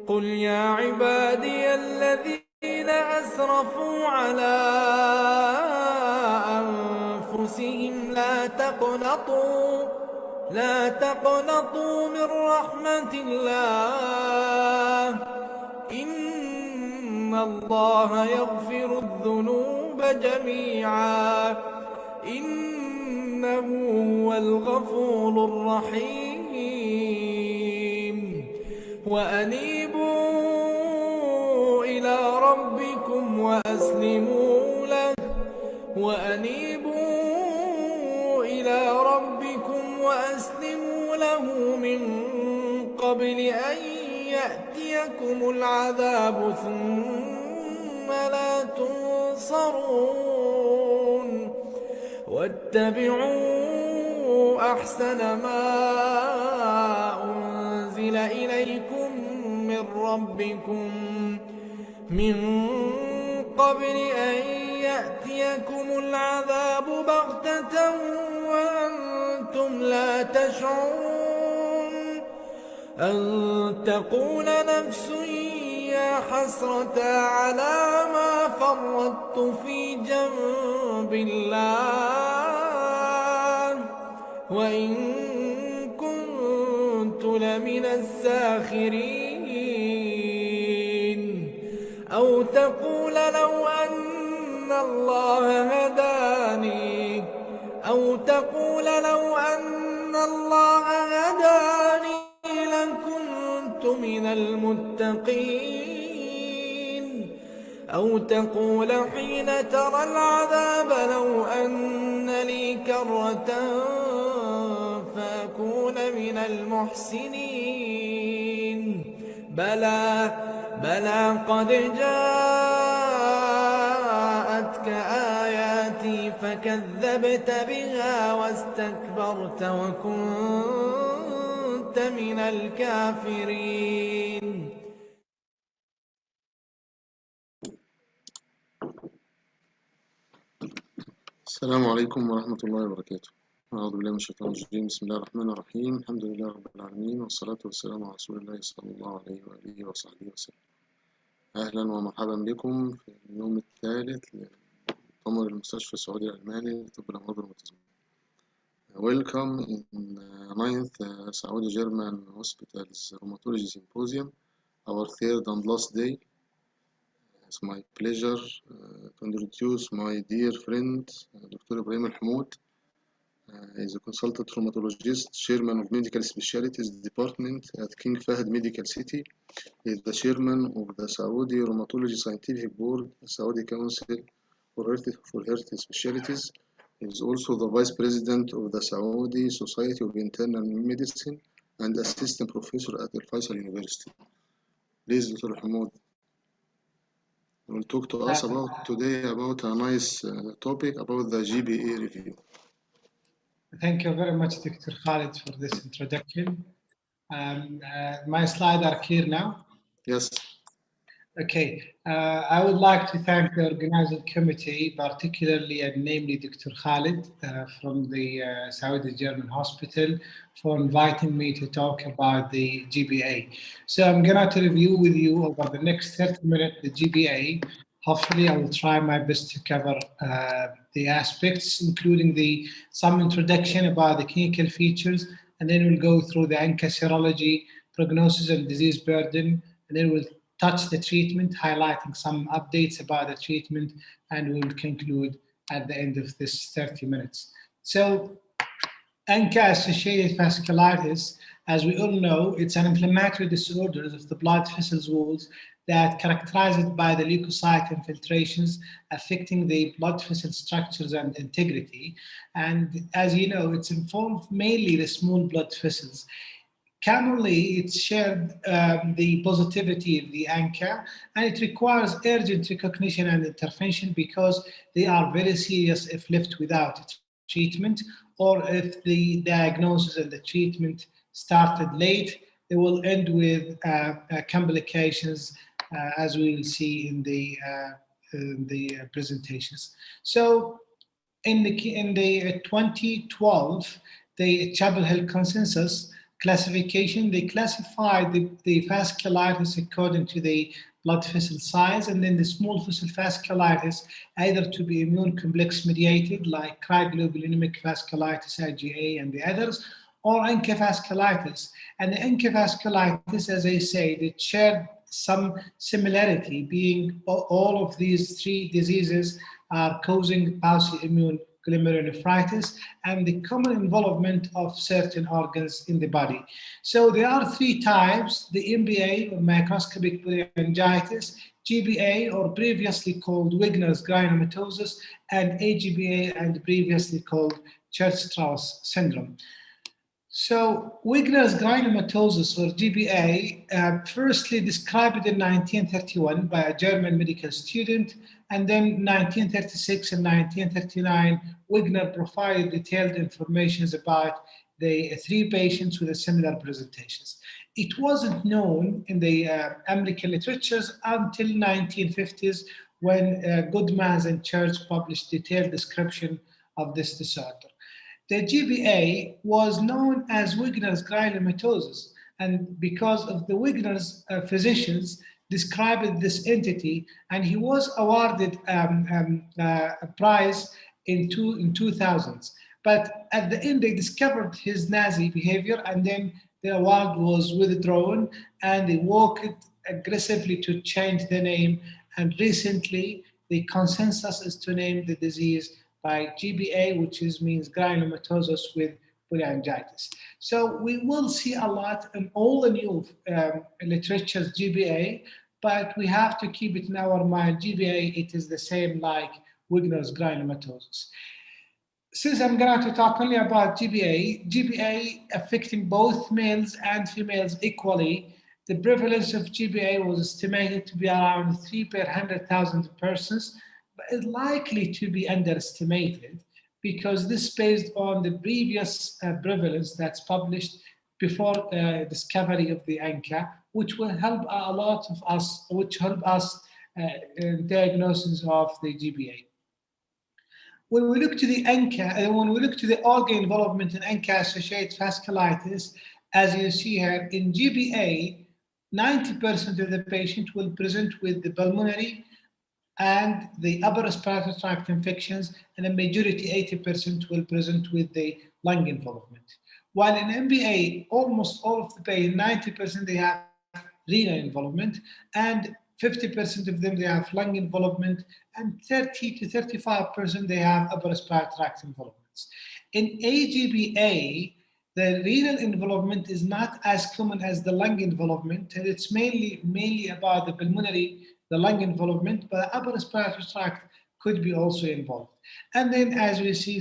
قل يا عبادي الذين أسرفوا على أنفسهم لا تقنطوا من رحمة الله، إن الله يغفر الذنوب جميعا، إنه هو الغفور الرحيم. وأنيبوا إلى ربكم وأسلموا له من قبل أن يأتيكم العذاب ثم لا تنصرون. واتبعوا أحسن ما أنزل إليكم من ربكم من قبل أن يأتيكم العذاب بغتة وأنتم لا تشعرون، أن تقول نفس يا حسرة على ما فرطت في جنب الله وإن كنت لمن الساخرين. أو تقول لو أن الله هداني لكنت من المتقين. أو تقول حين ترى العذاب لو أن لي كرة فأكون من المحسنين. بلى قد جاءتك آياتي فكذبت بها واستكبرت وكنت من الكافرين. السلام عليكم ورحمة الله وبركاته. أعوذ بالله من الشيطان الرجيم. بسم الله الرحمن الرحيم. الحمد لله رب العالمين والصلاة والسلام على رسول الله صلى الله عليه وآله وصحبه وسلم. أهلا ومرحبا بكم في اليوم الثالث لمؤتمر المستشفى السعودي الألماني لطب الأمراض المتزمنة. Welcome in 9th Saudi German Hospital's Rheumatology Symposium, our third and last day. It's my pleasure to introduce my dear friend, Dr. Ibrahim Al-Hamoud. He's a consultant rheumatologist, chairman of Medical Specialties Department at King Fahd Medical City. He's the chairman of the Saudi Rheumatology Scientific Board, the Saudi Council for Health Specialties. He's also the vice president of the Saudi Society of Internal Medicine and assistant professor at Al Faisal University. Please, Dr. Al-Hamoud, will talk to us today about a nice topic about the GBA review. Thank you very much, Dr. Khalid, for this introduction. My slides are clear now? Yes. Okay. I would like to thank the organizing committee, particularly and namely Dr. Khalid from the Saudi German Hospital, for inviting me to talk about the GBA. So I'm going to review with you over the next 30 minutes the GBA. Hopefully, I will try my best to cover the aspects, including some introduction about the clinical features, and then we'll go through the ANCA serology, prognosis and disease burden, and then we'll touch the treatment, highlighting some updates about the treatment, and we'll conclude at the end of this 30 minutes. So, ANCA-associated vasculitis, as we all know, it's an inflammatory disorder of the blood vessels walls that characterized by the leukocyte infiltrations affecting the blood vessel structures and integrity. And as you know, it's involved mainly the small blood vessels. Commonly, it's shared the positivity of the ANCA, and it requires urgent recognition and intervention because they are very serious if left without treatment, or if the diagnosis and the treatment started late, they will end with complications, as we will see in the presentations. So, in the 2012, the Chapel Hill Consensus classification. They classified the vasculitis according to the blood vessel size, and then the small vessel vasculitis either to be immune complex mediated like cryoglobulinemic vasculitis, IgA, and the others, or encapsulitis. And the encapsulitis, as I say, they shared some similarity, being all of these three diseases are causing autoimmune glomerulonephritis and the common involvement of certain organs in the body. So there are three types: the MBA or microscopic polyangiitis, GBA or previously called Wegener's granulomatosis, and AGBA and previously called Church-Strauss syndrome. So Wegener's granulomatosis, or GBA, firstly described in 1931 by a German medical student, and then 1936 and 1939, Wegener provided detailed information about the three patients with similar presentations. It wasn't known in the American literatures until 1950s when Goodmans and Church published detailed description of this disorder. The GBA was known as Wegener's granulomatosis, and because of the Wegener's physicians described this entity, and he was awarded a prize in 2000s. But at the end, they discovered his Nazi behavior, and then the award was withdrawn, and they worked aggressively to change the name. And recently, the consensus is to name the disease by GBA, which means granulomatosis with polyangiitis. So we will see a lot in all the new literature's GBA, but we have to keep it in our mind. GBA, it is the same like Wegener's granulomatosis. Since I'm going to talk only about GBA affecting both males and females equally, the prevalence of GBA was estimated to be around 3 per 100,000 persons, but it's likely to be underestimated because this is based on the previous prevalence that's published before discovery of the ANCA, which will help a lot of us, which help us in diagnosis of the GBA. When we look to the ANCA, when we look to the organ involvement in ANCA-associated vasculitis, as you see here, in GBA, 90% of the patient will present with the pulmonary and the upper respiratory tract infections, and a majority, 80%, will present with the lung involvement. While in MBA, almost all of the patients, 90%, they have renal involvement, and 50% of them, they have lung involvement, and 30 to 35%, they have upper respiratory tract involvements. In AGBA, the renal involvement is not as common as the lung involvement, and it's mainly about the pulmonary, the lung involvement, but upper respiratory tract could be also involved. And then, as we see,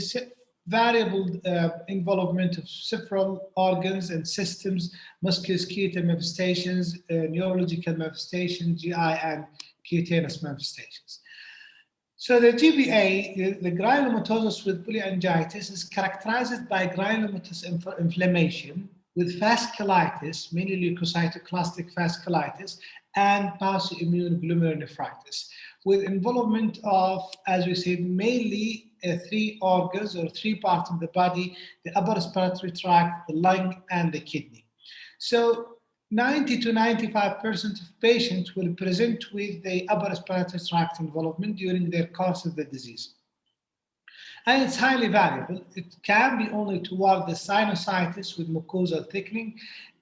variable involvement of several organs and systems, musculoskeletal manifestations, neurological manifestations, GI, and cutaneous manifestations. So the GBA, the granulomatosis with polyangiitis, is characterized by granulomatous inflammation with vasculitis, mainly leukocytoclastic vasculitis, and autoimmune glomerulonephritis, with involvement of, as we said, mainly three organs or three parts of the body: the upper respiratory tract, the lung, and the kidney. So 90 to 95% of patients will present with the upper respiratory tract involvement during their course of the disease. And it's highly variable. It can be only toward the sinusitis with mucosal thickening.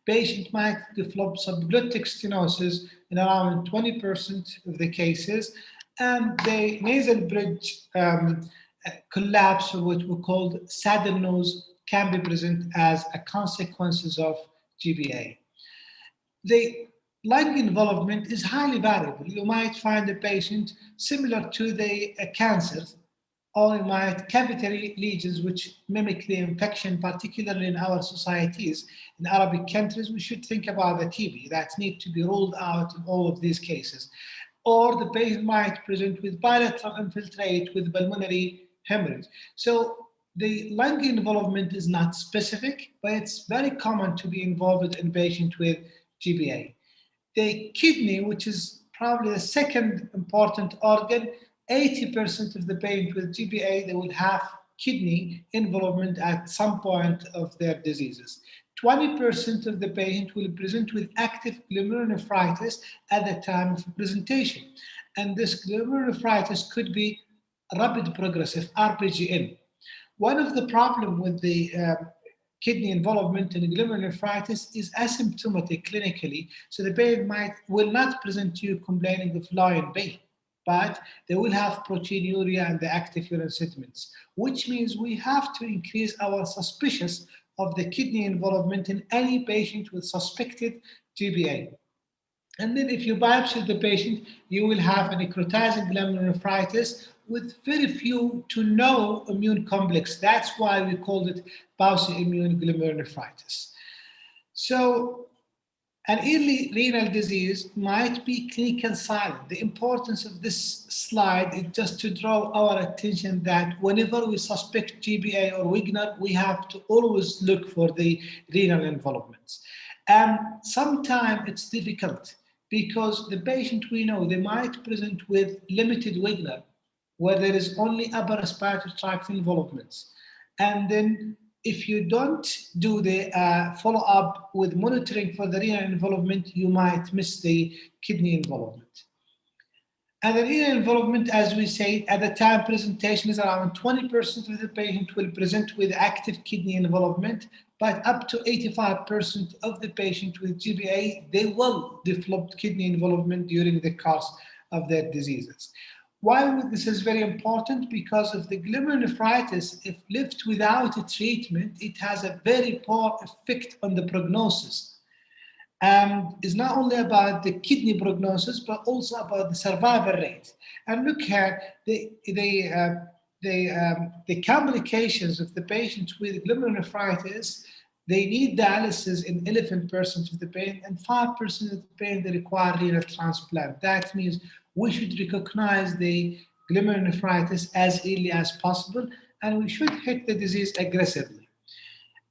Patient might develop subglottic stenosis in around 20% of the cases, and the nasal bridge collapse, or what we call saddle nose, can be present as a consequence of GBA. The lung involvement is highly variable. You might find a patient similar to the cancer, or you might cavitary lesions which mimic the infection, particularly in our societies. In Arabic countries, we should think about the TB that need to be ruled out in all of these cases. Or the patient might present with bilateral infiltrate with pulmonary hemorrhage. So the lung involvement is not specific, but it's very common to be involved in patients with GBA. The kidney, which is probably the second important organ, 80% of the patients with GBA, they will have kidney involvement at some point of their diseases. 20% of the patient will present with active glomerulonephritis at the time of presentation. And this glomerulonephritis could be rapid progressive, RPGN. One of the problems with the kidney involvement in glomerulonephritis is asymptomatic clinically, so the patient will not present to you complaining of lion pain, but they will have proteinuria and the active urine sediments, which means we have to increase our suspicious of the kidney involvement in any patient with suspected GBA. And then if you biopsy the patient, you will have a necrotizing glomerulonephritis with very few to no immune complex. That's why we called it biopsy immune glomerulonephritis. So an early renal disease might be clinical silent. The importance of this slide is just to draw our attention that whenever we suspect GBA or Wegener, we have to always look for the renal involvements. And sometimes it's difficult because the patient we know, they might present with limited Wegener, where there is only upper respiratory tract involvements. And then if you don't do the follow-up with monitoring for the renal involvement, you might miss the kidney involvement. And the renal involvement, as we said, at the time presentation is around 20% of the patient will present with active kidney involvement, but up to 85% of the patient with GBA, they will develop kidney involvement during the course of their diseases. Why this is very important? Because of the glomerulonephritis, if left without a treatment, it has a very poor effect on the prognosis. And it's not only about the kidney prognosis, but also about the survival rate. And look here, the complications of the patients with glomerulonephritis, they need dialysis in 11% of the patient, and 5% of the patient they require renal transplant. That means we should recognize the glomerulonephritis as early as possible, and we should hit the disease aggressively.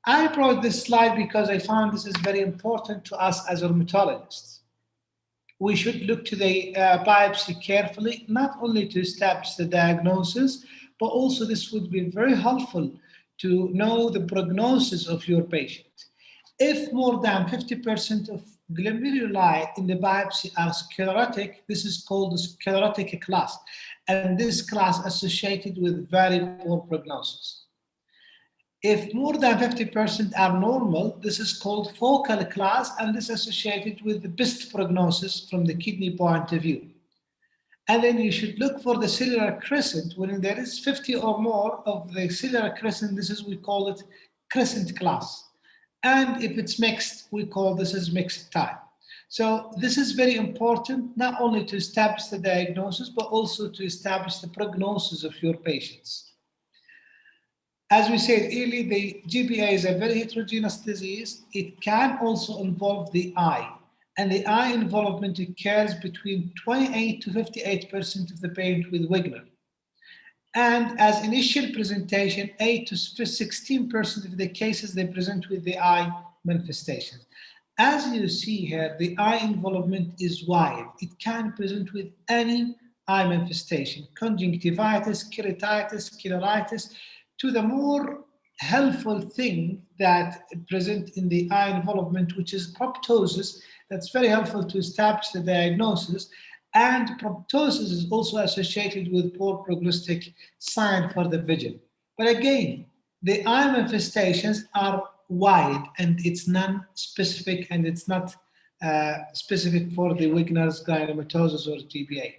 I brought this slide because I found this is very important to us as rheumatologists. We should look to the biopsy carefully, not only to establish the diagnosis, but also this would be very helpful to know the prognosis of your patient. If more than 50% of glomeruli in the biopsy are sclerotic, this is called the sclerotic class, and this class associated with very poor prognosis. If more than 50% are normal, this is called focal class, and this is associated with the best prognosis from the kidney point of view. And then you should look for the cellular crescent. When there is 50 or more of the cellular crescent, we call it crescent class. And if it's mixed, we call this as mixed type. So this is very important, not only to establish the diagnosis, but also to establish the prognosis of your patients. As we said earlier, the GBA is a very heterogeneous disease. It can also involve the eye, and the eye involvement occurs between 28 to 58% of the patient with Wegener. And as initial presentation, 8 to 16% of the cases they present with the eye manifestations. As you see here, the eye involvement is wide. It can present with any eye manifestation, conjunctivitis, keratitis, scleritis, to the more helpful thing that present in the eye involvement, which is proptosis. That's very helpful to establish the diagnosis. And proptosis is also associated with poor prognostic sign for the vision. But again, the eye manifestations are wide, and it's non-specific, and it's not specific for the Wegener's granulomatosis or GBA.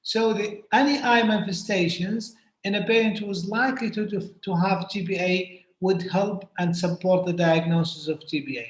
So any eye manifestations in a patient who is likely to have GBA would help and support the diagnosis of GBA.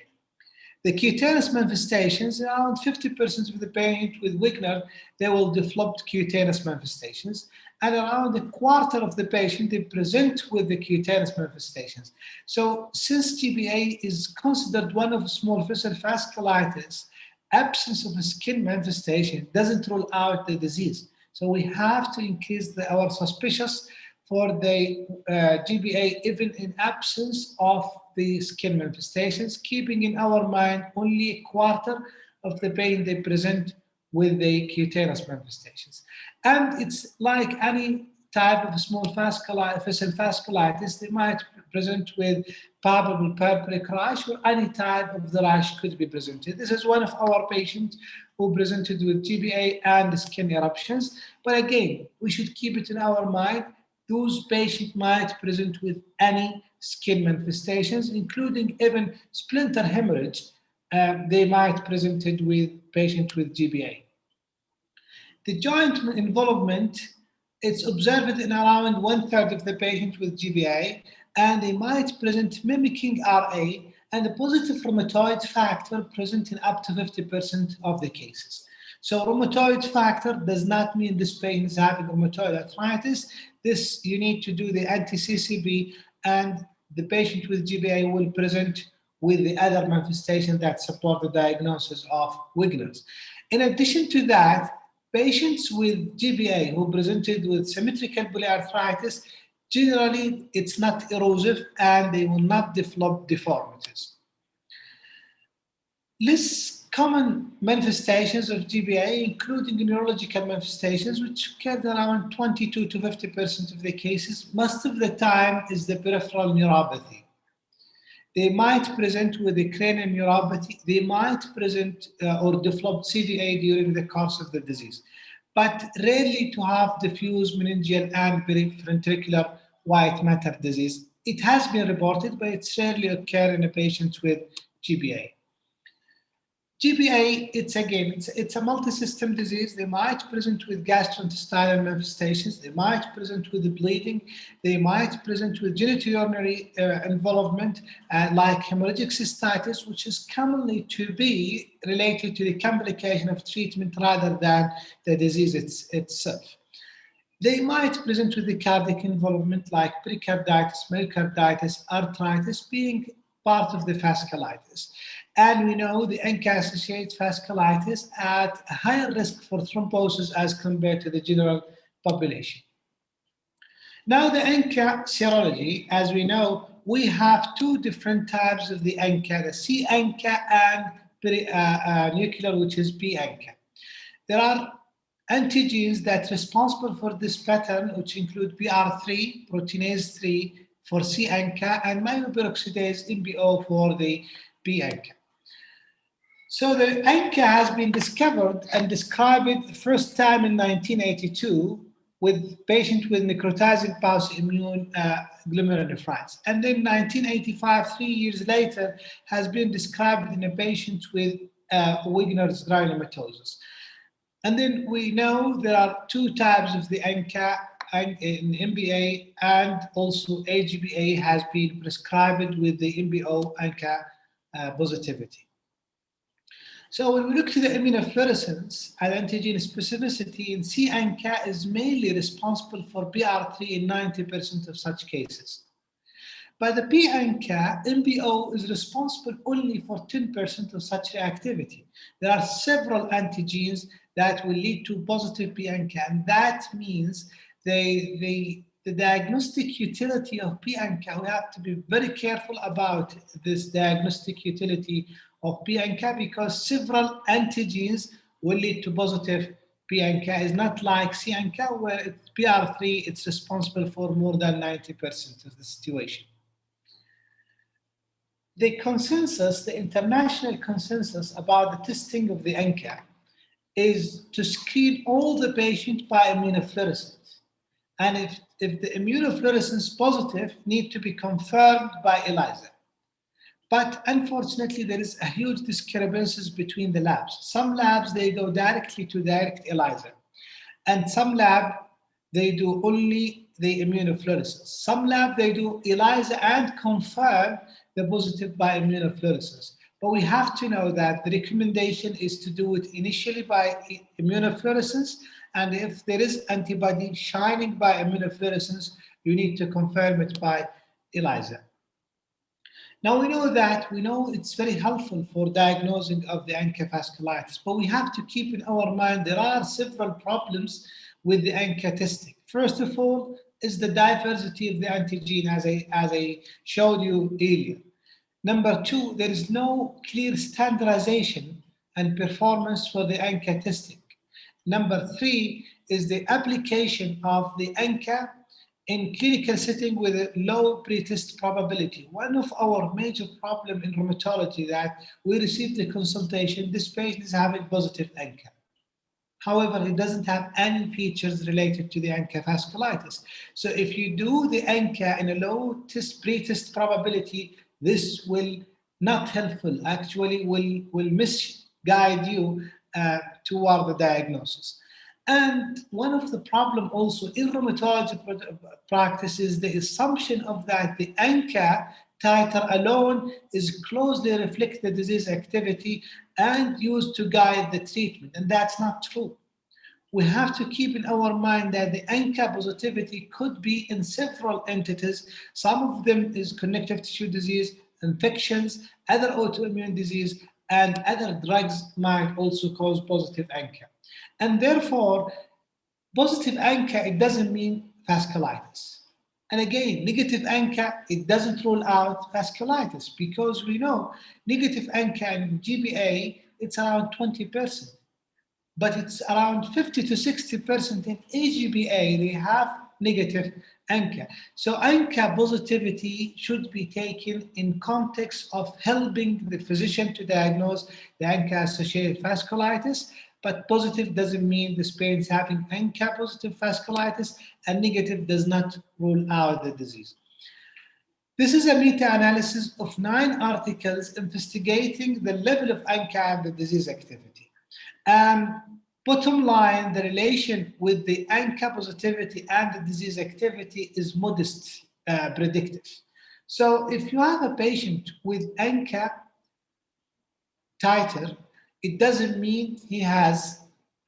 The cutaneous manifestations, around 50% of the patient with Wegener, they will develop cutaneous manifestations, and around a quarter of the patient, they present with the cutaneous manifestations. So since GBA is considered one of small vessel vasculitis, absence of a skin manifestation doesn't rule out the disease. So we have to increase our suspicious for the GBA even in absence of the skin manifestations, keeping in our mind only a quarter of the pain they present with the cutaneous manifestations. And it's like any type of small vessel vasculitis, they might present with palpable purplic rash, or any type of the rash could be presented. This is one of our patients who presented with GBA and skin eruptions. But again, we should keep it in our mind. Those patients might present with any skin manifestations, including even splinter hemorrhage. They might present it with patients with GBA. The joint involvement, it's observed in around one-third of the patients with GBA, and they might present mimicking RA, and the positive rheumatoid factor present in up to 50% of the cases. So rheumatoid factor does not mean this patient is having rheumatoid arthritis. This, you need to do the anti-CCB, and the patient with GBA will present with the other manifestations that support the diagnosis of Wegener's. In addition to that, patients with GBA who presented with symmetrical polyarthritis, generally it's not erosive and they will not develop deformities. Less common manifestations of GBA, including neurological manifestations, which occur around 22 to 50% of the cases, most of the time is the peripheral neuropathy. They might present with a cranial neuropathy. They might present or develop CVA during the course of the disease, but rarely to have diffuse meningeal and periventricular white matter disease. It has been reported, but it's rarely occur in a patient with GBA. GBA, it's a multi-system disease. They might present with gastrointestinal manifestations. They might present with bleeding. They might present with genitourinary involvement, like hemorrhagic cystitis, which is commonly to be related to the complication of treatment rather than the disease itself. They might present with the cardiac involvement, like pericarditis, myocarditis, arthritis, being part of the vasculitis. And we know the ANCA-associated vasculitis at a higher risk for thrombosis as compared to the general population. Now the ANCA serology, as we know, we have two different types of the ANCA, the C ANCA and nuclear, which is P ANCA. There are antigens that are responsible for this pattern, which include PR3, proteinase 3 for C ANCA, and myoperoxidase MBO for the P ANCA. So the ANCA has been discovered and described the first time in 1982 with patients with necrotizing pauci-immune glomerulonephritis. And then 1985, 3 years later, has been described in a patient with Wegener's granulomatosis. And then we know there are two types of the ANCA, in MBA, and also AGBA has been prescribed with the MBO ANCA positivity. So when we look to the immunofluorescence and antigen specificity, in C ANCA is mainly responsible for PR3 in 90% of such cases. By the P ANCA, MBO is responsible only for 10% of such reactivity. There are several antigens that will lead to positive P ANCA, and that means the diagnostic utility of P ANCA, we have to be very careful about this diagnostic utility of P ANCA, because several antigens will lead to positive P ANCA. It's not like C ANCA where it's PR3, it's responsible for more than 90% of the situation. The consensus, the international consensus about the testing of the ANCA is to screen all the patients by immunofluorescence. And if the immunofluorescence positive, need to be confirmed by ELISA. But unfortunately, there is a huge discrepancies between the labs. Some labs, they go directly to direct ELISA. And some lab, they do only the immunofluorescence. Some lab, they do ELISA and confirm the positive by immunofluorescence. But we have to know that the recommendation is to do it initially by immunofluorescence. And if there is antibody shining by immunofluorescence, you need to confirm it by ELISA. Now we know it's very helpful for diagnosing of the ANCA vasculitis, but we have to keep in our mind there are several problems with the ANCA testing. First of all, is the diversity of the antigen, as I showed you earlier. Number two, there is no clear standardization and performance for the ANCA testing. Number three is the application of the ANCA in clinical setting with a low pretest probability. One of our major problem in rheumatology that we receive the consultation, this patient is having positive ANCA. However, he doesn't have any features related to the ANCA vasculitis. So if you do the ANCA in a low pretest probability, this will not helpful, actually will misguide you toward the diagnosis. And one of the problem also in rheumatology practice is the assumption of that the ANCA titer alone is closely reflect the disease activity and used to guide the treatment, and that's not true. We have to keep in our mind that the ANCA positivity could be in several entities. Some of them is connective tissue disease, infections, other autoimmune disease, and other drugs might also cause positive ANCA. And therefore, positive ANCA, it doesn't mean vasculitis. And again, negative ANCA, it doesn't rule out vasculitis because we know negative ANCA in GBA, it's around 20%, but it's around 50 to 60% in AGBA, they have negative ANCA. So ANCA positivity should be taken in context of helping the physician to diagnose the ANCA-associated vasculitis, but positive doesn't mean this patient is having ANCA positive vasculitis, and negative does not rule out the disease. This is a meta-analysis of 9 articles investigating the level of ANCA and the disease activity. Bottom line, the relation with the ANCA positivity and the disease activity is modest predictive. So if you have a patient with ANCA titer, it doesn't mean he has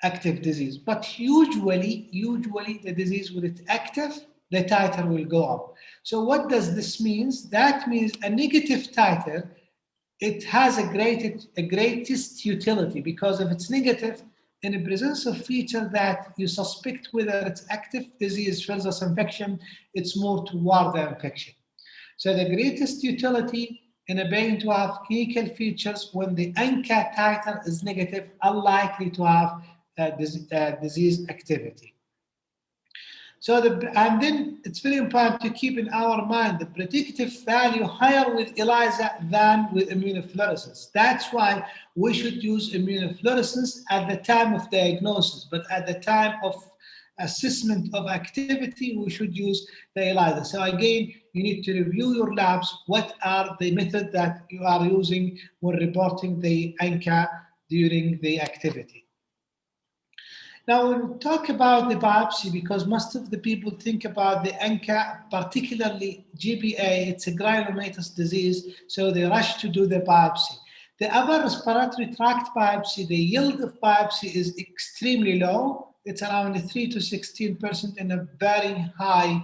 active disease, but usually the disease when it's active, the titer will go up. So what does this mean? That means a negative titer, it has a greatest utility, because if it's negative, in the presence of feature that you suspect whether it's active disease, Fels's infection, it's more toward the infection. So the greatest utility in a patient to have clinical features when the ANCA titer is negative, unlikely to have disease activity. So and then it's very important to keep in our mind the predictive value higher with ELISA than with immunofluorescence. That's why we should use immunofluorescence at the time of diagnosis, but at the time of assessment of activity, we should use the ELISA. So again, you need to review your labs. What are the methods that you are using when reporting the ANCA during the activity? Now, when we talk about the biopsy, because most of the people think about the ANCA, particularly GBA, it's a granulomatous disease, so they rush to do the biopsy. The upper respiratory tract biopsy, the yield of biopsy is extremely low. It's around 3 to 16% in a very high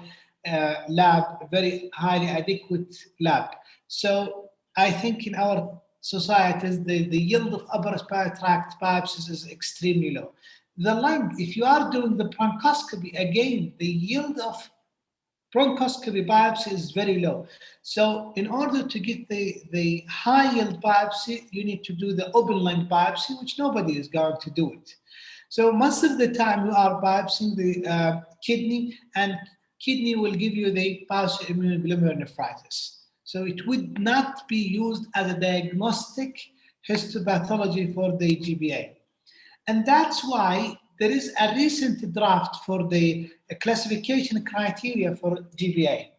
lab, very highly adequate lab. So I think in our societies, the yield of upper respiratory tract biopsies is extremely low. The lung, if you are doing the bronchoscopy, again, the yield of bronchoscopy biopsy is very low. So in order to get the high yield biopsy, you need to do the open lung biopsy, which nobody is going to do it. So most of the time you are biopsying the kidney, and kidney will give you the biopsy immunoglomerulonephritis. So it would not be used as a diagnostic histopathology for the GBA. And that's why there is a recent draft for the classification criteria for GBA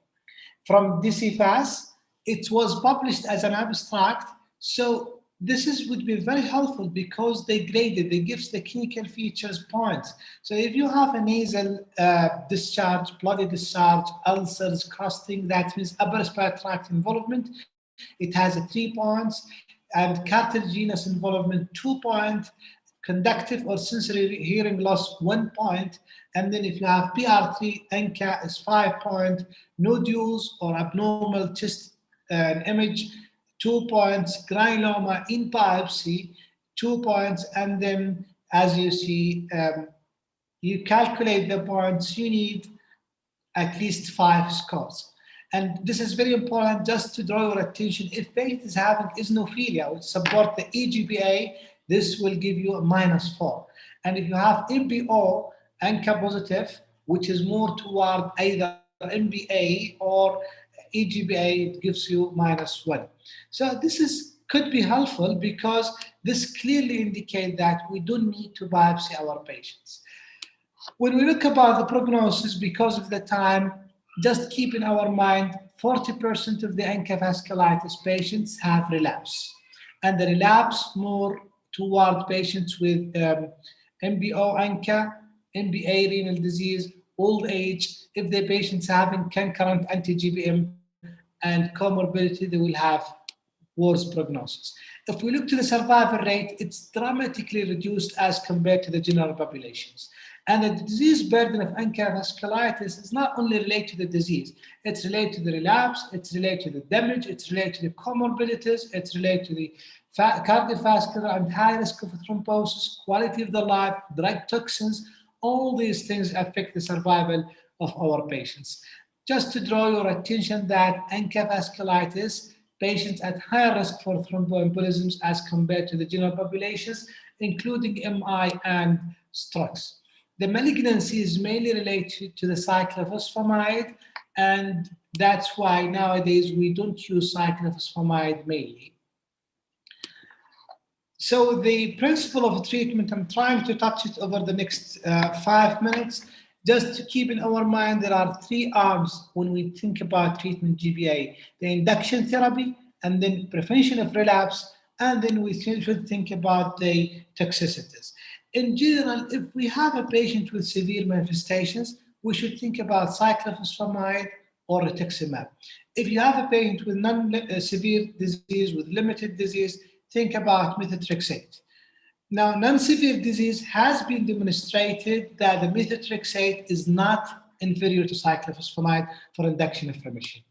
from DCFAS. It was published as an abstract. So this would be very helpful because they graded, they give the clinical features points. So if you have a nasal discharge, bloody discharge, ulcers, crusting, that means upper respiratory tract involvement, it has 3 points, and cartilaginous involvement 2 points, conductive or sensory hearing loss 1 point, and then if you have PR3 ANCA is 5 points, nodules or abnormal chest image 2 points, granuloma in biopsy 2 points, and then as you see, you calculate the points, you need at least 5 scores. And this is very important just to draw your attention. If patient is having eosinophilia, which support the EGBA, this will give you a -4. And if you have MPO, ANCA positive, which is more toward either MBA or EGBA, it gives you -1. So this could be helpful because this clearly indicates that we don't need to biopsy our patients. When we look about the prognosis, because of the time, just keep in our mind 40% of the ANCA vasculitis patients have relapse, and the relapse more toward patients with MBO ANCA, MBA renal disease, old age. If the patients having concurrent anti-GBM and comorbidity, they will have worse prognosis. If we look to the survival rate, it's dramatically reduced as compared to the general populations. And the disease burden of ANCA vasculitis is not only related to the disease, it's related to the relapse, it's related to the damage, it's related to the comorbidities, it's related to the cardiovascular and high risk of thrombosis, quality of the life, drug toxins. All these things affect the survival of our patients. Just to draw your attention that ANCA vasculitis patients at higher risk for thromboembolisms as compared to the general populations, including MI and strokes. The malignancy is mainly related to the cyclophosphamide, and that's why nowadays we don't use cyclophosphamide mainly. So the principle of treatment, I'm trying to touch it over the next 5 minutes. Just to keep in our mind, there are 3 arms when we think about treatment GBA: the induction therapy, and then prevention of relapse, and then we should think about the toxicities. In general, if we have a patient with severe manifestations, we should think about cyclophosphamide or rituximab. If you have a patient with non-severe disease, with limited disease, think about methotrexate. Now, non-severe disease has been demonstrated that the methotrexate is not inferior to cyclophosphamide for induction of remission.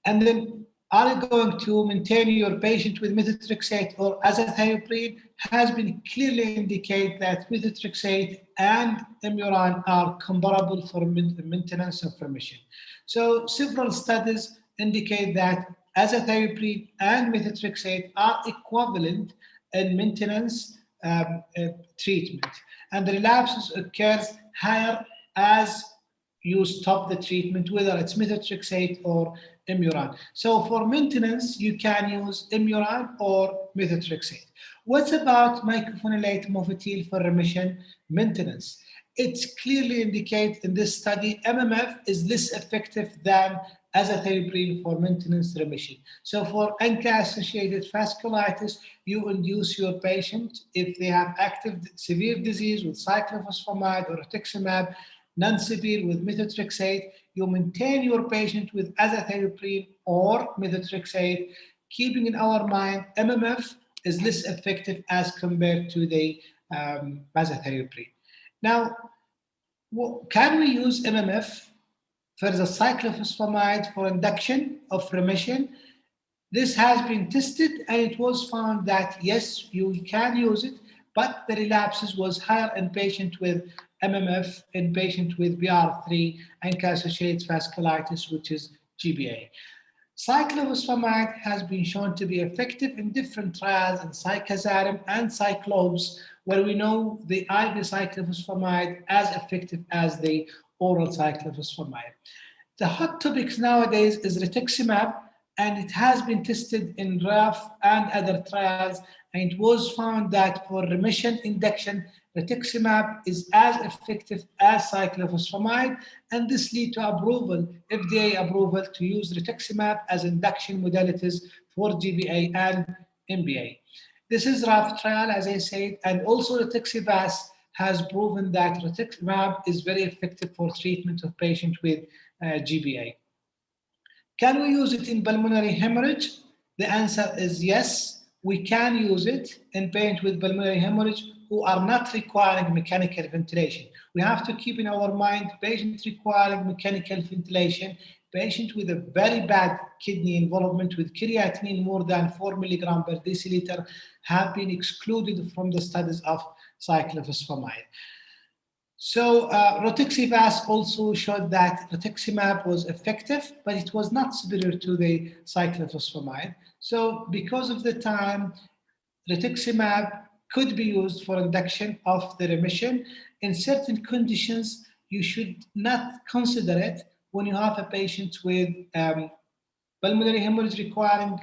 And then, are you going to maintain your patient with methotrexate or azathioprine? Has been clearly indicated that methotrexate and Imuran are comparable for maintenance of remission. So, several studies indicate that azathioprine and methotrexate are equivalent in maintenance treatment, and the relapses occurs higher as you stop the treatment, whether it's methotrexate or Imuran. So for maintenance, you can use Imuran or methotrexate. What about mycophenolate mofetil for remission maintenance? It's clearly indicated in this study MMF is less effective than azathioprine for maintenance remission. So for ANCA-associated vasculitis, you induce your patient, if they have active severe disease with cyclophosphamide or rituximab, non-severe with methotrexate, you maintain your patient with azathioprine or methotrexate, keeping in our mind MMF is less effective as compared to the azathioprine. Now, can we use MMF for the cyclophosphamide for induction of remission? This has been tested and it was found that yes, you can use it, but the relapses was higher in patient with MMF, in patient with BR3 ANCA-associated vasculitis, which is GBA. Cyclophosphamide has been shown to be effective in different trials in Cyclozarim and Cyclopes, where we know the IV cyclophosphamide as effective as the oral cyclophosphamide. The hot topics nowadays is rituximab, and it has been tested in RAF and other trials, and it was found that for remission induction, rituximab is as effective as cyclophosphamide, and this lead to approval, FDA approval, to use rituximab as induction modalities for GBA and MBA. This is RAF trial, as I said, and also rituximab has proven that rituximab is very effective for treatment of patients with GBA. Can we use it in pulmonary hemorrhage? The answer is yes, we can use it in patients with pulmonary hemorrhage who are not requiring mechanical ventilation. We have to keep in our mind patients requiring mechanical ventilation, patients with a very bad kidney involvement with creatinine more than 4 milligram per deciliter have been excluded from the studies of cyclophosphamide. So rituximab also showed that rituximab was effective, but it was not superior to the cyclophosphamide. So because of the time, rituximab could be used for induction of the remission. In certain conditions, you should not consider it when you have a patient with pulmonary hemorrhage requiring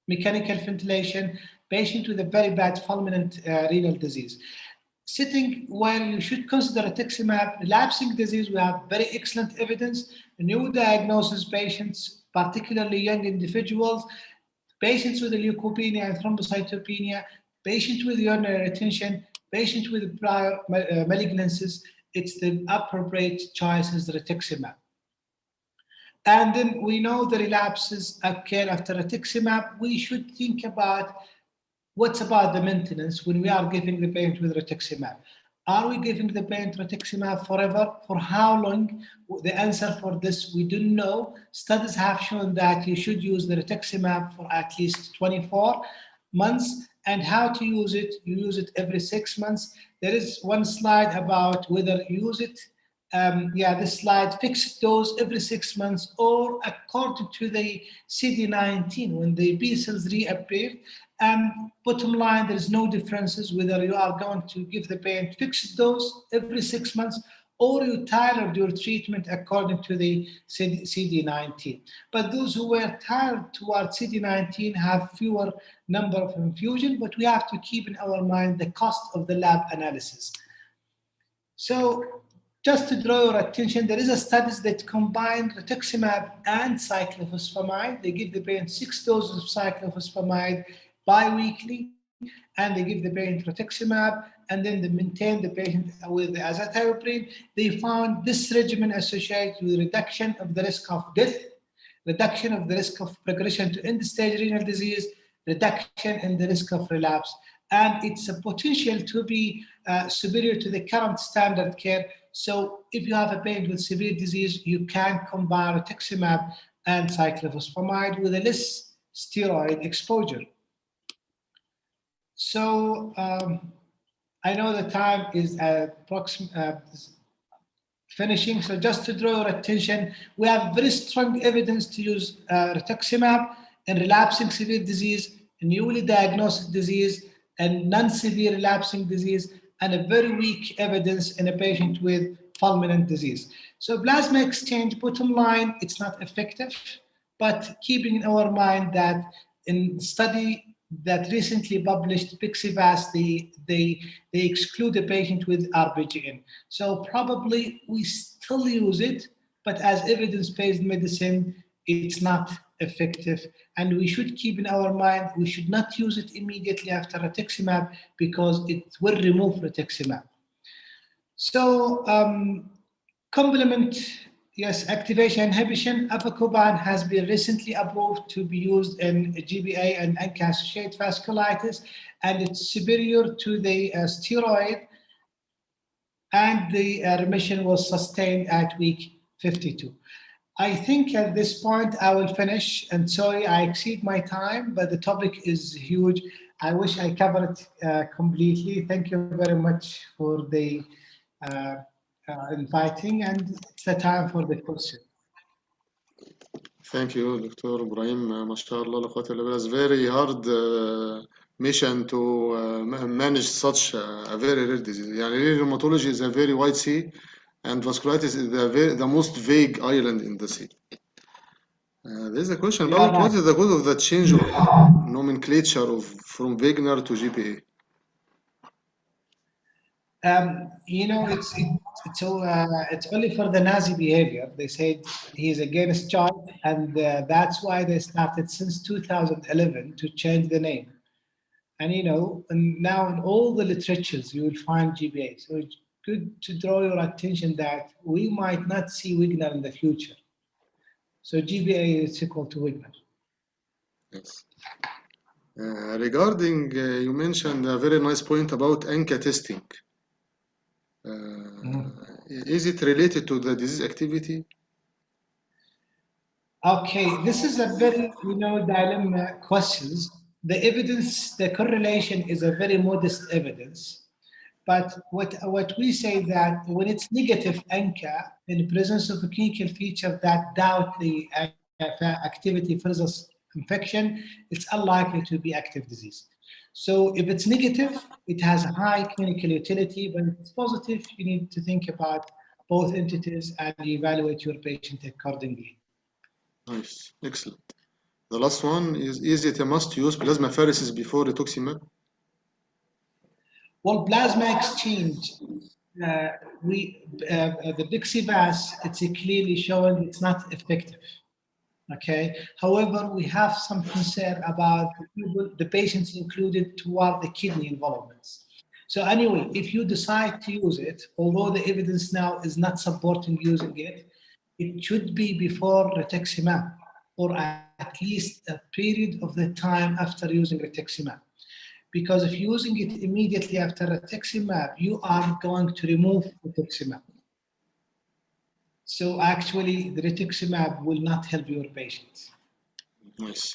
mechanical ventilation, patient with a very bad fulminant renal disease. Sitting where you should consider rituximab, relapsing disease, we have very excellent evidence. New diagnosis patients, particularly young individuals, patients with leukopenia and thrombocytopenia, patients with urinary retention, patients with prior malignancies, it's the appropriate choice is rituximab. And then we know the relapses occur after rituximab. We should think about what's about the maintenance when we are giving the patient with rituximab. Are we giving the patient rituximab forever? For how long? The answer for this, we don't know. Studies have shown that you should use the rituximab for at least 24 months. And how to use it? You use it every 6 months. There is one slide about whether you use it. This slide, fixed dose every 6 months, or according to the CD19 when the B cells reappear. Bottom line, there is no differences whether you are going to give the patient fixed dose every 6 months or you tailored your treatment according to the CD19. But those who were tailored towards CD19 have fewer number of infusion, but we have to keep in our mind the cost of the lab analysis. So just to draw your attention, there is a studies that combine rituximab and cyclophosphamide. They give the patient 6 doses of cyclophosphamide bi-weekly, and they give the patient rituximab, and then they maintain the patient with the azathioprine. They found this regimen associated with reduction of the risk of death, reduction of the risk of progression to end-stage renal disease, reduction in the risk of relapse, and it's a potential to be superior to the current standard care. So if you have a patient with severe disease, you can combine rituximab and cyclophosphamide with a less steroid exposure. So I know the time is finishing. So just to draw your attention, we have very strong evidence to use rituximab in relapsing severe disease, newly diagnosed disease, and non-severe relapsing disease, and a very weak evidence in a patient with fulminant disease. So plasma exchange, bottom line, it's not effective, but keeping in our mind that in study that recently published Pixivas, they exclude the patient with RBGN. So probably we still use it, but as evidence-based medicine, it's not effective. And we should keep in our mind, we should not use it immediately after rituximab because it will remove rituximab. So complement, yes, activation inhibition, avacopan has been recently approved to be used in GBA and ANCA-associated vasculitis, and it's superior to the steroid, and the remission was sustained at week 52. I think at this point I will finish, and sorry I exceed my time, but the topic is huge. I wish I covered it completely. Thank you very much for the inviting, and it's the time for the question. Thank you, Dr. Ibrahim. MashaAllah, la quwwata illa billah. It's very hard mission to manage such a very rare disease. Yani, rheumatology is a very wide sea, and vasculitis is the most vague island in the sea. There's a question about what is the cause of the change of nomenclature from Wegener to GPA? It's only for the Nazi behavior. They said he's against child, and that's why they started since 2011 to change the name. And and now in all the literatures you will find GBA. So it's good to draw your attention that we might not see Wegener in the future. So GBA is equal to Wegener. Yes. Regarding, you mentioned a very nice point about ANCA testing. Is it related to the disease activity? Okay, this is a very dilemma questions. The evidence, the correlation is a very modest evidence, but what we say that when it's negative ANCA in the presence of a clinical feature that doubt the activity versus infection, it's unlikely to be active disease. So if it's negative, it has a high clinical utility, but if it's positive, you need to think about both entities and you evaluate your patient accordingly. Nice, excellent. The last one is it a must use plasmapheresis before rituximab? Well, plasma exchange, the Bixivas, it's clearly showing it's not effective. Okay. However, we have some concern about the patients included toward the kidney involvements. So anyway, if you decide to use it, although the evidence now is not supporting using it, it should be before rituximab, or at least a period of the time after using rituximab. Because if you're using it immediately after rituximab, you are going to remove rituximab. So actually, the rituximab will not help your patients. Nice.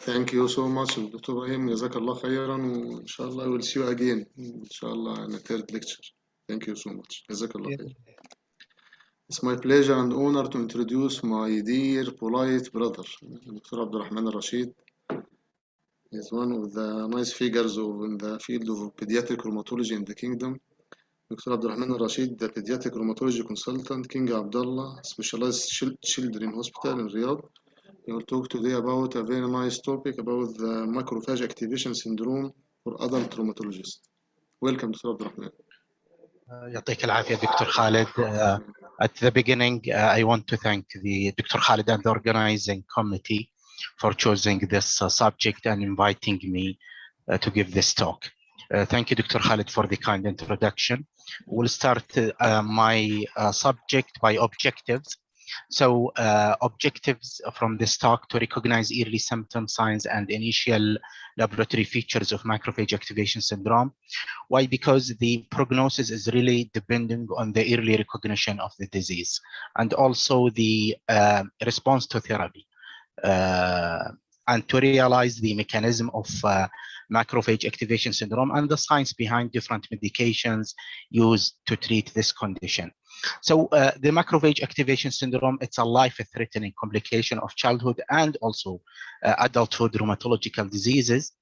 Thank you so much, Dr. Ibrahim. جزاك الله خيرا وإن شاء الله we'll see you again إن شاء الله in a third lecture. Thank you so much. جزاك الله خير. It's my pleasure and honor to introduce my dear polite brother, Dr. Abdurrahman Rashid. He's one of the nice figures in the field of pediatric rheumatology in the kingdom. Dr. Abdurrahman Rashid, the pediatric rheumatology consultant, King Abdullah Specialized Children Hospital in Riyadh. He will talk today about a very nice topic about the macrophage activation syndrome for adult rheumatologists. Welcome, Dr. Abdurrahman. يعطيك العافية دكتور خالد. At the beginning, I want to thank the Dr. Khalid and the organizing committee for choosing this subject and inviting me to give this talk. Thank you, Dr. Khalid, for the kind introduction. We'll start my subject by objectives. So objectives from this talk to recognize early symptom signs and initial laboratory features of macrophage activation syndrome. Why? Because the prognosis is really depending on the early recognition of the disease and also the response to therapy. And to realize the mechanism of macrophage activation syndrome and the science behind different medications used to treat this condition. So the macrophage activation syndrome, it's a life-threatening complication of childhood and also adulthood rheumatological diseases,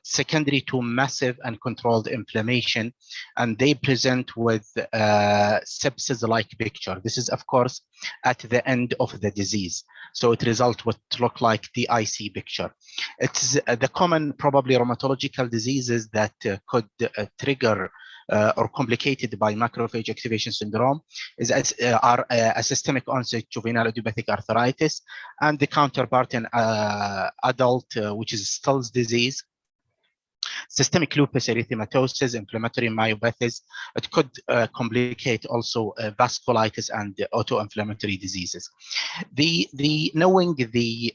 secondary to massive and controlled inflammation, and they present with sepsis-like picture. This is, of course, at the end of the disease. So it results what look like the IC picture. It's the common, probably rheumatological diseases that could trigger or complicated by macrophage activation syndrome are a systemic onset juvenile idiopathic arthritis and the counterpart in adult, which is Still's disease, systemic lupus erythematosus, inflammatory myopathies. It could complicate also vasculitis and autoinflammatory diseases. Knowing the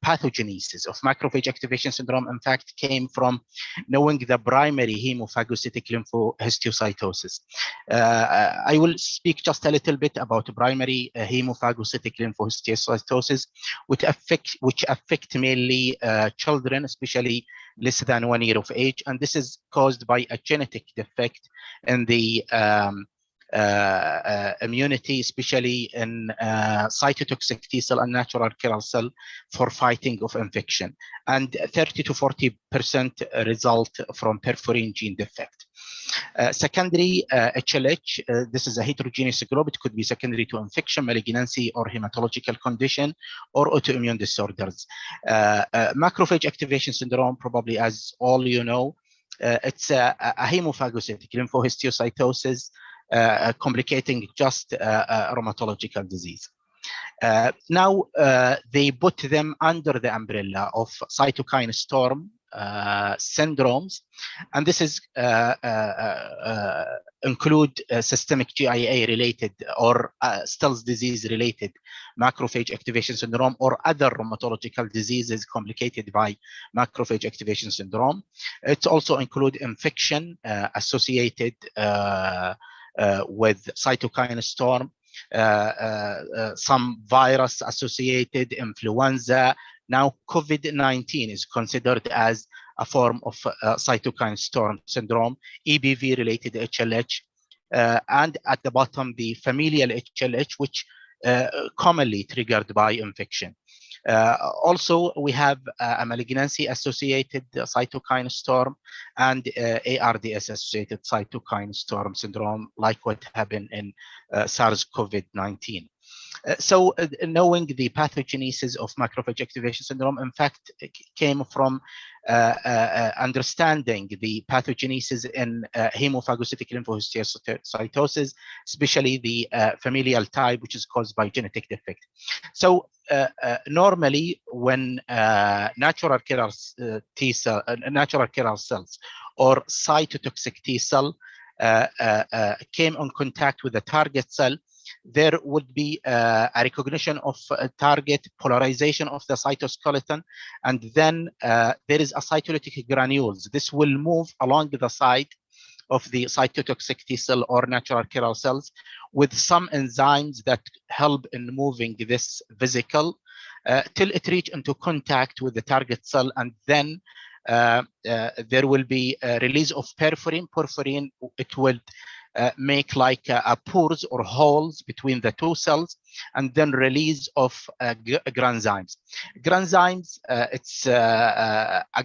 pathogenesis of macrophage activation syndrome, in fact, came from knowing the primary hemophagocytic lymphohistiocytosis. I will speak just a little bit about primary hemophagocytic lymphohistiocytosis, which affect mainly children, especially less than 1 year of age, and this is caused by a genetic defect in the immunity, especially in cytotoxic T cell and natural killer cell for fighting of infection, and 30 to 40% result from perforin gene defect. Secondary HLH, this is a heterogeneous group. It could be secondary to infection, malignancy, or hematological condition, or autoimmune disorders. Macrophage activation syndrome, probably as all you know, it's a hemophagocytic lymphohistiocytosis complicating just rheumatological disease. Now they put them under the umbrella of cytokine storm syndromes, and this is include systemic GIA related or Still's disease related macrophage activation syndrome or other rheumatological diseases complicated by macrophage activation syndrome. It also include infection associated with cytokine storm, some virus associated influenza. Now COVID-19 is considered as a form of cytokine storm syndrome, EBV related HLH, and at the bottom the familial HLH, which commonly triggered by infection. Also, we have a malignancy-associated cytokine storm and ARDS-associated cytokine storm syndrome, like what happened in SARS-CoV-19. So knowing the pathogenesis of macrophage activation syndrome, in fact, came from understanding the pathogenesis in hemophagocytic lymphohistiocytosis, especially the familial type, which is caused by genetic defect. So normally, when natural killer cells or cytotoxic T cell came on contact with the target cell, there would be a recognition of a target, polarization of the cytoskeleton, and then there is a cytolytic granules. This will move along the side of the cytotoxic T cell or natural killer cells with some enzymes that help in moving this vesicle till it reach into contact with the target cell, and then there will be a release of perforin. Perforin, it will make like pores or holes between the two cells, and then release of granzymes. Granzymes, it's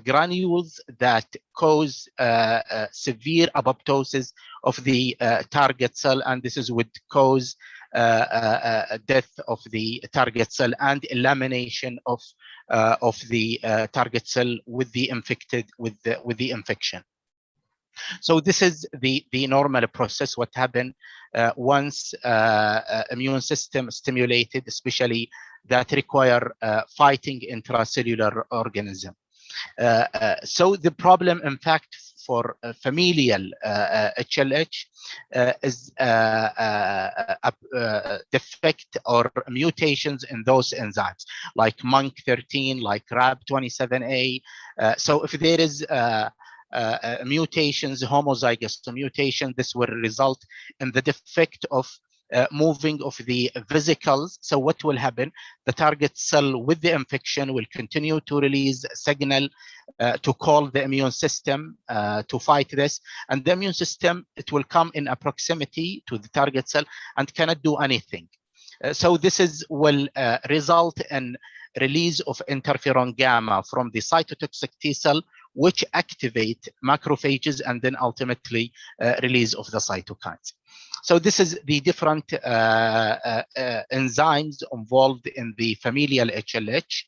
granules that cause severe apoptosis of the target cell, and this is would cause death of the target cell and elimination of the target cell with the infected with the infection. So this is the normal process. What happened once immune system stimulated, especially that require fighting intracellular organism. So the problem, in fact, for familial HLH is defect or mutations in those enzymes, like MUNC13, like RAB27A. So if there is mutations, homozygous mutation, this will result in the defect of moving of the vesicles. So what will happen? The target cell with the infection will continue to release signal to call the immune system to fight this, and the immune system, it will come in a proximity to the target cell and cannot do anything. So this will result in release of interferon gamma from the cytotoxic T cell, which activate macrophages and then ultimately release of the cytokines. So this is the different enzymes involved in the familial HLH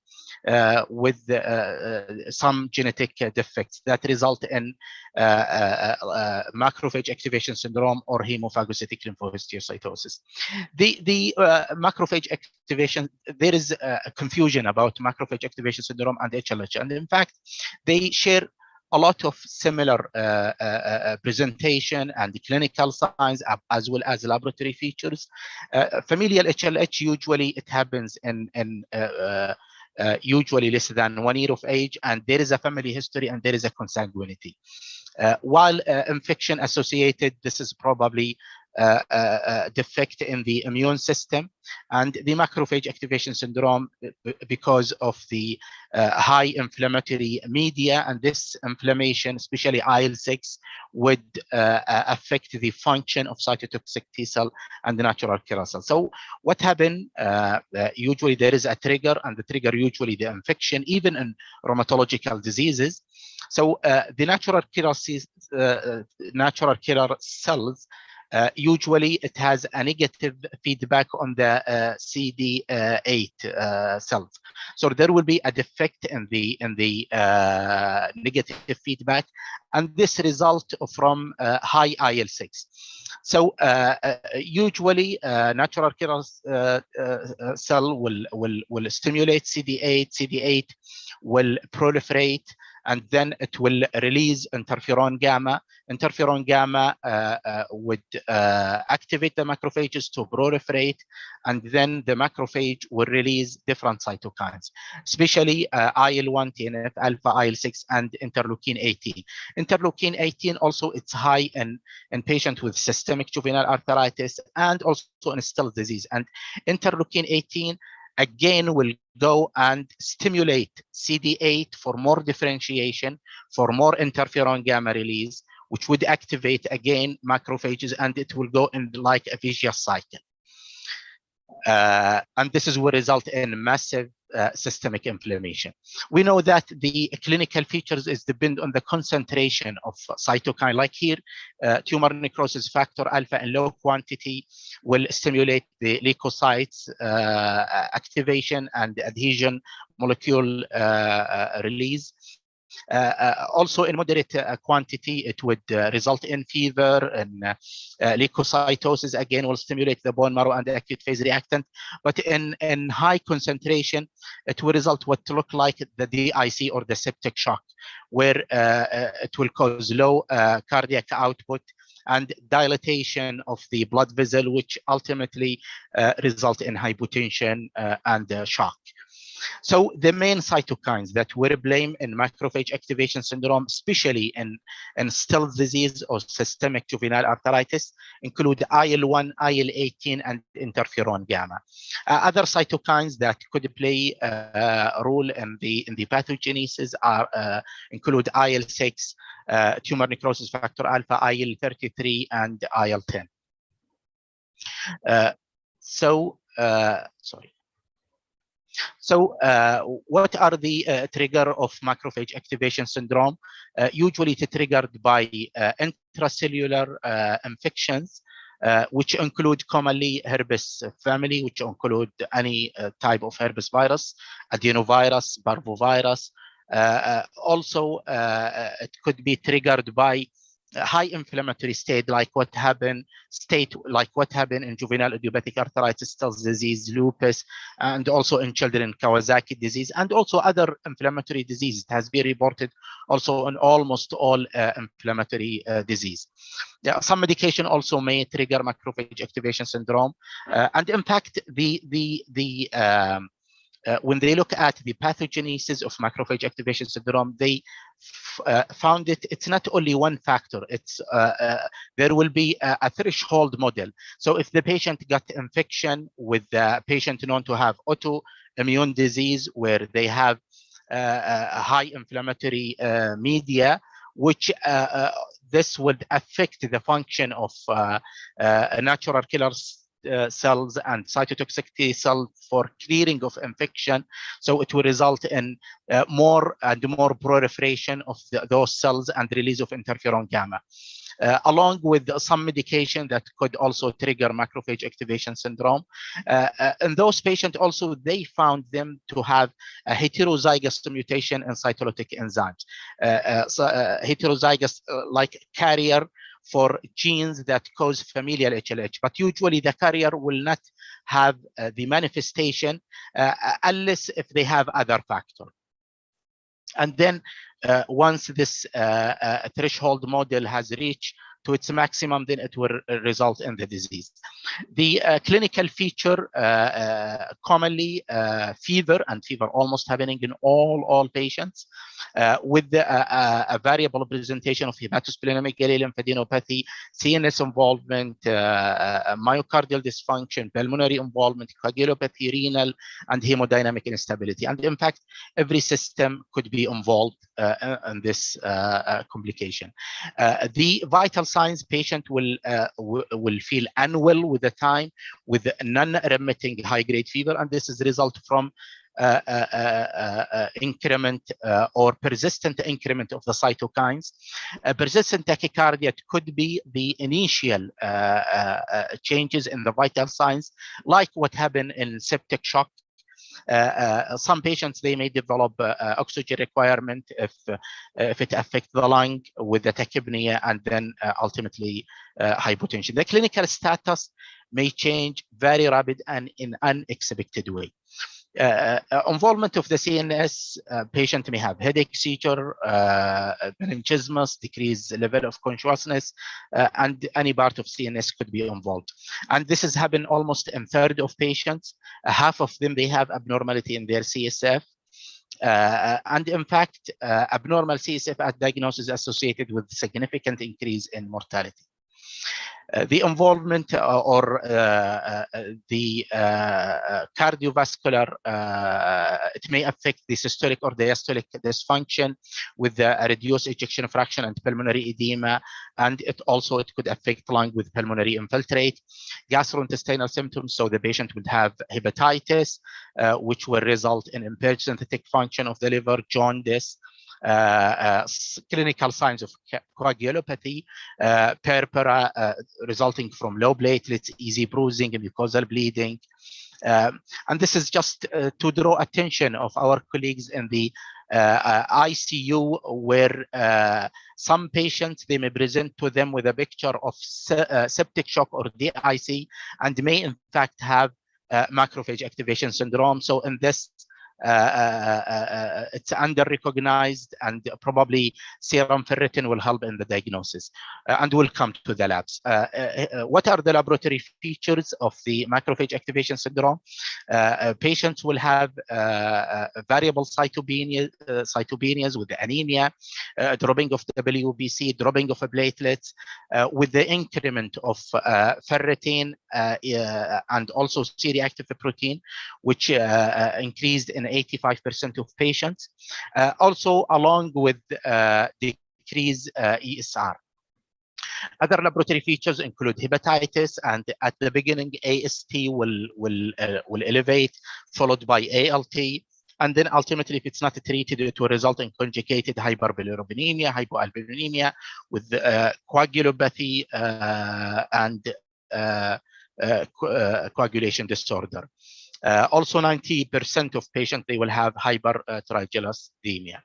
with some genetic defects that result in macrophage activation syndrome or hemophagocytic lymphohistiocytosis. The macrophage activation, there is a confusion about macrophage activation syndrome and HLH, and in fact, they share a lot of similar presentation and clinical signs, as well as laboratory features. Familial HLH, usually it happens in usually less than 1 year of age, and there is a family history and there is a consanguinity. While infection associated, this is probably defect in the immune system, and the macrophage activation syndrome because of the high inflammatory media, and this inflammation, especially IL-6, would affect the function of cytotoxic T cell and the natural killer cell. So what happened? Usually there is a trigger, and the trigger usually the infection, even in rheumatological diseases. So the natural killer cells, usually it has a negative feedback on the CD8 cells. So there will be a defect in the negative feedback, and this result from high IL-6. So usually natural killer cell will stimulate CD8. CD8 will proliferate, and then it will release interferon gamma. Interferon gamma would activate the macrophages to proliferate, and then the macrophage will release different cytokines, especially IL-1, TNF, alpha, IL-6, and interleukin-18. Interleukin-18 also, it's high in patients with systemic juvenile arthritis and also in Still's disease. And interleukin-18 again will go and stimulate CD8 for more differentiation, for more interferon gamma release, which would activate again macrophages, and it will go in like a vicious cycle. And this is will result in massive systemic inflammation. We know that the clinical features is depend on the concentration of cytokine. Like here, tumor necrosis factor alpha in low quantity will stimulate the leukocytes activation and adhesion molecule release. Also in moderate quantity, it would result in fever and leukocytosis, again will stimulate the bone marrow and the acute phase reactant. But in high concentration, it will result what to look like the DIC or the septic shock, where it will cause low cardiac output and dilatation of the blood vessel, which ultimately result in hypotension and shock. So the main cytokines that we blame in macrophage activation syndrome, especially in Still's disease or systemic juvenile arteritis, include IL-1, IL-18, and interferon gamma. Other cytokines that could play a role in the pathogenesis are include IL-6, tumor necrosis factor alpha, IL-33, and IL-10. So what are the trigger of macrophage activation syndrome? Usually it's triggered by intracellular infections, which include commonly herpes family, which include any type of herpes virus, adenovirus, parvovirus. Also, it could be triggered by high inflammatory state, like what happened in juvenile idiopathic arthritis, Still's disease, lupus, and also in children Kawasaki disease, and also other inflammatory diseases. It has been reported also in almost all inflammatory disease. Yeah, some medication also may trigger macrophage activation syndrome, and in fact, when they look at the pathogenesis of macrophage activation syndrome, they found it's not only one factor. It's there will be a threshold model. So if the patient got infection with the patient known to have autoimmune disease, where they have a high inflammatory media, which this would affect the function of natural killers cells and cytotoxic T cell for clearing of infection. So it will result in more and more proliferation of those cells and release of interferon gamma. Along with some medication that could also trigger macrophage activation syndrome. In those patients also, they found them to have a heterozygous mutation in cytolytic enzymes. Heterozygous like carrier for genes that cause familial HLH, but usually the carrier will not have the manifestation unless if they have other factor. And then once this threshold model has reached to its maximum, then it will result in the disease. The clinical feature, commonly fever, and fever almost happening in all patients, with a variable presentation of hepatosplenomegaly, lymphadenopathy, CNS involvement, myocardial dysfunction, pulmonary involvement, coagulopathy, renal, and hemodynamic instability. And in fact, every system could be involved in this complication. The vital signs, patient will feel unwell with the time, with non-remitting high-grade fever, and this is a result from increment or persistent increment of the cytokines. Persistent tachycardia could be the initial changes in the vital signs, like what happened in septic shock. Some patients, they may develop oxygen requirement if it affects the lung with the tachypnea, and then ultimately hypotension. The clinical status may change very rapid and in unexpected way. Involvement of the CNS, patient may have headache, seizure, meningismus, decreased level of consciousness, and any part of CNS could be involved. And this has happened almost in third of patients. Half of them, they have abnormality in their CSF. And in fact, abnormal CSF at diagnosis is associated with significant increase in mortality. The involvement or the cardiovascular, it may affect the systolic or diastolic dysfunction with the reduced ejection fraction and pulmonary edema, and it could affect lung with pulmonary infiltrate. Gastrointestinal symptoms, so the patient would have hepatitis, which will result in impaired synthetic function of the liver, jaundice, clinical signs of coagulopathy, purpura resulting from low platelets, easy bruising, and mucosal bleeding. And this is just to draw attention of our colleagues in the ICU, where some patients, they may present to them with a picture of septic shock or DIC, and may in fact have macrophage activation syndrome. So in this, it's under-recognized, and probably serum ferritin will help in the diagnosis, and we'll come to the labs. What are the laboratory features of the macrophage activation syndrome? Patients will have variable cytopenias with anemia, dropping of WBC, dropping of platelets, with the increment of ferritin and also C-reactive protein, which increased in 85% of patients, also along with decreased ESR. Other laboratory features include hepatitis, and at the beginning, AST will elevate, followed by ALT, and then ultimately, if it's not treated, it will result in conjugated hyperbilirubinemia, hypoalbuminemia, with coagulopathy and coagulation disorder. Also, 90% of patients, they will have hypertriglyceridemia.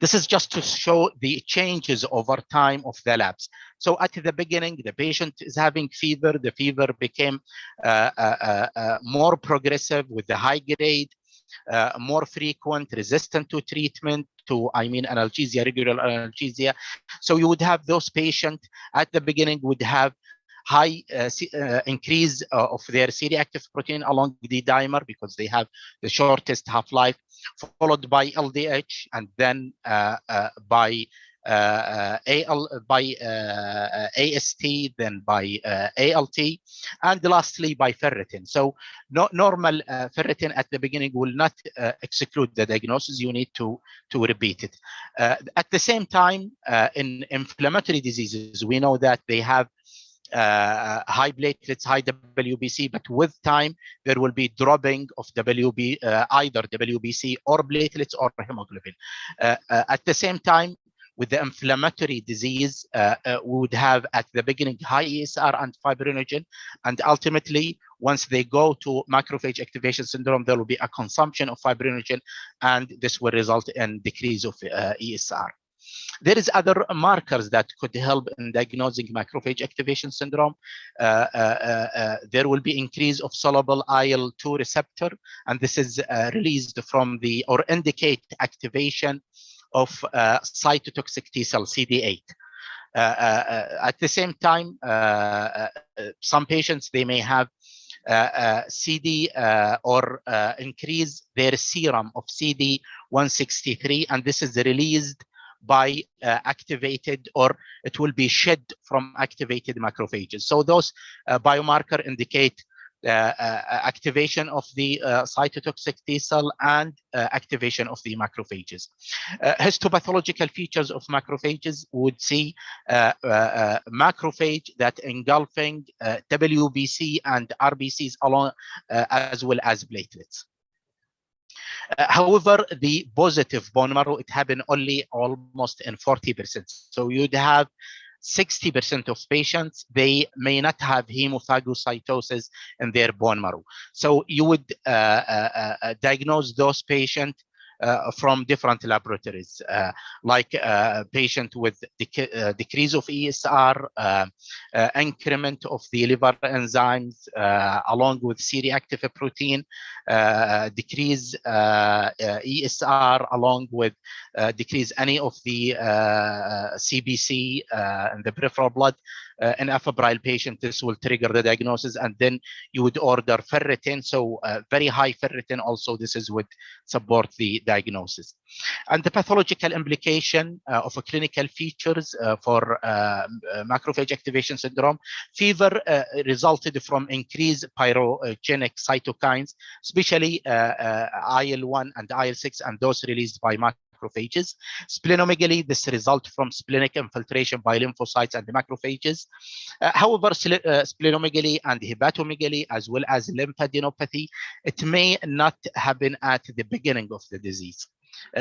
This is just to show the changes over time of the labs. So at the beginning, the patient is having fever. The fever became more progressive with the high grade, more frequent, resistant to treatment, to, analgesia, regular analgesia. So you would have those patients at the beginning would have high increase of their C-reactive protein along the dimer, because they have the shortest half-life, followed by LDH, and then by AST, then by ALT, and lastly by ferritin. So normal ferritin at the beginning will not exclude the diagnosis. You need to repeat it. At the same time, in inflammatory diseases, we know that they have high platelets, high WBC, but with time there will be dropping of either WBC or platelets or hemoglobin. At the same time, with the inflammatory disease, we would have at the beginning high ESR and fibrinogen, and ultimately, once they go to macrophage activation syndrome, there will be a consumption of fibrinogen, and this will result in decrease of ESR. There is other markers that could help in diagnosing macrophage activation syndrome. There will be increase of soluble IL-2 receptor, and this is released from or indicate activation of cytotoxic T cell, CD8. At the same time, some patients, they may have CD or increase their serum of CD163, and this is released by activated, or it will be shed from activated macrophages. So those biomarkers indicate activation of the cytotoxic T cell and activation of the macrophages. Histopathological features of macrophages would see macrophage that engulfing WBC and RBCs along, as well as platelets. However, the positive bone marrow, it happened only almost in 40%. So you'd have 60% of patients, they may not have hemophagocytosis in their bone marrow. So you would diagnose those patients from different laboratories, like patient with decrease of ESR, increment of the liver enzymes, along with C-reactive protein, decrease ESR, along with decrease any of the CBC in the peripheral blood, in a febrile patient, this will trigger the diagnosis, and then you would order ferritin. So very high ferritin also, this is would support the diagnosis. And the pathological implication of clinical features for macrophage activation syndrome: fever resulted from increased pyrogenic cytokines, especially IL-1 and IL-6, and those released by macrophages. Splenomegaly, this results from splenic infiltration by lymphocytes and the macrophages. However, splenomegaly and hepatomegaly, as well as lymphadenopathy, it may not happen at the beginning of the disease.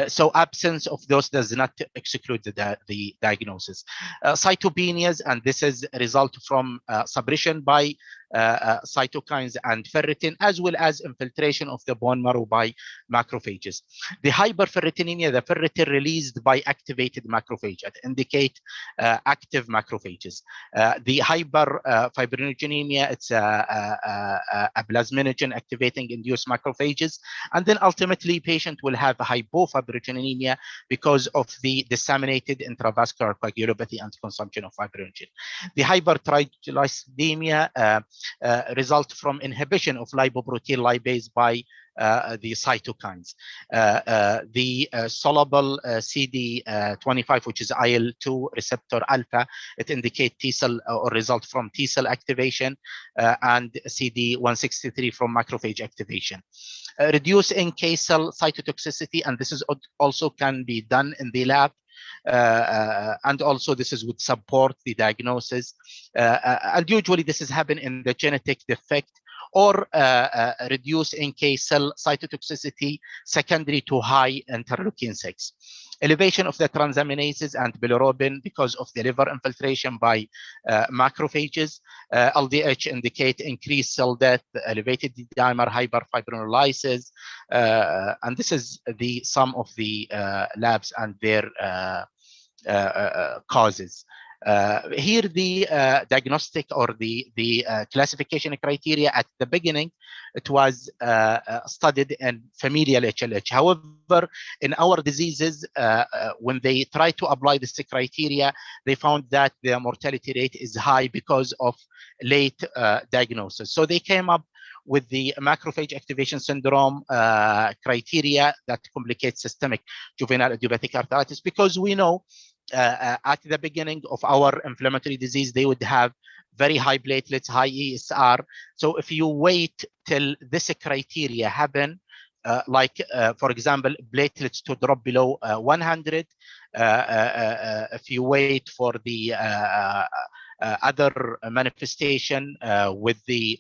So absence of those does not exclude the diagnosis. Cytopenias, and this is a result from suppression by cytokines and ferritin, as well as infiltration of the bone marrow by macrophages. The hyperferritinemia, the ferritin released by activated macrophage, that indicate active macrophages. The hyperfibrinogenemia, it's a plasminogen activating induced macrophages, and then ultimately patient will have hypofibrinogenemia because of the disseminated intravascular coagulopathy and consumption of fibrinogen. The hypertriglyceridemia result from inhibition of lipoprotein lipase by the cytokines. The soluble CD25, which is IL-2 receptor alpha, it indicates T cell or result from T cell activation, and CD163 from macrophage activation. Reduce NK cell cytotoxicity, and this is also can be done in the lab. And also this is would support the diagnosis, and usually this is happen in the genetic defect or reduce NK cell cytotoxicity secondary to high interleukin-6. Elevation of the transaminases and bilirubin because of the liver infiltration by macrophages. LDH indicate increased cell death, elevated dimer, hyperfibrinolysis, and this is the sum of the labs and their causes. Here the diagnostic or the classification criteria at the beginning, it was studied in familial HLH. However, in our diseases, when they try to apply this criteria, they found that the mortality rate is high because of late diagnosis. So they came up with the macrophage activation syndrome criteria that complicates systemic juvenile idiopathic arthritis, because we know at the beginning of our inflammatory disease, they would have very high platelets, high ESR. So if you wait till this criteria happen, for example, platelets to drop below 100, if you wait for the other manifestation with the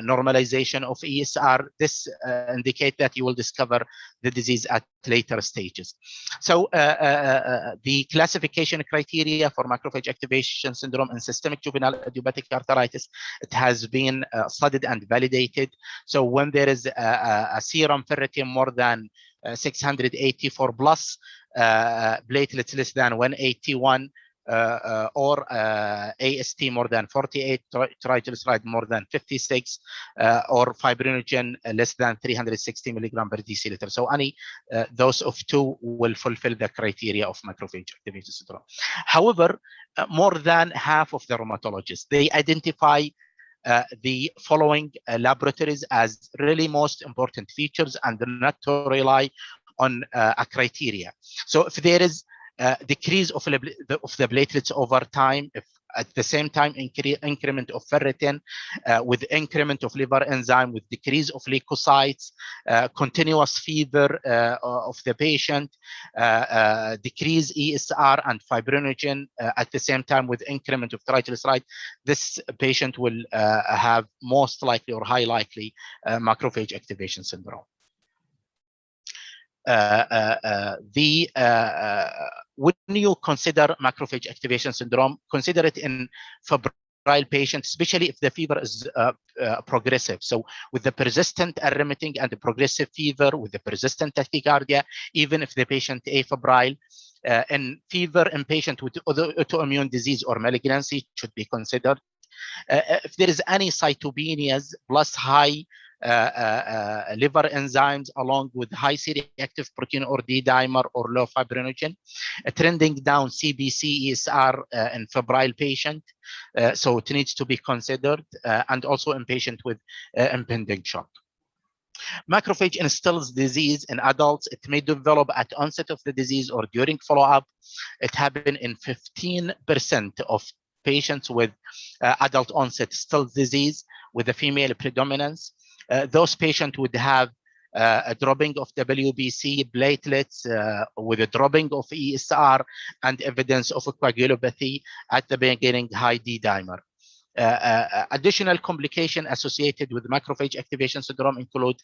normalization of ESR, this indicate that you will discover the disease at later stages. So the classification criteria for macrophage activation syndrome in systemic juvenile idiopathic arthritis, it has been studied and validated. So when there is a serum ferritin more than 684 plus, platelets less than 181, or AST more than 48, triglyceride more than 56, or fibrinogen less than 360 milligram per deciliter. So any those of two will fulfill the criteria of macrophage activation syndrome. However, more than half of the rheumatologists, they identify the following laboratories as really most important features and not to rely on a criteria. So if there is decrease of the platelets over time, if at the same time increment of ferritin with increment of liver enzyme, with decrease of leukocytes, continuous fever of the patient, decrease ESR and fibrinogen at the same time with increment of triglyceride, this patient will have most likely or high likely macrophage activation syndrome. When you consider macrophage activation syndrome, consider it in febrile patients, especially if the fever is progressive. So with the persistent remitting and the progressive fever, with the persistent tachycardia, even if the patient is afebrile, and fever in patient with autoimmune disease or malignancy should be considered. If there is any cytopenias plus high liver enzymes along with high C-reactive protein or D-dimer or low fibrinogen, trending down CBC ESR in febrile patient. So it needs to be considered, and also in patient with impending shock. Macrophage instills disease in adults. It may develop at onset of the disease or during follow-up. It happened in 15% of patients with adult onset Still's disease with a female predominance. Those patients would have a dropping of WBC platelets with a dropping of ESR and evidence of a coagulopathy at the beginning, high D-dimer. Additional complication associated with macrophage activation syndrome include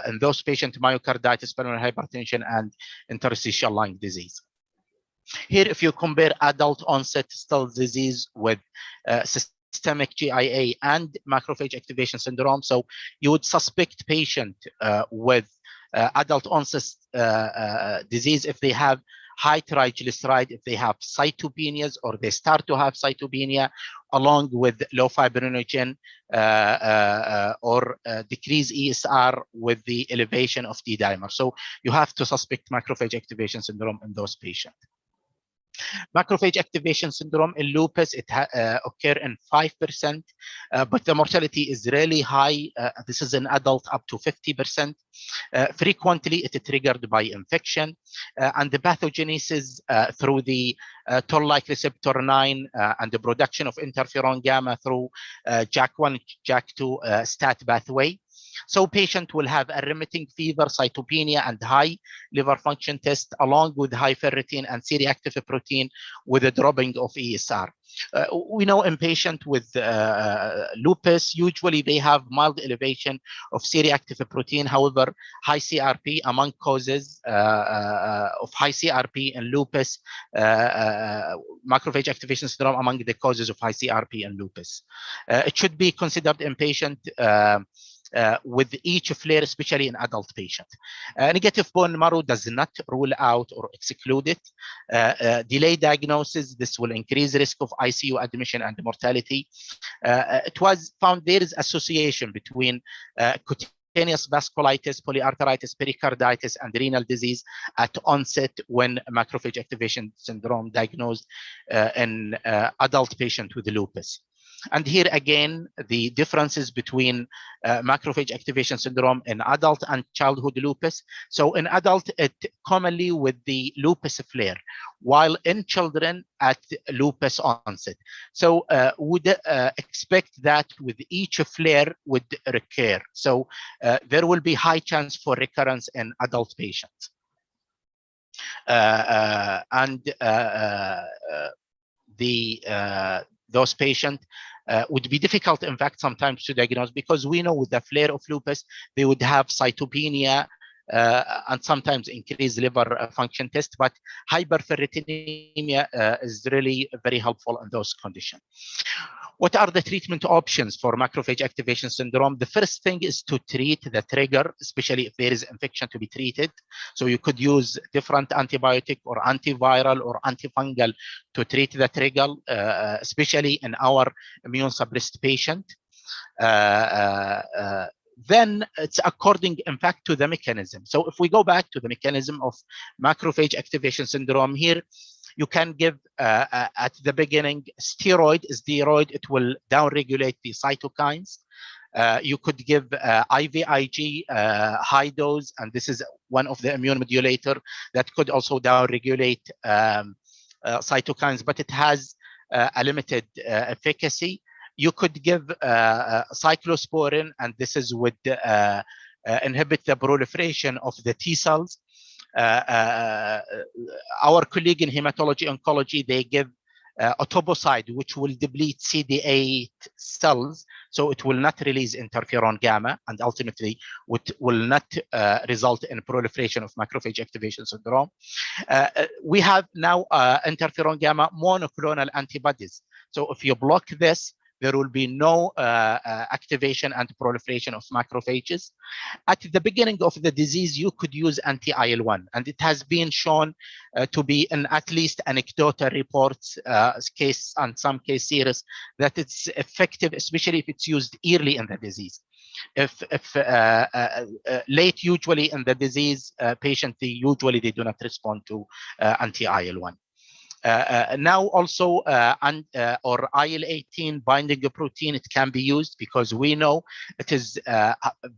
in those patients myocarditis, pulmonary hypertension, and interstitial lung disease. Here, if you compare adult onset Still's disease with systemic GIA and macrophage activation syndrome, so you would suspect patient with adult onset disease if they have high triglyceride, if they have cytopenias or they start to have cytopenia, along with low fibrinogen or decreased ESR with the elevation of D-dimer. So you have to suspect macrophage activation syndrome in those patients. Macrophage activation syndrome in lupus, it occur in 5%, but the mortality is really high. This is in adult up to 50%. Frequently, it is triggered by infection, and the pathogenesis through the toll-like receptor 9 and the production of interferon gamma through JAK1, JAK2 STAT pathway. So patient will have a remitting fever, cytopenia, and high liver function test, along with high ferritin and C-reactive protein with a dropping of ESR. We know in patient with lupus, usually they have mild elevation of C-reactive protein. However, high CRP among causes of high CRP in lupus, macrophage activation syndrome among the causes of high CRP in lupus. It should be considered in patient with each flare, especially in adult patient. Negative bone marrow does not rule out or exclude it. Delay diagnosis, this will increase risk of ICU admission and mortality. It was found there is association between cutaneous vasculitis, polyarteritis, pericarditis, and renal disease at onset when macrophage activation syndrome diagnosed in adult patient with lupus. And here again, the differences between macrophage activation syndrome in adult and childhood lupus. So in adult, it commonly with the lupus flare, while in children at lupus onset. So would expect that with each flare would recur. So there will be high chance for recurrence in adult patients. Those patients would be difficult, in fact, sometimes to diagnose, because we know with the flare of lupus, they would have cytopenia and sometimes increased liver function test, but hyperferritinemia is really very helpful in those conditions. What are the treatment options for macrophage activation syndrome? The first thing is to treat the trigger, especially if there is infection to be treated. So you could use different antibiotic or antiviral or antifungal to treat the trigger, especially in our immune suppressed patient. Then it's according, in fact, to the mechanism. So if we go back to the mechanism of macrophage activation syndrome here, you can give at the beginning steroid. It will downregulate the cytokines. You could give IVIG high dose, and this is one of the immune modulator that could also downregulate cytokines, but it has a limited efficacy. You could give cyclosporin, and this is would inhibit the proliferation of the T cells. Our colleague in hematology oncology, they give etoposide, which will deplete CD8 cells, so it will not release interferon gamma, and ultimately will not result in proliferation of macrophage activation syndrome. We have now interferon gamma monoclonal antibodies. So if you block this, there will be no activation and proliferation of macrophages. At the beginning of the disease, you could use anti-IL-1, and it has been shown to be in at least anecdotal reports, case and some case series, that it's effective, especially if it's used early in the disease. If late, usually in the disease patient, they do not respond to anti-IL-1. Now also or IL-18 binding protein, it can be used because we know it is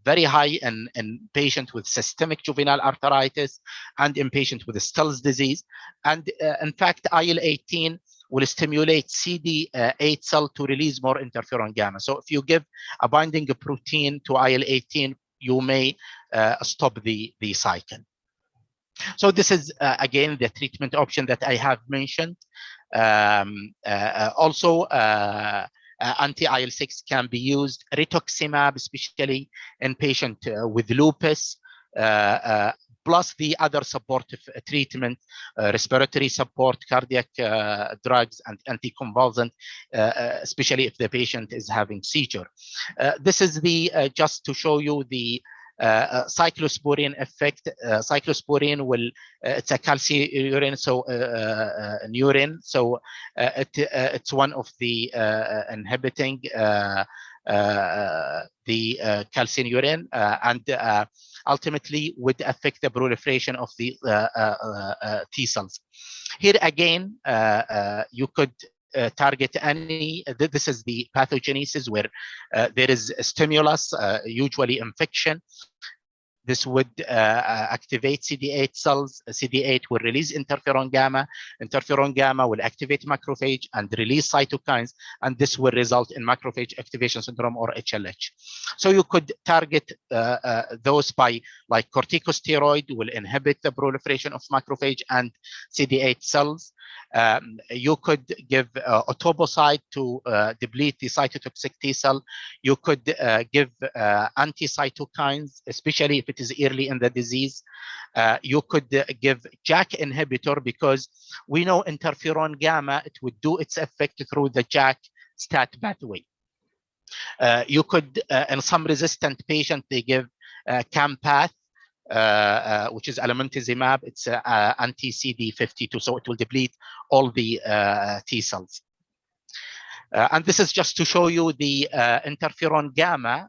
very high in patients with systemic juvenile arthritis and in patients with Still's disease. And in fact, IL-18 will stimulate CD8 cell to release more interferon gamma. So if you give a binding protein to IL-18, you may stop the cycle. So this is, again, the treatment option that I have mentioned. Also, anti-IL-6 can be used. Rituximab, especially in patients with lupus, plus the other supportive treatment, respiratory support, cardiac drugs, and anticonvulsant, especially if the patient is having seizure. This is the just to show you the cyclosporine effect. Cyclosporine will it's a calciurine, so an urine, so it's one of the inhibiting the calcineurin, and ultimately would affect the proliferation of the T cells. Here again, you could target any, this is the pathogenesis where there is a stimulus, usually infection. This would activate CD8 cells. CD8 will release interferon gamma. Interferon gamma will activate macrophage and release cytokines, and this will result in macrophage activation syndrome, or HLH. So you could target those by, like, corticosteroid will inhibit the proliferation of macrophage and CD8 cells. You could give etoposide to deplete the cytotoxic T cell. You could give anti-cytokines, especially if it is early in the disease. You could give JAK inhibitor, because we know interferon gamma, it would do its effect through the JAK STAT pathway. You could, in some resistant patient, they give Campath, which is alemtuzumab. It's anti-CD52, so it will deplete all the T cells. And this is just to show you the interferon gamma.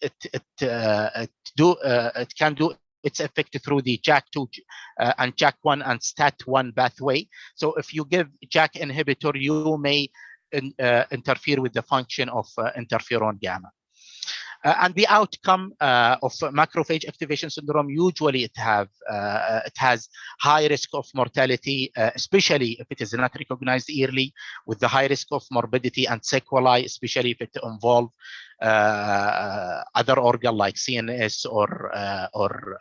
It can do its effect through the JAK2 and JAK1 and STAT1 pathway. So if you give JAK inhibitor, you may interfere with the function of interferon gamma. And the outcome of macrophage activation syndrome, usually it has high risk of mortality, especially if it is not recognized early, with the high risk of morbidity and sequelae, especially if it involves other organ like CNS or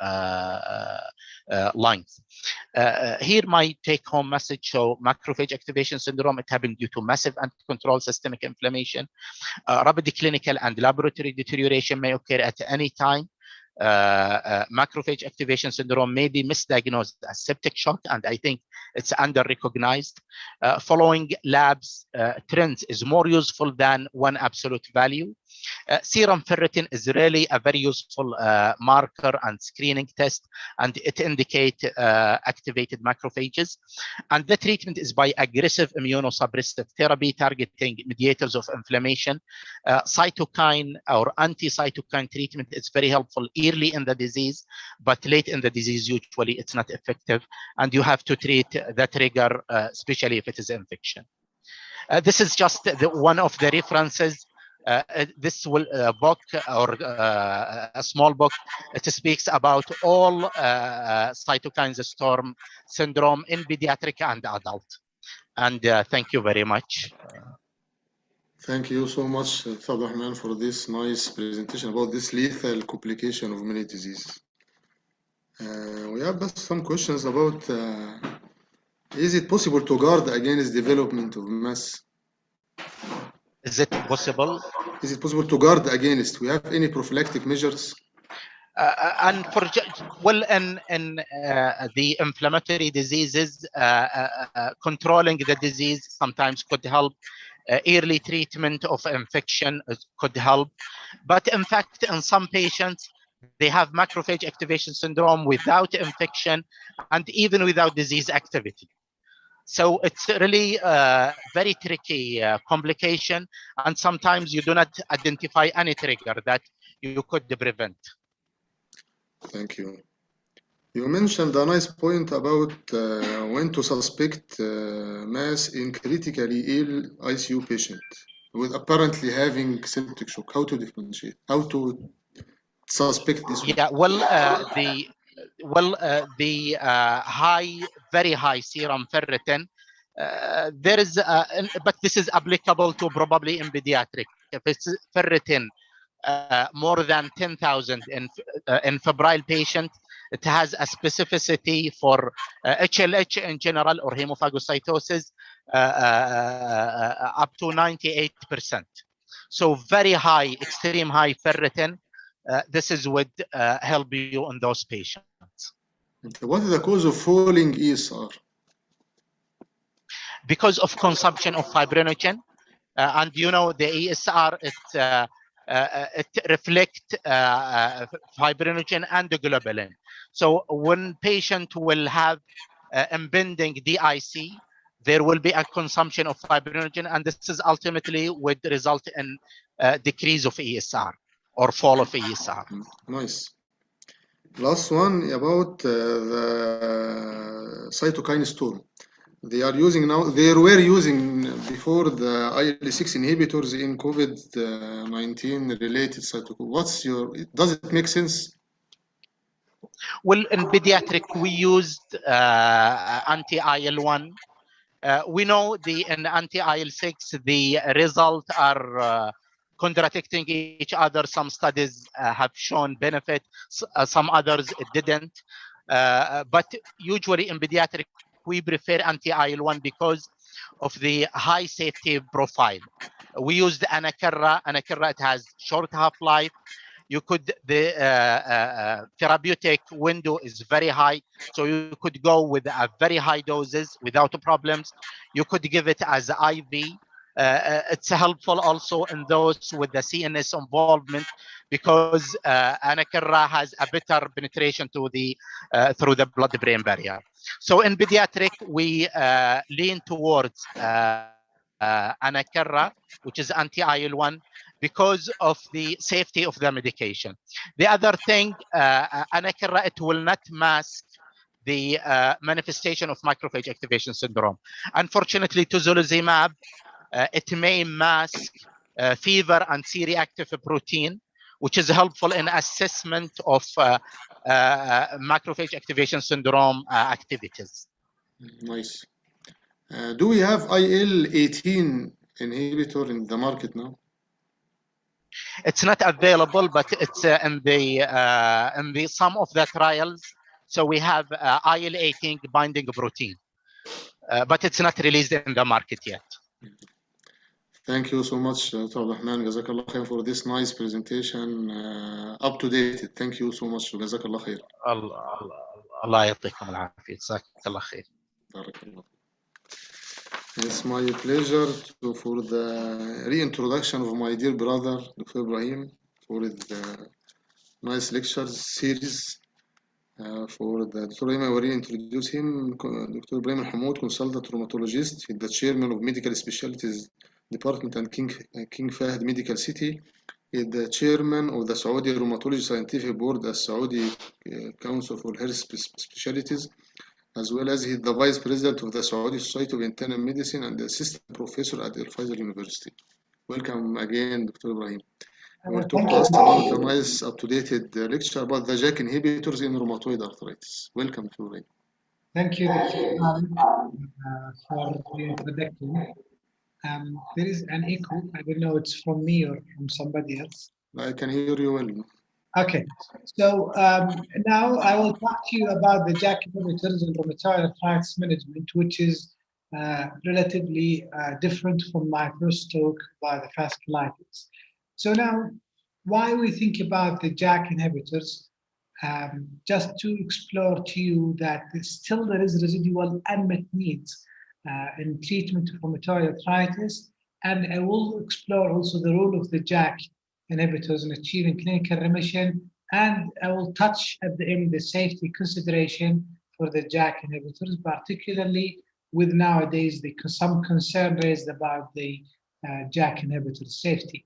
lungs. Here my take-home message: so macrophage activation syndrome, it happened due to massive uncontrolled systemic inflammation. Rapid clinical and laboratory deterioration may occur at any time. Macrophage activation syndrome may be misdiagnosed as septic shock, and I think it's under-recognized. Following labs trends is more useful than one absolute value. Serum ferritin is really a very useful marker and screening test, and it indicates activated macrophages. And the treatment is by aggressive immunosuppressive therapy targeting mediators of inflammation. Cytokine or anti-cytokine treatment is very helpful early in the disease, but late in the disease, usually it's not effective, and you have to treat the trigger, especially if it is infection. This is just one of the references. This will book, or a small book, it speaks about all cytokine storm syndrome in pediatric and adult. And thank you very much. Thank you so much, Dr. Rahman, for this nice presentation about this lethal complication of many diseases. We have some questions about is it possible to guard against development of mass? Is it possible? Is it possible to guard against? We have any prophylactic measures? And for in the inflammatory diseases, controlling the disease sometimes could help. Early treatment of infection could help, but in fact, in some patients, they have macrophage activation syndrome without infection and even without disease activity. So it's really a very tricky complication, and sometimes you do not identify any trigger that you could prevent. Thank you. You mentioned a nice point about when to suspect mass in critically ill ICU patient with apparently having septic shock. How to differentiate? How to suspect this one? Yeah, the very high serum ferritin. There is, but this is applicable to probably in pediatric. If it's ferritin more than 10,000 in febrile patient, it has a specificity for HLH in general or hemophagocytosis up to 98%. So very high, extreme high ferritin. This is would help you in those patients. What is the cause of falling ESR? Because of consumption of fibrinogen, and you know the ESR, it reflects fibrinogen and the globulin. So when patient will have impending DIC, there will be a consumption of fibrinogen, and this is ultimately would result in decrease of ESR or fall of ESR. Nice. Last one about the cytokine storm. They are using now. They were using before the IL-6 inhibitors in COVID-19 related cytokine. What's your? Does it make sense? Well, in pediatric, we used anti-IL-1. We know in anti-IL-6, the results are contradicting each other. Some studies have shown benefit, some others didn't. But usually in pediatric, we prefer anti-IL-1 because of the high safety profile. We used Anacerra. Anacerra, it has short half-life. You could, the therapeutic window is very high, so you could go with a very high doses without problems. You could give it as IV. It's helpful also in those with the CNS involvement because Anacerra has a better penetration to the through the blood-brain barrier. So in pediatric, we lean towards Anacerra, which is anti-IL-1, because of the safety of the medication. The other thing, Anacerra, it will not mask the manifestation of macrophage activation syndrome. Unfortunately, tocilizumab, it may mask fever and C-reactive protein, which is helpful in assessment of macrophage activation syndrome activities. Nice. Do we have IL-18 inhibitor in the market now? It's not available, but it's in the some of the trials. So we have IL-18 binding protein, but it's not released in the market yet. Thank you so much, Dr. Rahman. Jazakallah khair for this nice presentation. Up to date. Thank you so much. Jazakallah khair. الله يعطيكم العافية. جزاك الله خير. Barakallah. It's my pleasure for the reintroduction of my dear brother, Dr. Ibrahim, for the nice lectures series. For the Dr. Ibrahim, I will reintroduce him. Dr. Ibrahim Hamoud, consultant rheumatologist, the chairman of Medical Specialties Department and King Fahd Medical City. He is the chairman of the Saudi Rheumatology Scientific Board, the Saudi Council for Health Specialties, as well as he is the vice president of the Saudi Society of Internal Medicine and the assistant professor at Al Faisal University. Welcome again, Dr. Ibrahim. You will talk to us about a nice up-to-date lecture about the JAK inhibitors in rheumatoid arthritis. Welcome, Dr. Ibrahim. Thank you, Dr. Khalid, for the introduction. There is an echo. I don't know it's from me or from somebody else. I can hear you well. Okay, so now I will talk to you about the JAK inhibitors in rheumatoid arthritis management, which is relatively different from my first talk about the vasculitis. So now, why we think about the JAK inhibitors, just to explore to you that still there is residual unmet needs in treatment of rheumatoid arthritis, and I will explore also the role of the JAK inhibitors in achieving clinical remission, and I will touch at the end the safety consideration for the JAK inhibitors, particularly with nowadays some concern raised about the JAK inhibitor safety.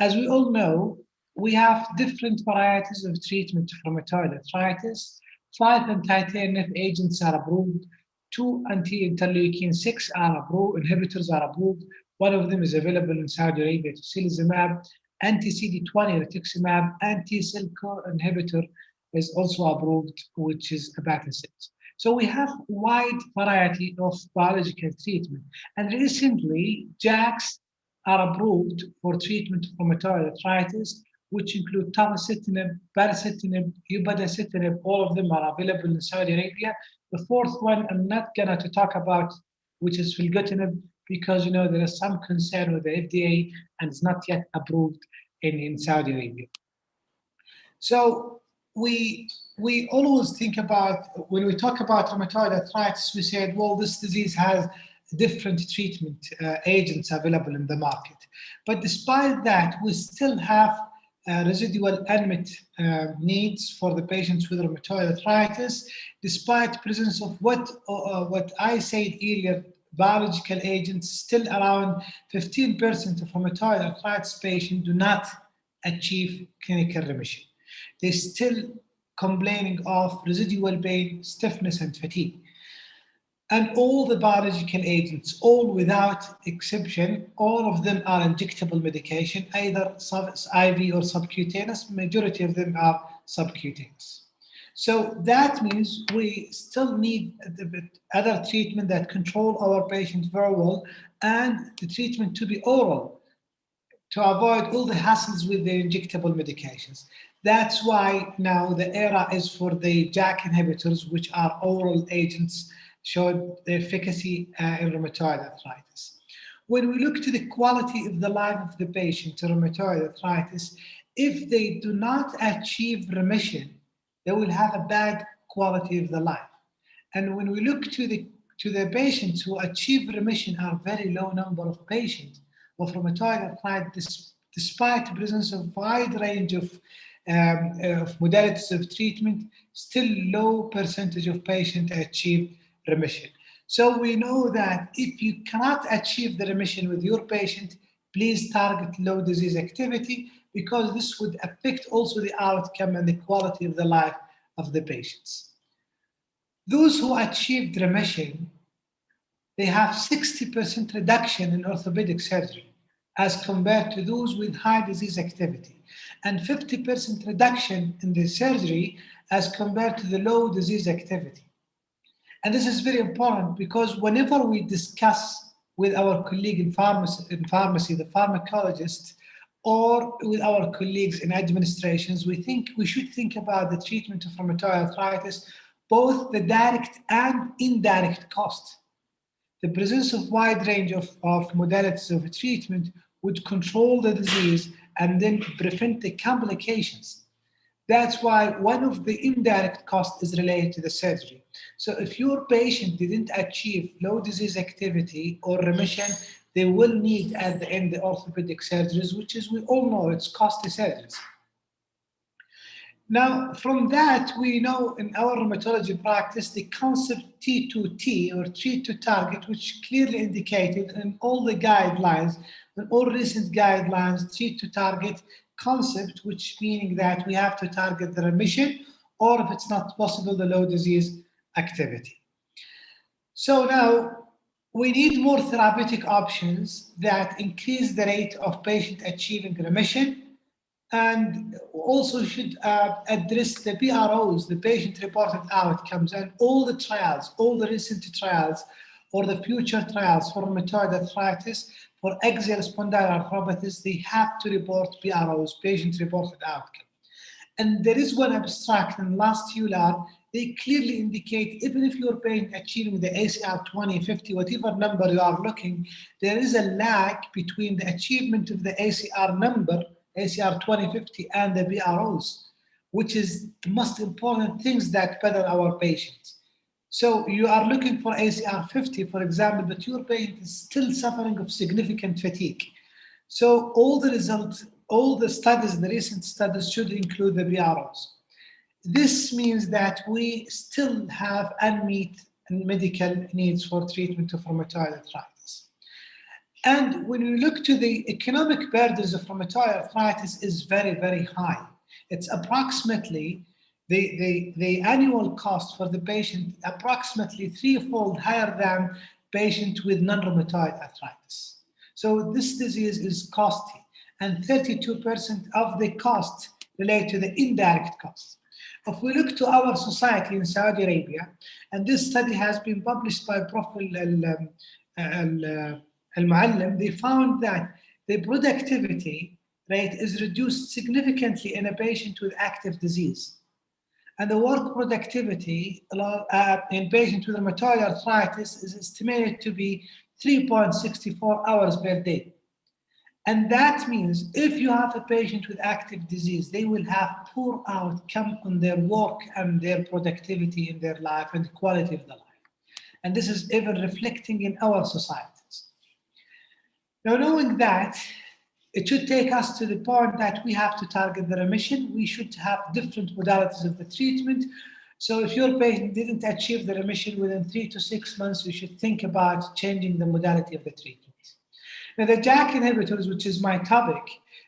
As we all know, we have different varieties of treatment for rheumatoid arthritis. 5 anti-TNF agents are approved. 2 anti-interleukin-6 are approved, inhibitors are approved. One of them is available in Saudi Arabia, tocilizumab. Anti-CD20 rituximab, anti-CYP inhibitor is also approved, which is abatacept. So we have wide variety of biological treatment. And recently, JAKs are approved for treatment of rheumatoid arthritis, which include tafasitamab, baricitinib, upadacitinib. All of them are available in Saudi Arabia. The fourth one I'm not going to talk about, which is filgotinib, because there is some concern with the FDA and it's not yet approved in Saudi Arabia. So we always think about, when we talk about rheumatoid arthritis, we said, well, this disease has different treatment agents available in the market. But despite that, we still have residual unmet needs for the patients with rheumatoid arthritis, despite presence of what I said earlier, biological agents. Still around 15% of rheumatoid arthritis patients do not achieve clinical remission. They're still complaining of residual pain, stiffness, and fatigue. And all the biological agents, all without exception, all of them are injectable medication, either IV or subcutaneous. Majority of them are subcutaneous. So that means we still need other treatment that control our patients very well, and the treatment to be oral to avoid all the hassles with the injectable medications. That's why now the era is for the JAK inhibitors, which are oral agents, showed the efficacy in rheumatoid arthritis. When we look to the quality of the life of the patient in rheumatoid arthritis, if they do not achieve remission, they will have a bad quality of the life. And when we look to the patients who achieve remission, are very low number of patients of rheumatoid arthritis, despite the presence of wide range of modalities of treatment, still low percentage of patients achieve remission. So we know that if you cannot achieve the remission with your patient, please target low disease activity, because this would affect also the outcome and the quality of the life of the patients. Those who achieved remission, they have 60% reduction in orthopedic surgery as compared to those with high disease activity, and 50% reduction in the surgery as compared to the low disease activity. And this is very important, because whenever we discuss with our colleague in pharmacy, the pharmacologist, or with our colleagues in administrations, we should think about the treatment of rheumatoid arthritis, both the direct and indirect cost. The presence of wide range of modalities of treatment would control the disease and then prevent the complications. That's why one of the indirect costs is related to the surgery. So if your patient didn't achieve low disease activity or remission, they will need at the end the orthopedic surgeries, which is, we all know, it's costly surgeries. Now, from that, we know in our rheumatology practice, the concept T2T, or treat to target, which clearly indicated in all the guidelines, in all recent guidelines, treat to target concept, which meaning that we have to target the remission, or if it's not possible, the low disease activity. So now, we need more therapeutic options that increase the rate of patient achieving remission, and also should address the PROs, the patient-reported outcomes, and all the trials, all the recent trials, or the future trials for rheumatoid arthritis, for axial spondyloarthropathies, they have to report PROs, patient-reported outcome. And there is one abstract in last ULAR, they clearly indicate, even if you're achieving the ACR 20, 50, whatever number you are looking, there is a lag between the achievement of the ACR number, ACR 2050, and the PROs, which is the most important things that better our patients. So you are looking for ACR 50, for example, but your patient is still suffering of significant fatigue. So all the results, all the studies, the recent studies should include the PROs. This means that we still have unmet medical needs for treatment of rheumatoid arthritis. And when we look to the economic burdens of rheumatoid arthritis is very, very high. It's approximately the annual cost for the patient approximately threefold higher than patient with non-rheumatoid arthritis. So this disease is costly, and 32% of the cost relate to the indirect costs. If we look to our society in Saudi Arabia, and this study has been published by Prof. Al-Muallim, they found that the productivity rate is reduced significantly in a patient with active disease. And the work productivity in patients with rheumatoid arthritis is estimated to be 3.64 hours per day. And that means if you have a patient with active disease, they will have poor outcome on their work and their productivity in their life and the quality of the life. And this is even reflecting in our societies. Now, knowing that, it should take us to the point that we have to target the remission. We should have different modalities of the treatment. So if your patient didn't achieve the remission within 3 to 6 months, you should think about changing the modality of the treatment. Now, the JAK inhibitors, which is my topic,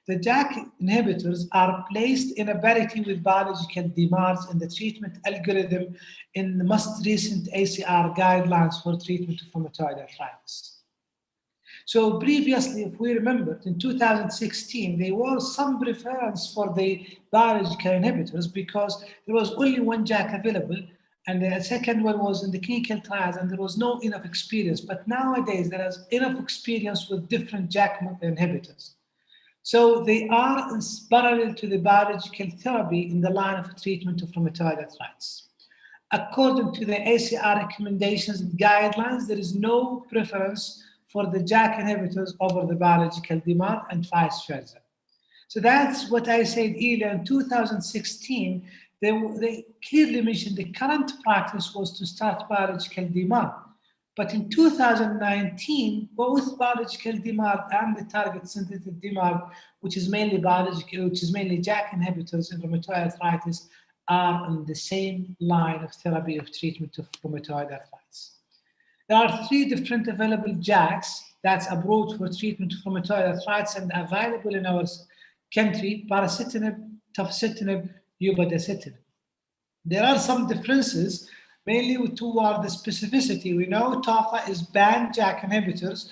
the JAK inhibitors are placed in a parity with biological DMARDs in the treatment algorithm in the most recent ACR guidelines for treatment of rheumatoid arthritis. So previously, if we remember, in 2016, there was some preference for the biological inhibitors because there was only one JAK available, and the second one was in the clinical trials, and there was no enough experience. But nowadays, there is enough experience with different JAK inhibitors. So they are parallel to the biological therapy in the line of treatment of rheumatoid arthritis. According to the ACR recommendations and guidelines, there is no preference for the JAK inhibitors over the biological DMARD and vice versa. So that's what I said earlier. In 2016, they clearly mentioned the current practice was to start biological DMARD. But in 2019, both biological DMARD and the target synthetic DMARD, which is mainly biological, which is mainly JAK inhibitors in rheumatoid arthritis, are on the same line of therapy of treatment of rheumatoid arthritis. There are 3 different available JAKs that's approved for treatment of rheumatoid arthritis and available in our country: baricitinib, tofacitinib, upadacitinib. There are some differences, mainly toward the specificity. We know tofa is banned JAK inhibitors,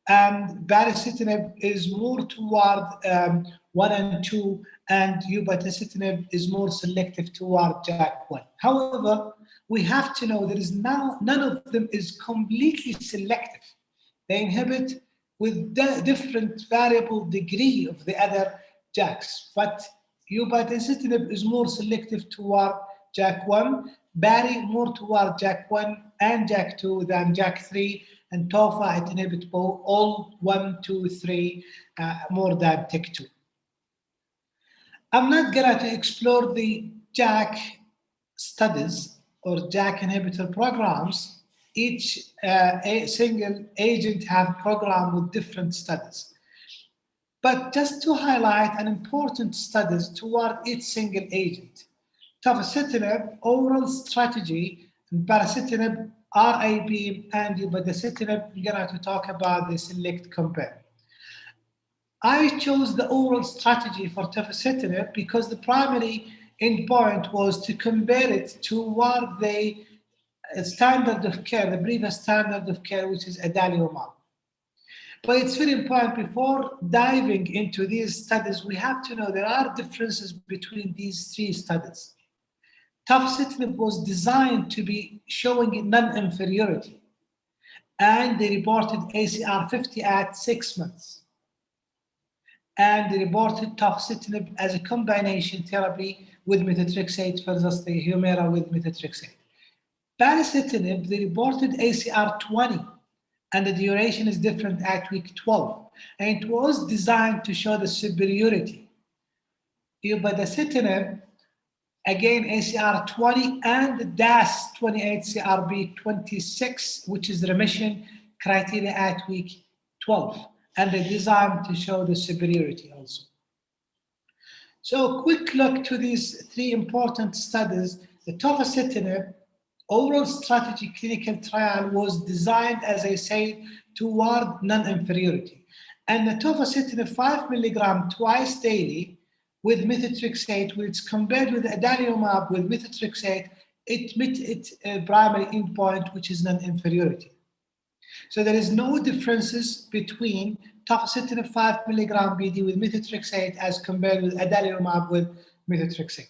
and baricitinib is more toward 1 and 2, and upadacitinib is more selective toward JAK1. However, we have to know there is now none of them is completely selective. They inhibit with different variable degree of the other JAKs, but upadacitinib is more selective toward JAK1, Bari more toward JAK1 and JAK2 than JAK3, and tofa it inhibits all 1, 2, 3 more than TYK2. I'm not going to explore the JAK studies or JAK inhibitor programs. Each a single agent have program with different studies. But just to highlight an important studies toward each single agent. Tofacitinib, oral strategy, and baricitinib, RIB, and upadacitinib, we're going to talk about the select compare. I chose the oral strategy for tofacitinib because the primary endpoint was to compare it to what the standard of care, the previous standard of care, which is adalimumab. But it's very important, before diving into these studies, we have to know there are differences between these 3 studies. Tofacitinib was designed to be showing non-inferiority, and they reported ACR 50 at 6 months. And they reported tofacitinib as a combination therapy with methotrexate versus the Humira with methotrexate. Baricitinib, they reported ACR 20, and the duration is different at week 12. And it was designed to show the superiority. Upadacitinib, again, ACR 20 and DAS 28 CRB 26, which is the remission criteria at week 12. And they're designed to show the superiority also. So quick look to these 3 important studies. The tofacitinib oral strategy clinical trial was designed, as I said, toward non-inferiority. And the tofacitinib 5 milligram twice daily with methotrexate, when it's compared with adalimumab with methotrexate, it met its primary endpoint, which is non-inferiority. So there is no differences between tofacitinib 5 milligram BD with methotrexate as compared with adalimumab with methotrexate.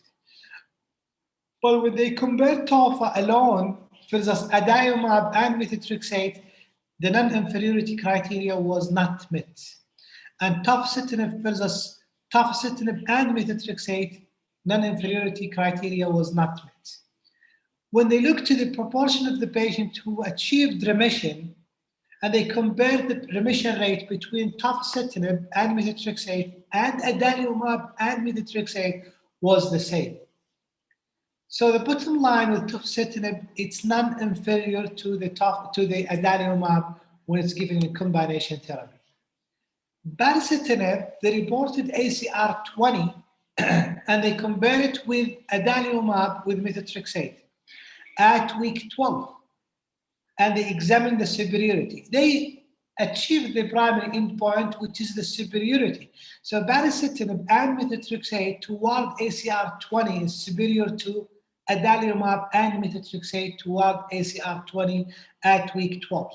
But when they compare tofa alone versus adalimumab and methotrexate, the non-inferiority criteria was not met. And tofacitinib versus tofacitinib and methotrexate, non-inferiority criteria was not met. When they look to the proportion of the patient who achieved remission, and they compared the remission rate between tofacitinib and methotrexate and adalimumab and methotrexate was the same. So the bottom line with tofacitinib, it's non-inferior to the adalimumab when it's given in combination therapy. Baricitinib, they reported ACR 20 and they compared it with adalimumab with methotrexate at week 12. And they examined the superiority. They achieved the primary endpoint, which is the superiority. So baricitinib and methotrexate toward ACR 20 is superior to adalimumab and methotrexate toward ACR 20 at week 12.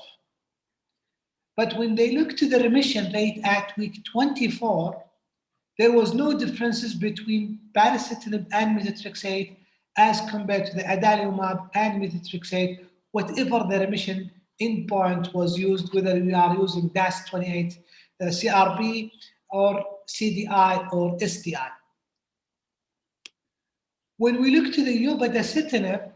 But when they look to the remission rate at week 24, there was no differences between baricitinib and methotrexate as compared to the adalimumab and methotrexate, whatever the remission endpoint was used, whether we are using DAS28 CRB or CDI or SDI. When we look to the upadacitinib,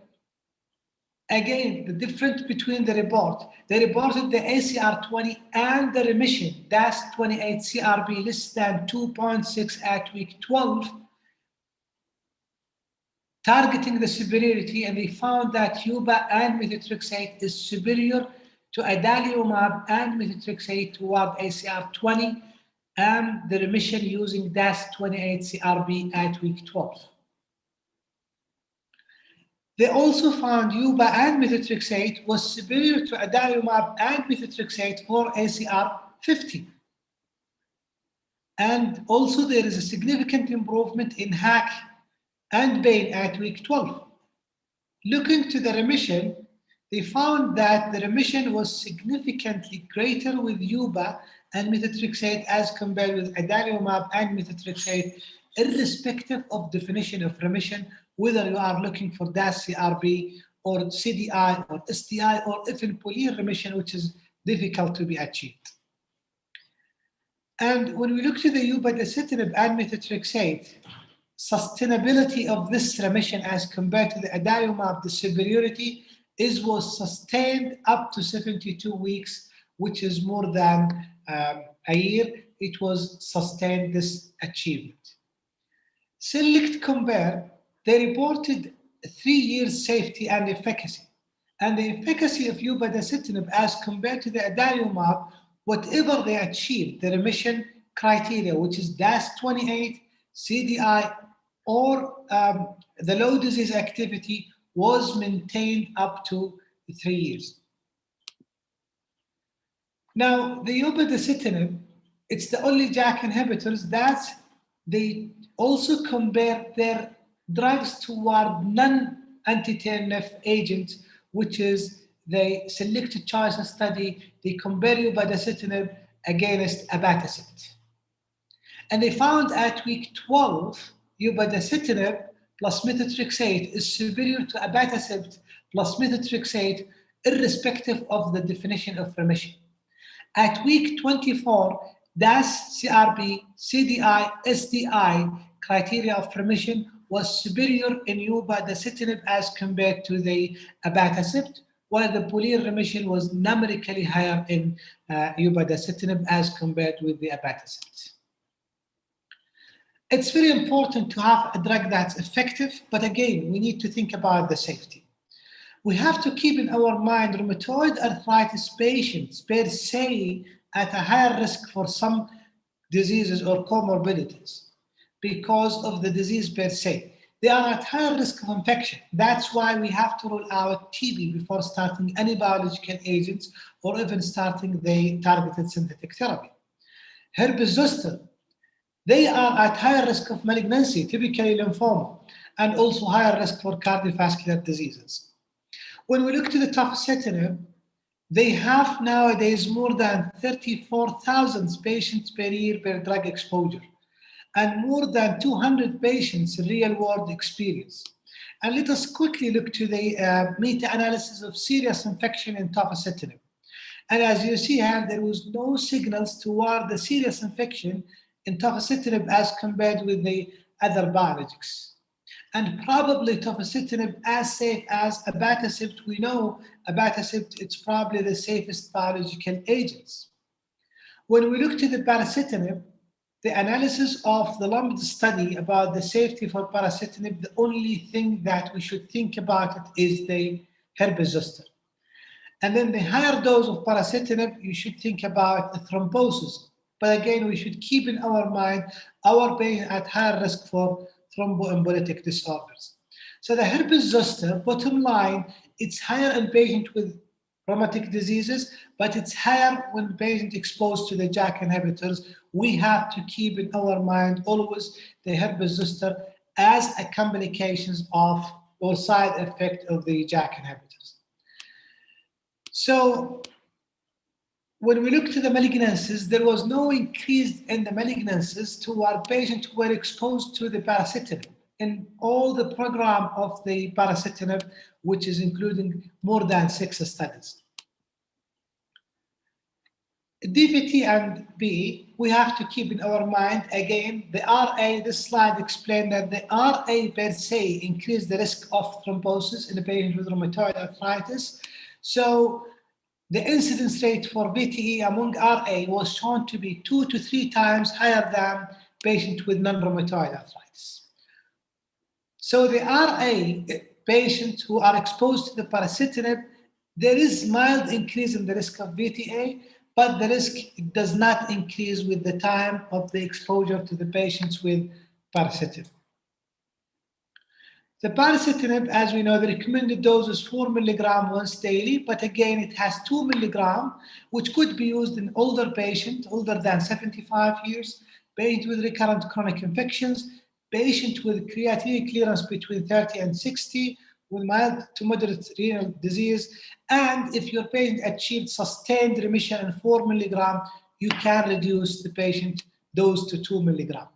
again, the difference between the report, they reported the ACR 20 and the remission, DAS28 CRB less than 2.6 at week 12, targeting the superiority, and they found that UBA and methotrexate is superior to adalimumab and methotrexate toward ACR 20 and the remission using DAS28 CRB at week 12. They also found UBA and methotrexate was superior to adalimumab and methotrexate for ACR 50. And also there is a significant improvement in HAC and pain at week 12. Looking to the remission, they found that the remission was significantly greater with UBA and methotrexate as compared with adalimumab and methotrexate, irrespective of definition of remission, whether you are looking for DAS-CRB or CDI or SDI or even polyl remission, which is difficult to be achieved. And when we look to the upadacitinib and methotrexate, sustainability of this remission as compared to the adalimumab, the superiority was sustained up to 72 weeks, which is more than a year. It was sustained, this achievement. Select Compare, they reported 3 years safety and efficacy. And the efficacy of upadacitinib as compared to the adalimumab, whatever they achieved, the remission criteria, which is DAS28, CDI, or the low disease activity, was maintained up to 3 years. Now, the upadacitinib, it's the only JAK inhibitors that they also compare their drugs toward non-anti-TNF agents, which is the selected choice study. They compare upadacitinib against abatacept. And they found at week 12, upadacitinib plus methotrexate is superior to abatacept plus methotrexate, irrespective of the definition of remission. At week 24, DAS-CRB, CDI, SDI criteria of remission was superior in upadacitinib as compared to the abatacept, while the polyl remission was numerically higher in upadacitinib as compared with the abatacept. It's very important to have a drug that's effective, but again, we need to think about the safety. We have to keep in our mind rheumatoid arthritis patients per se at a higher risk for some diseases or comorbidities because of the disease per se. they are at higher risk of infection. That's why we have to rule out TB before starting any biological agents or even starting the targeted synthetic therapy. Herpes zoster, they are at higher risk of malignancy, typically lymphoma, and also higher risk for cardiovascular diseases. When we look to the tofacitinib, they have nowadays more than 34,000 patients per year per drug exposure, and more than 200 patients real-world experience. And let us quickly look to the meta-analysis of serious infection in tofacitinib. And as you see here, there was no signals toward the serious infection in tofacitinib as compared with the other biologics. And probably tofacitinib as safe as abatacept. We know abatacept, it's probably the safest biological agents. When we look to the baricitinib, the analysis of the Lambda study about the safety for baricitinib, the only thing that we should think about it is the herpes zoster. And then the higher dose of baricitinib, you should think about the thrombosis. But again, we should keep in our mind our patient at higher risk for thromboembolic disorders. So the herpes zoster, bottom line, it's higher in patients with rheumatic diseases, but it's higher when the patient exposed to the JAK inhibitors. We have to keep in our mind always the herpes zoster as a complications of or side effect of the JAK inhibitors. So when we look to the malignancies, there was no increase in the malignancies to our patients who were exposed to the baricitinib in all the program of the baricitinib, which is including more than 6 studies. DVT and B, we have to keep in our mind, again, the RA, this slide explained that the RA per se increased the risk of thrombosis in the patient with rheumatoid arthritis. So the incidence rate for VTE among RA was shown to be 2 to 3 times higher than patients with non-rheumatoid arthritis. So the RA patients who are exposed to the baricitinib, there is mild increase in the risk of VTA, but the risk does not increase with the time of the exposure to the patients with baricitinib. The baricitinib, as we know, the recommended dose is 4 milligram once daily, but again, it has 2 milligram, which could be used in older patients, older than 75 years, patients with recurrent chronic infections, patients with creatinine clearance between 30 and 60, with mild to moderate renal disease. And if your patient achieved sustained remission in 4 milligram, you can reduce the patient dose to 2 milligram.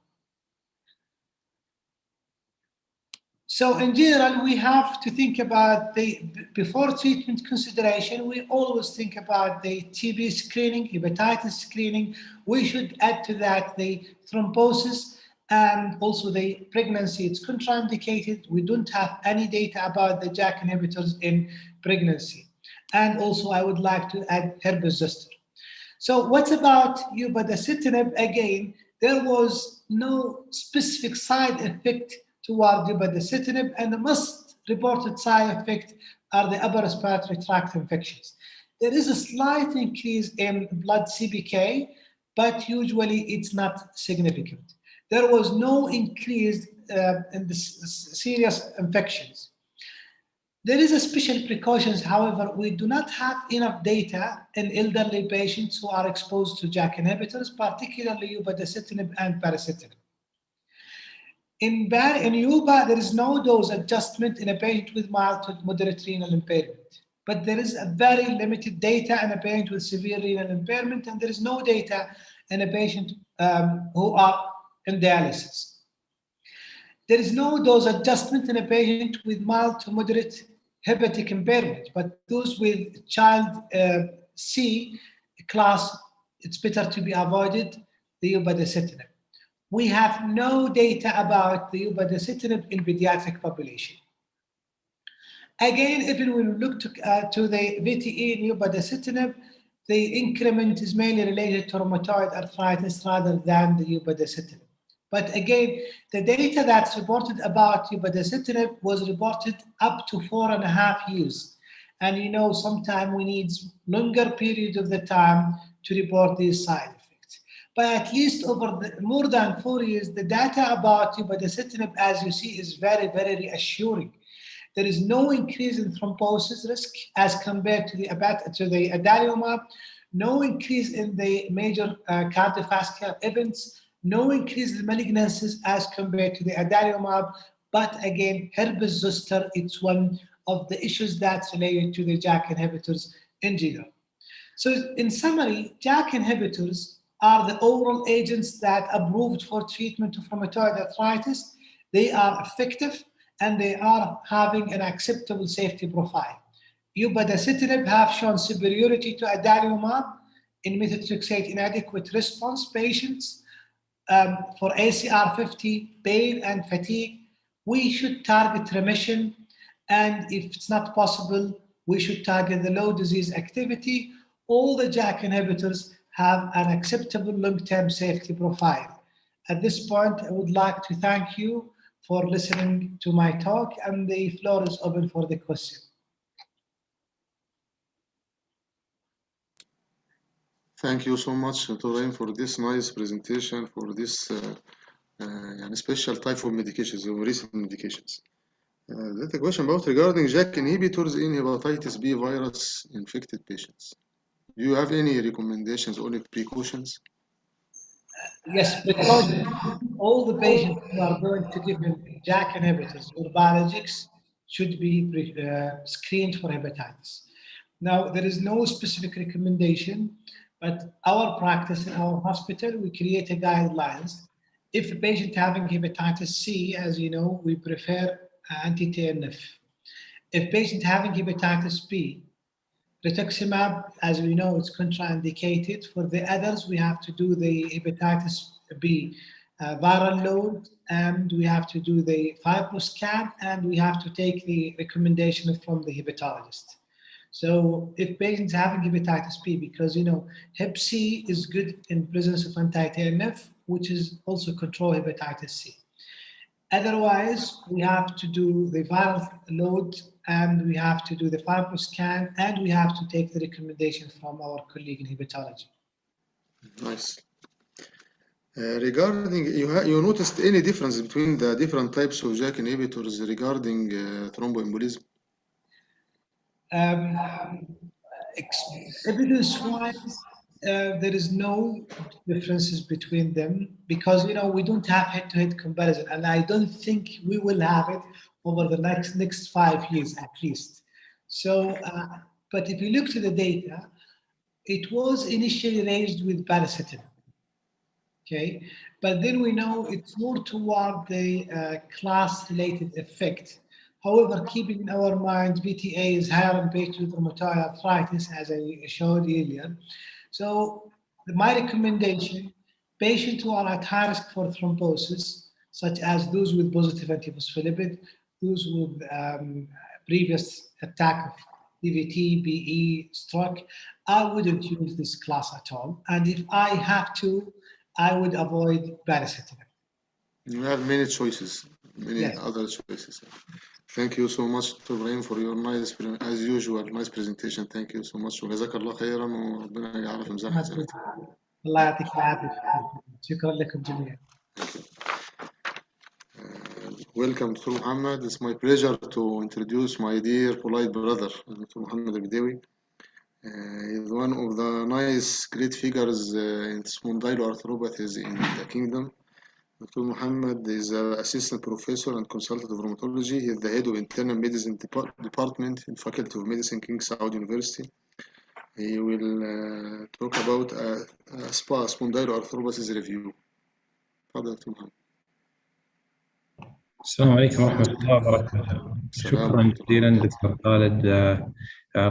So in general, we have to think about the, before treatment consideration, we always think about the TB screening, hepatitis screening. We should add to that the thrombosis and also the pregnancy. It's contraindicated. We don't have any data about the JAK inhibitors in pregnancy. And also I would like to add herpes zoster. So what about upadacitinib? Again, there was no specific side effect toward upadacitinib, and the most reported side effect are the upper respiratory tract infections. There is a slight increase in blood CPK, but usually it's not significant. There was no increase in the serious infections. There is a special precautions, however, we do not have enough data in elderly patients who are exposed to JAK inhibitors, particularly upadacitinib and baricitinib. In UBA, there is no dose adjustment in a patient with mild to moderate renal impairment. But there is a very limited data in a patient with severe renal impairment, and there is no data in a patient who are in dialysis. There is no dose adjustment in a patient with mild to moderate hepatic impairment, but those with child C class, it's better to be avoided, the upadacitinib. We have no data about the upadacitinib in pediatric population. Again, even when we look to the VTE in upadacitinib, the increment is mainly related to rheumatoid arthritis rather than the upadacitinib. But again, the data that's reported about upadacitinib was reported up to 4.5 years. And you know, sometimes we need longer period of the time to report these side effects. But at least over more than 4 years, the data about upadacitinib, as you see, is very, very reassuring. There is no increase in thrombosis risk as compared to the adalimumab, no increase in the major cardiovascular events, no increase in malignancies as compared to the adalimumab. But again, herpes zoster, it's one of the issues that's related to the JAK inhibitors in general. So in summary, JAK inhibitors are the oral agents that are approved for treatment of rheumatoid arthritis. They are effective and they are having an acceptable safety profile. Upadacitinib have shown superiority to adalimumab in methotrexate inadequate response patients for ACR 50, pain and fatigue. We should target remission, and if it's not possible, we should target the low disease activity. All the JAK inhibitors have an acceptable long-term safety profile. At this point, I would like to thank you for listening to my talk, and the floor is open for the question. Thank you so much, Dr. Ryan, for this nice presentation, for this special type of medications, of recent medications. That's a question about regarding JAK inhibitors in hepatitis B virus infected patients. Do you have any recommendations or precautions? Yes, because all the patients who are going to give them JAK inhibitors or biologics should be screened for hepatitis. Now, there is no specific recommendation, but our practice in our hospital, we create a guidelines. If a patient having hepatitis C, as you know, we prefer anti-TNF. If patient having hepatitis B, rituximab, as we know, it's contraindicated. For the others, we have to do the hepatitis B viral load, and we have to do the fibroscan, and we have to take the recommendation from the hepatologist. So if patients having hepatitis B, because Hep C is good in presence of anti-TNF, which is also control hepatitis C. Otherwise, we have to do the viral load, and we have to do the fibroscan, and we have to take the recommendation from our colleague in hepatology. Nice. Regarding, you noticed any difference between the different types of JAK inhibitors regarding thromboembolism? Evidence-wise, there is no differences between them because we don't have head-to-head comparison, and I don't think we will have it over the next 5 years at least. So, but if you look to the data, it was initially raised with baricitinib, okay, but then we know it's more toward the class-related effect. However, keeping in our mind, VTA is higher in patients with rheumatoid arthritis, as I showed earlier. So my recommendation, patients who are at high risk for thrombosis, such as those with positive antiphospholipid, those with previous attack of DVT, BE, stroke, I wouldn't use this class at all. And if I have to, I would avoid baricitinib. You have many choices, many Yes. other choices. Thank you so much, Dr. Ibrahim, for your nice, as usual, nice presentation. Thank you so much. وجزاك الله خيرا وربنا يجعله في ميزان حسناتك. الله يعطيك العافية. شكرا لكم جميعا. Welcome, Dr. Muhammad. It's my pleasure to introduce my dear, polite brother, Dr. Muhammad al-Bidawi. He's one of the nice, great figures in spondyloarthropathies in the kingdom. Dr. Muhammad is an assistant professor and consultant of rheumatology. He is the head of internal medicine department in Faculty of Medicine, King Saud University. He will talk about a spondyloarthropathies review. Dr. Muhammad. السلام عليكم ورحمة الله وبركاته. شكرا جزيلا دكتور خالد.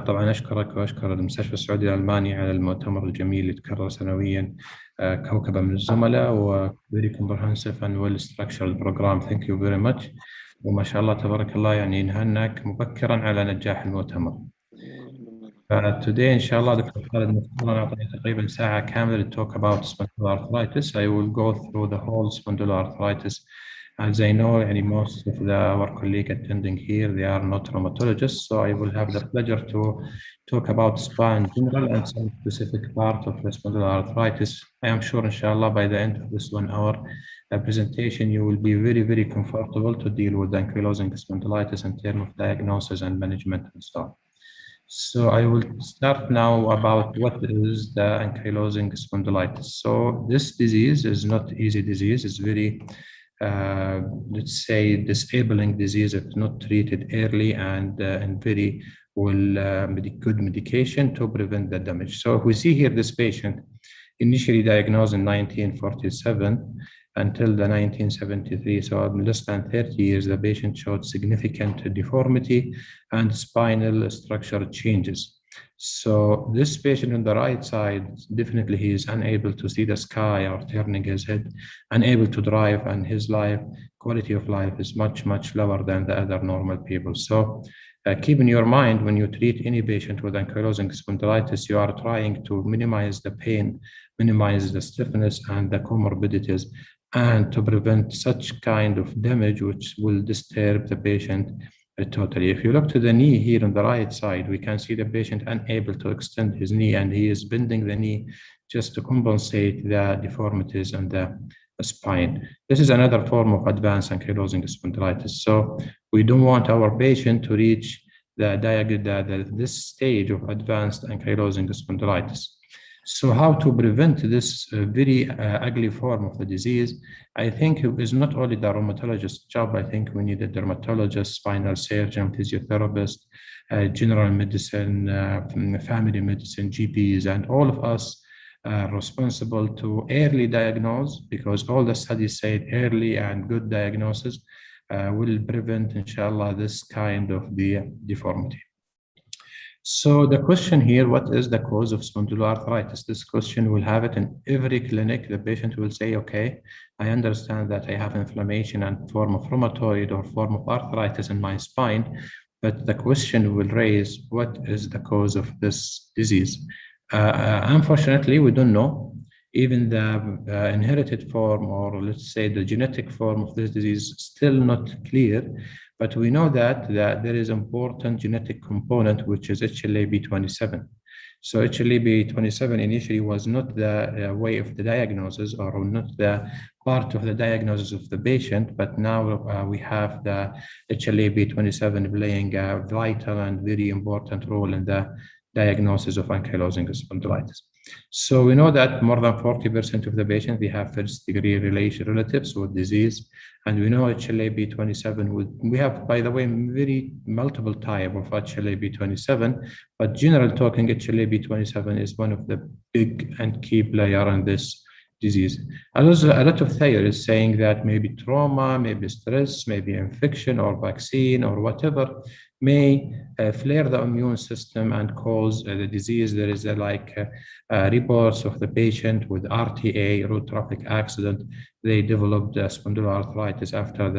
طبعا أشكرك وأشكر المستشفى السعودي الألماني على المؤتمر الجميل اللي يتكرر سنويا. كوكبة من الزملاء و very comprehensive and well structured program. Thank you very much. وما شاء الله تبارك الله يعني نهنئك مبكرا على نجاح المؤتمر. Today إن شاء الله دكتور خالد مختار أعطيني تقريبا ساعة كاملة to talk about spondyloarthritis. I will go through the whole spondyloarthritis As I know, most of our colleagues attending here, they are not rheumatologists, so I will have the pleasure to talk about spine in general and some specific part of the spondyloarthritis. I am sure, inshallah, by the end of this 1 hour presentation, you will be very, very comfortable to deal with ankylosing spondylitis in terms of diagnosis and management and so on. So I will start now about what is the ankylosing spondylitis. So this disease is not easy disease. It's very, let's say, disabling disease if not treated early and very well good medication to prevent the damage. So if we see here this patient initially diagnosed in 1947 until the 1973, so in less than 30 years, the patient showed significant deformity and spinal structure changes. So this patient on the right side, definitely he is unable to see the sky or turning his head, unable to drive, and his quality of life is much, much lower than the other normal people. So keep in your mind when you treat any patient with ankylosing spondylitis, you are trying to minimize the pain, minimize the stiffness and the comorbidities, and to prevent such kind of damage which will disturb the patient totally. If you look to the knee here on the right side, we can see the patient unable to extend his knee, and he is bending the knee just to compensate the deformities and the spine. This is another form of advanced ankylosing spondylitis. So we don't want our patient to reach this stage of advanced ankylosing spondylitis. So how to prevent this very ugly form of the disease? I think it is not only the rheumatologist's job. I think we need a dermatologist, spinal surgeon, physiotherapist, general medicine, family medicine, GPs, and all of us are responsible to early diagnose, because all the studies say early and good diagnosis will prevent, inshallah, this kind of the deformity. So the question here, what is the cause of spondyloarthritis? This question will have it in every clinic. The patient will say, okay, I understand that I have inflammation and form of rheumatoid or form of arthritis in my spine, but the question will raise, what is the cause of this disease? Unfortunately, we don't know. Even the inherited form, or let's say the genetic form of this disease, is still not clear. But we know that there is important genetic component, which is HLA-B27. So HLA-B27 initially was not the way of the diagnosis, or not the part of the diagnosis of the patient, but now we have the HLA-B27 playing a vital and very important role in the diagnosis of ankylosing spondylitis. So we know that more than 40% of the patients, they have first-degree relatives with disease. And we know HLA-B27, we have, by the way, very multiple type of HLA-B27, but general talking, HLA-B27 is one of the big and key player in this disease. And also a lot of theories saying that maybe trauma, maybe stress, maybe infection or vaccine or whatever may flare the immune system and cause the disease. There is reports of the patient with RTA, road traffic accident. They developed spondyloarthritis after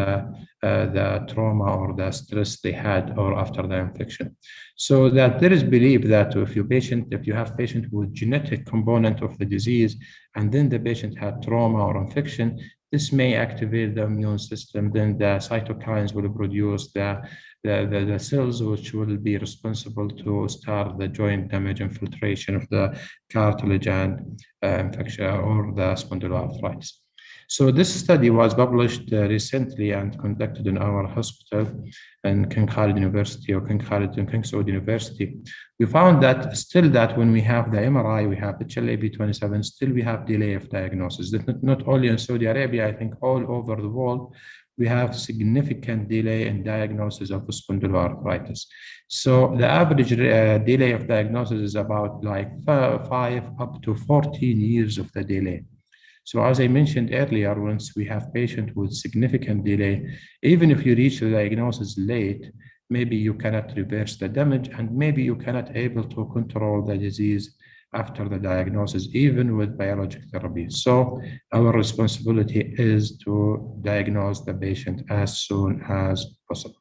the trauma or the stress they had, or after the infection. So that there is belief that if you have patient with genetic component of the disease, and then the patient had trauma or infection, this may activate the immune system. Then the cytokines will produce the cells which will be responsible to start the joint damage, infiltration of the cartilage and infection or the spondyloarthritis. So this study was published recently and conducted in our hospital in King Khalid University or King Saud University. We found that still that when we have the MRI, we have HLA-B27, still we have delay of diagnosis. That not only in Saudi Arabia, I think all over the world, we have significant delay in diagnosis of spondyloarthritis. So the average delay of diagnosis is about 5 up to 14 years of the delay. So as I mentioned earlier, once we have patients with significant delay, even if you reach the diagnosis late, maybe you cannot reverse the damage, and maybe you cannot able to control the disease after the diagnosis, even with biologic therapy. So our responsibility is to diagnose the patient as soon as possible.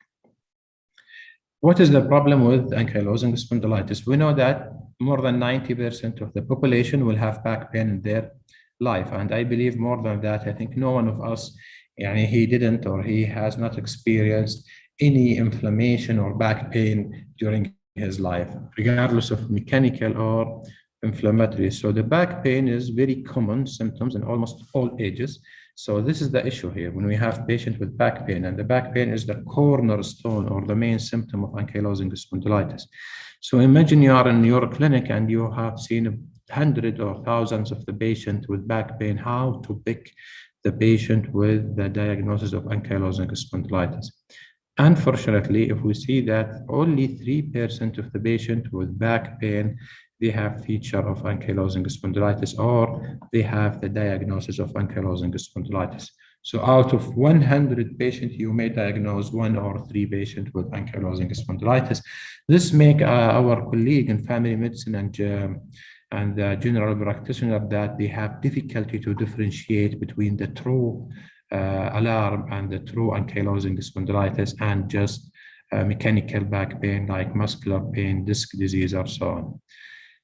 What is the problem with ankylosing spondylitis? We know that more than 90% of the population will have back pain in their life. And I believe more than that, I think no one of us he didn't or he has not experienced any inflammation or back pain during his life, regardless of mechanical or inflammatory. So the back pain is very common symptoms in almost all ages. So this is the issue here when we have patients with back pain, and the back pain is the cornerstone or the main symptom of ankylosing spondylitis. So imagine you are in your clinic and you have seen hundreds or thousands of the patient with back pain. How to pick the patient with the diagnosis of ankylosing spondylitis? Unfortunately, if we see that only 3% of the patient with back pain, they have feature of ankylosing spondylitis, or they have the diagnosis of ankylosing spondylitis. So out of 100 patients, you may diagnose 1 or 3 patients with ankylosing spondylitis. This make our colleague in family medicine and general practitioner that they have difficulty to differentiate between the true alarm and the true ankylosing spondylitis and just mechanical back pain like muscular pain, disc disease, or so on.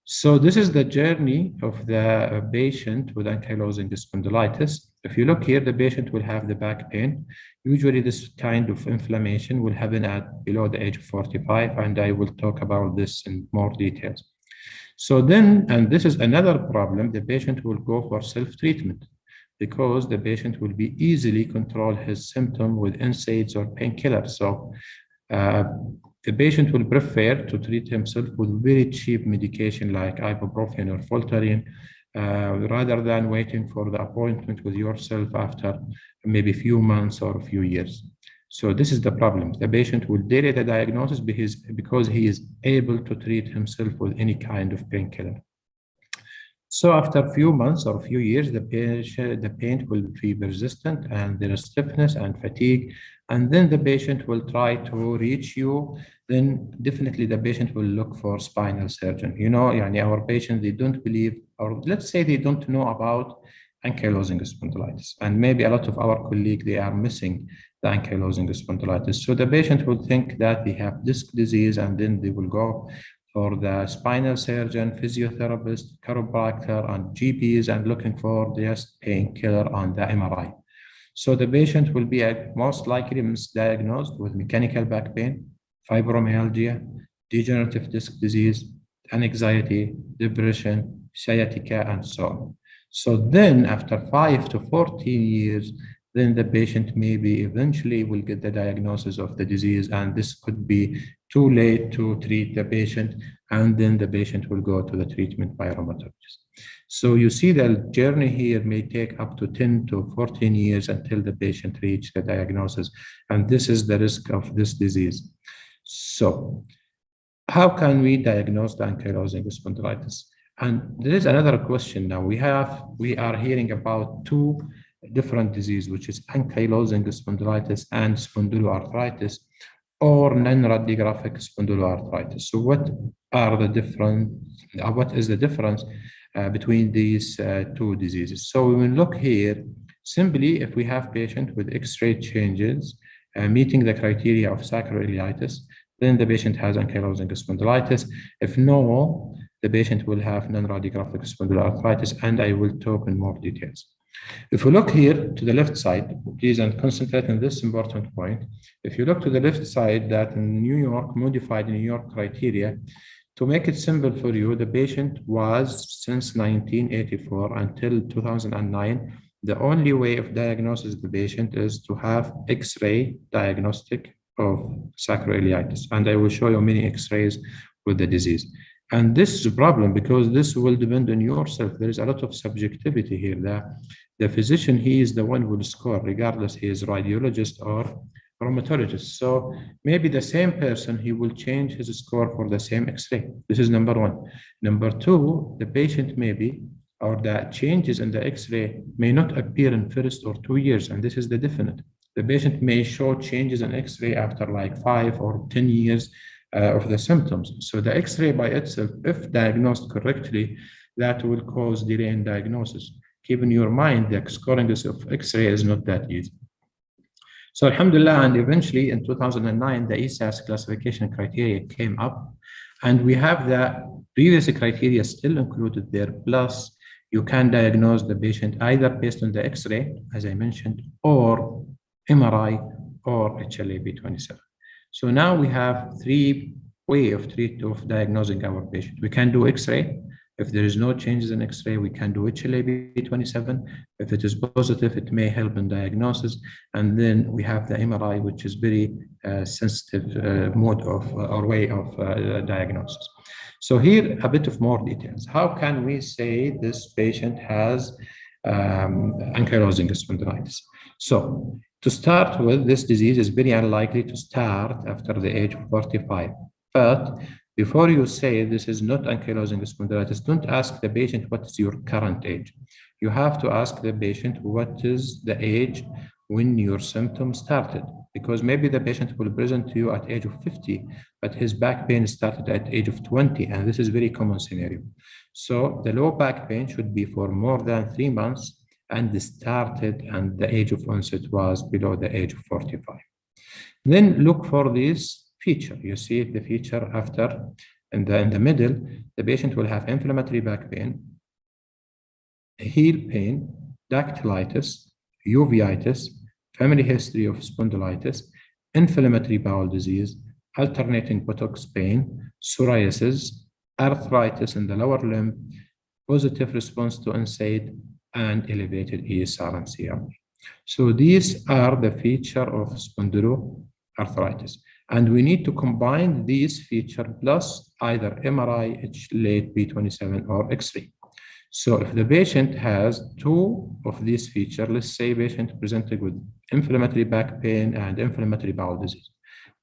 So this is the journey of the patient with ankylosing spondylitis. If you look here, the patient will have the back pain. Usually this kind of inflammation will happen at below the age of 45, and I will talk about this in more details. So then, and this is another problem, the patient will go for self-treatment because the patient will be easily control his symptom with NSAIDs or painkillers. So the patient will prefer to treat himself with very cheap medication like ibuprofen or Voltaren rather than waiting for the appointment with yourself after maybe a few months or a few years. So this is the problem. The patient will delay the diagnosis because he is able to treat himself with any kind of painkiller. So after a few months or a few years, the pain will be persistent and there is stiffness and fatigue. And then the patient will try to reach you. Then definitely the patient will look for spinal surgeon. Our patients, they don't believe, or let's say they don't know about ankylosing spondylitis. And maybe a lot of our colleagues, they are missing the ankylosing spondylitis. So the patient will think that they have disc disease, and then they will go for the spinal surgeon, physiotherapist, chiropractor, and GPs, and looking for just painkiller on the MRI. So the patient will be most likely misdiagnosed with mechanical back pain, fibromyalgia, degenerative disc disease, anxiety, depression, sciatica, and so on. So then after 5 to 14 years, then the patient maybe eventually will get the diagnosis of the disease, and this could be too late to treat the patient, and then the patient will go to the treatment by a rheumatologist. So you see the journey here may take up to 10 to 14 years until the patient reaches the diagnosis, and this is the risk of this disease. So how can we diagnose the ankylosing spondylitis? And there is another question now. We are hearing about 2 different diseases, which is ankylosing spondylitis and spondyloarthritis, or non-radiographic spondyloarthritis. So what is the difference between these 2 diseases? So we will look here simply if we have patient with X-ray changes meeting the criteria of sacroiliitis, then the patient has ankylosing spondylitis. If no, the patient will have non-radiographic spondyloarthritis, and I will talk in more details. If we look here to the left side, please, and concentrate on this important point. If you look to the left side, that in New York, modified New York criteria, to make it simple for you, the patient was, since 1984 until 2009, the only way of diagnosis of the patient is to have X-ray diagnostic of sacroiliitis. And I will show you many X-rays with the disease. And this is a problem because this will depend on yourself. There is a lot of subjectivity here. The physician, he is the one who will score, regardless he is radiologist or rheumatologist. So maybe the same person, he will change his score for the same X-ray. This is number 1. Number 2, the patient maybe, or the changes in the X-ray may not appear in first or 2 years, and this is the definite. The patient may show changes in X-ray after like 5 or 10 years of the symptoms. So the X-ray by itself, if diagnosed correctly, that will cause delay in diagnosis. Keep in your mind that scoring this of X-ray is not that easy. So alhamdulillah, and eventually in 2009, the ESAS classification criteria came up, and we have the previous criteria still included there, plus you can diagnose the patient either based on the X-ray, as I mentioned, or MRI or HLA-B27. So now we have three ways of diagnosing our patient. We can do X-ray. If there is no changes in X-ray, we can do HLA-B27. If it is positive, it may help in diagnosis. And then we have the MRI, which is very sensitive mode of or way of diagnosis. So here, a bit of more details. How can we say this patient has ankylosing spondylitis? So to start with, this disease is very unlikely to start after the age of 45. But before you say this is not ankylosing spondylitis, don't ask the patient what is your current age. You have to ask the patient what is the age when your symptoms started, because maybe the patient will present to you at age of 50, but his back pain started at age of 20, and this is a very common scenario. So the low back pain should be for more than 3 months and started, and the age of onset was below the age of 45. Then look for this feature. You see the feature after, in the middle, the patient will have inflammatory back pain, heel pain, dactylitis, uveitis, family history of spondylitis, inflammatory bowel disease, alternating buttocks pain, psoriasis, arthritis in the lower limb, positive response to NSAID, and elevated ESR and CRP. So these are the features of spondyloarthritis. And we need to combine these features plus either MRI, HLA-B27, or X-ray. So if the patient has two of these features, let's say patient presented with inflammatory back pain and inflammatory bowel disease,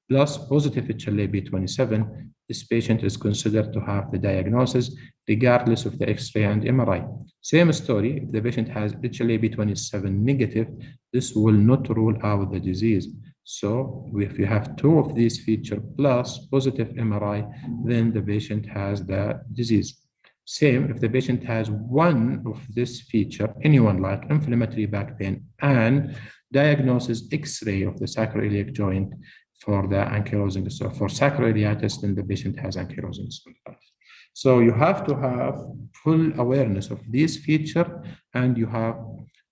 plus positive HLA-B27, this patient is considered to have the diagnosis regardless of the X-ray and MRI. Same story, if the patient has HLA-B27 negative, this will not rule out the disease. So if you have two of these features plus positive MRI, then the patient has the disease. Same, if the patient has one of this feature, anyone like inflammatory back pain and diagnosis X-ray of the sacroiliac joint for the ankylosing, so for sacroiliitis, then the patient has ankylosing spondylitis. So you have to have full awareness of this feature, and you have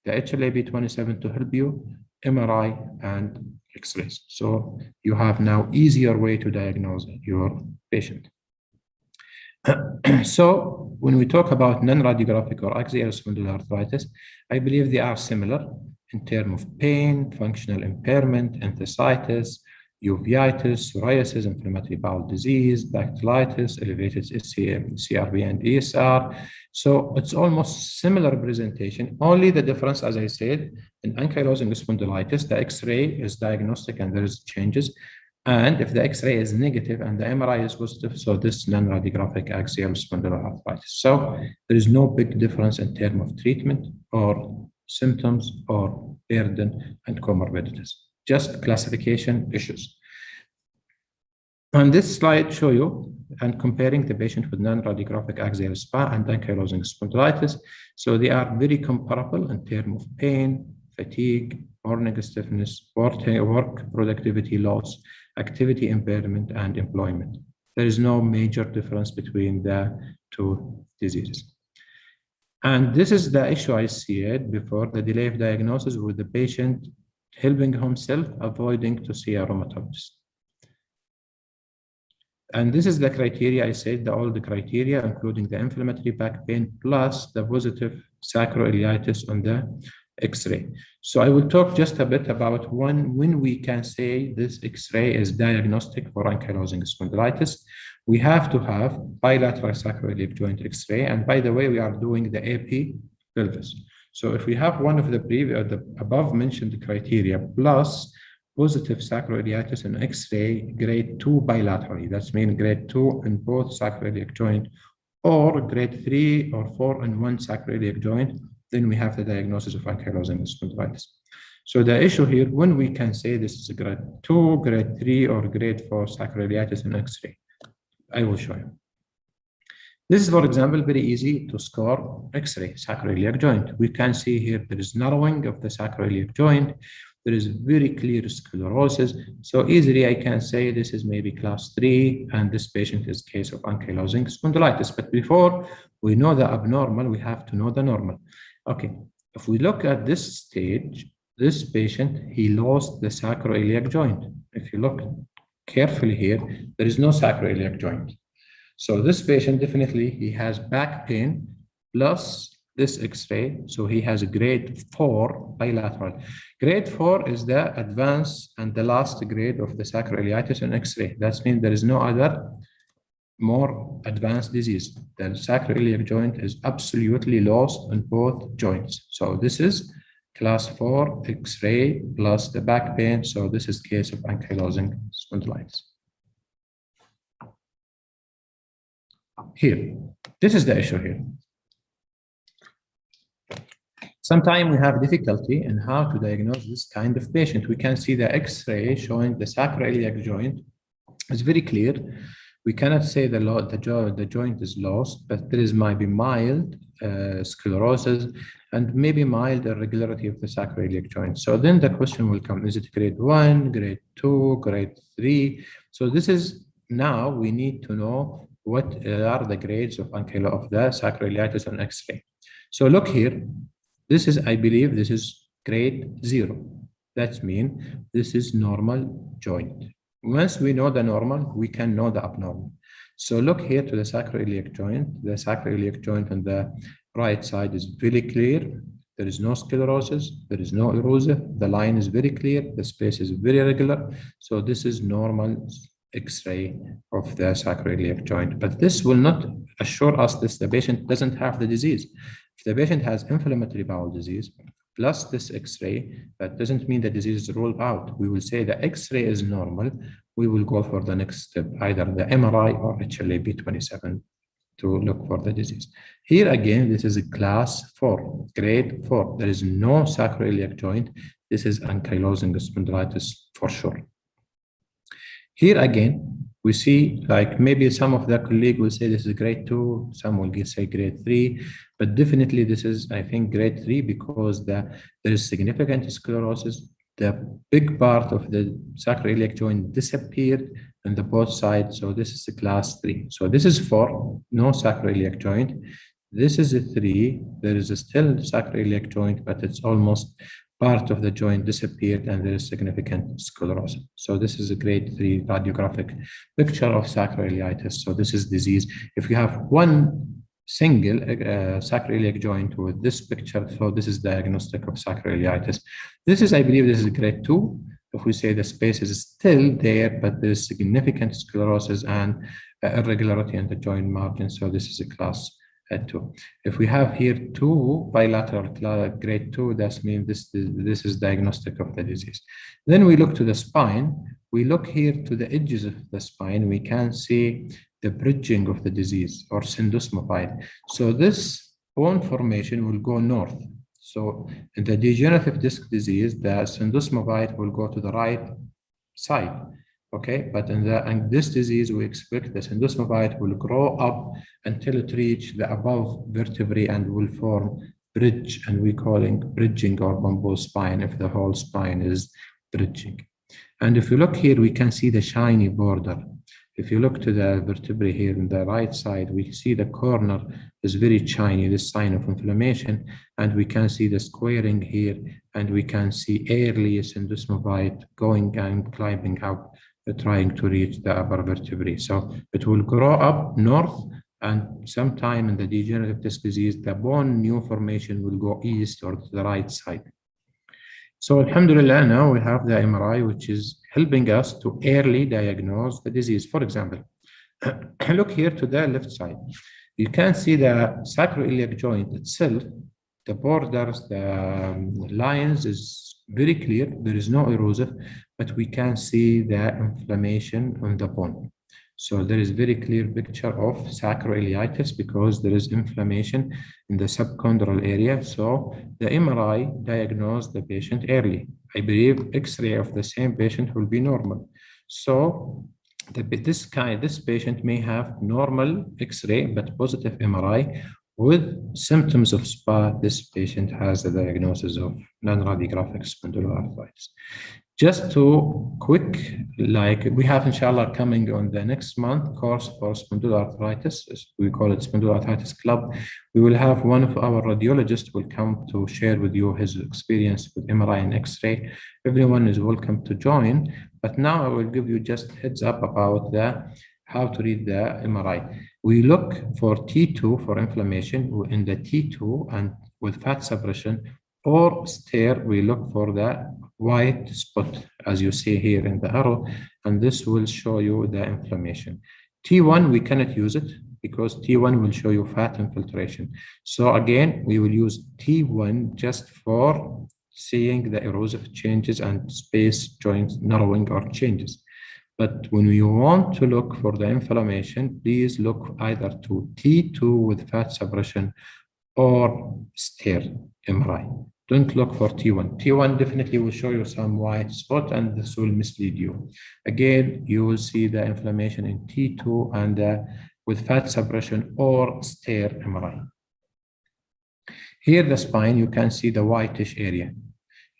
the HLA-B27 to help you, MRI and X-rays. So you have now easier way to diagnose your patient. So when we talk about non-radiographic or axial spondyloarthritis, I believe they are similar in terms of pain, functional impairment, enthesitis, uveitis, psoriasis, inflammatory bowel disease, dactylitis, elevated CRP and ESR. So it's almost similar presentation. Only the difference, as I said, in ankylosing spondylitis, the X-ray is diagnostic and there is changes. And if the X-ray is negative and the MRI is positive, so this non-radiographic axial spondyloarthritis. So there is no big difference in terms of treatment or symptoms or burden and comorbidities, just classification issues. On this slide show you and comparing the patient with non-radiographic axial SPA and ankylosing spondylitis. So they are very comparable in terms of pain, fatigue, morning stiffness, work productivity loss, activity impairment, and employment. There is no major difference between the two diseases. And this is the issue I said before, the delay of diagnosis with the patient helping himself, avoiding to see a rheumatologist. And this is the criteria I said, all the criteria, including the inflammatory back pain plus the positive sacroiliitis on the X-ray. So I will talk just a bit about when we can say this X-ray is diagnostic for ankylosing spondylitis. We have to have bilateral sacroiliac joint X-ray. And by the way, we are doing the AP pelvis. So if we have one of the above mentioned criteria plus positive sacroiliitis and X-ray grade 2 bilaterally, that's mean grade 2 in both sacroiliac joint, or grade 3 or 4 in one sacroiliac joint, then we have the diagnosis of ankylosing spondylitis. So the issue here, when we can say this is a grade 2, grade 3, or grade 4 sacroiliitis and X-ray, I will show you. This is, for example, very easy to score X-ray sacroiliac joint. We can see here there is narrowing of the sacroiliac joint. there is very clear sclerosis. So easily I can say this is maybe class 3, and this patient is case of ankylosing spondylitis. But before we know the abnormal, we have to know the normal. Okay, if we look at this stage, this patient, he lost the sacroiliac joint. If you look carefully here, there is no sacroiliac joint. So this patient definitely, he has back pain plus this X-ray. So he has a grade 4 bilateral. Grade 4 is the advanced and the last grade of the sacroiliitis on X-ray. That means there is no other more advanced disease. The sacroiliac joint is absolutely lost on both joints. So this is class 4 X-ray plus the back pain. So this is case of ankylosing spondylitis. Here, this is the issue here. Sometimes we have difficulty in how to diagnose this kind of patient. We can see the X-ray showing the sacroiliac joint. It's very clear. We cannot say the joint is lost, but there is might be mild sclerosis and maybe mild irregularity of the sacroiliac joint. So then the question will come, is it grade 1, grade 2, grade 3? So this is, now we need to know what are the grades of the sacroiliitis on X-ray. So look here, this is, I believe, this is grade 0. That means this is normal joint. Once we know the normal, we can know the abnormal. So look here to the sacroiliac joint. The sacroiliac joint on the right side is very clear. There is no sclerosis. There is no erosive. The line is very clear. The space is very regular. So this is normal X-ray of the sacroiliac joint. But this will not assure us that the patient doesn't have the disease. If the patient has inflammatory bowel disease, plus this X-ray, that doesn't mean the disease is ruled out. We will say the X-ray is normal. We will go for the next step, either the MRI or HLA-B27 to look for the disease. Here again, this is a class 4, grade 4. There is no sacroiliac joint. This is ankylosing spondylitis for sure. Here again, we see like maybe some of the colleagues will say this is grade 2, some will say grade 3, but definitely this is, I think, grade 3 because there is significant sclerosis. The big part of the sacroiliac joint disappeared on the both sides, so this is a class 3. So this is 4, no sacroiliac joint. This is a 3, there is still sacroiliac joint, but it's almost part of the joint disappeared and there is significant sclerosis. So this is a grade 3 radiographic picture of sacroiliitis. So this is disease. If you have one single sacroiliac joint with this picture, so this is diagnostic of sacroiliitis. This is, I believe, this is grade 2. If we say the space is still there, but there is significant sclerosis and irregularity in the joint margin. So this is a class 2. If we have here 2 bilateral grade 2, that means this is diagnostic of the disease. Then we look to the spine. We look here to the edges of the spine. We can see the bridging of the disease or syndesmophyte. So this bone formation will go north. So in the degenerative disc disease, the syndesmophyte will go to the right side. Okay, but in this disease, we expect the syndesmophyte will grow up until it reach the above vertebrae and will form bridge, and we calling bridging or bamboo spine if the whole spine is bridging. And if you look here, we can see the shiny border. If you look to the vertebrae here on the right side, we see the corner is very shiny, this sign of inflammation, and we can see the squaring here, and we can see early syndesmophyte going and climbing up, trying to reach the upper vertebrae. So it will grow up north, and sometime in the degenerative disc disease, the bone new formation will go east or to the right side. So alhamdulillah, now we have the MRI, which is helping us to early diagnose the disease. For example, look here to the left side. You can see the sacroiliac joint itself, the borders, the lines is very clear. There is no erosive, but we can see the inflammation on the bone. So there is very clear picture of sacroiliitis because there is inflammation in the subchondral area. So the MRI diagnosed the patient early. I believe X-ray of the same patient will be normal. So this patient may have normal X-ray but positive MRI. With symptoms of SPA, this patient has the diagnosis of non-radiographic spondyloarthritis. Just to quick, like we have inshallah coming on the next month course for spondyloarthritis, we call it Spondyloarthritis Club. We will have one of our radiologists will come to share with you his experience with MRI and X-ray. Everyone is welcome to join, but now I will give you just heads up about how to read the MRI. We look for T2 for inflammation in the T2 and with fat suppression, or stare, we look for the white spot, as you see here in the arrow, and this will show you the inflammation. T1, we cannot use it because T1 will show you fat infiltration. So again, we will use T1 just for seeing the erosive changes and space joints narrowing or changes. But when you want to look for the inflammation, please look either to T2 with fat suppression or stare MRI. Don't look for T1. T1 definitely will show you some white spot and this will mislead you. Again, you will see the inflammation in T2 and with fat suppression or stare MRI. Here, the spine, you can see the whitish area.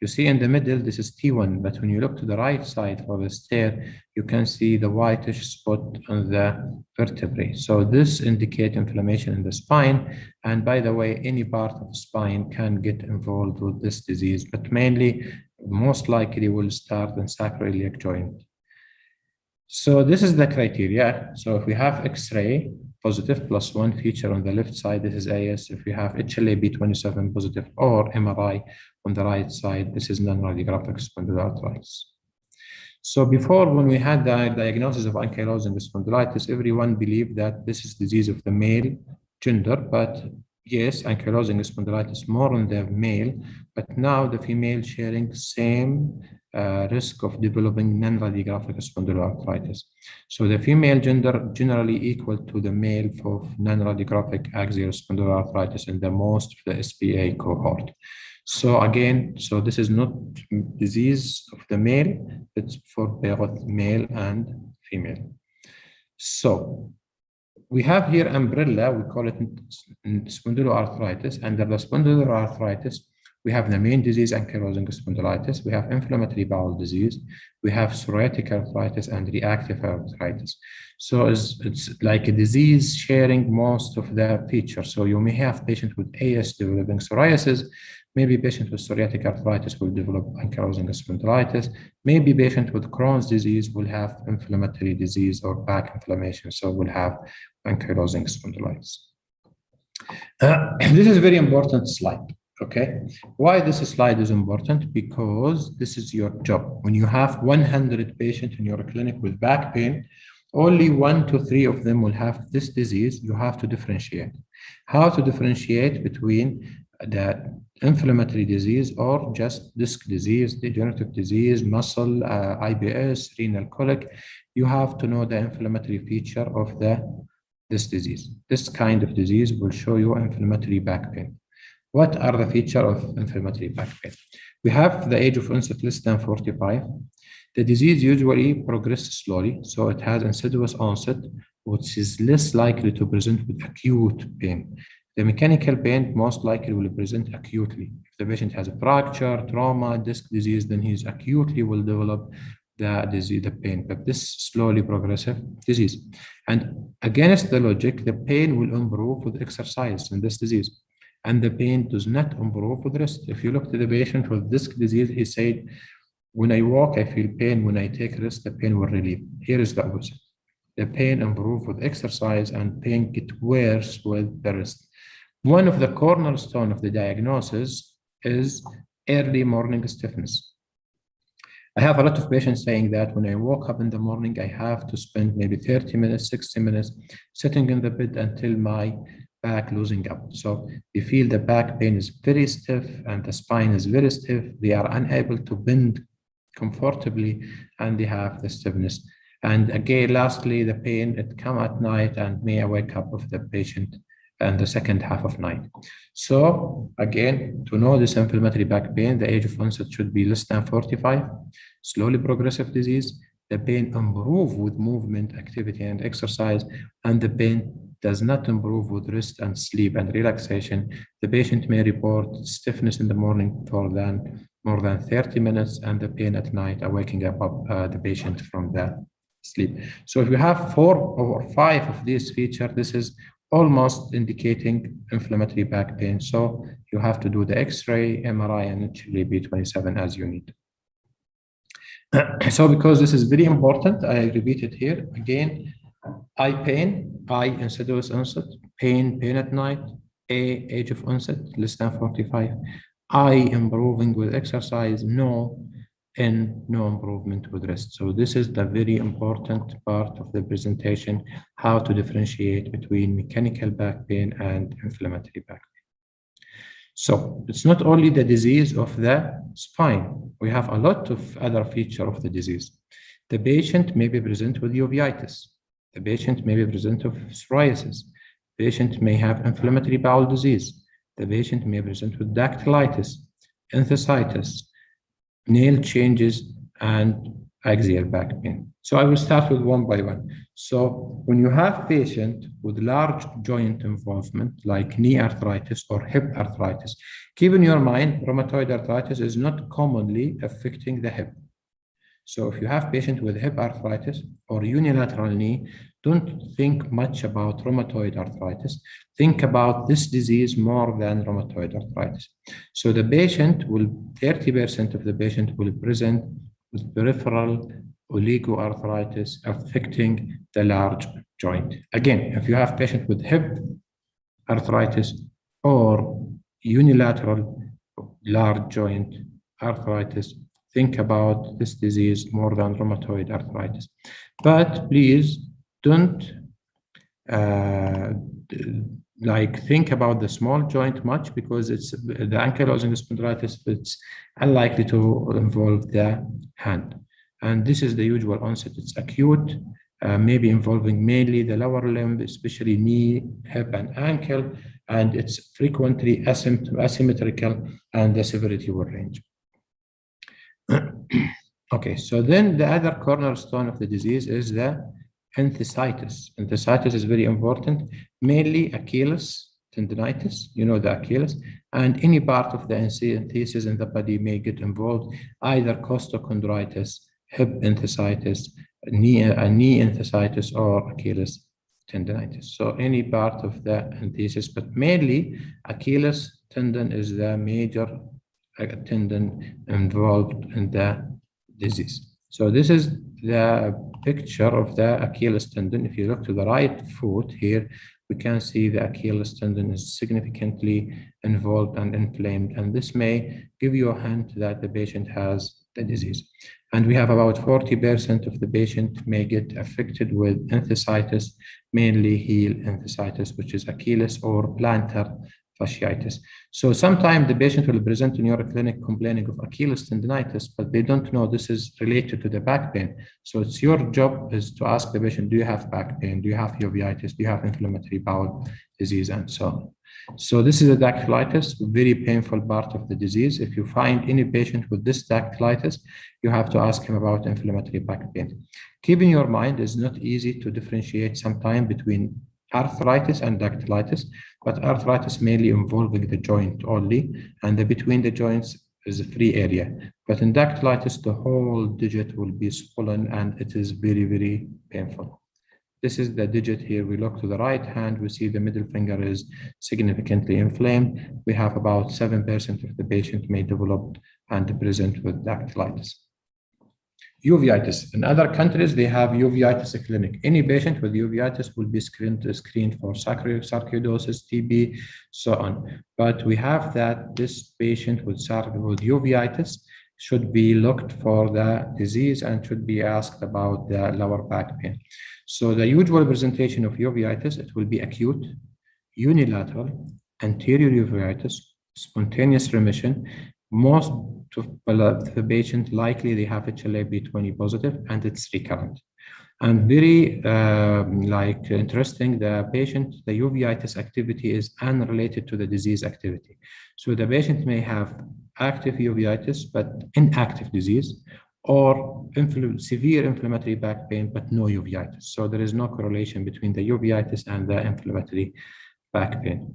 You see in the middle, this is T1, but when you look to the right side for the stare, you can see the whitish spot on the vertebrae. So this indicates inflammation in the spine. And by the way, any part of the spine can get involved with this disease, but mainly, most likely will start in sacroiliac joint. So this is the criteria. So if we have X-ray positive plus one feature on the left side, this is AS. If we have HLA-B27 positive or MRI on the right side, this is non-radiographic spondyloarthritis. So before, when we had the diagnosis of ankylosing spondylitis, everyone believed that this is disease of the male gender, but yes, ankylosing spondylitis more on the male, but now the female sharing same risk of developing non-radiographic spondyloarthritis. So the female gender generally equal to the male for non-radiographic axial spondyloarthritis in the most of the SPA cohort. So again, so this is not disease of the male, it's for both male and female. So we have here umbrella, we call it spondyloarthritis. Under the spondyloarthritis, we have the main disease, ankylosing spondylitis. We have inflammatory bowel disease. We have psoriatic arthritis and reactive arthritis. So it's like a disease sharing most of the features. So you may have patients with AS developing psoriasis. Maybe patient with psoriatic arthritis will develop ankylosing spondylitis. Maybe patient with Crohn's disease will have inflammatory disease or back inflammation. So we'll have ankylosing spondylitis. This is a very important slide. Okay, why this slide is important? Because this is your job. When you have 100 patients in your clinic with back pain, only 1 to 3 of them will have this disease. You have to differentiate. How to differentiate between the inflammatory disease or just disc disease, degenerative disease, muscle, IBS, renal colic. You have to know the inflammatory feature of this disease. This kind of disease will show you inflammatory back pain. What are the features of inflammatory back pain? We have the age of onset less than 45. The disease usually progresses slowly, so it has insidious onset, which is less likely to present with acute pain. The mechanical pain most likely will present acutely. If the patient has a fracture, trauma, disc disease, then he's acutely will develop the disease, the pain, but this slowly progressive disease. And against the logic, the pain will improve with exercise in this disease. And the pain does not improve with rest. If you look to the patient with disc disease, he said, when I walk, I feel pain. When I take rest, the pain will relieve. Here is the opposite. The pain improves with exercise and pain gets worse with the rest. One of the cornerstones of the diagnosis is early morning stiffness. I have a lot of patients saying that when I wake up in the morning, I have to spend maybe 30 minutes, 60 minutes sitting in the bed until my back losing up. So they feel the back pain is very stiff and the spine is very stiff. They are unable to bend comfortably and they have the stiffness. And again, lastly, the pain, it comes at night and may wake up of the patient in the second half of night. So again, to know this inflammatory back pain, the age of onset should be less than 45, slowly progressive disease. The pain improve with movement, activity, and exercise, and the pain does not improve with rest and sleep and relaxation, the patient may report stiffness in the morning for more than 30 minutes and the pain at night, waking up the patient from the sleep. So if you have 4 or 5 of these features, this is almost indicating inflammatory back pain. So you have to do the X-ray, MRI, and actually B27 as you need. So because this is very important, I repeat it here again. Eye pain, eye insidious onset, pain at night, age of onset, less than 45. Eye improving with exercise, no improvement with rest. So this is the very important part of the presentation, how to differentiate between mechanical back pain and inflammatory back pain. So it's not only the disease of the spine. We have a lot of other features of the disease. The patient may be present with uveitis. The patient may be present with psoriasis. The patient may have inflammatory bowel disease. The patient may present with dactylitis, enthesitis, nail changes, and axial back pain. So I will start with one by one. So when you have patient with large joint involvement, like knee arthritis or hip arthritis, keep in your mind, rheumatoid arthritis is not commonly affecting the hip. So if you have patient with hip arthritis or unilateral knee, don't think much about rheumatoid arthritis. Think about this disease more than rheumatoid arthritis. So the patient will, 30% of the patient will present with peripheral oligoarthritis affecting the large joint. Again, if you have patient with hip arthritis or unilateral large joint arthritis, think about this disease more than rheumatoid arthritis. But please don't think about the small joint much, because it's the ankylosing spondylitis, it's unlikely to involve the hand. And this is the usual onset. It's acute, maybe involving mainly the lower limb, especially knee, hip, and ankle, and it's frequently asymmetrical, and the severity will range. Okay, so then the other cornerstone of the disease is the enthesitis. Enthesitis is very important, mainly Achilles tendinitis, you know, the Achilles, and any part of the enthesis in the body may get involved, either costochondritis, hip enthesitis, knee enthesitis, or Achilles tendinitis. So any part of the enthesis, but mainly Achilles tendon is the major tendon involved in the disease. So this is the picture of the Achilles tendon. If you look to the right foot here, we can see the Achilles tendon is significantly involved and inflamed, and this may give you a hint that the patient has the disease. And we have about 40% of the patient may get affected with enthesitis, mainly heel enthesitis, which is Achilles or plantar fasciitis. So sometimes the patient will present in your clinic complaining of Achilles tendinitis, but they don't know this is related to the back pain. So it's your job is to ask the patient, do you have back pain? Do you have uveitis? Do you have inflammatory bowel disease? And so on. So this is a dactylitis, very painful part of the disease. If you find any patient with this dactylitis, you have to ask him about inflammatory back pain. Keep in your mind, it's not easy to differentiate sometimes between arthritis and dactylitis, but arthritis mainly involving the joint only, and the between the joints is a free area. But in dactylitis, the whole digit will be swollen, and it is very, very painful. This is the digit here. We look to the right hand, we see the middle finger is significantly inflamed. We have about 7% of the patient may develop and present with dactylitis. Uveitis. In other countries, they have uveitis clinic. Any patient with uveitis will be screened for sarcoidosis, TB, so on. But we have that this patient with uveitis should be looked for the disease and should be asked about the lower back pain. So the usual presentation of uveitis, it will be acute, unilateral, anterior uveitis, spontaneous remission. Most of the patient likely they have HLA-B20 positive, and it's recurrent. And very interesting, the uveitis activity is unrelated to the disease activity. So the patient may have active uveitis, but inactive disease, or severe inflammatory back pain, but no uveitis. So there is no correlation between the uveitis and the inflammatory back pain.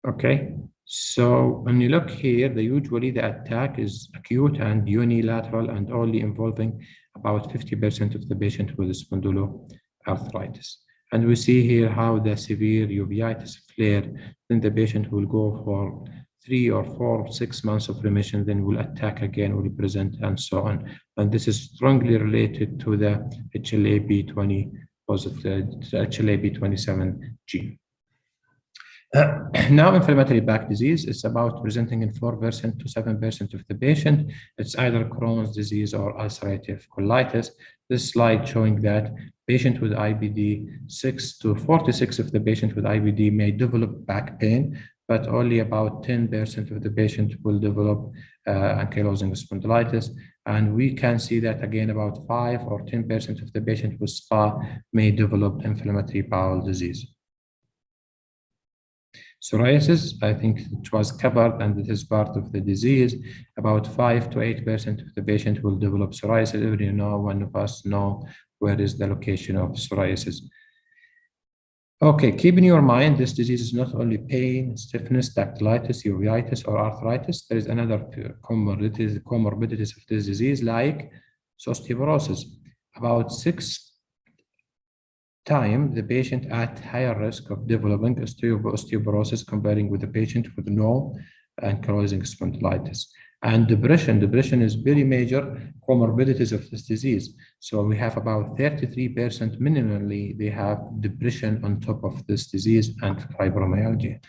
Okay, so when you look here, usually the attack is acute and unilateral and only involving about 50% of the patient with spondyloarthritis. And we see here how the severe uveitis flare, then the patient will go for 3 or 4 or 6 months of remission, then will attack again, will present, and so on. And this is strongly related to the HLA-B20 positive, HLA-B27 gene. Now, inflammatory back disease is about presenting in 4% to 7% of the patient. It's either Crohn's disease or ulcerative colitis. This slide showing that patient with IBD, 6 to 46 of the patient with IBD may develop back pain, but only about 10% of the patient will develop ankylosing spondylitis. And we can see that again, about 5 or 10% of the patient with SPA may develop inflammatory bowel disease. Psoriasis, I think it was covered, and it is part of the disease. About 5 to 8% of the patient will develop psoriasis. Every one of us know where is the location of psoriasis. Okay, keep in your mind, this disease is not only pain, stiffness, dactylitis, uveitis, or arthritis. There is another comorbidities of this disease, like osteoporosis. About 6 times the patient at higher risk of developing osteoporosis comparing with the patient with no ankylosing spondylitis. And depression is very major comorbidities of this disease. So we have about 33% minimally, they have depression on top of this disease and fibromyalgia.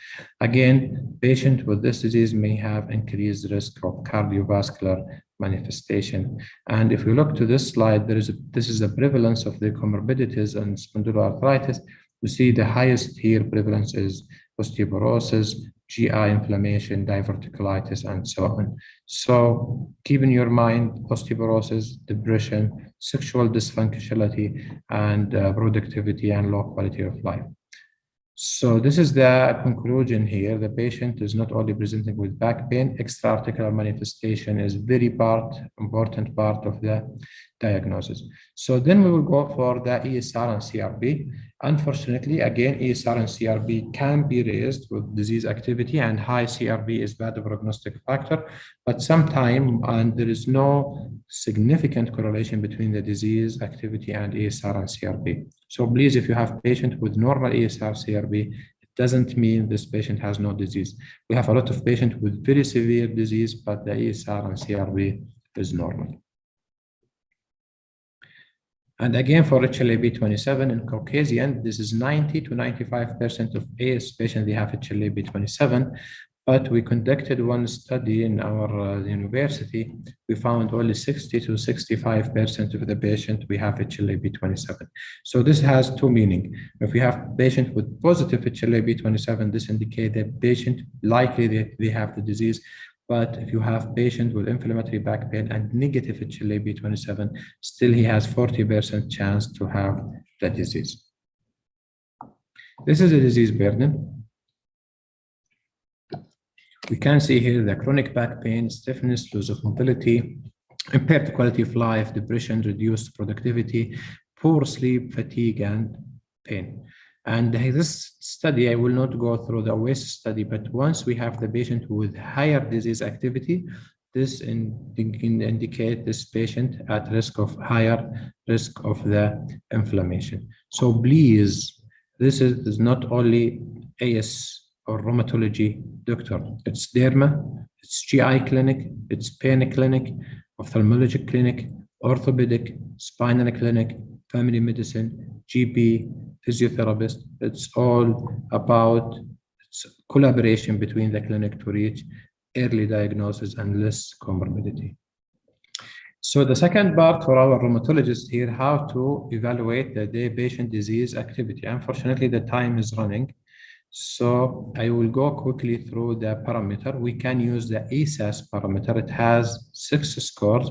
Again, patient with this disease may have increased risk of cardiovascular manifestation. And if we look to this slide, this is the prevalence of the comorbidities and spondyloarthritis. We see the highest here prevalence is osteoporosis, GI inflammation, diverticulitis, and so on. So keep in your mind osteoporosis, depression, sexual dysfunctionality, and productivity and low quality of life. So this is the conclusion here. The patient is not only presenting with back pain, extra-articular manifestation is very important part of the diagnosis. So then we will go for the ESR and CRP. Unfortunately, again, ESR and CRP can be raised with disease activity, and high CRP is bad prognostic factor, but sometimes there is no significant correlation between the disease activity and ESR and CRP. So please, if you have patient with normal ESR CRP, it doesn't mean this patient has no disease. We have a lot of patients with very severe disease, but the ESR and CRP is normal. And again, for HLA-B27 in Caucasian, this is 90 to 95% of AS patients, they have HLA-B27. But we conducted one study in our university. We found only 60 to 65% of the patient we have HLA-B27. So this has two meanings. If we have patient with positive HLA-B27, this indicates that patient likely they have the disease. But if you have patient with inflammatory back pain and negative HLA-B27, still he has 40% chance to have the disease. This is a disease burden. We can see here the chronic back pain, stiffness, loss of mobility, impaired quality of life, depression, reduced productivity, poor sleep, fatigue, and pain. And this study, I will not go through the OASIS study, but once we have the patient with higher disease activity, this indicate this patient at risk of higher risk of the inflammation. So please, this is not only AS or rheumatology doctor, it's derma, it's GI clinic, it's pain clinic, ophthalmology clinic, orthopedic, spinal clinic, family medicine, GP, physiotherapist. It's all about collaboration between the clinic to reach early diagnosis and less comorbidity. So the second part for our rheumatologists here, how to evaluate the patient disease activity. Unfortunately, the time is running. So I will go quickly through the parameter. We can use the ESAS parameter. It has 6 scores,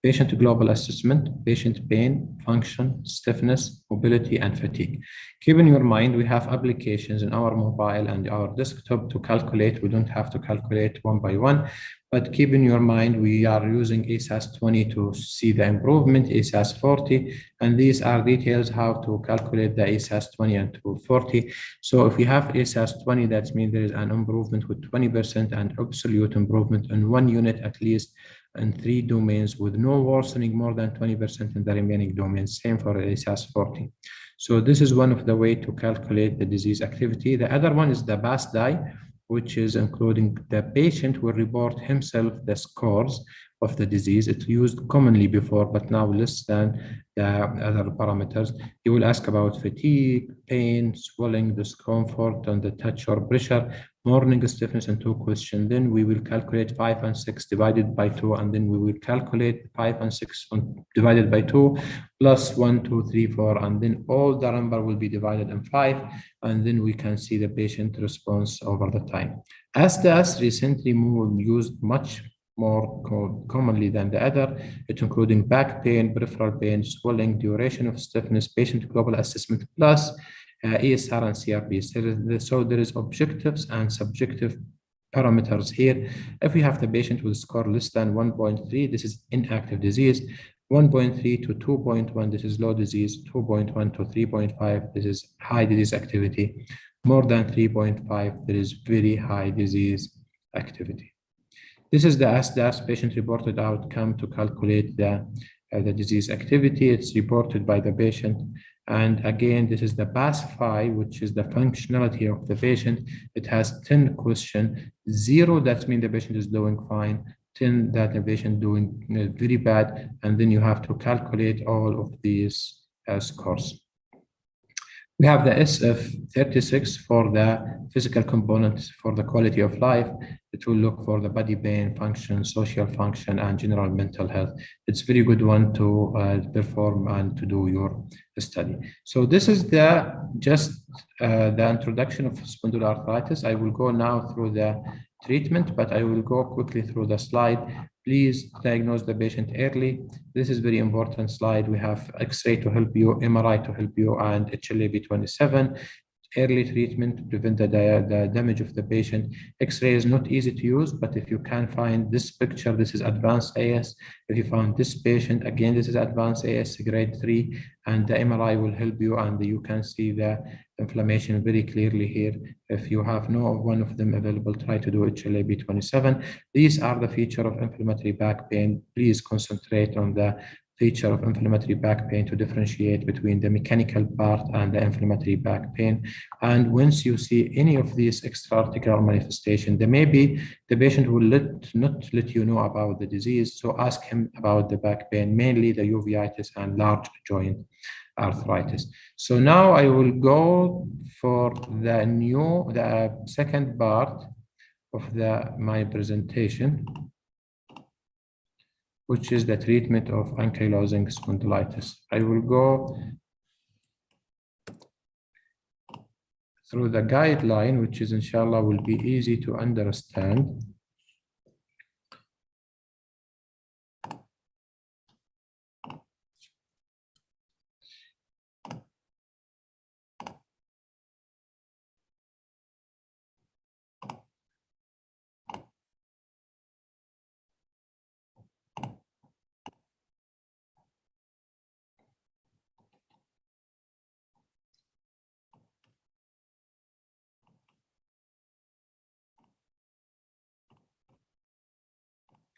patient global assessment, patient pain, function, stiffness, mobility, and fatigue. Keep in your mind, we have applications in our mobile and our desktop to calculate. We don't have to calculate one by one, but keep in your mind, we are using ASAS 20 to see the improvement, ASAS 40, and these are details how to calculate the ASAS 20 and 40. So if we have ASAS 20, that means there is an improvement with 20% and absolute improvement in 1 unit at least in 3 domains with no worsening more than 20% in the remaining domains. Same for ASAS 40. So this is one of the way to calculate the disease activity. The other one is the BASDI, which is including the patient will report himself the scores of the disease. It's used commonly before, but now less than the other parameters. You will ask about fatigue, pain, swelling, discomfort on the touch or pressure, morning stiffness, and 2 questions. Then we will calculate 5 and 6 divided by 2, and then we will calculate 5 and 6 divided by 2 plus 1, 2, 3, 4, and then all the number will be divided in 5, and then we can see the patient response over the time. ASDAS recently used much more commonly than the other. It's including back pain, peripheral pain, swelling, duration of stiffness, patient global assessment, plus ESR and CRP. So there is objectives and subjective parameters here. If we have the patient with score less than 1.3, this is inactive disease. 1.3 to 2.1, this is low disease. 2.1 to 3.5, this is high disease activity. More than 3.5, there is very high disease activity. This is the ASDAS patient-reported outcome to calculate the disease activity. It's reported by the patient. And again, this is the PASS-5, which is the functionality of the patient. It has 10 questions. 0, that means the patient is doing fine. 10, that the patient doing very bad. And then you have to calculate all of these scores. We have the SF36 for the physical components for the quality of life. It will look for the body pain, function, social function, and general mental health. It's a very good one to perform and to do your study. So this is just the introduction of spondyloarthritis. I will go now through the treatment, but I will go quickly through the slide. Please diagnose the patient early. This is very important slide. We have X-ray to help you, MRI to help you, and HLA-B27. Early treatment to prevent the damage of the patient. X-ray is not easy to use, but if you can find this picture, this is advanced AS. If you found this patient, again, this is advanced AS grade 3, and the MRI will help you, and you can see the inflammation very clearly here. If you have no one of them available, try to do HLA-B27. These are the features of inflammatory back pain. Please concentrate on the feature of inflammatory back pain to differentiate between the mechanical part and the inflammatory back pain. And once you see any of these extra-articular manifestations, there may be the patient will not let you know about the disease. So ask him about the back pain, mainly the uveitis and large joint arthritis. So now I will go for the second part of my presentation, which is the treatment of ankylosing spondylitis. I will go through the guideline, which is inshallah will be easy to understand.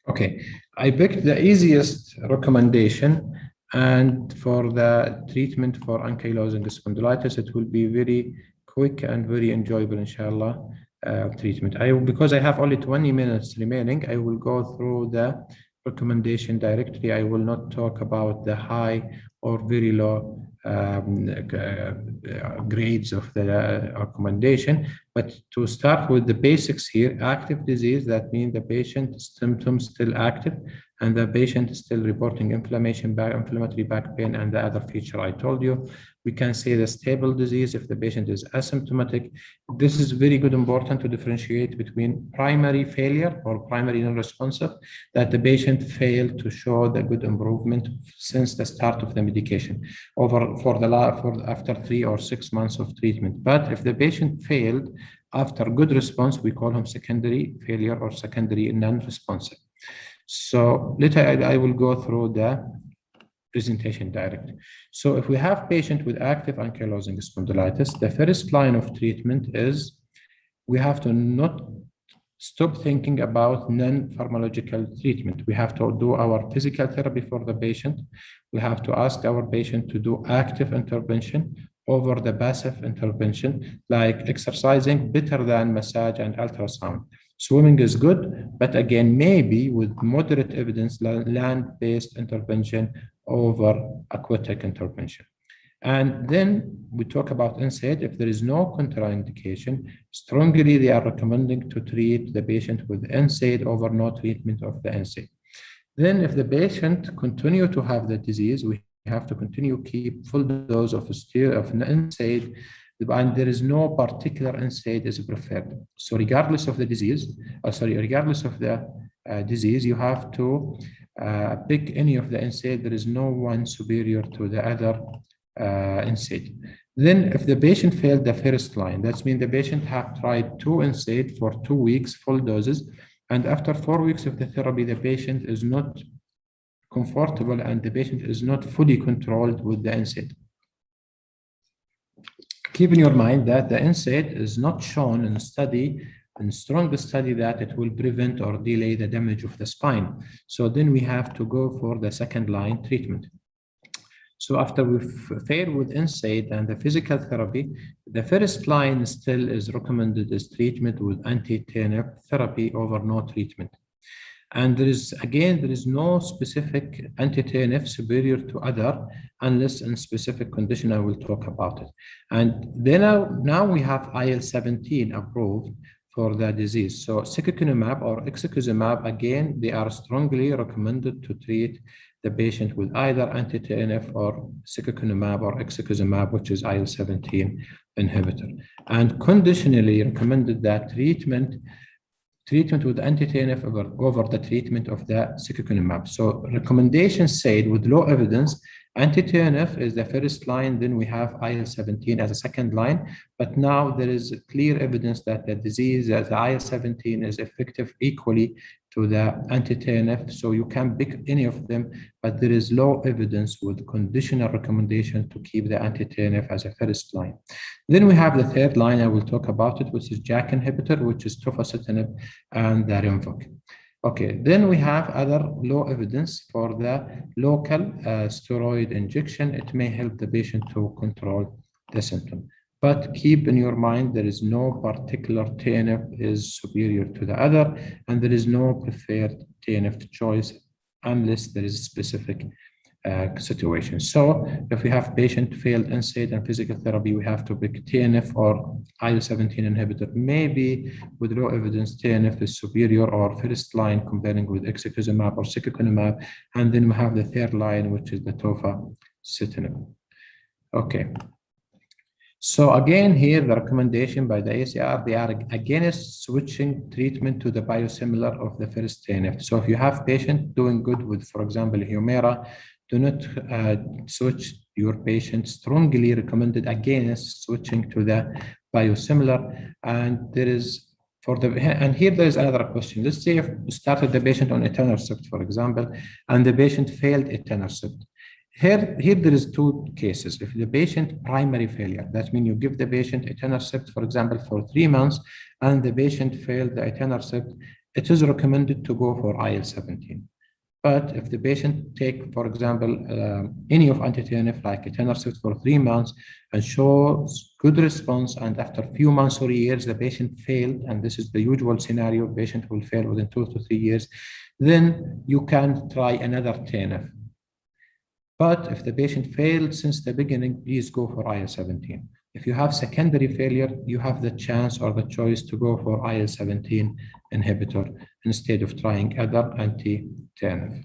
Okay, I picked the easiest recommendation, and for the treatment for ankylosing spondylitis, it will be very quick and very enjoyable, inshallah, treatment. Because I have only 20 minutes remaining, I will go through the recommendation directly. I will not talk about the high or very low grades of the recommendation, but to start with the basics here. Active disease, that means the patient's symptoms still active and the patient is still reporting inflammatory back pain and the other feature I told you. We can say the stable disease if the patient is asymptomatic. This is very good, important to differentiate between primary failure or primary non-responsive, that the patient failed to show the good improvement since the start of the medication after 3 or 6 months of treatment. But if the patient failed after good response, we call him secondary failure or secondary non-responsive. So later I will go through the presentation directly. So if we have patient with active ankylosing spondylitis, the first line of treatment is we have to not stop thinking about non-pharmacological treatment. We have to do our physical therapy for the patient. We have to ask our patient to do active intervention over the passive intervention, like exercising better than massage and ultrasound. Swimming is good, but again, maybe with moderate evidence, land-based intervention over aquatic intervention. And then we talk about NSAID. If there is no contraindication, strongly they are recommending to treat the patient with NSAID over no treatment of the NSAID. Then if the patient continue to have the disease, we have to continue keep full dose of NSAID, and there is no particular NSAID is preferred. So regardless of the disease, regardless of the disease, you have to pick any of the NSAID. There is no one superior to the other NSAID. Then if the patient failed the first line, that means the patient have tried 2 NSAID for 2 weeks, full doses, and after 4 weeks of the therapy, the patient is not comfortable and the patient is not fully controlled with the NSAID. Keep in your mind that the NSAID is not shown in strong study that it will prevent or delay the damage of the spine. So then we have to go for the second line treatment. So after we fail with NSAID and the physical therapy, the first line still is recommended as treatment with anti-TNF therapy over no treatment. And there is no specific anti-TNF superior to other unless in specific condition. I will talk about it. And then now we have IL-17 approved for the disease. So secukinumab or ixekizumab, again, they are strongly recommended to treat the patient with either anti-TNF or secukinumab or ixekizumab, which is IL-17 inhibitor. And conditionally recommended that treatment with anti-TNF over the treatment of the secukinumab. So recommendations said with low evidence, anti-TNF is the first line, then we have IL-17 as a second line, but now there is clear evidence that the disease, that the IL-17 is effective equally to the anti-TNF, so you can pick any of them, but there is low evidence with conditional recommendation to keep the anti-TNF as a first line. Then we have the third line, I will talk about it, which is JAK inhibitor, which is tofacitinib and the Rinvoq. Okay, then we have other low evidence for the local steroid injection. It may help the patient to control the symptom. But keep in your mind, there is no particular TNF is superior to the other, and there is no preferred TNF choice unless there is a specific situation. So if we have patient failed NSAID and physical therapy, we have to pick TNF or IL-17 inhibitor. Maybe with low evidence, TNF is superior or first line comparing with ixekizumab or secukinumab. And then we have the third line, which is the tofacitinib. Okay. So again, here the recommendation by the ACR, they are against switching treatment to the biosimilar of the first TNF. So if you have patient doing good with, for example, Humira, do not switch your patient. Strongly recommended against switching to the biosimilar. And there is here there is another question. Let's say if we started the patient on etanercept, for example, and the patient failed etanercept. Here there is 2 cases. If the patient primary failure, that means you give the patient etanercept, for example, for 3 months, and the patient failed the etanercept, it is recommended to go for IL-17. But if the patient take, for example, any of anti-TNF like etanercept for 3 months and shows good response, and after a few months or years the patient failed, and this is the usual scenario, patient will fail within 2 to 3 years, then you can try another TNF. But if the patient failed since the beginning, please go for IL-17. If you have secondary failure, you have the chance or the choice to go for IL-17 inhibitor instead of trying other anti-TNF.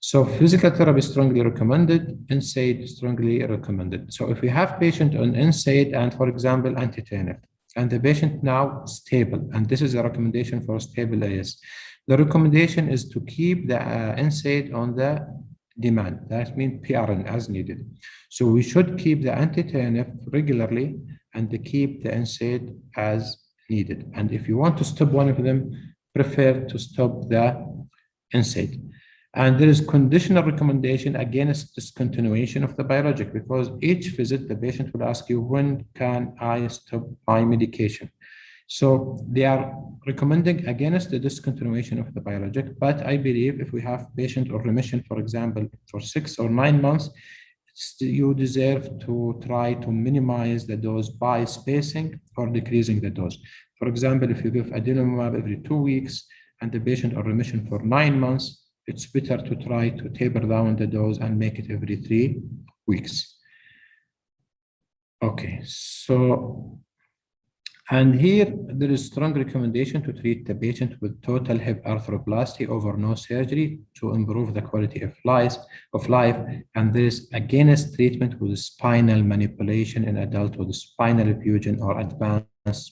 So physical therapy strongly recommended, NSAID strongly recommended. So if we have patient on NSAID and, for example, anti-TNF, and the patient now stable, and this is a recommendation for stable AS, the recommendation is to keep the NSAID on the demand. That means PRN as needed. So we should keep the anti-TNF regularly and keep the NSAID as needed. And if you want to stop one of them, prefer to stop the NSAID. And there is conditional recommendation against discontinuation of the biologic, because each visit the patient will ask you, when can I stop my medication? So they are recommending against the discontinuation of the biologic, but I believe if we have patient or remission, for example, for 6 or 9 months, you deserve to try to minimize the dose by spacing or decreasing the dose. For example, if you give adalimumab every 2 weeks and the patient or remission for 9 months, it's better to try to taper down the dose and make it every 3 weeks. Okay, so, and here there is strong recommendation to treat the patient with total hip arthroplasty over no surgery to improve the quality of life, and there is against treatment with spinal manipulation in adult with spinal fusion or advanced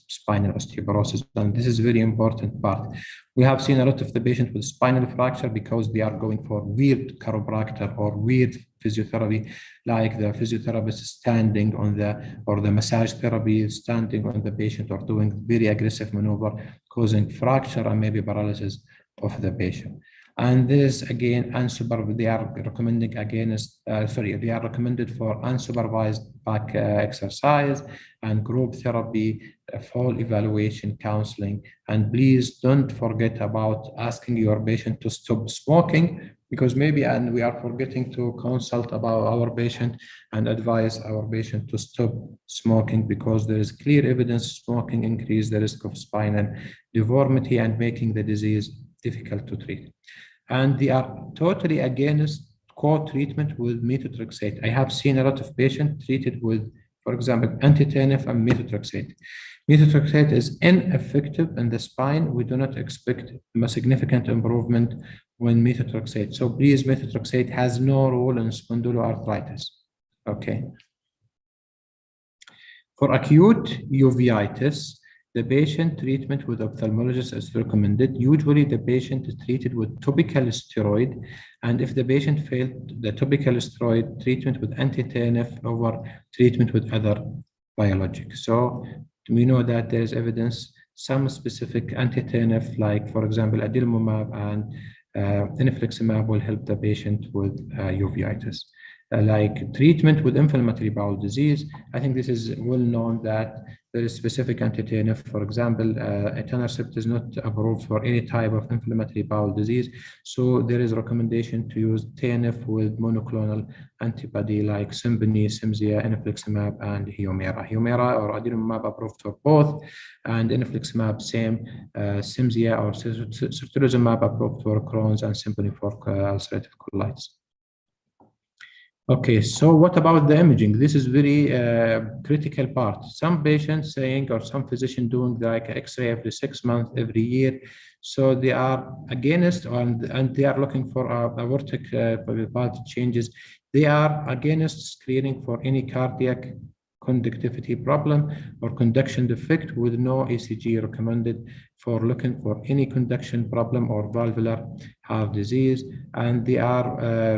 spinal osteoporosis, and this is very important part. We have seen a lot of the patient with spinal fracture because they are going for weird chiropractor or weird physiotherapy, like the physiotherapist standing on or the massage therapy standing on the patient or doing very aggressive maneuver, causing fracture and maybe paralysis of the patient. And this again, they are recommending against, they are recommended for unsupervised back exercise and group therapy, full evaluation, counseling. And please don't forget about asking your patient to stop smoking, because maybe and we are forgetting to consult about our patient and advise our patient to stop smoking, because there is clear evidence smoking increases the risk of spinal deformity and making the disease difficult to treat. And they are totally against co-treatment with methotrexate. I have seen a lot of patients treated with, for example, anti-TNF and methotrexate. Methotrexate is ineffective in the spine. We do not expect a significant improvement when methotrexate. So please, methotrexate has no role in spondyloarthritis. Okay. For acute uveitis, the patient treatment with ophthalmologist is recommended. Usually the patient is treated with topical steroid, and if the patient failed the topical steroid, treatment with anti-TNF over treatment with other biologics. So we know that there is evidence some specific anti-TNF, like for example adalimumab and infliximab, will help the patient with uveitis. Like treatment with inflammatory bowel disease, I think this is well known that there is specific anti-TNF. For example, etanercept is not approved for any type of inflammatory bowel disease. So there is recommendation to use TNF with monoclonal antibody like Simponi, Cimzia, infliximab, and Humira. Humira or adalimumab approved for both, and infliximab same. Cimzia or certolizumab approved for Crohn's, and Simponi for ulcerative colitis. Okay, so what about the imaging? This is very critical part. Some patients saying, or some physician doing like X-ray every 6 months, every year. So they are against, and they are looking for aortic path changes. They are against screening for any cardiac conductivity problem or conduction defect, with no ECG recommended for looking for any conduction problem or valvular heart disease. And they are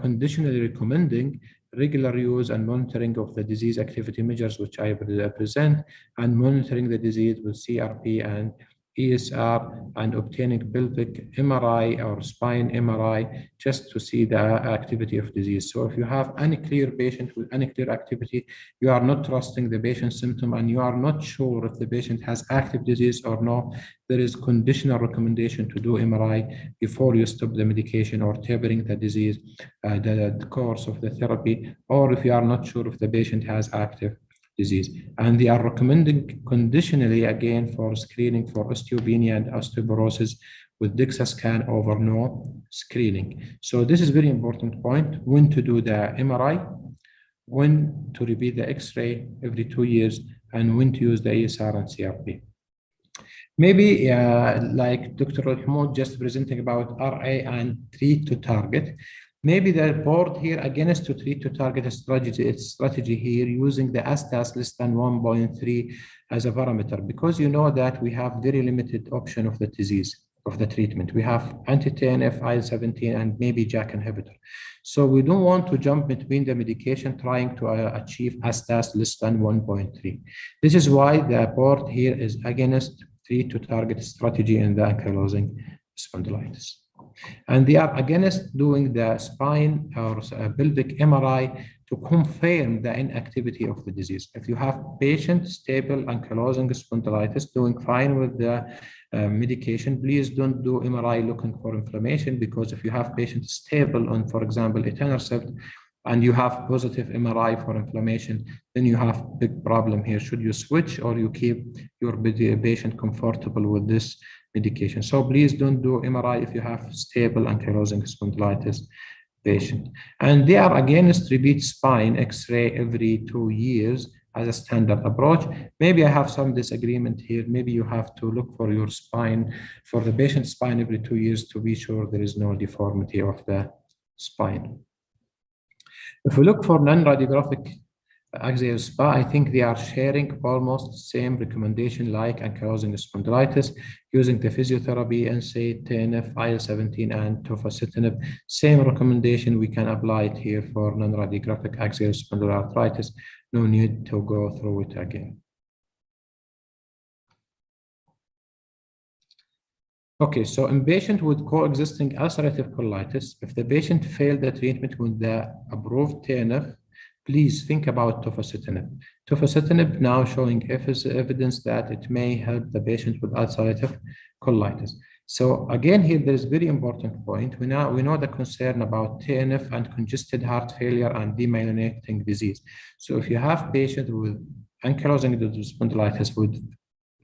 conditionally recommending regular use and monitoring of the disease activity measures, which I will present, and monitoring the disease with CRP and ESR, and obtaining pelvic MRI or spine MRI just to see the activity of disease. So if you have any clear patient with any clear activity, you are not trusting the patient's symptom and you are not sure if the patient has active disease or no, there is conditional recommendation to do MRI before you stop the medication or tapering the disease, the course of the therapy, or if you are not sure if the patient has active disease. And they are recommending conditionally again for screening for osteopenia and osteoporosis with DEXA scan over no screening. So this is very important point: when to do the MRI, when to repeat the X-ray every 2 years, and when to use the ESR and CRP. Maybe like Dr. Al-Hamoud just presenting about RA and treat to target. Maybe the board here against to treat to target strategy here using the ASTAS less than 1.3 as a parameter, because you know that we have very limited option of the disease of the treatment. We have anti-TNF, IL-17, and maybe JAK inhibitor. So we don't want to jump between the medication trying to achieve ASTAS less than 1.3. This is why the board here is against treat to target strategy in the ankylosing spondylitis. And they are against doing the spine or pelvic MRI to confirm the inactivity of the disease. If you have patient stable ankylosing spondylitis doing fine with the medication, please don't do MRI looking for inflammation, because if you have patients stable on, for example, etanercept, and you have positive MRI for inflammation, then you have a big problem here. Should you switch or you keep your patient comfortable with this medication? So please don't do MRI if you have stable ankylosing spondylitis patient. And they are against repeat spine X-ray every 2 years as a standard approach. Maybe I have some disagreement here. Maybe you have to look for your spine, for the patient's spine every 2 years to be sure there is no deformity of the spine. If we look for non-radiographic axial SPA, I think they are sharing almost the same recommendation like ankylosing spondylitis, using the physiotherapy, NSAID, TNF, IL-17, and tofacitinib. Same recommendation, we can apply it here for non-radiographic axial spondyloarthritis. No need to go through it again. Okay, so in patient with coexisting ulcerative colitis, if the patient failed the treatment with the approved TNF, please think about tofacitinib. Tofacitinib now showing evidence that it may help the patient with ulcerative colitis. So again, here there is very important point. We know the concern about TNF and congested heart failure and demyelinating disease. So if you have patient with ankylosing spondylitis with,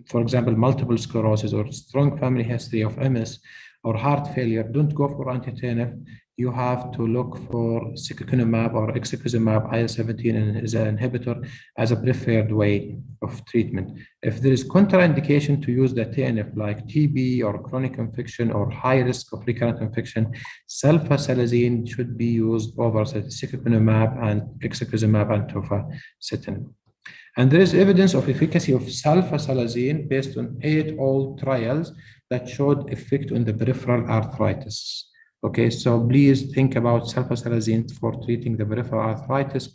for example, multiple sclerosis or strong family history of MS or heart failure, don't go for anti-TNF. You have to look for secukinumab or ixekizumab, IL-17 as an inhibitor, as a preferred way of treatment. If there is contraindication to use the TNF like TB or chronic infection or high risk of recurrent infection, sulfasalazine should be used over secukinumab and ixekizumab and tofacitinib. And there is evidence of efficacy of sulfasalazine based on 8 old trials that showed effect on the peripheral arthritis. Okay, so please think about sulfasalazine for treating the peripheral arthritis.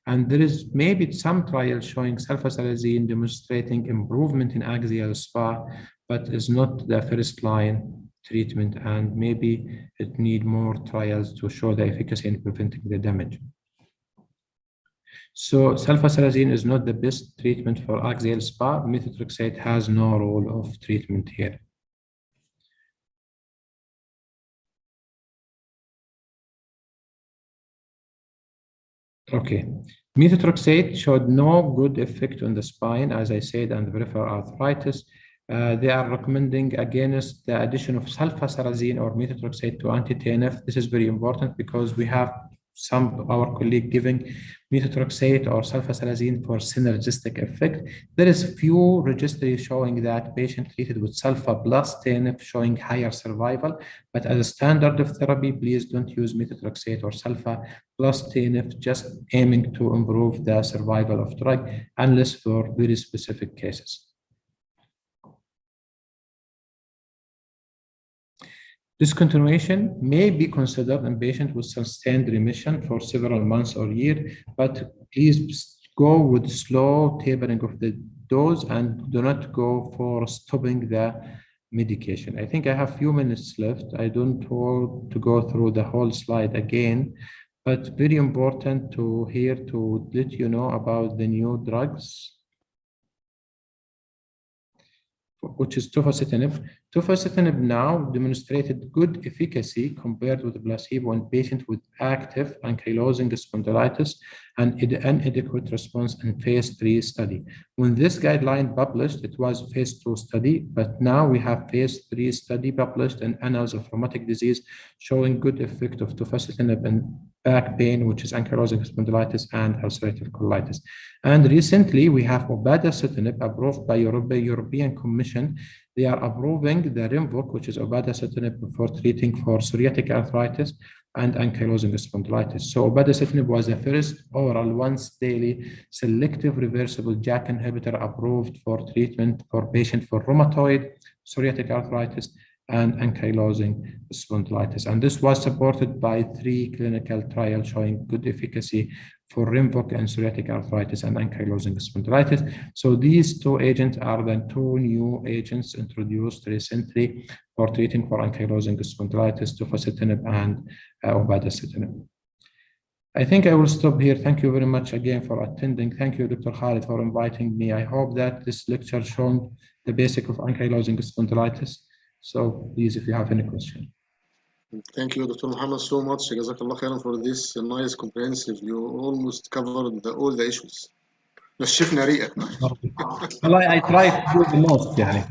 And there is maybe some trials showing sulfasalazine demonstrating improvement in axial SPA, but is not the first line treatment. And maybe it need more trials to show the efficacy in preventing the damage. So sulfasalazine is not the best treatment for axial SPA. Methotrexate has no role of treatment here. Okay, methotrexate showed no good effect on the spine, as I said, and the peripheral arthritis. They are recommending against the addition of sulfasalazine or methotrexate to anti-TNF. This is very important because we have some of our colleagues giving methotrexate or sulfasalazine for synergistic effect. There is few registries showing that patient treated with sulfa plus TNF showing higher survival, but as a standard of therapy, please don't use methotrexate or sulfa plus TNF, just aiming to improve the survival of drug unless for very specific cases. Discontinuation may be considered in patients with sustained remission for several months or years, but please go with slow tapering of the dose and do not go for stopping the medication. I think I have a few minutes left. I don't want to go through the whole slide again, but very important to here to let you know about the new drugs, which is tofacitinib. Tofacitinib now demonstrated good efficacy compared with the placebo in patients with active ankylosing spondylitis and inadequate response in phase 3 study. When this guideline published, it was phase 2 study, but now we have phase 3 study published in Annals of Rheumatic Disease showing good effect of tofacitinib in back pain, which is ankylosing spondylitis, and ulcerative colitis. And recently, we have obadasitinib approved by European Commission. They are approving the Rinvoq, which is obadasitinib for treating for psoriatic arthritis and ankylosing spondylitis. So obadasitinib was the first oral once daily selective reversible JAK inhibitor approved for treatment for patients for rheumatoid, psoriatic arthritis, and ankylosing spondylitis. And this was supported by 3 clinical trials showing good efficacy for Rinvoq and psoriatic arthritis and ankylosing spondylitis. So these 2 agents are the 2 new agents introduced recently for treating for ankylosing spondylitis, tofacitinib and obadasitinib. I think I will stop here. Thank you very much again for attending. Thank you, Dr. Khalid, for inviting me. I hope that this lecture shown the basic of ankylosing spondylitis. So please, if you have any question. Thank you, Dr. Muhammad, so much. Jazakallah khairan for this nice comprehensive. You almost covered all the issues. نشفنا ريقك. Well, I try to do the most, يعني.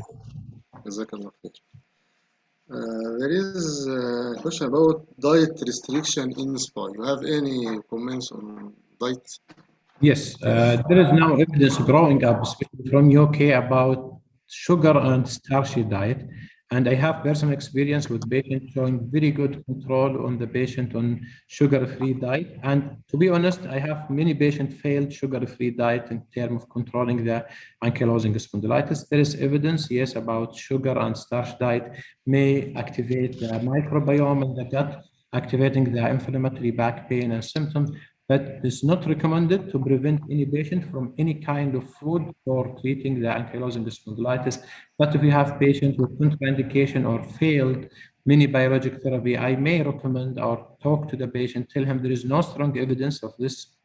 Jazakallah khair. There is a question about diet restriction in SPA. You have any comments on diet? Yes, there is now evidence growing up, especially from UK, about sugar and starchy diet. And I have personal experience with patients showing very good control on the patient on sugar-free diet. And to be honest, I have many patients failed sugar-free diet in terms of controlling the ankylosing spondylitis. There is evidence, yes, about sugar and starch diet may activate the microbiome in the gut, activating the inflammatory back pain and symptoms. But it's not recommended to prevent any patient from any kind of food for treating the ankylosing spondylitis. But if you have patients with contraindication or failed many biologic therapy, I may recommend or talk to the patient, tell him there is no strong evidence of this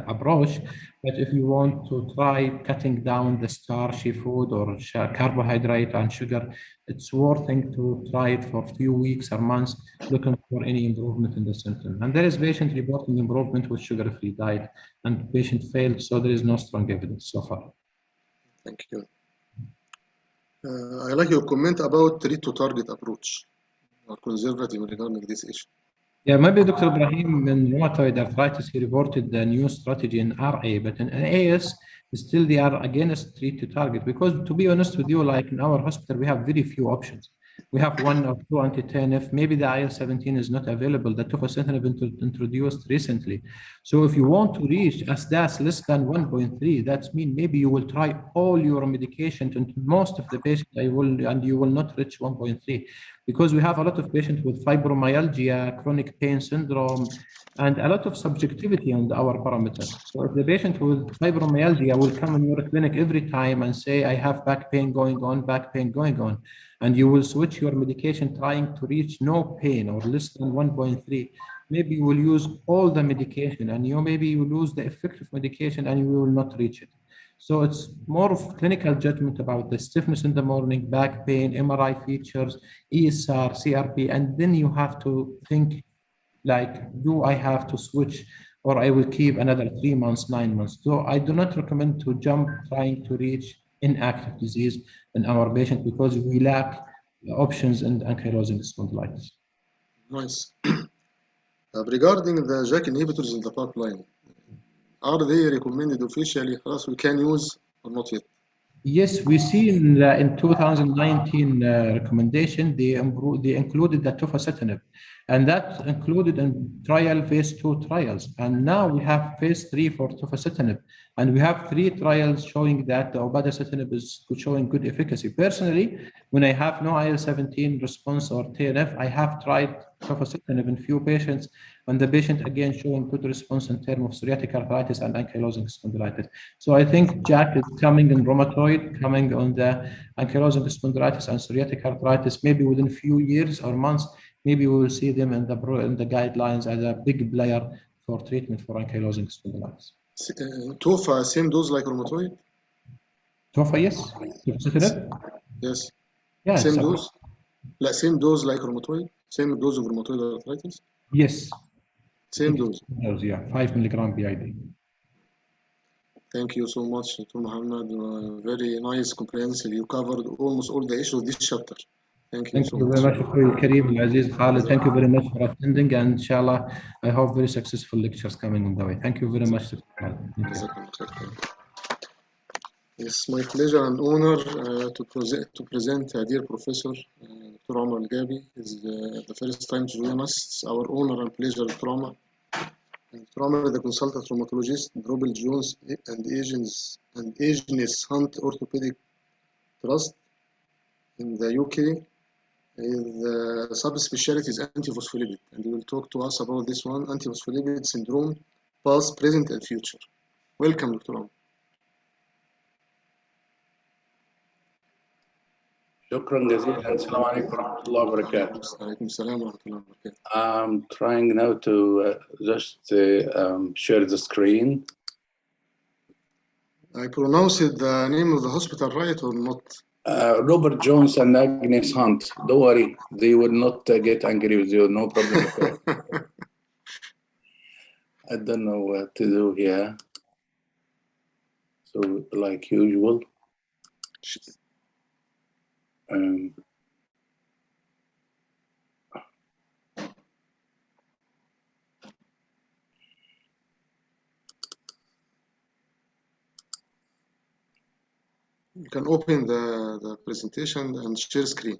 approach, but if you want to try cutting down the starchy food or carbohydrate and sugar, it's worth it to try it for a few weeks or months, looking for any improvement in the symptom. And there is patient reporting improvement with sugar-free diet, and patient failed, so there is no strong evidence so far. Thank you. I like your comment about treat to target approach or conservative regarding this issue. Yeah, maybe Dr. Ibrahim in rheumatoid arthritis, he reported the new strategy in RA, but in AS, still they are against treat to target, because to be honest with you, like in our hospital, we have very few options. We have 1 or 2 anti-TNF. Maybe the IL-17 is not available. The tofacitinib introduced recently. So if you want to reach ASDAS less than 1.3, that means maybe you will try all your medication to most of the patients, and you will not reach 1.3, because we have a lot of patients with fibromyalgia, chronic pain syndrome, and a lot of subjectivity on our parameters. So if the patient with fibromyalgia will come in your clinic every time and say, I have back pain going on, and you will switch your medication trying to reach no pain or less than 1.3, maybe you will use all the medication, and maybe you lose the effective medication and you will not reach it. So it's more of clinical judgment about the stiffness in the morning, back pain, MRI features, ESR, CRP, and then you have to think, like, do I have to switch, or I will keep another 3 months, 9 months? So I do not recommend to jump trying to reach inactive disease in our patient, because we lack options in ankylosing spondylitis. Nice. Regarding the JAK inhibitors in the pipeline, are they recommended officially? We can use or not yet? Yes, we see in 2019 recommendation, they included the tofacitinib, and that included in phase 2 trials. And now we have phase 3 for tofacitinib, and we have 3 trials showing that the obadasitinib is showing good efficacy. Personally, when I have no IL-17 response or TNF, I have tried tofacitinib in few patients, and the patient again showing good response in terms of psoriatic arthritis and ankylosing spondylitis. So I think JAK is coming in rheumatoid, coming on the ankylosing spondylitis and psoriatic arthritis, maybe within a few years or months. Maybe we will see them in the guidelines as a big player for treatment for ankylosing spondylitis. Tofa, same dose like rheumatoid? Tofa, yes. Yes. Yeah. Same dose? Like same dose like rheumatoid? Same dose of rheumatoid arthritis? Yes. Same dose? Yeah, 5 milligram BID. Thank you so much, Dr. Muhammad. Very nice, comprehensive. You covered almost all the issues of this chapter. Thank you Thank so you very much. much, أخوي الكريم العزيز خالد. Thank you very much for attending, and inshallah, I hope very successful lectures coming in the way. Thank you very much, Dr. Khalid. Thank you. جزاكم الله خير. It's my pleasure and honor to present dear Professor Dr. Omar Al-Gabi. Is the first time to join us. It's our honor and pleasure, Dr. Omar. Dr. Omar is the consultant rheumatologist, Robert Jones and Agnes Hunt Orthopedic Trust in the UK. The subspecialty is antiphospholipid, and he will talk to us about this one, antiphospholipid syndrome, past, present, and future. Welcome, Dr. Omar. شكرا جزيلا. السلام عليكم ورحمة الله وبركاته. عليكم السلام ورحمة الله وبركاته. I'm trying now to just share the screen. I pronounced the name of the hospital right or not? Robert Jones and Agnes Hunt. Don't worry, they will not get angry with you. No problem at all. I don't know what to do here. So, like usual. You can open the presentation and share screen.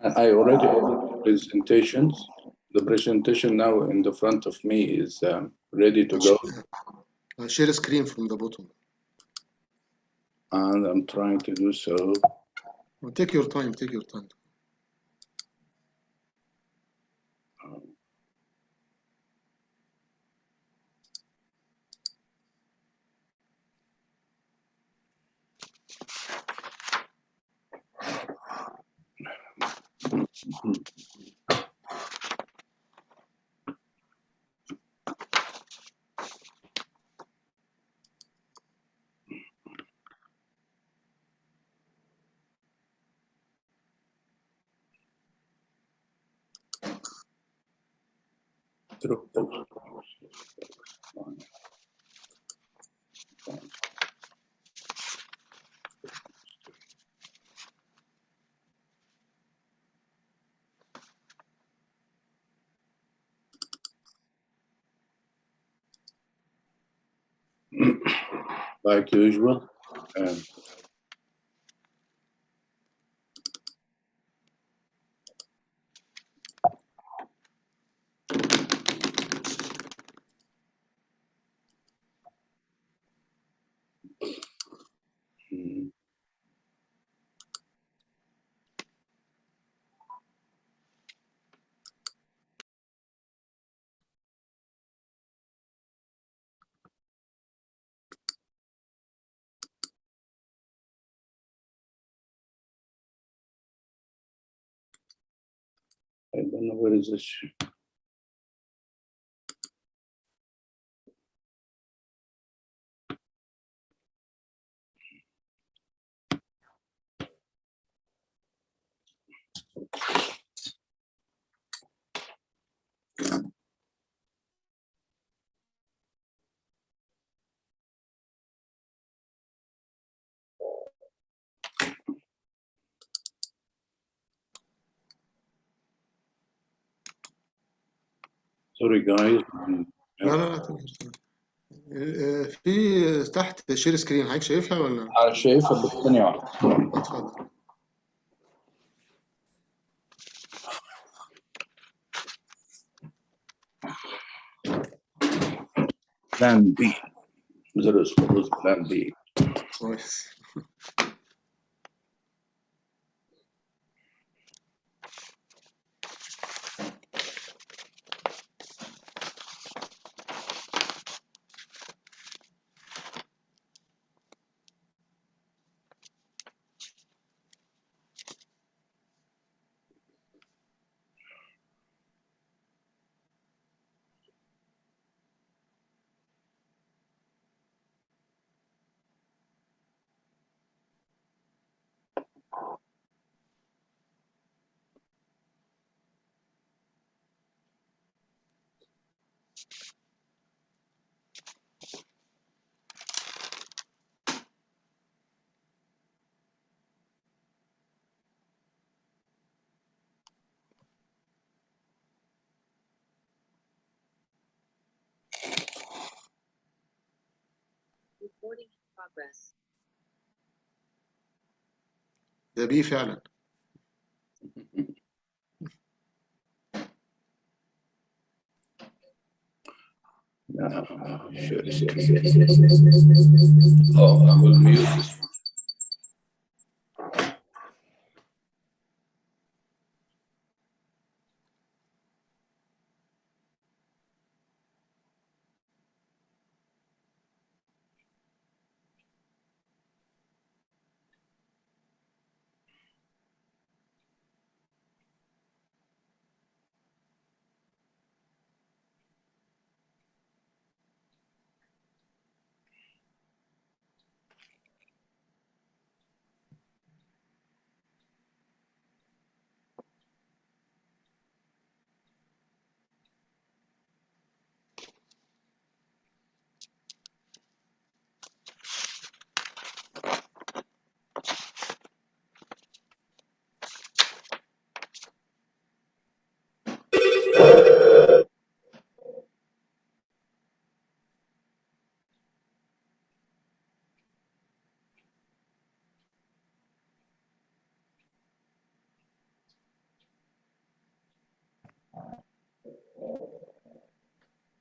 I already opened the presentations. The presentation now in the front of me is ready to go. Share screen from the bottom. And I'm trying to do so. Well, take your time, take your time. Like usual. I don't know where is this. Sorry guys. لا لا لا في تحت شير سكرين حضرتك شايفها ولا؟ شايفها بس ثانية واحدة. اتفضل. Plan B. There is Plan B. كويس. ده بيه فعلا. Oh, I will mute this.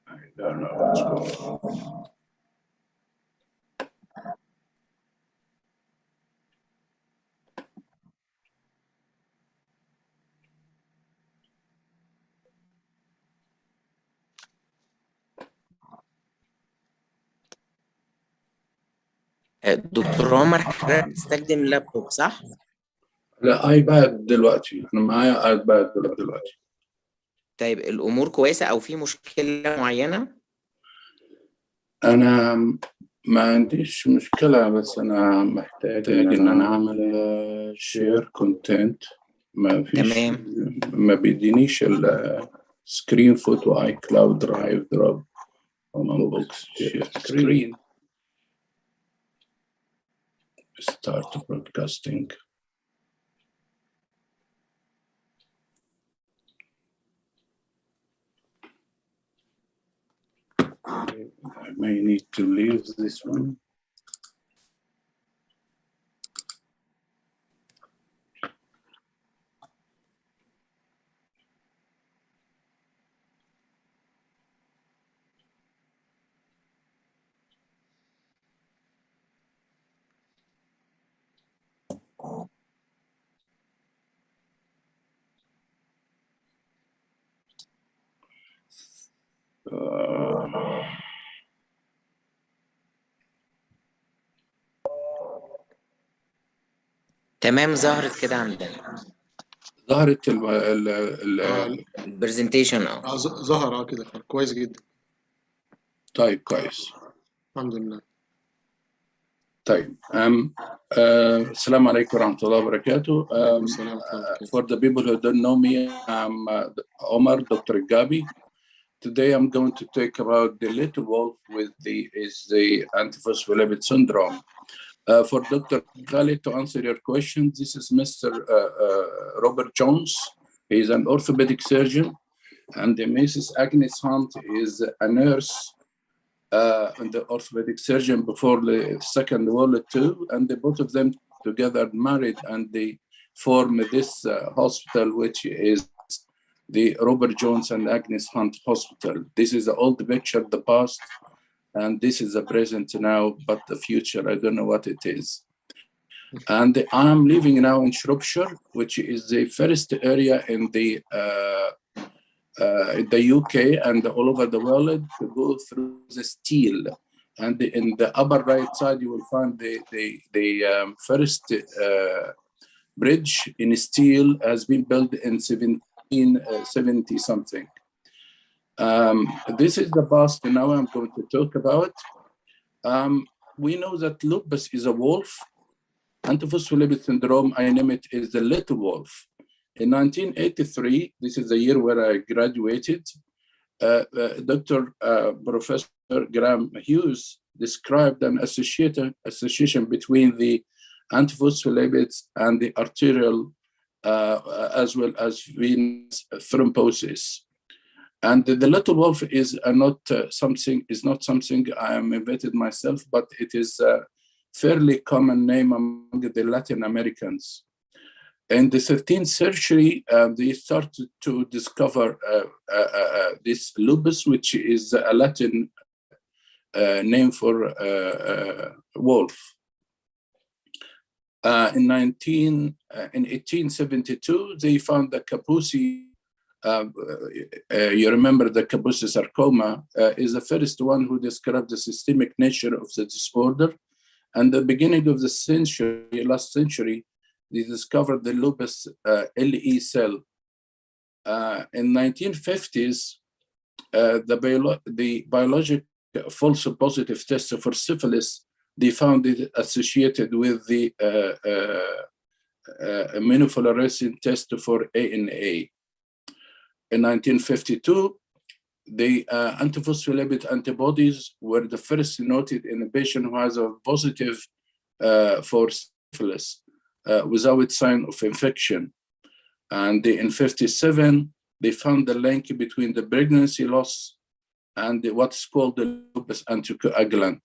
I don't know what's going on. دكتور عمر، حضرتك بتستخدم لابتوب صح؟ لا، ايباد دلوقتي، انا معايا ايباد دلوقتي. طيب الأمور كويسة أو في مشكلة معينة؟ انا ما عنديش مشكلة، بس انا محتاج ان انا اعمل شير كونتنت. ما فيش، تمام. ما بيدينيش السكرين فوتو اي كلاود درايف دروب ومن بوكس سكرين. ستارت برودكاستنج. I may need to leave this one. تمام، ظهرت كده عندنا ظهرت البرزنتيشن. ظهر كده كويس جدا. طيب كويس، الحمد لله. طيب السلام عليكم ورحمة الله وبركاته. For the people who don't know me, I'm Omar, Dr. Gabi. Today I'm going to talk about the little wolf with the antiphospholipid syndrome. For Dr. Khalid to answer your question, this is Mr. Robert Jones. He's an orthopedic surgeon, and Mrs. Agnes Hunt is a nurse and the orthopedic surgeon before the Second World War, and both of them together married, and they form this hospital, which is the Robert Jones and Agnes Hunt Hospital. This is the old picture, the past, and this is the present now, but the future, I don't know what it is. And I'm living now in Shropshire, which is the first area in the UK and all over the world to go through the steel. And in the upper right side, you will find the first bridge in steel has been built in 1770 something. This is the past now I'm going to talk about. We know that lupus is a wolf. Antiphospholipid syndrome, I name it, is the little wolf. In 1983, this is the year where I graduated, Professor Graham Hughes described an association between the antiphospholipids and the arterial as well as venous thrombosis. And the little wolf is not something I am invented myself, but it is a fairly common name among the Latin Americans. In the 13th century, they started to discover this lupus, which is a Latin name for wolf. In 1872, they found the Kaposi. You remember the Kaposi sarcoma is the first one who described the systemic nature of the disorder. And the beginning of the century, last century, they discovered the lupus LE cell. In 1950s, the biologic false positive test for syphilis, they found it associated with the immunofluorescence test for ANA. In 1952, the antiphospholipid antibodies were the first noted in a patient who has a positive for syphilis without sign of infection. And in 1957, they found the link between the pregnancy loss and what's called the lupus anticoagulant.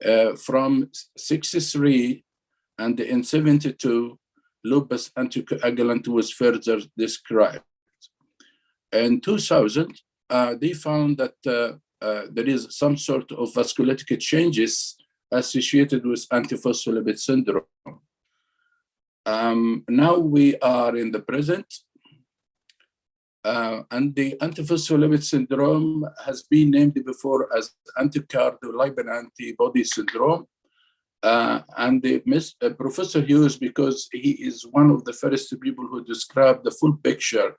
From 1963 and in 1972, lupus anticoagulant was further described. In 2000, they found that there is some sort of vasculitic changes associated with antiphospholipid syndrome. Now we are in the present, and the antiphospholipid syndrome has been named before as anticardiolipin antibody syndrome. And Professor Hughes, because he is one of the first people who described the full picture,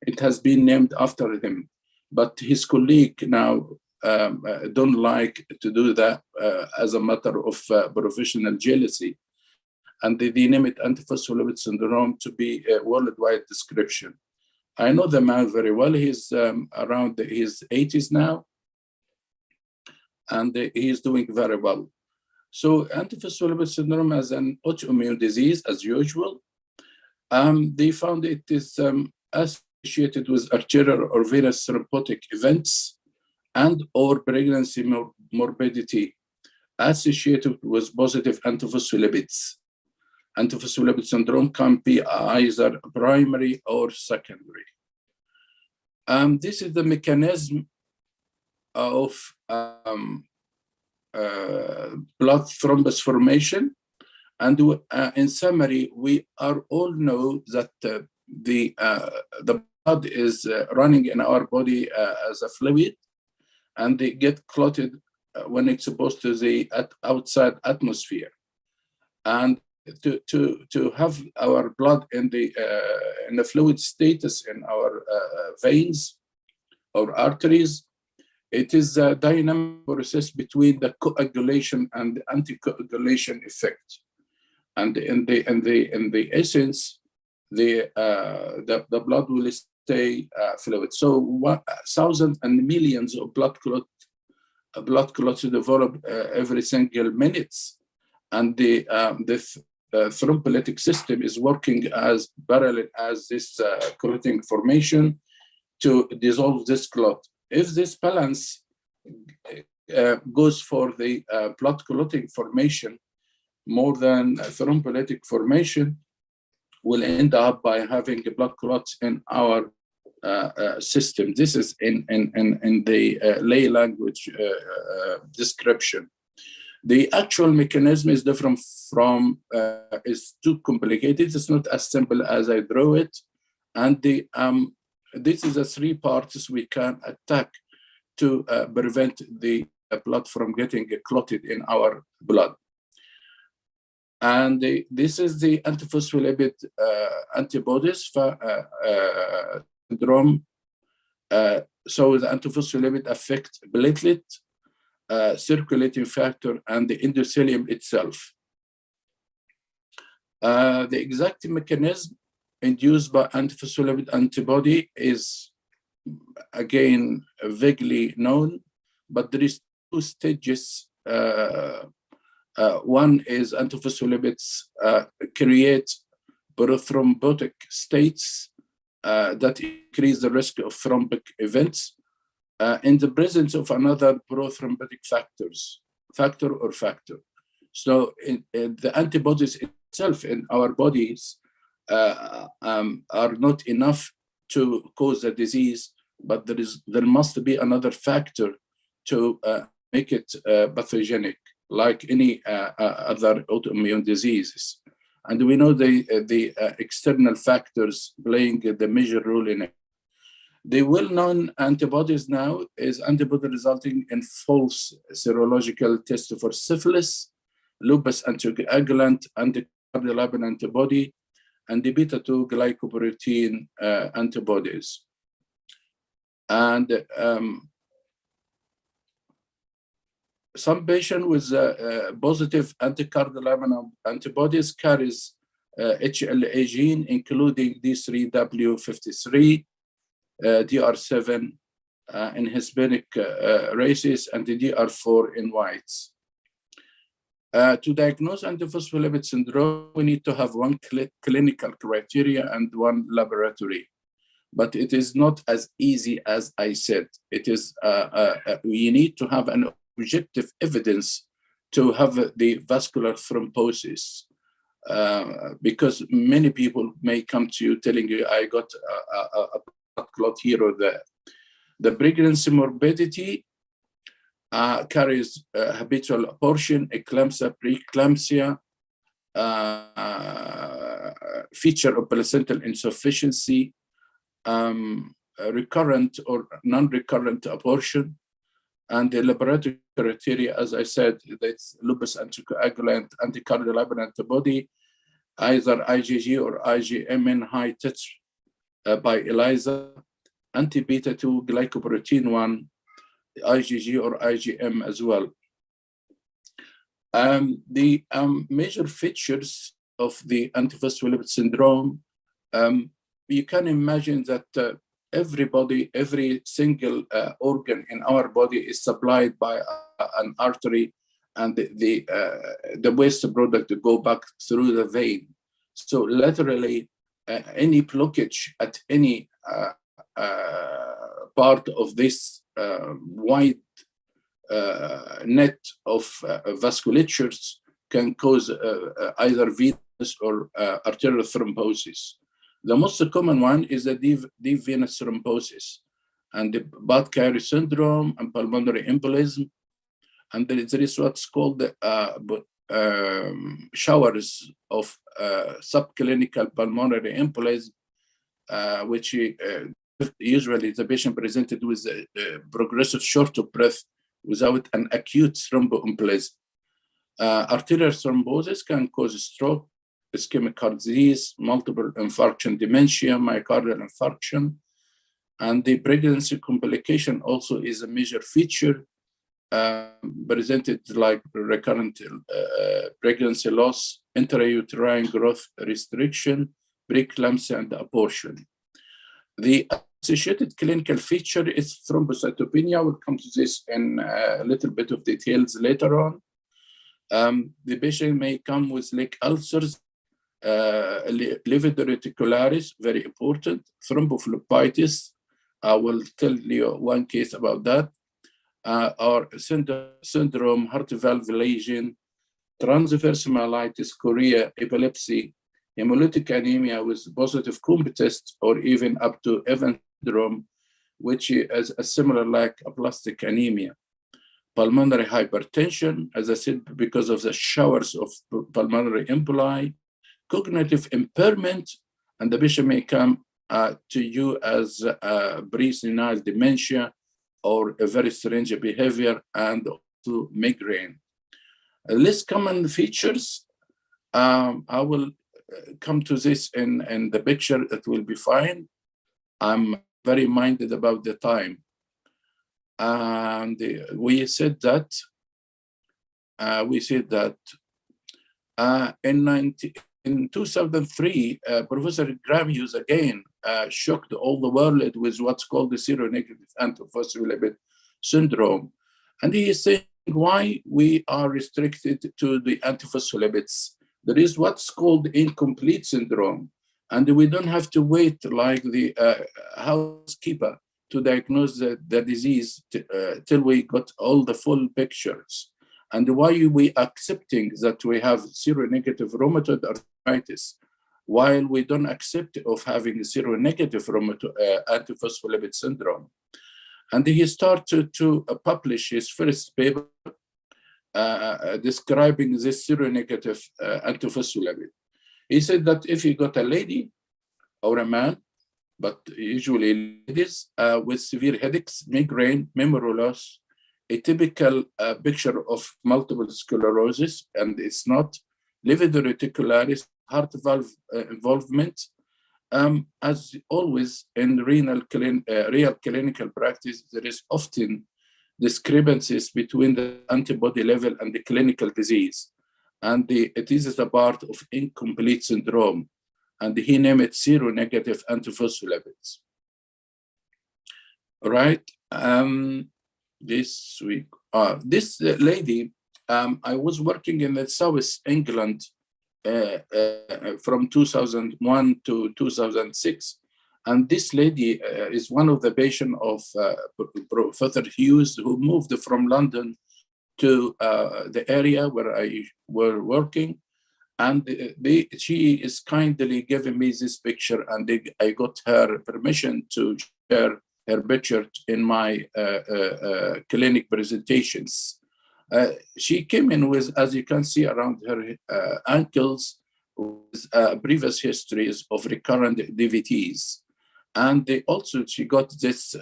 it has been named after him. But his colleague now don't like to do that as a matter of professional jealousy. And they name it antiphospholipid syndrome to be a worldwide description. I know the man very well. He's around his 80s now, and he's doing very well. So antiphospholipid syndrome as an autoimmune disease, as usual, they found it is associated with arterial or venous thrombotic events and or pregnancy morbidity associated with positive antiphospholipids. Antiphospholipid syndrome can be either primary or secondary. This is the mechanism of blood thrombus formation. And in summary, we all know that the blood is running in our body as a fluid, and they get clotted when it's supposed to the outside atmosphere. And to have our blood in the fluid status in our veins or arteries, it is a dynamic process between the coagulation and the anticoagulation effect. And in the essence, the blood will stay fluid. So thousands and millions of blood clots develop every single minutes, and the thrombolytic system is working as parallel as this clotting formation to dissolve this clot. If this balance goes for the blood clotting formation more than thrombolytic formation, will end up by having blood clots in our system. This is in the lay language description. The actual mechanism is different from, is too complicated. It's not as simple as I draw it. And this is the three parts we can attack to prevent the blood from getting clotted in our blood. And this is the antiphospholipid antibodies syndrome. So the antiphospholipid affect platelet, circulating factor, and the endothelium itself. The exact mechanism induced by antiphospholipid antibody is again vaguely known, but there is two stages. One is antiphospholipids create prothrombotic states that increase the risk of thrombic events in the presence of another prothrombotic factor or factor. So in the antibodies itself in our bodies are not enough to cause the disease, but there must be another factor to make it pathogenic, like any other autoimmune diseases. And we know the external factors playing the major role in it. The well-known antibodies now is antibody resulting in false serological test for syphilis, lupus anticoagulant, anticardiolabin antibody, and the beta-2 glycoprotein antibodies. And some patient with positive anticardiolabin antibodies carries HLA gene, including D3W53, DR7 in Hispanic races, and the DR4 in whites. To diagnose antiphospholipid syndrome, we need to have one clinical criteria and one laboratory. But it is not as easy as I said. It is, we need to have an objective evidence to have the vascular thrombosis. Because many people may come to you telling you, I got a blood clot here or there. The pregnancy morbidity carries habitual abortion, eclampsia, preeclampsia, feature of placental insufficiency, recurrent or non-recurrent abortion, and the laboratory criteria, as I said, that's lupus anticoagulant, anticardiolabin antibody, either IgG or IgM in high titers by ELISA, anti-beta-2 glycoprotein 1, IgG or IgM as well. The major features of the antiphospholipid syndrome, you can imagine that every single organ in our body is supplied by an artery, and the waste product to go back through the vein. So literally, any blockage at any part of this wide net of vasculatures can cause either venous or arterial thrombosis. The most common one is the deep venous thrombosis, and the Budd-Chiari syndrome and pulmonary embolism. And there is what's called showers of subclinical pulmonary embolism, which usually the patient presented with progressive short of breath without an acute thromboembolism. Arterial thrombosis can cause stroke, ischemic heart disease, multiple infarction, dementia, myocardial infarction, and the pregnancy complication also is a major feature presented like recurrent pregnancy loss, intrauterine growth restriction, preeclampsia, and abortion. The associated clinical feature is thrombocytopenia. We'll come to this in a little bit of details later on. The patient may come with leg ulcers, liver reticularis, very important, thrombophlebitis. I will tell you one case about that. Or syndrome, heart valve lesion, transverse myelitis, chorea, epilepsy, hemolytic anemia with positive Coombs test, or even up to Evans syndrome, which is a similar like aplastic anemia. Pulmonary hypertension, as I said, because of the showers of pulmonary emboli, cognitive impairment, and the patient may come to you as pre-senile dementia or a very strange behavior, and also migraine. Less common features, I will come to this in the picture. It will be fine. I'm very minded about the time. And we said that in 2003, Professor Graham Hughes again shocked all the world with what's called the seronegative antiphospholipid syndrome. And he is saying why we are restricted to the antiphospholipids. There is what's called incomplete syndrome. And we don't have to wait like the housekeeper to diagnose the disease till we got all the full pictures. And why we accepting that we have seronegative rheumatoid arthritis while we don't accept of having seronegative antiphospholipid syndrome. And he started to publish his first paper describing this seronegative antiphospholipid. He said that if you got a lady or a man, but usually ladies with severe headaches, migraine, memory loss, a typical picture of multiple sclerosis, and it's not livido-reticularis, heart valve involvement. As always in real clinical practice, there is often discrepancies between the antibody level and the clinical disease. And it is a part of incomplete syndrome. And he named it seronegative antiphospholipids. Right? This week, this lady, I was working in the South England from 2001 to 2006. And this lady is one of the patients of Professor Hughes, who moved from London to the area where I were working. And she is kindly giving me this picture, and I got her permission to share her picture in my clinic presentations. She came in with, as you can see around her ankles, with previous histories of recurrent DVTs. And she got this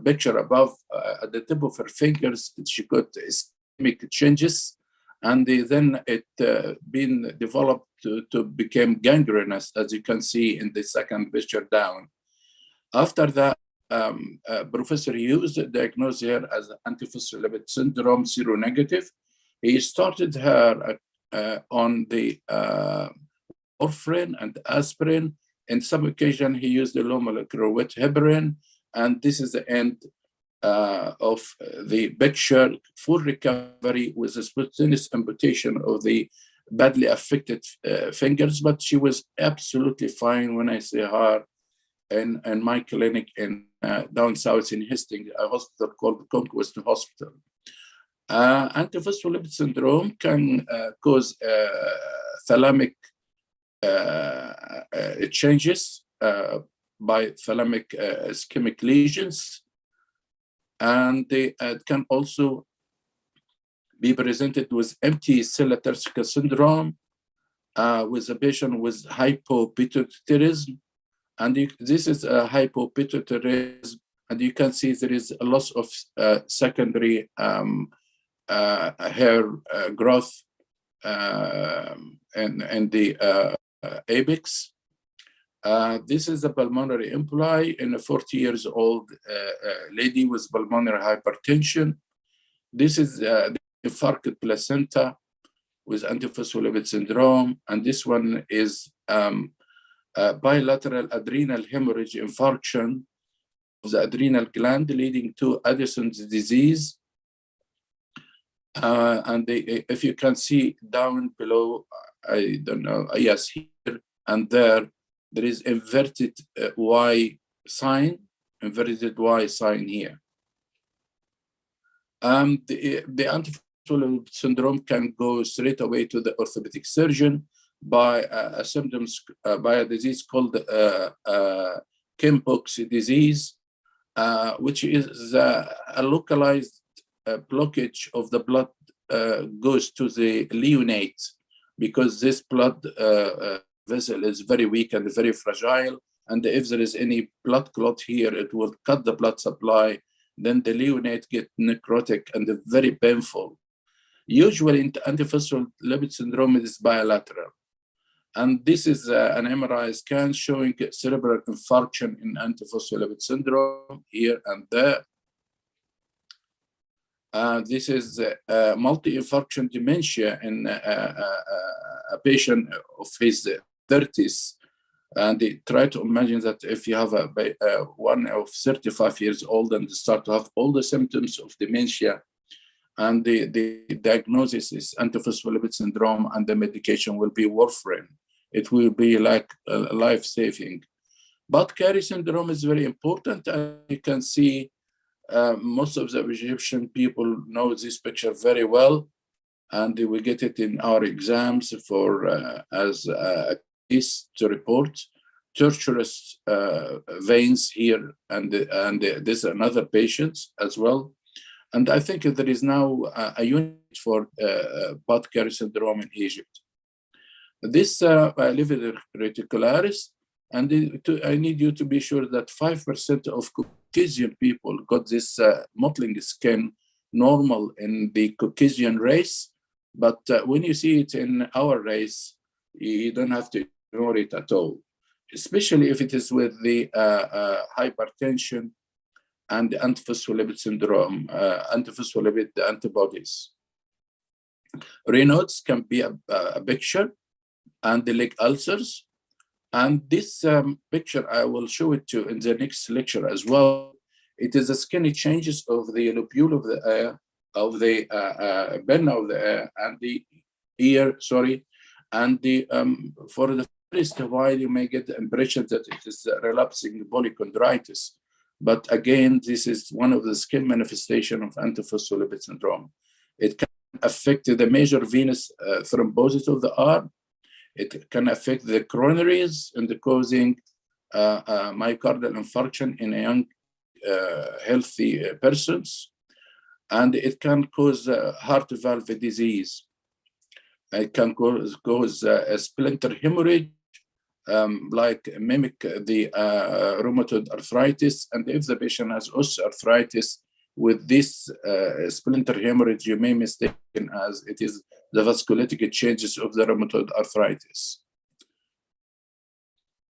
picture above at the tip of her fingers. She got ischemic changes. And then it been developed to become gangrenous, as you can see in the second picture down. After that, Professor Hughes diagnosed her as antiphospholipid syndrome seronegative. He started her on the warfarin and aspirin. In some occasion, he used the low molecular weight heparin, and this is the end of the picture, full recovery with a spontaneous amputation of the badly affected fingers, but she was absolutely fine when I see her in my clinic in down south in Hastings, a hospital called Conquest Hospital. Antiphospholipid syndrome can cause thalamic changes by thalamic ischemic lesions. And it can also be presented with empty cell athersica syndrome with a patient with hypopituitarism. And this is a hypopituitarism, and you can see there is a loss of secondary hair growth in the apex. This is a pulmonary emboli in a 40 years old lady with pulmonary hypertension. This is the infarcted placenta with antiphospholipid syndrome. And this one is bilateral adrenal hemorrhage infarction of the adrenal gland leading to Addison's disease. And if you can see down below, I don't know, yes, here and there is inverted Y sign, here. The antiphospholipid syndrome can go straight away to the orthopedic surgeon by by a disease called Kimpox disease, which is a localized blockage of the blood goes to the leonate, because this blood vessel is very weak and very fragile. And if there is any blood clot here, it will cut the blood supply. Then the leonate get necrotic and very painful. Usually in antiphospholipid syndrome, it is bilateral. And this is an MRI scan showing cerebral infarction in antiphospholipid syndrome here and there. This is multi-infarction dementia in a patient of his 30s. And they try to imagine that if you have one of 35 years old and start to have all the symptoms of dementia, and the diagnosis is antiphospholipid syndrome, and the medication will be warfarin. it will be like life-saving. But Carey syndrome is very important, and you can see most of the Egyptian people know this picture very well, and we get it in our exams for as a case to report. Tortuous veins here, and there's another patient as well. And I think there is now a unit for Carey syndrome in Egypt. This liver reticularis, and I need you to be sure that 5% of Caucasian people got this mottling skin normal in the Caucasian race, but when you see it in our race, you don't have to ignore it at all, especially if it is with the hypertension and the antiphospholipid syndrome, antiphospholipid antibodies. Raynaud's can be a picture, and the leg ulcers. And this picture, I will show it to you in the next lecture as well. It is the skinny changes of the lobule of the ear, of the bend of the ear, and the ear, sorry, and the for the first while you may get the impression that it is relapsing polychondritis. But again, this is one of the skin manifestation of antiphospholipid syndrome. It can affect the major venous thrombosis of the arm. It can affect the coronaries and causing myocardial infarction in young healthy persons. And it can cause heart valve disease. It can cause a splinter hemorrhage, like mimic the rheumatoid arthritis. And if the patient has osteoarthritis with this splinter hemorrhage, you may mistake it as it is the vasculitic changes of the rheumatoid arthritis.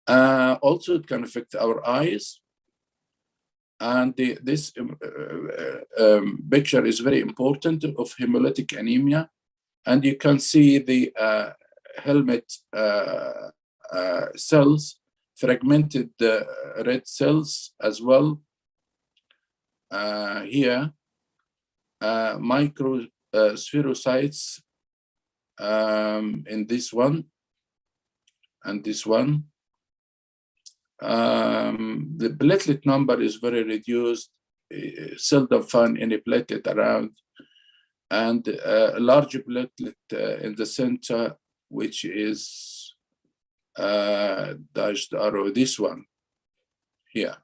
Also, it can affect our eyes. And this picture is very important of hemolytic anemia. And you can see the helmet cells, fragmented red cells as well. Here, microspherocytes in this one and this one. The platelet number is very reduced, seldom found any platelet around, and a large platelet in the center, which is dashed arrow, this one here.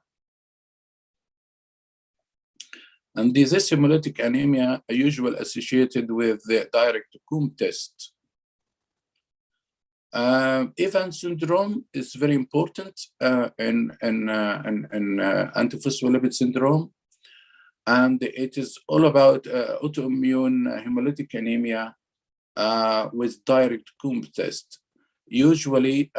And this hemolytic anemia are usually associated with the direct Coombs test. Evans syndrome is very important in antiphospholipid syndrome, and it is all about autoimmune hemolytic anemia with direct Coombs test. Usually,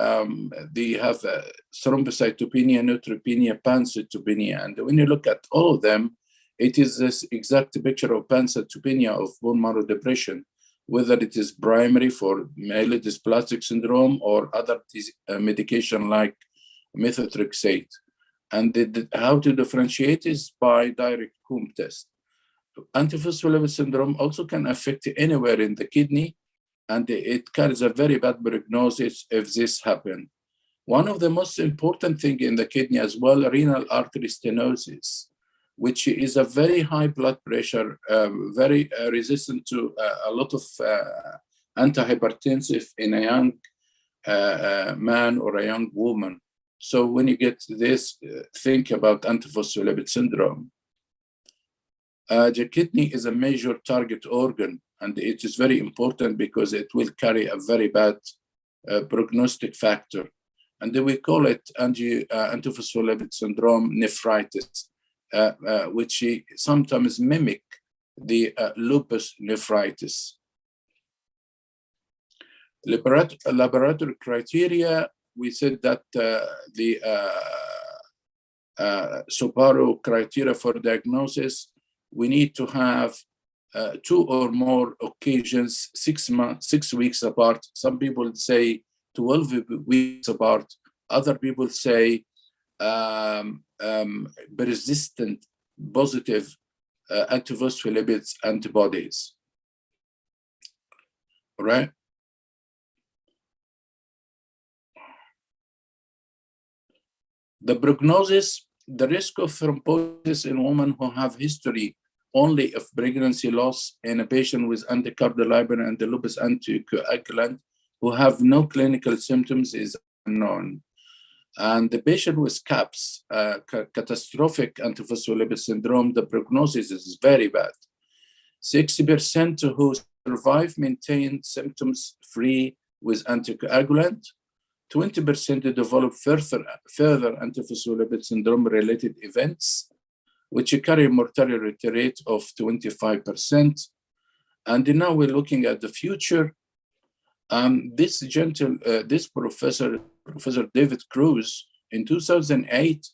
they have thrombocytopenia, neutropenia, pancytopenia, and when you look at all of them, it is this exact picture of pancytopenia of bone marrow depression, whether it is primary for myelodysplastic syndrome or other medication like methotrexate. And how to differentiate is by direct Coombs test. Antiphospholipid syndrome also can affect anywhere in the kidney, and it carries a very bad prognosis if this happens. One of the most important things in the kidney as well, renal artery stenosis, which is a very high blood pressure, very resistant to a lot of antihypertensive in a young man or a young woman. So when you get this, think about antiphospholipid syndrome. The kidney is a major target organ, and it is very important because it will carry a very bad prognostic factor. And then we call it antiphospholipid syndrome nephritis, which sometimes mimic the lupus nephritis. Laboratory criteria, we said that the SOPARO criteria for diagnosis, we need to have 2 or more occasions, 6 weeks apart. Some people say 12 weeks apart. Other people say persistent positive antiphospholipids antibodies. All right. The prognosis, the risk of thrombosis in women who have history only of pregnancy loss in a patient with anticardiolipin and the lupus anticoagulant who have no clinical symptoms is unknown. And the patient with CAPS, catastrophic antiphospholipid syndrome, the prognosis is very bad. 60% who survive maintain symptoms free with anticoagulant. 20% develop further antiphospholipid syndrome related events, which carry a mortality rate of 25%. And now we're looking at the future. This professor, Professor David Cruz, in 2008,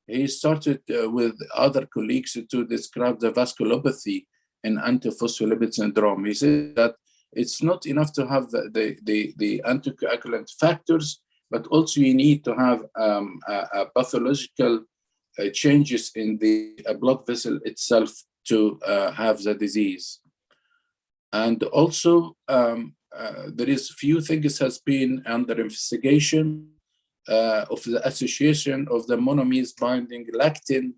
he started with other colleagues to describe the vasculopathy in antiphospholipid syndrome. He said that it's not enough to have the anticoagulant factors, but also you need to have a pathological changes in the blood vessel itself to have the disease. And also, there is few things has been under investigation of the association of the monoamines binding lectin,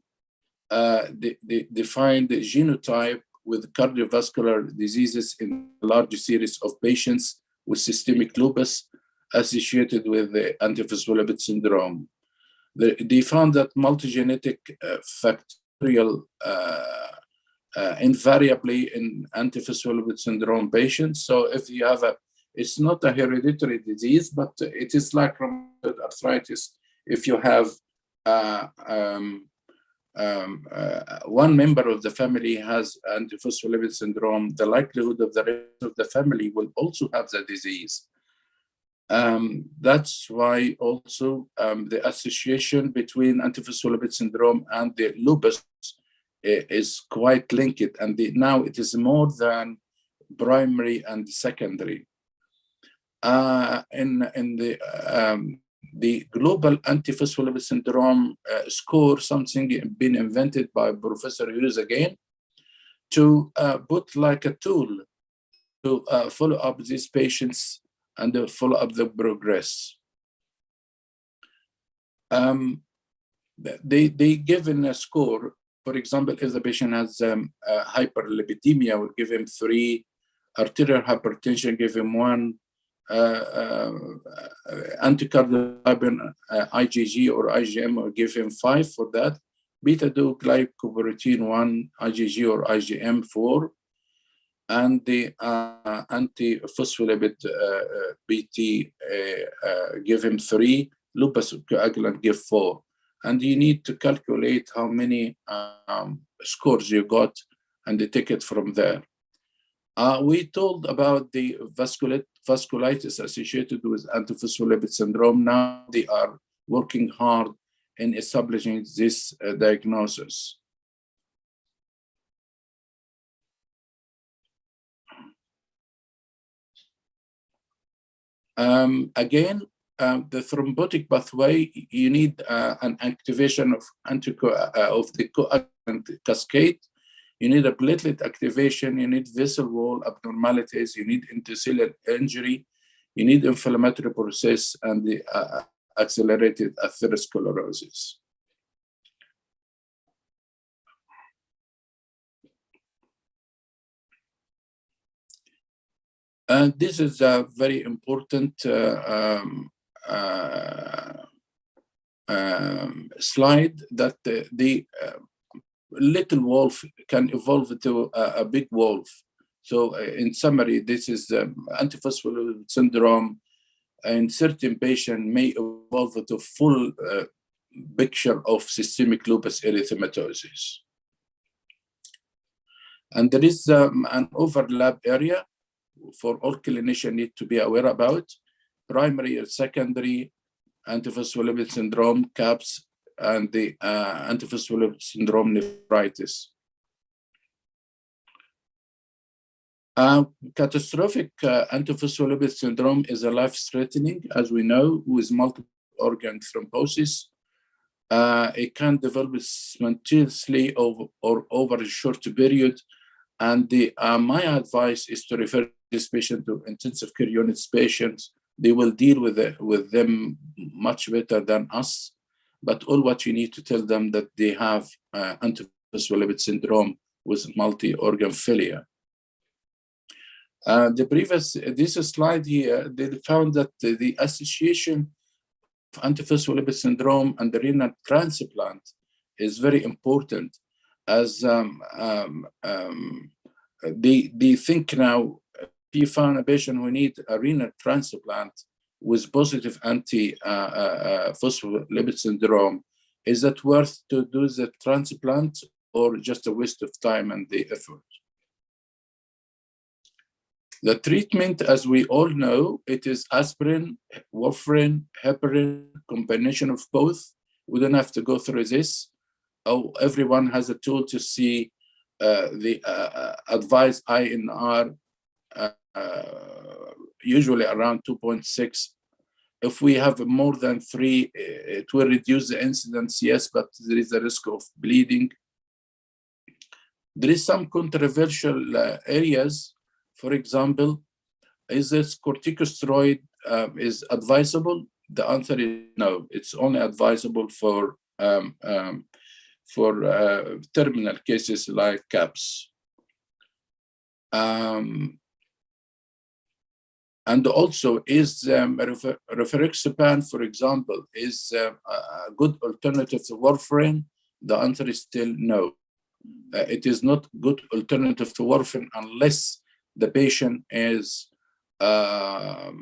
defined genotype with cardiovascular diseases in a large series of patients with systemic lupus associated with the antiphospholipid syndrome. They found that multigenetic factorial invariably in antiphospholipid syndrome patients. So if you have it's not a hereditary disease, but it is like rheumatoid arthritis. If you have one member of the family has antiphospholipid syndrome, the likelihood of the rest of the family will also have the disease. That's why also the association between antiphospholipid syndrome and the lupus is quite linked, and now it is more than primary and secondary. In the global antiphospholipid syndrome score, something been invented by Professor Hughes again to put like a tool to follow up these patients and follow up the progress. They given a score. For example, if the patient has hyperlipidemia, we'll give him 3, arterial hypertension, give him 1, anticardiolipin IgG or IgM, or give him 5 for that, beta-glucoprotein 1, IgG or IgM 4, and the antiphospholipid BT give him 3, lupus coagulant give 4. And you need to calculate how many scores you got and take it from there. We told about the vasculitis associated with antiphospholipid syndrome. Now they are working hard in establishing this diagnosis. Again, the thrombotic pathway, you need an activation of the coagulant cascade. You need a platelet activation. You need vessel wall abnormalities. You need intercellular injury. You need inflammatory process and the accelerated atherosclerosis. And this is a very important slide that the little wolf can evolve into a big wolf. So in summary, this is antiphospholipid syndrome in certain patients may evolve to full picture of systemic lupus erythematosus. And there is an overlap area for all clinicians need to be aware about: primary and secondary antiphospholipid syndrome, CAPS, and the antiphospholipid syndrome nephritis. Catastrophic antiphospholipid syndrome is a life-threatening, as we know, with multiple organ thrombosis. It can develop simultaneously or over a short period. And my advice is to refer this patient to intensive care units patients. They will deal with them much better than us. but all what you need to tell them that they have antiphospholipid syndrome with multi-organ failure. This slide here, they found that the association of antiphospholipid syndrome and the renal transplant is very important, as they think now, if you found a patient who needs a renal transplant with positive antiphospholipid syndrome, is that worth to do the transplant or just a waste of time and the effort? The treatment, as we all know, it is aspirin, warfarin, heparin, combination of both. We don't have to go through this. Oh, everyone has a tool to see the advised INR, usually around 2.6. If we have more than 3, it will reduce the incidence, yes, but there is a risk of bleeding. There is some controversial areas. For example, is this corticosteroid is advisable? The answer is no. It's only advisable for terminal cases like CAPS. And also, is rifaxiban, for example, is a good alternative to warfarin? The answer is still no. It is not good alternative to warfarin unless the patient is have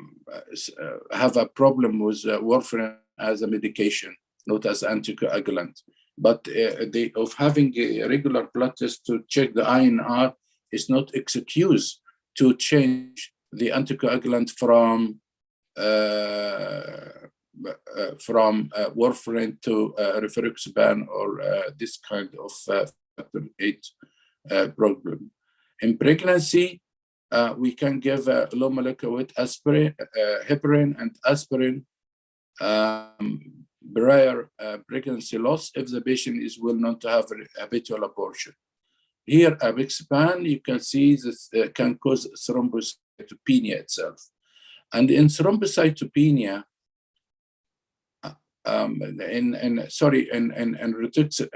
a problem with warfarin as a medication, not as anticoagulant. But of having a regular blood test to check the INR is not excuse to change the anticoagulant from warfarin to rifaxiban or this kind of factor VIII problem. In pregnancy, we can give low molecular weight aspirin, heparin, and aspirin prior pregnancy loss if the patient is well known to have habitual abortion. Here, apixaban, you can see this can cause thrombocytopenia itself. And in thrombocytopenia,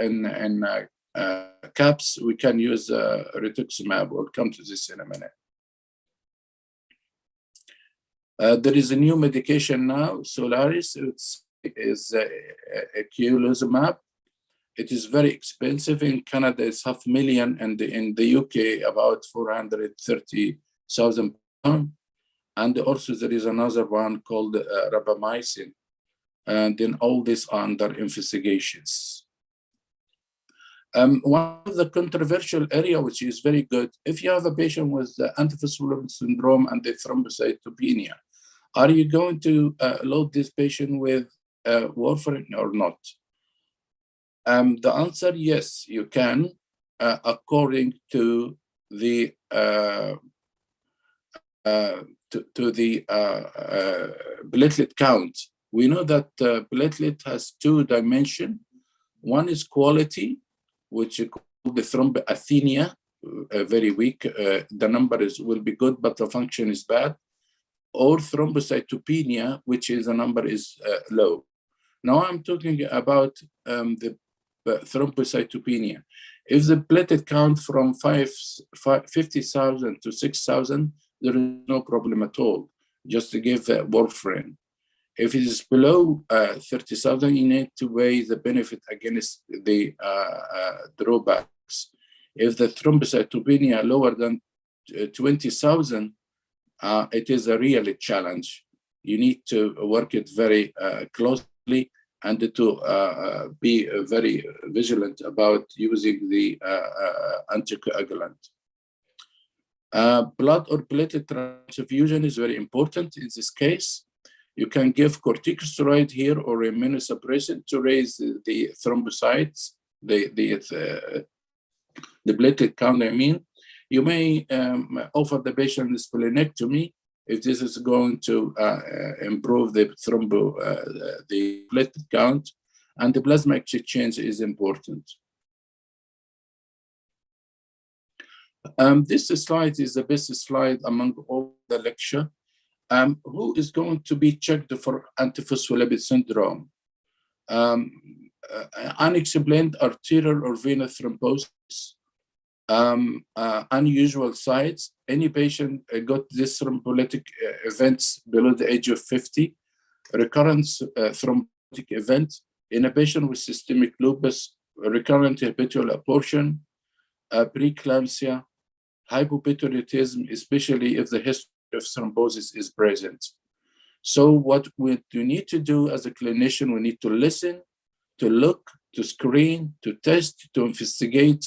in CAPS, we can use rituximab. We'll come to this in a minute. There is a new medication now, Solaris. It's eculizumab. It is very expensive. In Canada, it's $500,000, and in the UK, about 430,000 pounds. And also there is another one called rapamycin. And then all these are under investigations. One of the controversial area, which is very good, if you have a patient with antiphospholipid syndrome and the thrombocytopenia, are you going to load this patient with warfarin or not? The answer, yes, you can, according to the platelet count. We know that platelet has 2 dimensions. One is quality, which is called the thrombocythemia, very weak. The number will be good, but the function is bad. Or thrombocytopenia, which is the number is low. Now I'm talking about the thrombocytopenia. If the platelet count from 50,000 to 6,000, there is no problem at all. Just to give warfarin. If it is below 30,000, you need to weigh the benefit against the drawbacks. If the thrombocytopenia lower than 20,000, it is a real challenge. You need to work it very closely and to be very vigilant about using the anticoagulant. Blood or platelet transfusion is very important in this case. You can give corticosteroid here or immunosuppressant to raise the thrombocytes, the platelet count, I mean. You may offer the patient splenectomy if this is going to improve the the platelet count, and the plasma exchange is important. This slide is the best slide among all the lecture. Who is going to be checked for antiphospholipid syndrome? unexplained arterial or venous thrombosis, unusual sites. Any patient got this thrombolytic events below the age of 50, recurrent thrombotic event in a patient with systemic lupus, recurrent habitual abortion, preeclampsia, hypopituitarism, especially if the history of thrombosis is present. So what we need to do as a clinician, we need to listen, to look, to screen, to test, to investigate,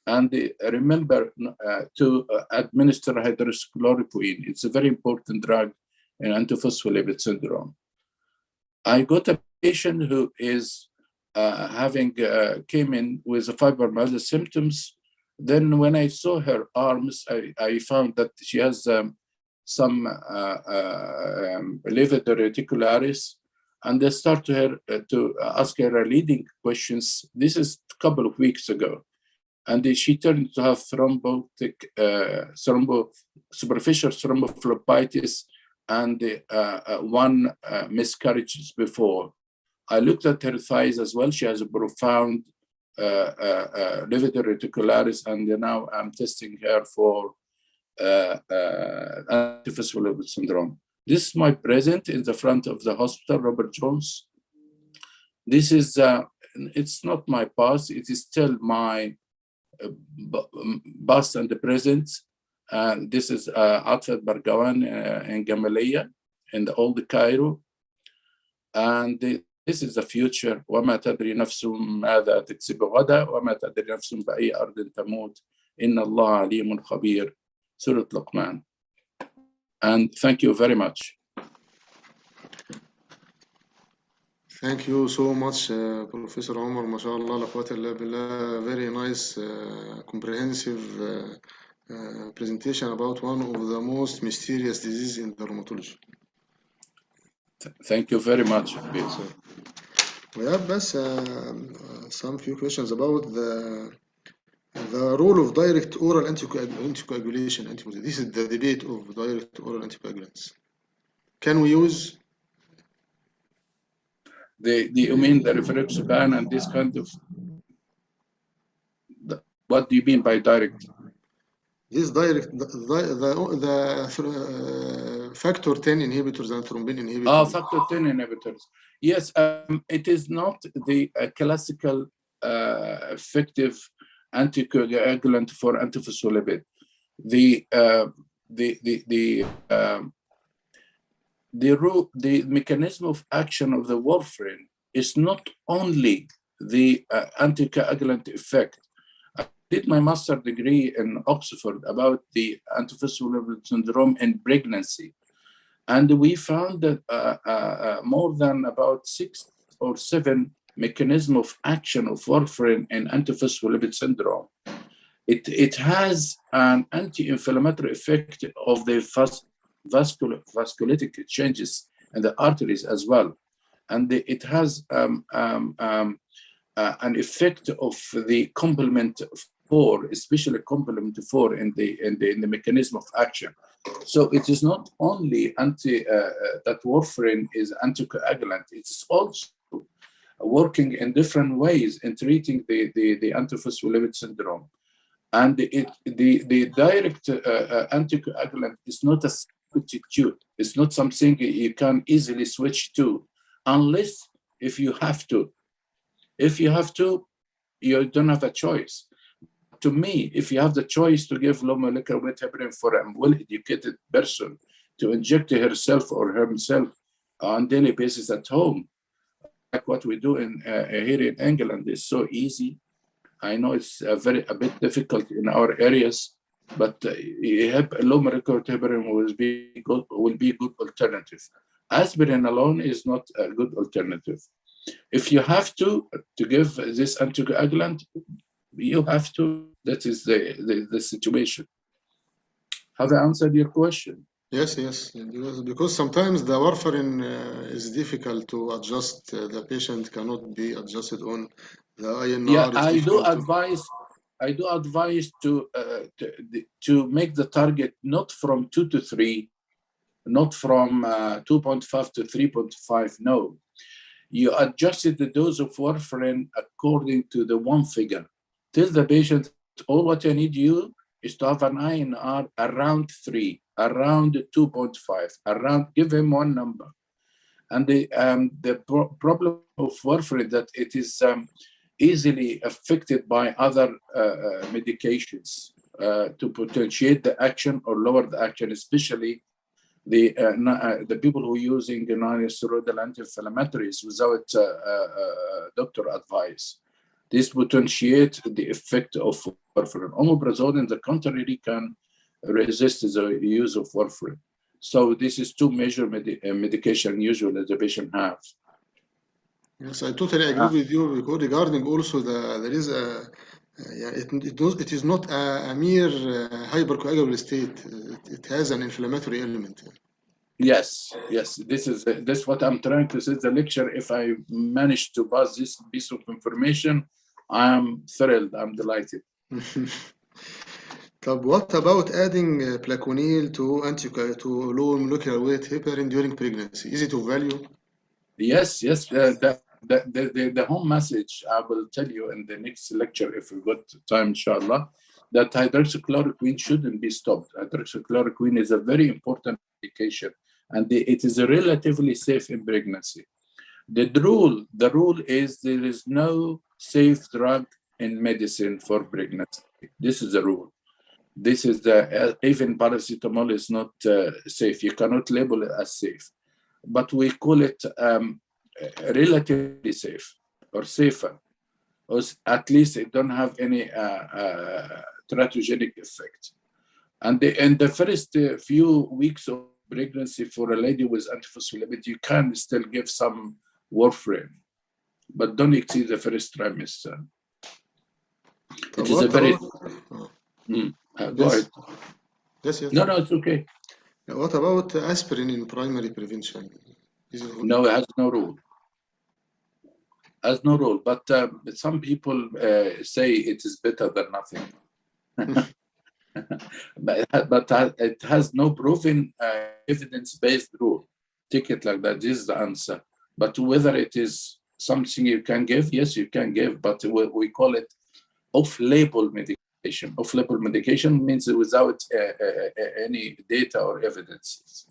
and remember to administer hydroxychloroquine. It's a very important drug in antiphospholipid syndrome. I got a patient who is came in with fibromyalgia symptoms. Then when I saw her arms, I found that she has some levator reticularis, and they start to ask her leading questions. This is a couple of weeks ago. And she turned to have superficial thrombophlebitis and one miscarriage before. I looked at her thighs as well. She has a profound levator reticularis, and now I'm testing her for antiphospholipid syndrome. This is my present in the front of the hospital, Robert Jones. This is, it's not my past, it is still my past and the present. This is Atfat Bargawan in Gamaliya in the old Cairo. And this is the future. وما تدري نفس ماذا تكسب غدا وما تدري نفس بأي أرض تموت إن الله عليم خبير. Surah Luqman. And thank you very much. Thank you so much, Professor Omar. MashaAllah, la quwwata illa billah. Very nice, comprehensive presentation about one of the most mysterious diseases in the rheumatology. Thank you very much. We have some few questions about the role of direct oral anticoagulation. This is the debate of direct oral anticoagulants. Can we use? You mean the rivaroxaban and this kind of? What do you mean by direct? This direct, the factor 10 inhibitors and thrombin inhibitors. Oh, factor 10 inhibitors. Yes, it is not the classical effective anticoagulant for antiphospholipid. The mechanism of action of the warfarin is not only the anticoagulant effect. I did my master degree in Oxford about the antiphospholipid syndrome in pregnancy. And we found that more than about 6 or 7 mechanisms of action of warfarin in antiphospholipid syndrome. It has an anti-inflammatory effect of the vasculitic changes in the arteries as well. And it has an effect of the complement 4, especially complement 4 in the mechanism of action. So it is not only that warfarin is anticoagulant, it's also working in different ways in treating the antiphospholipid syndrome. And the direct anticoagulant is not a substitute. It's not something you can easily switch to, unless if you have to. If you have to, you don't have a choice. To me, if you have the choice to give low molecular weight heparin for a well-educated person to inject herself or himself on daily basis at home, like what we do here in England, is so easy. I know it's a bit difficult in our areas, but low molecular heparin will be good alternative. Aspirin alone is not a good alternative. If you have to give this anticoagulant, you have to. That is the situation. Have I answered your question? Yes, because sometimes the warfarin is difficult to adjust. The patient cannot be adjusted on the INR. Yeah, I do advise to make the target not from 2 to 3, not from 2.5 to 3.5. No, you adjusted the dose of warfarin according to the one figure. Tell the patient, all what I need you is to have an INR around 3, around 2.5, give him one number. And the problem of warfarin that it is easily affected by other medications to potentiate the action or lower the action, especially the people who are using non-steroidal anti-inflammatories without doctor advice. This potentiates the effect of warfarin. Omeprazole, on the contrary, can resist the use of warfarin. So this is two major medication usually the patient have. Yes, I totally agree with you because regarding also there is it is not a mere hypercoagulable state. It has an inflammatory element. Yes. This is what I'm trying to say. The lecture, if I manage to pass this piece of information, I'm thrilled. I'm delighted. What about adding plaquenil to low molecular weight heparin during pregnancy? Is it of value? Yes. The home message I will tell you in the next lecture, if we got time, inshallah, that hydroxychloroquine shouldn't be stopped. Hydroxychloroquine is a very important medication, and it is relatively safe in pregnancy. The rule is there is no safe drug in medicine for pregnancy. This is the rule. This is even paracetamol is not safe. You cannot label it as safe, but we call it relatively safe or safer, or at least it don't have any teratogenic effect. And in the first few weeks of pregnancy for a lady with antiphospholipid, you can still give some warfarin, but don't exceed the first trimester. It is a very... go ahead. Yes. No, it's okay. What about aspirin in primary prevention? No, it has no rule. But some people say it is better than nothing. but it has no proven evidence-based rule. Take it like that. This is the answer. But whether it is something you can give, yes, you can give, but we call it off-label medication. Off-label medication means without any data or evidence.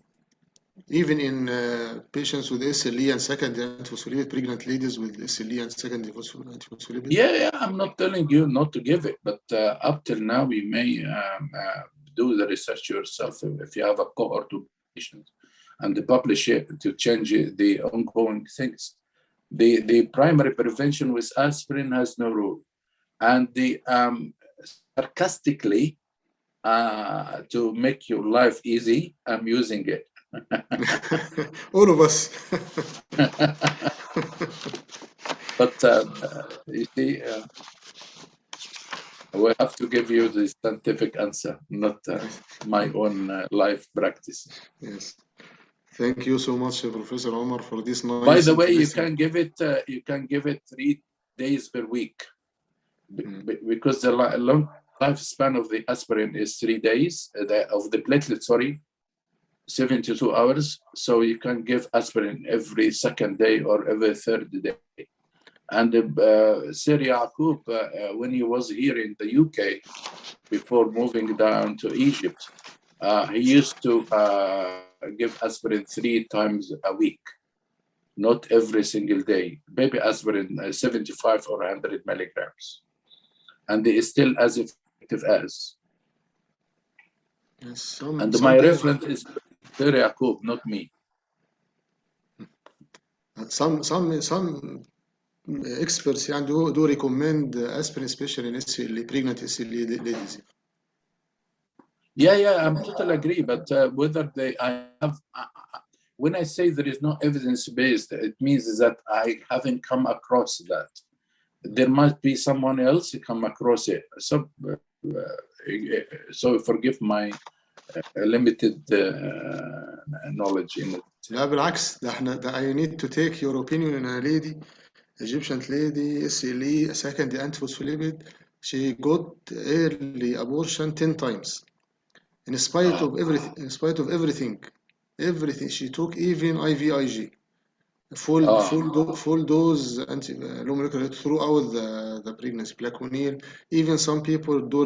Even in patients with SLE and secondary antiphospholipid, pregnant ladies with SLE and secondary antiphospholipid? Yeah, I'm not telling you not to give it, but up till now, you may do the research yourself if you have a cohort of patients and publish it to change the ongoing things. The primary prevention with aspirin has no rule. And the sarcastically, to make your life easy, I'm using it. All of us. But you see, we have to give you the scientific answer, not my own life practice. Yes. Thank you so much, Professor Omar, for this nice. By the way, you can give it 3 days per week, because the long lifespan of the aspirin is 3 days, of the platelet, 72 hours. So you can give aspirin every second day or every third day. And Sir Yaqub, when he was here in the UK, before moving down to Egypt, he used to give aspirin 3 times a week, not every single day. Baby aspirin, 75 or 100 milligrams. And it is still as effective as. Yes, and my reference is Sir Yaqub, not me. Some experts do recommend aspirin, especially in SLE, pregnant SLE ladies. Yeah, I'm totally agree. But whether when I say there is no evidence-based, it means that I haven't come across that. There must be someone else who come across it. So forgive my limited knowledge in it. لا بالعكس, I need to take your opinion on a lady, Egyptian lady, SLE, second antiphospholipid. She got early abortion 10 times. In spite of everything, she took even IVIG. full dose low molecular throughout the pregnancy, plaquenil. Even some people do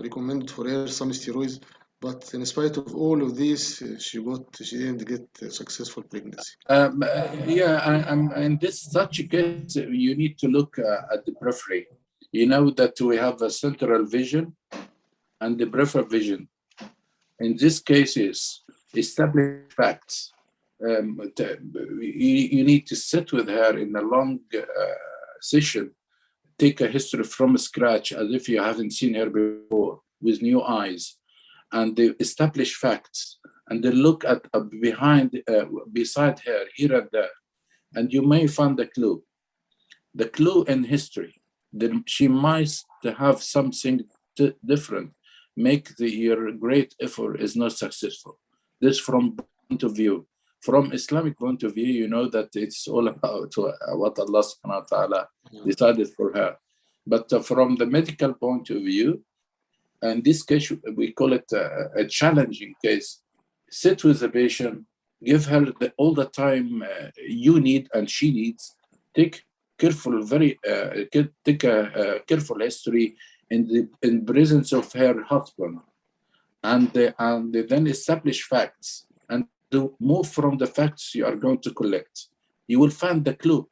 recommend for her some steroids, but in spite of all of this, she didn't get a successful pregnancy. In such a case, you need to look at the periphery. You know that we have a central vision and the peripheral vision. In these cases, establish facts. You need to sit with her in a long session, take a history from scratch as if you haven't seen her before, with new eyes, and they establish facts, and they look at beside her, here and there, and you may find the clue in history. Then she might have something different, make your great effort is not successful. This from point of view. From Islamic point of view, you know that it's all about what Allah subhanahu wa ta'ala decided for her. But from the medical point of view, in this case, we call it a challenging case. Sit with the patient, give her all the time you need and she needs. Take a careful history in presence of her husband, and then establish facts, and to move from the facts you are going to collect. You will find the clue.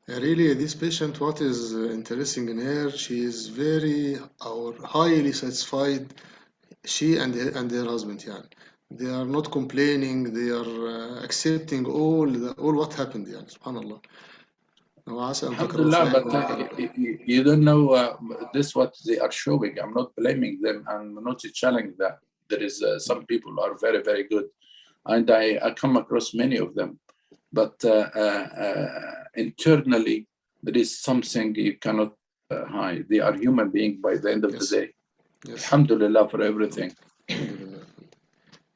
Really, this patient, what is interesting in her, she is very or highly satisfied. She and her husband, yeah. They are not complaining. They are accepting all what happened, yeah. Subhanallah. Alhamdulillah, but you don't know this what they are showing. I'm not blaming them. I'm not challenging that. There is some people are very, very good, and I come across many of them. But internally, there is something you cannot hide. They are human beings by the end of the day. Yes. Alhamdulillah for everything.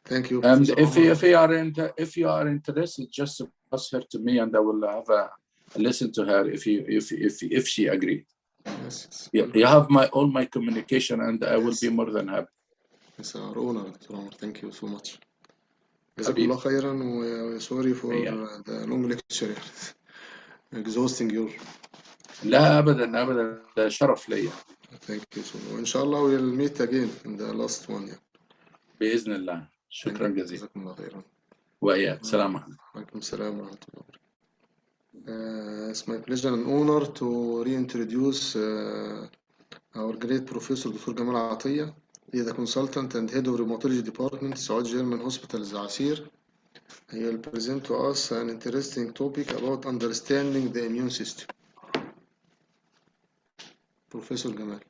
Thank you. And if you are interested, just pass her to me, and I will have a listen to her if she agreed. Yes. You have all my communication, and I will be more than happy. It's our honor, Dr. Omar. Thank you so much. Jazakumullah khairan, sorry for the long lecture. Exhausting you. لا أبدا ده شرف ليا. Thank you so much. Inshallah we'll meet again in the last one. Yeah. بإذن الله. شكرا جزيلا. جزاكم الله خيرا. وإياك. السلام عليكم. وعليكم السلام ورحمة الله وبركاته. It's my pleasure and honor to reintroduce our great professor Dr. Gamal Atiyah. He is the consultant and head of Rheumatology Department, Saud German Hospital Zaasir. He will present to us an interesting topic about understanding the immune system. Professor Gamal.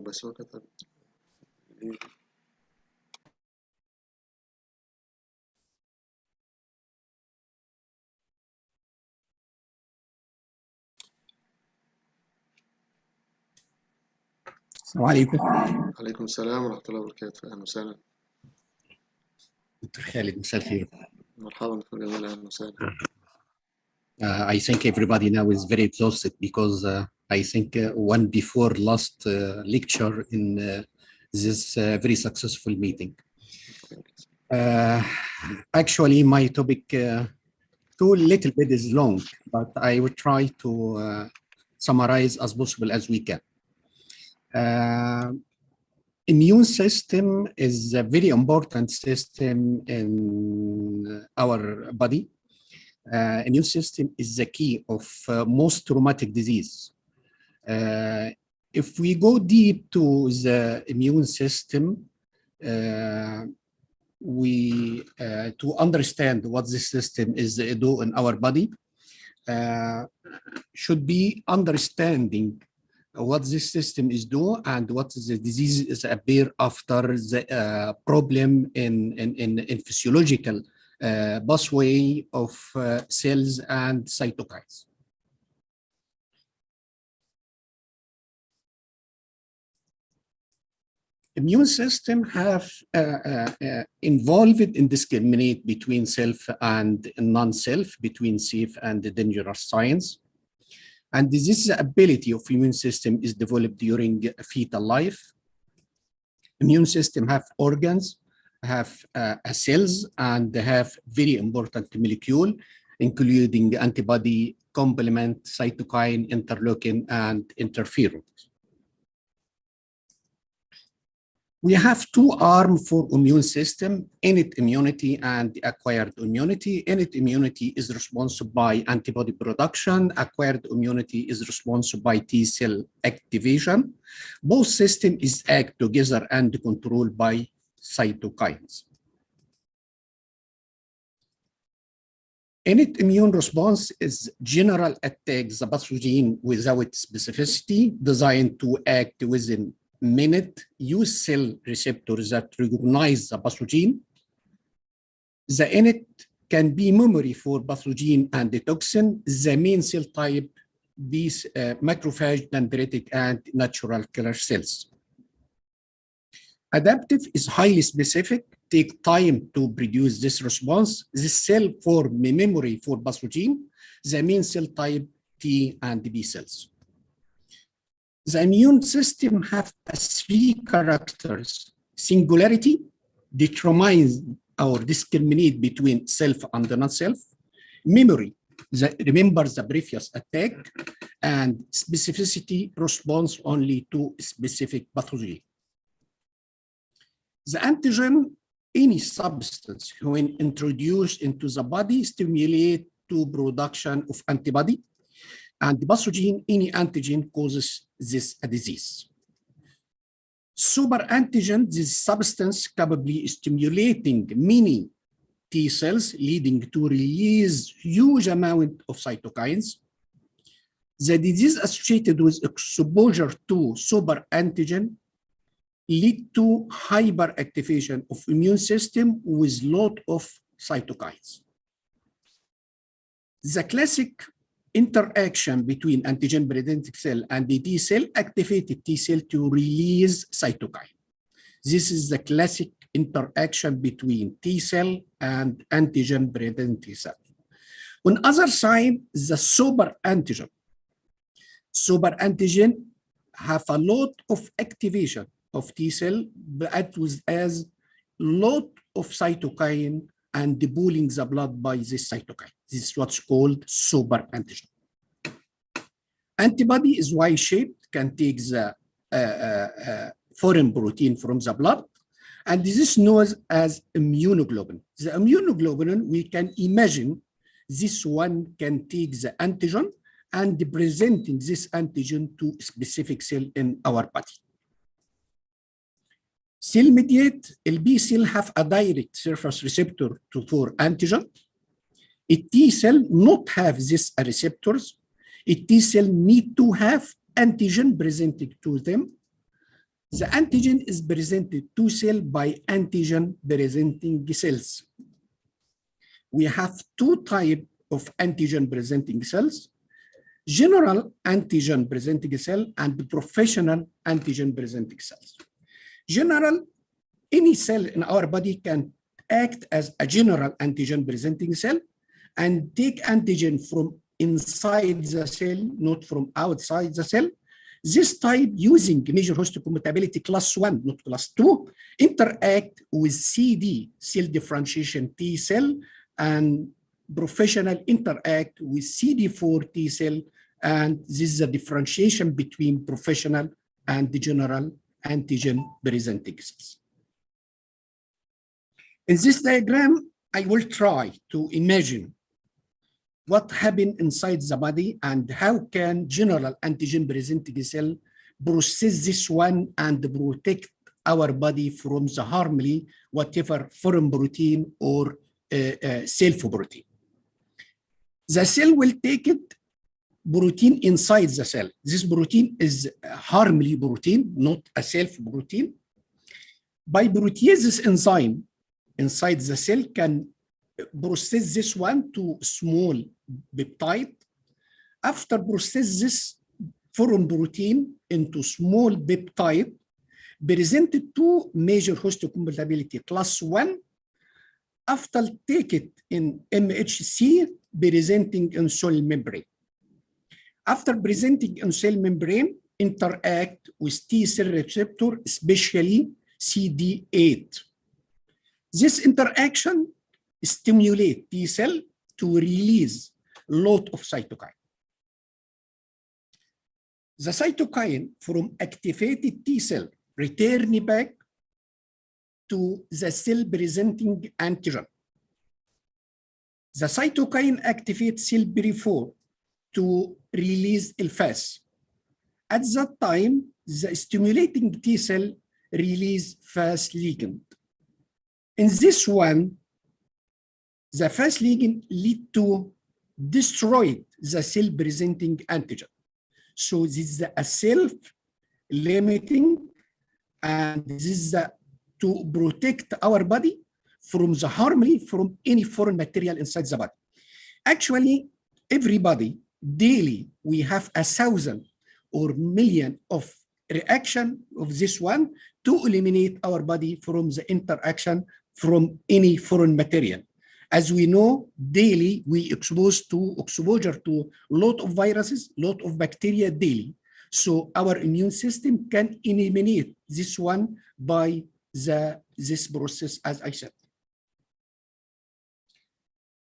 بس هو كتب السلام عليكم. عليكم السلام ورحمة الله وبركاته. أهلا وسهلا. دكتور خالد مساء الخير. مرحبا دكتور جمال. أهلا وسهلا. I think everybody now is very exhausted because I think one before last lecture in this very successful meeting. Actually, my topic too little bit is long, but I will try to summarize as possible as we can. Immune system is a very important system in our body. Immune system is the key of most traumatic disease. If we go deep to the immune system, to understand what this system is do in our body, should be understanding what this system is doing and what the disease is appear after the problem in physiological pathway of cells and cytokines. Immune system have involved in discriminate between self and non-self, between safe and dangerous signs. And this ability of immune system is developed during fetal life. Immune system have organs, have cells, and they have very important molecule, including antibody, complement, cytokine, interleukin, and interferon. We have two arms for immune system, innate immunity and acquired immunity. Innate immunity is responsible by antibody production. Acquired immunity is responsible by T cell activation. Both systems act together and controlled by cytokines. Innate immune response is general attack the pathogen without specificity, designed to act within minute, use cell receptors that recognize the pathogen. The innate can be memory for pathogen and the toxin. The main cell type be macrophage, dendritic, and natural killer cells. Adaptive is highly specific, take time to produce this response. This cell form memory for pathogen. The main cell type T and B cells. The immune system have three characters. Singularity, determines or discriminate between self and non-self. Memory, remembers the previous attack. And specificity, responds only to specific pathogen. The antigen, any substance when introduced into the body, stimulate to production of antibody. And the pathogen, any antigen causes this disease. Super antigen, this substance capably stimulating many T cells, leading to release huge amount of cytokines. The disease associated with exposure to super antigen lead to hyperactivation of immune system with lot of cytokines. The classic interaction between antigen-presenting cell and the T cell activated T cell to release cytokine. This is the classic interaction between T cell and antigen-presenting cell. On other side, the super antigen. Super antigen have a lot of activation of T cell, but with as lot of cytokine and pooling the blood by this cytokine. This is what's called super antigen. Antibody is Y-shaped, can take the foreign protein from the blood, and this is known as immunoglobulin. The immunoglobulin, we can imagine this one can take the antigen and presenting this antigen to specific cell in our body. Cell mediate, B cell have a direct surface receptor for antigen. A T cell not have these receptors. A T cell need to have antigen presented to them. The antigen is presented to cell by antigen presenting cells. We have two types of antigen presenting cells: general antigen presenting cell and professional antigen presenting cells. General, any cell in our body can act as a general antigen presenting cell and take antigen from inside the cell, not from outside the cell. This type, using major histocompatibility class 1, not class 2, interact with CD, cell differentiation T cell, and professional interact with CD4 T cell, and this is a differentiation between professional and the general antigen presenting cells. In this diagram, I will try to imagine what happened inside the body and how can general antigen presenting cell process this one and protect our body from the harmly whatever foreign protein or self-protein. The cell will take it protein inside the cell. This protein is a harmly protein, not a self-protein. By proteases enzyme inside the cell can process this one to small peptide. After process this foreign protein into small peptide, presented to major histocompatibility class 1. After take it in MHC, presenting in cell membrane. After presenting on cell membrane, interact with T cell receptor, especially CD8. This interaction stimulates T cell to release a lot of cytokine. The cytokine from activated T cell return back to the cell presenting antigen. The cytokine activates cell peripheral to release alphas. At that time, the stimulating T cell release Fas ligand. In this one, the Fas ligand lead to destroy the cell presenting antigen. So this is a self-limiting, and this is to protect our body from the harmony from any foreign material inside the body. Actually, everybody daily we have 1,000 or million of reaction of this one to eliminate our body from the interaction from any foreign material. As we know, daily we exposure to lot of viruses, lot of bacteria daily. So our immune system can eliminate this one by this process, as I said.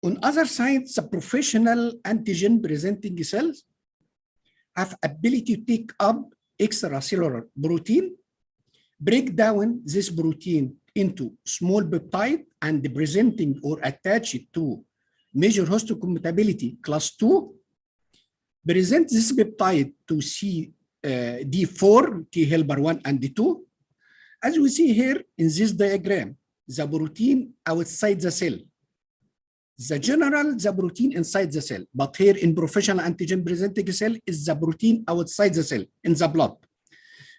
On other side, the professional antigen presenting cells have ability to take up extracellular protein, break down this protein into small peptide and presenting or attached to major histocompatibility class 2, present this peptide to CD4, T helper 1 and 2. As we see here in this diagram, the protein outside the cell. The general, the protein inside the cell, but here in professional antigen presenting cell is the protein outside the cell in the blood.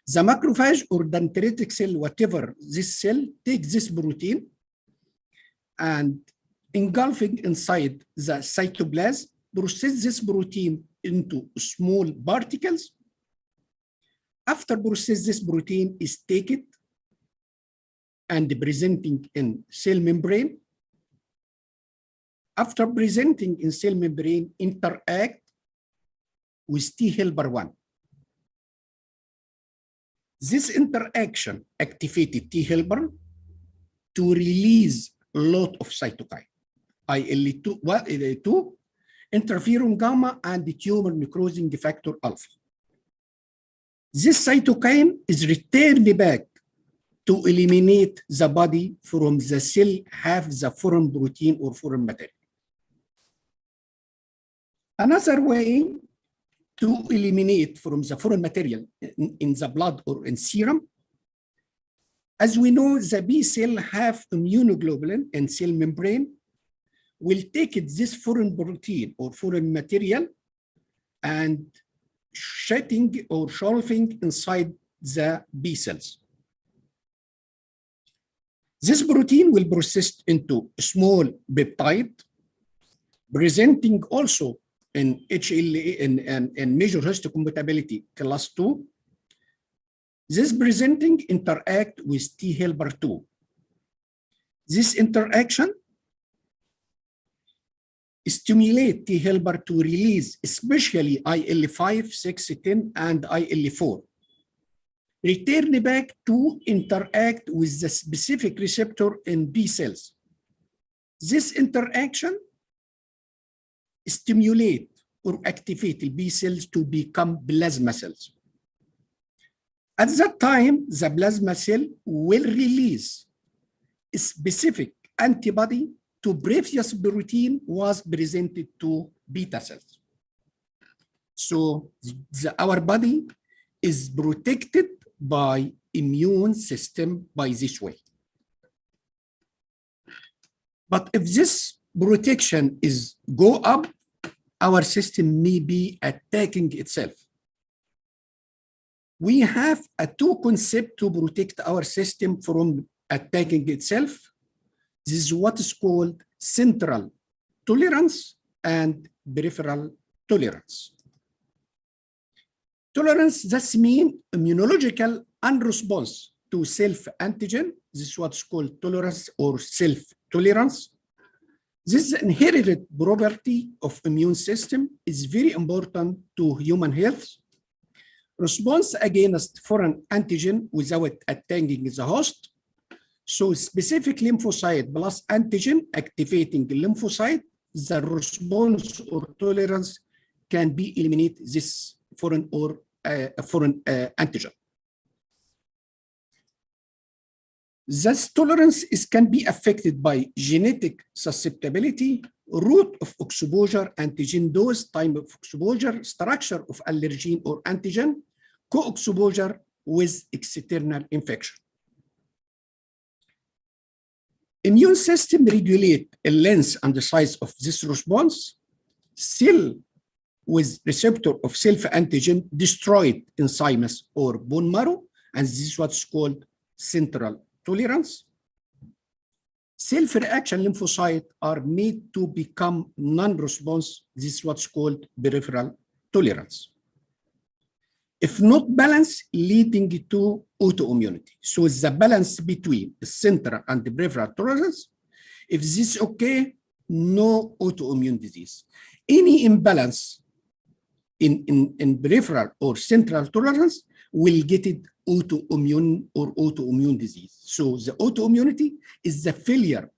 The macrophage or dendritic cell, whatever this cell, takes this protein and engulfing inside the cytoplasm, process this protein into small particles. After process, this protein is taken and presenting in cell membrane. After presenting in cell membrane, interact with T helper 1. This interaction activated T helper to release a lot of cytokine, IL-2, interferon gamma, and the tumor necrosing factor alpha. This cytokine is returned back to eliminate the body from the cell have the foreign protein or foreign material. Another way to eliminate from the foreign material in the blood or in serum, as we know, the B cell have immunoglobulin in cell membrane, will take this foreign protein or foreign material and shedding or shelving inside the B cells. This protein will process into a small peptide, presenting also in HLA and major histocompatibility class 2. This presenting interact with T helper 2. This interaction stimulate T helper to release especially IL-5, 6, 10, and IL-4. Return back to interact with the specific receptor in B cells. This interaction stimulate or activate the B cells to become plasma cells. At that time, the plasma cell will release a specific antibody to previous protein was presented to beta cells. So our body is protected by immune system by this way. But if this protection is go up, our system may be attacking itself. We have a two concept to protect our system from attacking itself. This is what is called central tolerance and peripheral tolerance. Tolerance, that means immunological unresponse to self-antigen. This is what's called tolerance or self-tolerance. This inherited property of immune system is very important to human health. Response against foreign antigen without attacking the host. So specific lymphocyte plus antigen activating lymphocyte, the response or tolerance can be eliminate this foreign antigen. This tolerance can be affected by genetic susceptibility, route of exposure, antigen dose, time of exposure, structure of allergen or antigen, co-exposure with external infection. Immune system regulate the length and the size of this response. Cell with receptor of self-antigen destroyed in thymus or bone marrow, and this is what's called central tolerance. Self-reaction lymphocytes are made to become non-response. This is what's called peripheral tolerance. If not balanced, leading to autoimmunity. So it's the balance between the central and the peripheral tolerance. If this is okay, no autoimmune disease. Any imbalance in peripheral or central tolerance will get it autoimmune or autoimmune disease. So the autoimmunity is the failure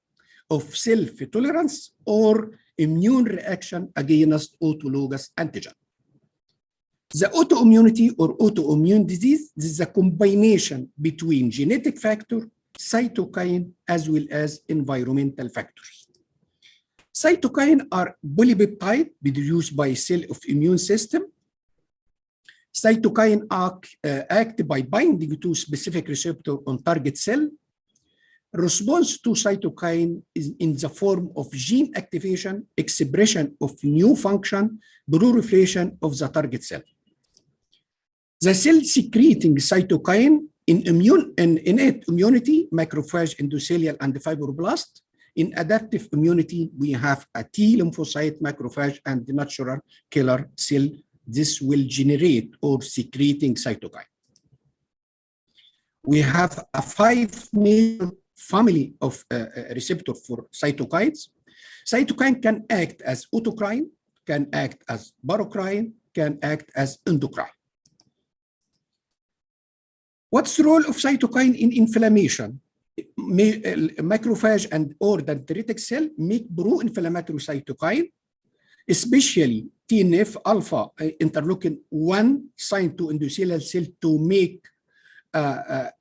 of self-tolerance or immune reaction against autologous antigen. The autoimmunity or autoimmune disease is a combination between genetic factor, cytokine, as well as environmental factors. Cytokine are polypeptide produced by cell of immune system. Cytokine act by binding to specific receptor on target cell. Response to cytokine is in the form of gene activation, expression of new function, proliferation of the target cell. The cell secreting cytokine in innate immunity, macrophage, endothelial, and fibroblast. In adaptive immunity, we have a T lymphocyte, macrophage, and the natural killer cell. This will generate or secreting cytokine. We have a 5 major family of receptor for cytokines. Cytokine can act as autocrine, can act as paracrine, can act as endocrine. What's the role of cytokine in inflammation? Macrophage and or dendritic cell make pro-inflammatory cytokine, especially TNF alpha interleukin 1 signed to endothelial cell to make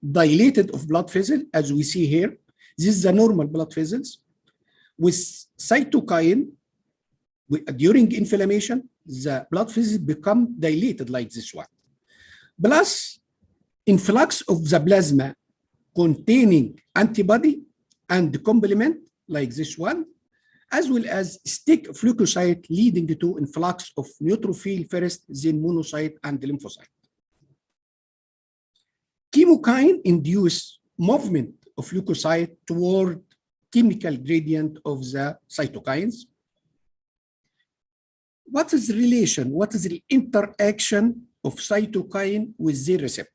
dilated of blood vessel, as we see here. This is the normal blood vessels. With cytokine, during inflammation, the blood vessels become dilated like this one. Plus, influx of the plasma containing antibody and complement like this one, as well as stick leukocyte leading to influx of neutrophil first, then monocyte and lymphocyte. Chemokine induce movement of leukocyte toward chemical gradient of the cytokines. What is the relation? What is the interaction of cytokine with their receptor?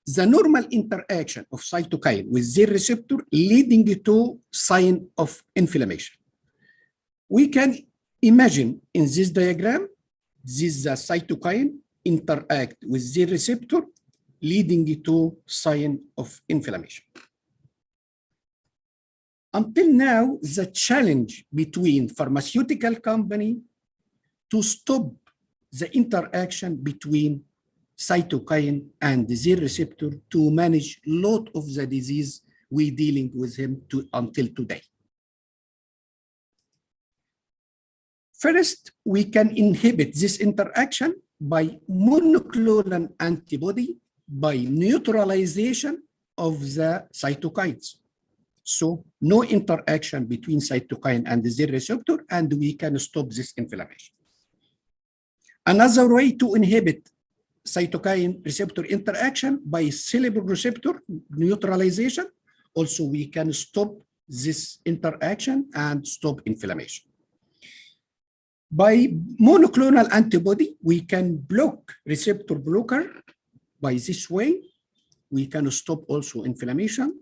The normal interaction of cytokine with their receptor leading to sign of inflammation. We can imagine in this diagram, this cytokine interact with their receptor leading to sign of inflammation. Until now, the challenge between pharmaceutical company to stop the interaction between cytokine and their receptor to manage a lot of the disease we dealing with him until today. First, we can inhibit this interaction by monoclonal antibody by neutralization of the cytokines. So no interaction between cytokine and their receptor, and we can stop this inflammation. Another way to inhibit cytokine receptor interaction by cellular receptor neutralization. Also, we can stop this interaction and stop inflammation. By monoclonal antibody, we can block receptor blocker. By this way, we can stop also inflammation.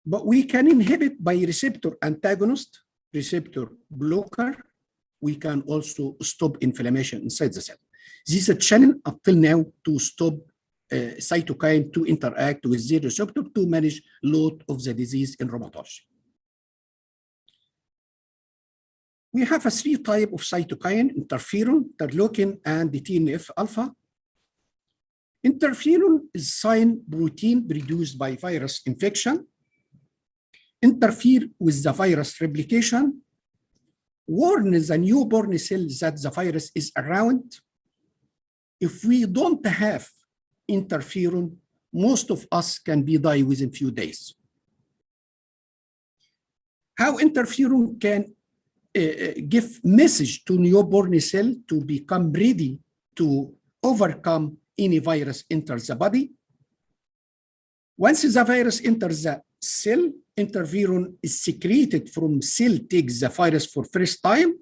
But we can inhibit by receptor antagonist, receptor blocker. We can also stop inflammation inside the cell. This is a channel until now to stop cytokine to interact with the receptor to manage load of the disease in rheumatology. We have a 3 types of cytokine: interferon, interleukin, and TNF alpha. Interferon is sign protein produced by virus infection, interfere with the virus replication, warn the newborn cell that the virus is around. If we don't have interferon, most of us can be die within few days. How interferon can give message to newborn cell to become ready to overcome any virus enters the body. Once the virus enters the cell, interferon is secreted from cell takes the virus for first time.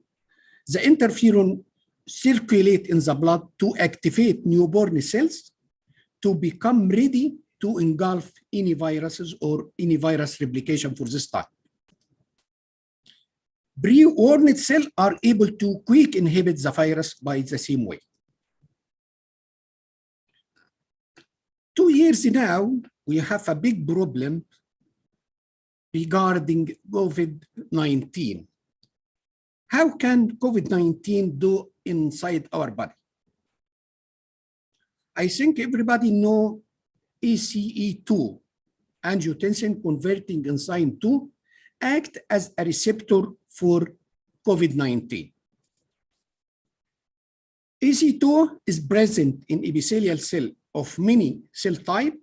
The interferon circulate in the blood to activate newborn cells to become ready to engulf any viruses or any virus replication for this time. Pre-warned cells are able to quick inhibit the virus by the same way. 2 years now, we have a big problem regarding COVID-19. How can COVID-19 do inside our body? I think everybody know ACE2, angiotensin converting enzyme 2, act as a receptor for COVID-19. ACE2 is present in epithelial cell of many cell type.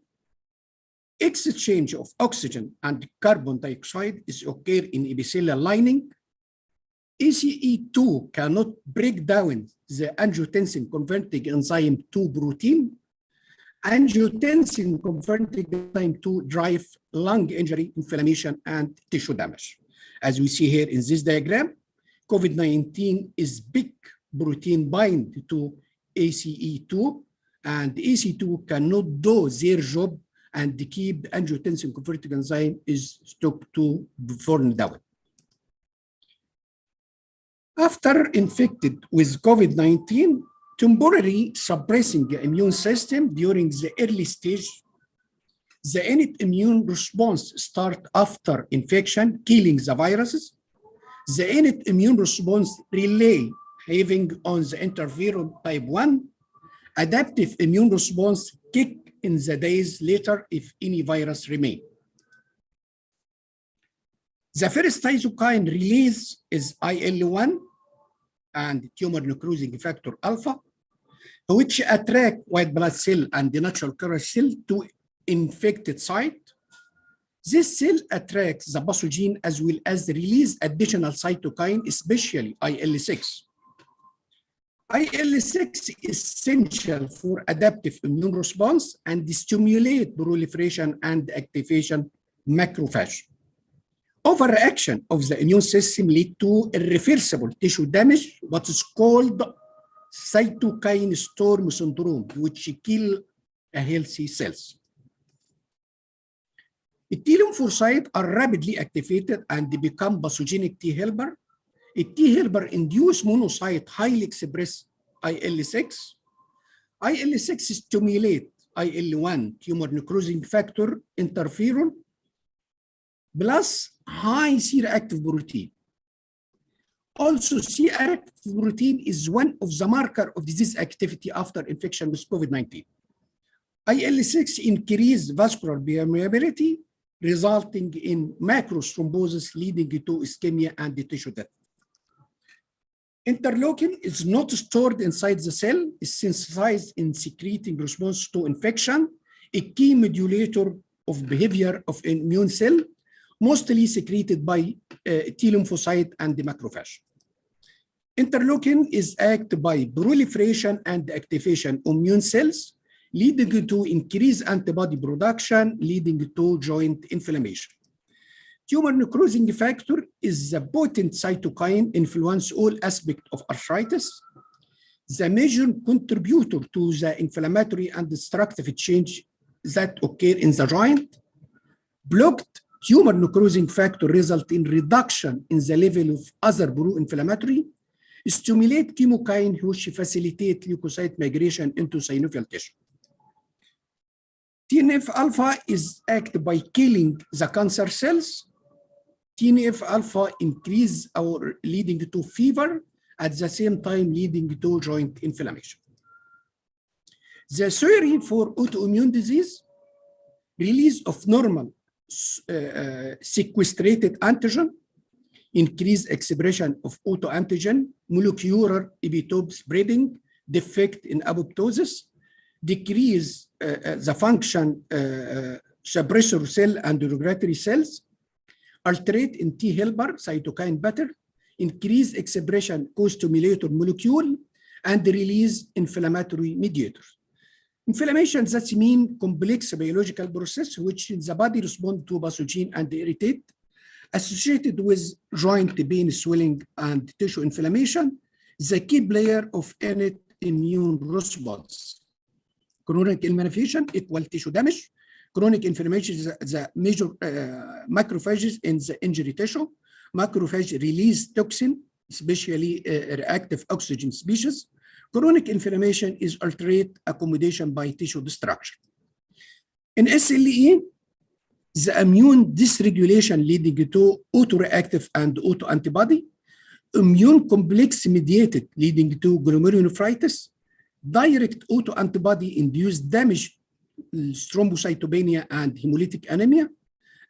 Exchange of oxygen and carbon dioxide is occur in epithelial lining. ACE2 cannot break down the angiotensin converting enzyme 2 protein. Angiotensin converting enzyme 2 drive lung injury, inflammation, and tissue damage. As we see here in this diagram, COVID-19 is big protein bind to ACE2, and ACE2 cannot do their job and keep angiotensin converting enzyme is stuck to burn down. After infected with COVID-19, temporarily suppressing the immune system during the early stage, the innate immune response start after infection, killing the viruses. The innate immune response relay having on the interferon type 1. Adaptive immune response kick in the days later if any virus remain. The first cytokine release is IL-1 and tumor necrosing factor alpha, which attract white blood cell and the natural killer cell to infected site. This cell attracts the pathogen as well as release additional cytokine, especially IL-6. IL-6 is essential for adaptive immune response and stimulate proliferation and activation macrophage. Overreaction of the immune system lead to irreversible tissue damage, what is called cytokine storm syndrome, which kill healthy cells. The T lymphocytes are rapidly activated and they become pathogenic T helper. A T helper induce monocyte highly express IL-6. IL-6 stimulate IL-1, tumor necrosing factor, interferon, plus high C-reactive protein. Also, C-reactive protein is one of the markers of disease activity after infection with COVID-19. IL-6 increase vascular permeability, resulting in macrothrombosis leading to ischemia and tissue death. Interleukin is not stored inside the cell, is synthesized in secreting response to infection, a key modulator of behavior of immune cell, mostly secreted by T lymphocyte and the macrophage. Interleukin is acted by proliferation and activation of immune cells, leading to increased antibody production, leading to joint inflammation. Tumor necrosing factor is a potent cytokine influence all aspects of arthritis. The major contributor to the inflammatory and destructive change that occur in the joint. Blocked tumor necrosing factor result in reduction in the level of other pro-inflammatory, stimulate chemokine which facilitate leukocyte migration into synovial tissue. TNF-alpha is acted by killing the cancer cells. TNF-alpha increase or leading to fever, at the same time leading to joint inflammation. The theory for autoimmune disease, release of normal sequestrated antigen, increased expression of autoantigen, molecular epitope spreading, defect in apoptosis, decrease the function suppressor cell and regulatory cells, alterate in T helper cytokine pattern, increase expression co-stimulator molecule, and release inflammatory mediators. Inflammation, that means complex biological process which the body responds to pathogen and irritate, associated with joint pain, swelling, and tissue inflammation, the key player of innate immune response. Chronic inflammation equal tissue damage. Chronic inflammation is the major macrophages in the injury tissue. Macrophage release toxin, especially reactive oxygen species. Chronic inflammation is altered accommodation by tissue destruction. In SLE, the immune dysregulation leading to autoreactive and autoantibody, immune complex mediated leading to glomerulonephritis, direct autoantibody induced damage, thrombocytopenia and hemolytic anemia,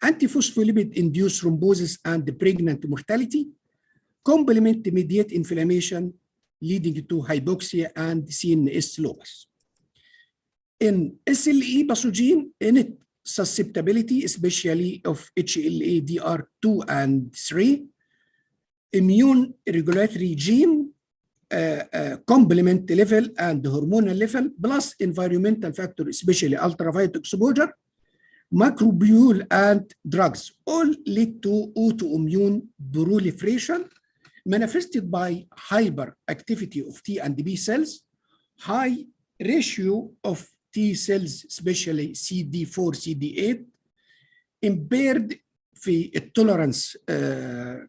antiphospholipid induced thrombosis and pregnant mortality, complement mediate inflammation leading to hypoxia and CNS lupus. In SLE pathogen, innate susceptibility, especially of HLA-DR2 and 3, immune regulatory gene, complement level and hormonal level, plus environmental factor, especially ultraviolet exposure, microbial and drugs, all lead to autoimmune proliferation manifested by hyperactivity of T and B cells, high ratio of T cells, especially CD4, CD8, impaired في tolerance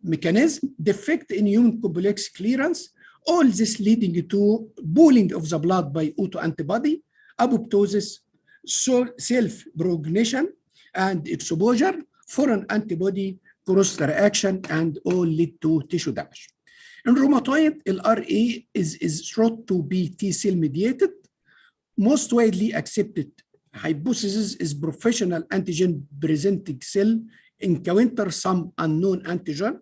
mechanism, defect in immune complex clearance, all this leading to pooling of the blood by autoantibody, apoptosis, self-proliferation and exposure, foreign antibody cross-reaction, and all lead to tissue damage. In rheumatoid, LRA is thought to be T-cell mediated. Most widely accepted hypothesis is professional antigen presenting cell encounter some unknown antigen.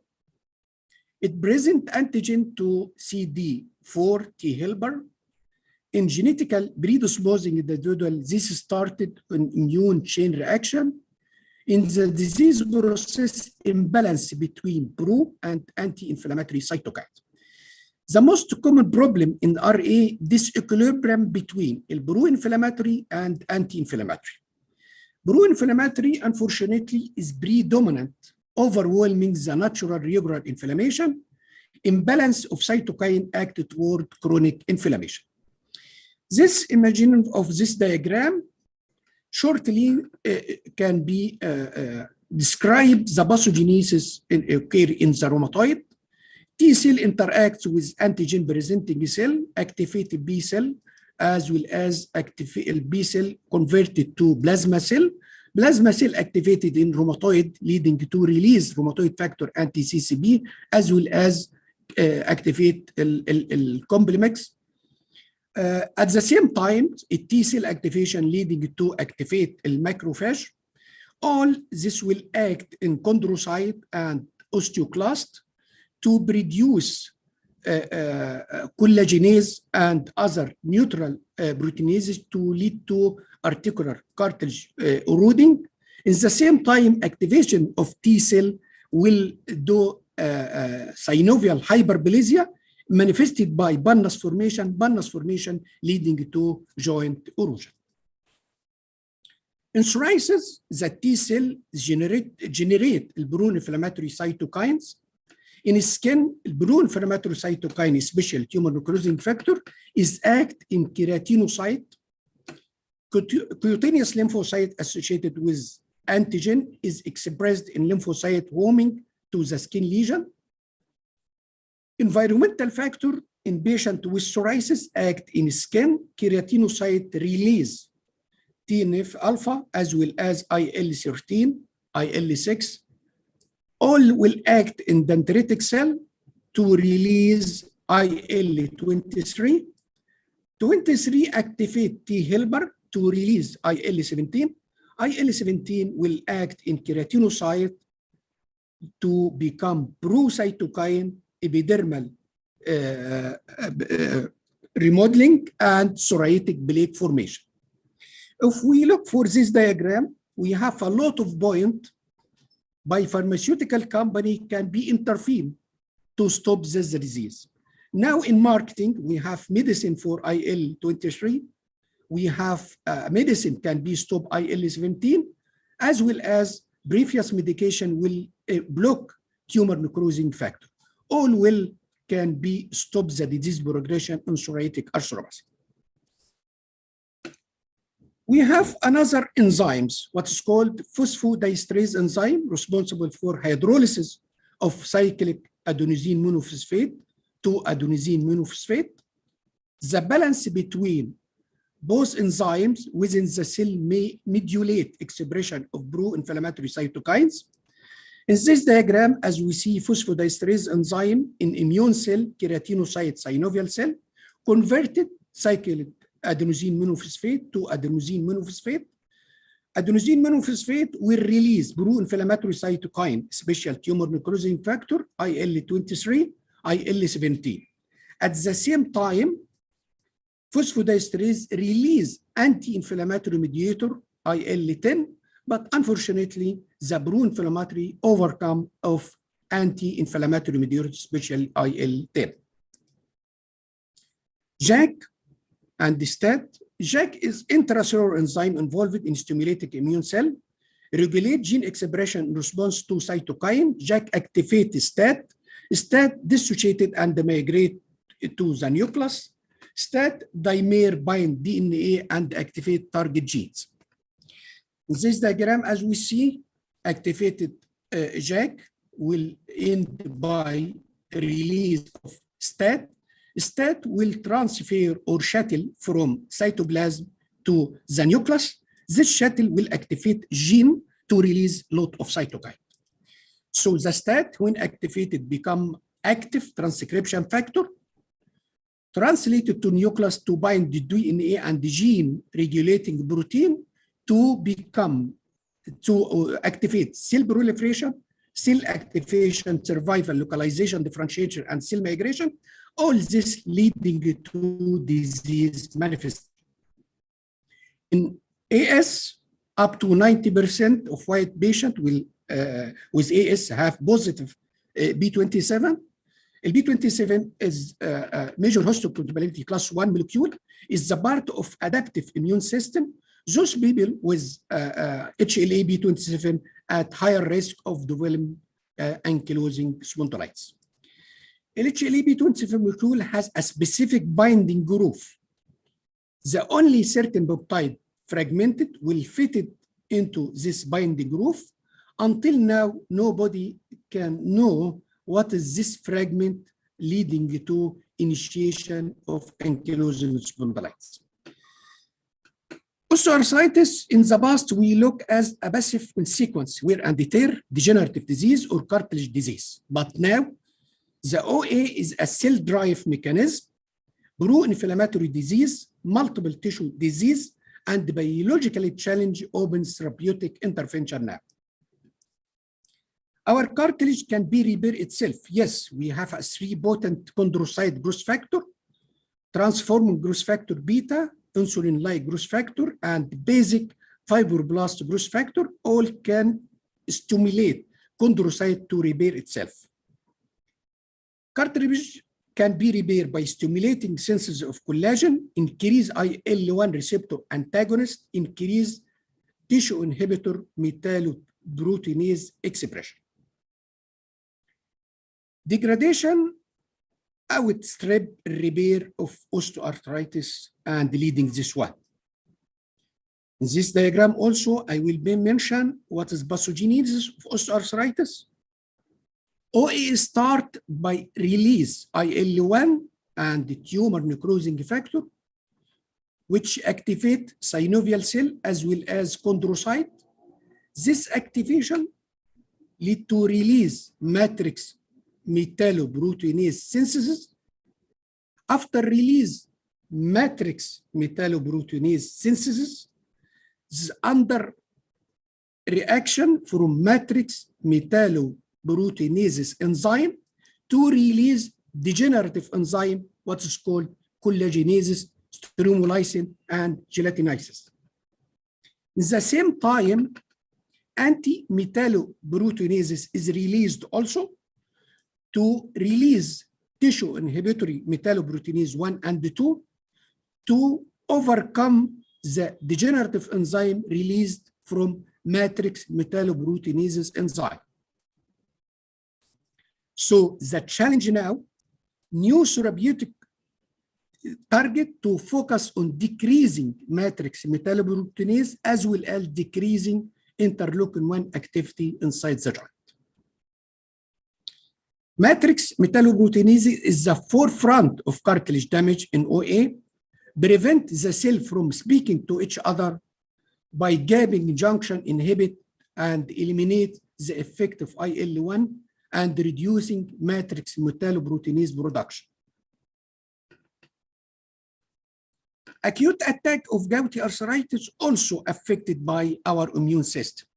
It presents antigen to CD4 T helper. In genetical predisposing individual, this started an immune chain reaction. In the disease process, imbalance between pro and anti-inflammatory cytokines. The most common problem in RA, disequilibrium between pro-inflammatory and anti-inflammatory. Pro-inflammatory, unfortunately, is predominant, overwhelming the natural regular inflammation. Imbalance of cytokine act toward chronic inflammation. This imaging of this diagram shortly can be described the pathogenesis occur in the rheumatoid. T cell interacts with antigen presenting cell, activated B cell, as well as B cell converted to plasma cell. Plasma cell activated in rheumatoid, leading to release rheumatoid factor anti-CCP, as well as activate complex. At the same time, a T cell activation leading to activate the macrophage. All this will act in chondrocyte and osteoclast to produce collagenase and other neutral proteinases to lead to articular cartilage eroding. In the same time, activation of T cell will do synovial hyperplasia manifested by Bannas formation leading to joint erosion. In psoriasis, the T cell generate pro-inflammatory cytokines. In skin, pro-inflammatory cytokine, especially tumor necrosing factor, is act in keratinocyte, cutaneous lymphocyte associated with antigen is expressed in lymphocyte homing to the skin lesion. Environmental factor in patient with psoriasis act in skin keratinocyte release, TNF-alpha, as well as IL-13, IL-6, all will act in dendritic cell to release IL-23. 23 activate T helper to release IL-17. IL-17 will act in keratinocyte to become pro-cytokine epidermal remodeling and psoriatic plaque formation. If we look for this diagram, we have a lot of points by pharmaceutical company can be intervened to stop this disease. Now in marketing, we have medicine for IL-23. We have medicine can be stop IL-17, as well as previous medication will block tumor necrosing factor. All will can be stop the disease progression in psoriatic arthropathy. We have another enzymes, what's called phosphodiesterase enzyme, responsible for hydrolysis of cyclic adenosine monophosphate to adenosine monophosphate. The balance between both enzymes within the cell may modulate expression of pro-inflammatory cytokines. In this diagram, as we see, phosphodiesterase enzyme in immune cell, keratinocyte synovial cell, converted cyclic adenosine monophosphate to adenosine monophosphate. Adenosine monophosphate will release pro-inflammatory cytokine, special tumor necrosing factor, IL-23, IL-17. At the same time, phosphodiesterase release anti-inflammatory mediator, IL-10, but unfortunately, the pro-inflammatory overcome of anti-inflammatory mediator, especially IL-10. JAK and STAT. JAK is intracellular enzyme involved in stimulating immune cell, regulate gene expression in response to cytokine. JAK activates STAT. STAT dissociated and migrate to the nucleus. STAT dimer bind DNA and activate target genes. In this diagram, as we see, activated JAK will end by release of STAT. STAT will transfer or shuttle from cytoplasm to the nucleus. This shuttle will activate gene to release lot of cytokine. So the STAT, when activated, become active transcription factor, translated to nucleus to bind the DNA and the gene regulating protein to activate cell proliferation, cell activation, survival, localization, differentiation, and cell migration. All this leading to disease manifestation. In AS, up to 90% of white patients will with AS have positive B27. B27 is a major histocompatibility class 1 molecule, is the part of adaptive immune system. Those people with HLA B27 at higher risk of developing ankylosing spondylitis. HLA B27 molecule has a specific binding groove. The only certain peptide fragmented will fit it into this binding groove. Until now, nobody can know what is this fragment leading to initiation of ankylosing spondylitis. Osteoarthritis, in the past, we look as a passive consequence, wear and tear, degenerative disease, or cartilage disease. But now, the OA is a cell-derived mechanism, pro-inflammatory disease, multiple tissue disease, and biologically challenge open therapeutic intervention now. Our cartilage can be repaired itself. Yes, we have a 3 potent chondrocyte growth factor, transforming growth factor beta, insulin-like growth factor, and basic fibroblast growth factor, all can stimulate chondrocyte to repair itself. Cartilage can be repaired by stimulating synthesis of collagen, increase IL-1 receptor antagonist, increase tissue inhibitor metalloproteinase expression. Degradation outstrip repair of osteoarthritis and leading this one. In this diagram also, I will mention what is pathogenesis of osteoarthritis. OA start by release IL-1 and the tumor necrosing factor, which activate synovial cell as well as chondrocyte. This activation lead to release matrix metalloproteinase synthesis. After release matrix metalloproteinase synthesis, this is under reaction from matrix metalloproteinase enzyme to release degenerative enzyme, what is called collagenesis, stromolysin, and gelatinolysis. At the same time, anti-metalloproteinases is released also to release tissue inhibitory metalloproteinase 1 and 2 to overcome the degenerative enzyme released from matrix metalloproteinases enzyme. So the challenge now, new therapeutic target to focus on decreasing matrix metalloproteinase as well as decreasing interleukin-1 activity inside the joint. Matrix metalloproteinase is the forefront of cartilage damage in OA, prevent the cell from speaking to each other by gapping junction, inhibit and eliminate the effect of IL-1 and reducing matrix metalloproteinase production. Acute attack of gouty arthritis also affected by our immune system.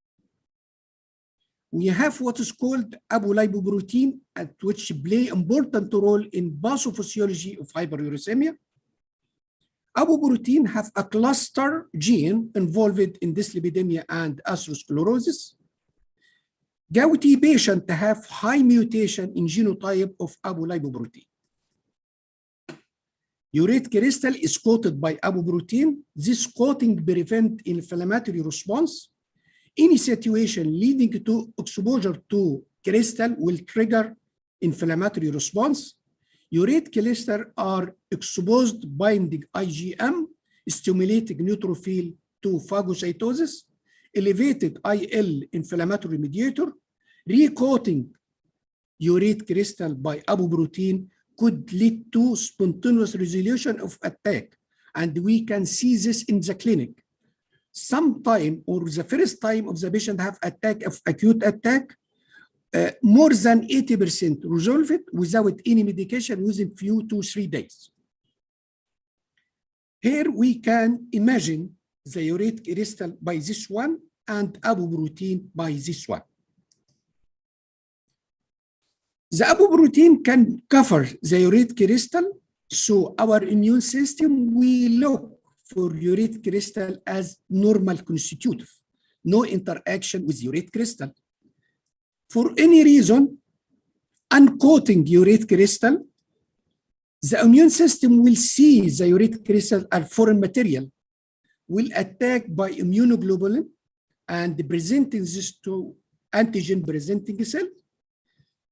We have what is called apolipoprotein, which play important role in pathophysiology of hyperuricemia. Apolipoprotein have a cluster gene involved in dyslipidemia and atherosclerosis. Gouty patients have high mutation in genotype of apolipoprotein. Urate crystal is coated by apolipoprotein. This coating prevents inflammatory response. Any situation leading to exposure to crystal will trigger inflammatory response. Urate crystal are exposed binding IgM, stimulating neutrophil to phagocytosis, elevated IL inflammatory mediator. Recoating urate crystal by apolipoprotein could lead to spontaneous resolution of attack, and we can see this in the clinic. Sometime or the first time of the patient have attack of acute attack, more than 80% resolve it without any medication within few to 3 days. Here we can imagine the urate crystal by this one and apolipoprotein by this one. The apolipoprotein can cover the urate crystal, so our immune system will look for urate crystal as normal constitutive, no interaction with urate crystal. For any reason, uncoating urate crystal, the immune system will see the urate crystal as foreign material, will attack by immunoglobulin and presenting this to antigen presenting cell.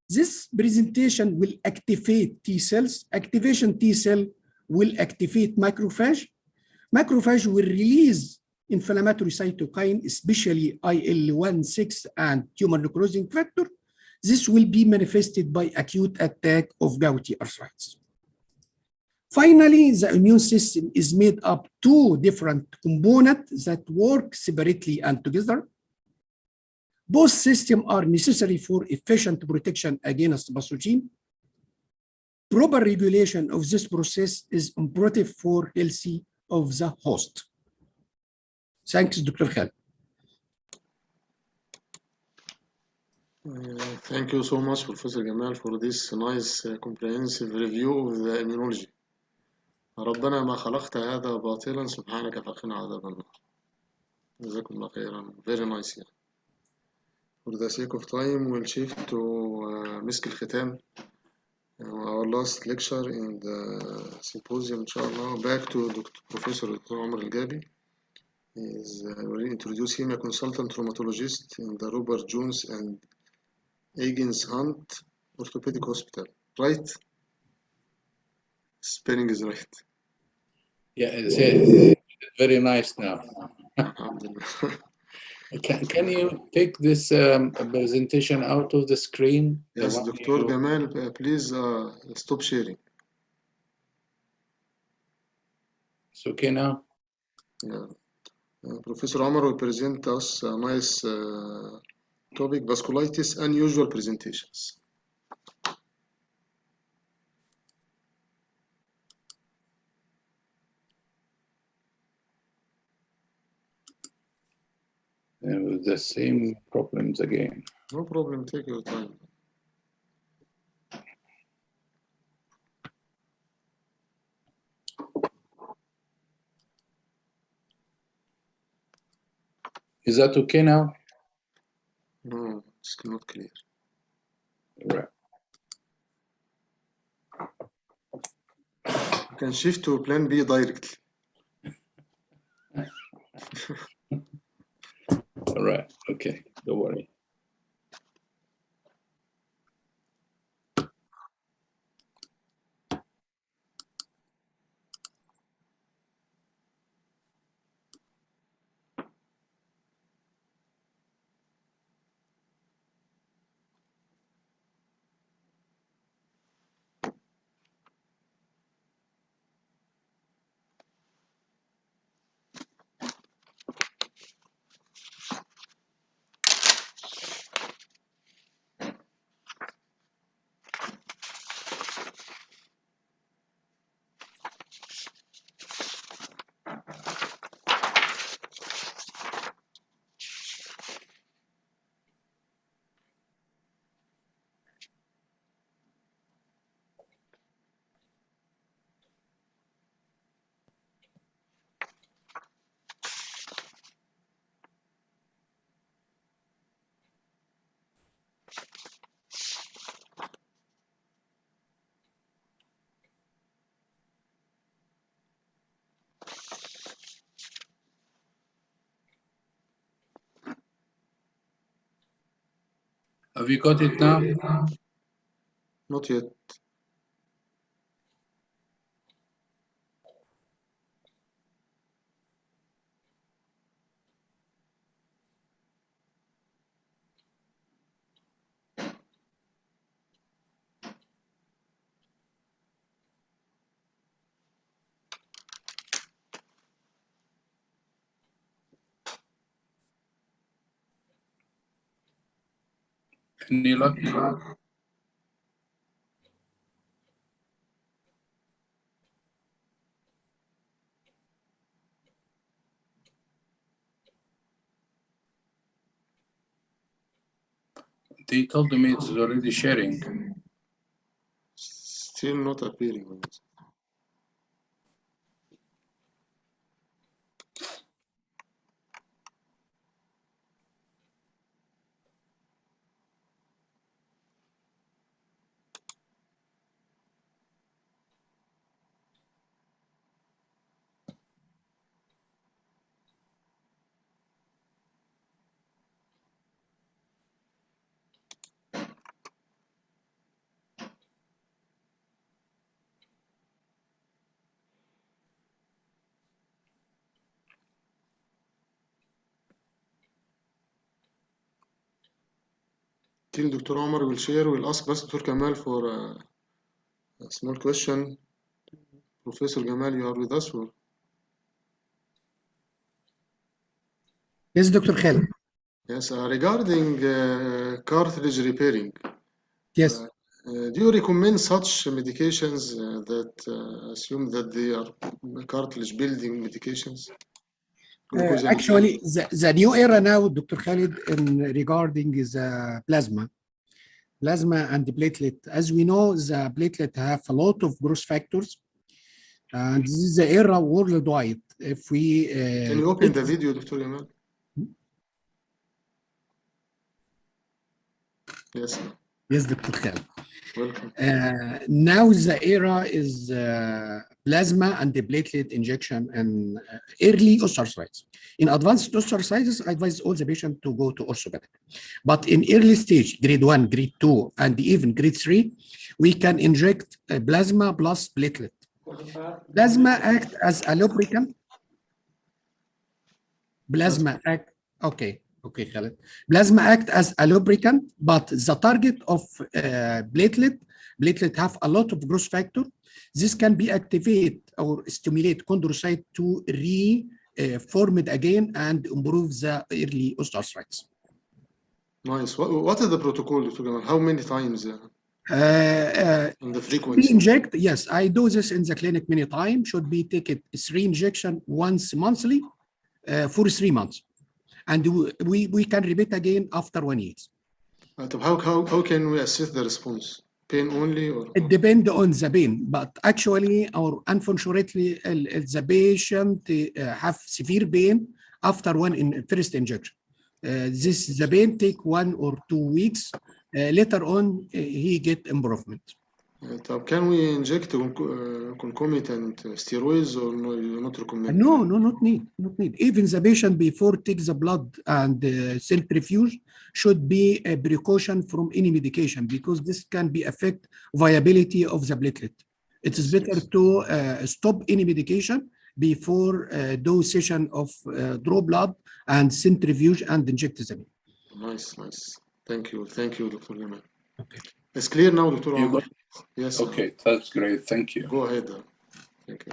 This presentation will activate T cells. Activation T cell will activate macrophage. Macrophage will release inflammatory cytokine, especially IL-1, 6, and tumor necrosing factor. This will be manifested by acute attack of gouty arthritis. Finally, the immune system is made up two different components that work separately and together. Both systems are necessary for efficient protection against pathogen. Proper regulation of this process is imperative for health of the host. Thanks, Dr. Khaled. Thank you so much, Professor Gamal, for this nice comprehensive review of the immunology. ربنا ما خلقت هذا باطلا سبحانك فقنا عذاب النار. جزاكم الله خيرا. Very nice. For the sake of time, we'll shift to مسك الختام. Our last lecture in the symposium, inshallah. Back to Professor Omar Al-Gabi. I will introduce him, a consultant rheumatologist in the Robert Jones and Higgins Hunt Orthopedic Hospital. Right? Spelling is right. Yeah, it's very nice now. Can you take this presentation out of the screen? Yes, Dr. Gamal, please stop sharing. It's okay now? Yeah. Professor Omar will present us a nice topic, vasculitis, unusual presentations. With the same problems again. No problem, take your time. Is that okay now? No, it's not clear. Right. You can shift to plan B directly. All right. Okay. Don't worry. Have you got it now? Not yet. Any luck? They told me it's already sharing. Still not appearing on this. Till Dr. Omar will share, we'll ask Dr. Kamal for a small question. Professor Gamal, you are with us? Or? Yes, Dr. Khaled. Yes, regarding cartilage repairing. Yes. Do you recommend such medications that assume that they are cartilage building medications? Actually, the new era now, Dr. Khalid, in regarding the plasma and the platelet. As we know, the platelet have a lot of growth factors, and this is the era worldwide. If we can you open the video, Dr. Gamal? Yes. Yes, Dr. Khalid. Welcome. Now the era is plasma and the platelet injection and early osteoarthritis. In advanced osteoarthritis, I advise all the patients to go to orthopedic. But in early stage, grade 1, grade 2, and even grade 3, we can inject plasma plus platelet. Plasma acts as a lubricant. Plasma act. Okay, Khaled. Plasma act as a lubricant, but the target of platelet have a lot of growth factor. This can be activate or stimulate chondrocyte to reform it again and improve the early osteoarthritis. Nice. What is the protocol? How many times? And the frequency? Inject, yes, I do this in the clinic many times. Should be taken 3 injections once monthly for 3 months. And we can repeat again after 1 year. How can we assess the response? Pain only, or? It depends on the pain, but actually, or unfortunately, the patient have severe pain after first injection. The pain take 1 or 2 weeks. Later on, he get improvement. Can we inject concomitant steroids, or no? You not recommend? No, not need. Even the patient before takes the blood and centrifuge should be a precaution from any medication, because this can be affect viability of the platelet. It is better to stop any medication before dose session of draw blood and centrifuge and inject them. Nice. Thank you, Dr. Liman. Okay. It's clear now, Dr. Omar. Yes. Okay, that's great. Thank you. Go ahead. Thank you.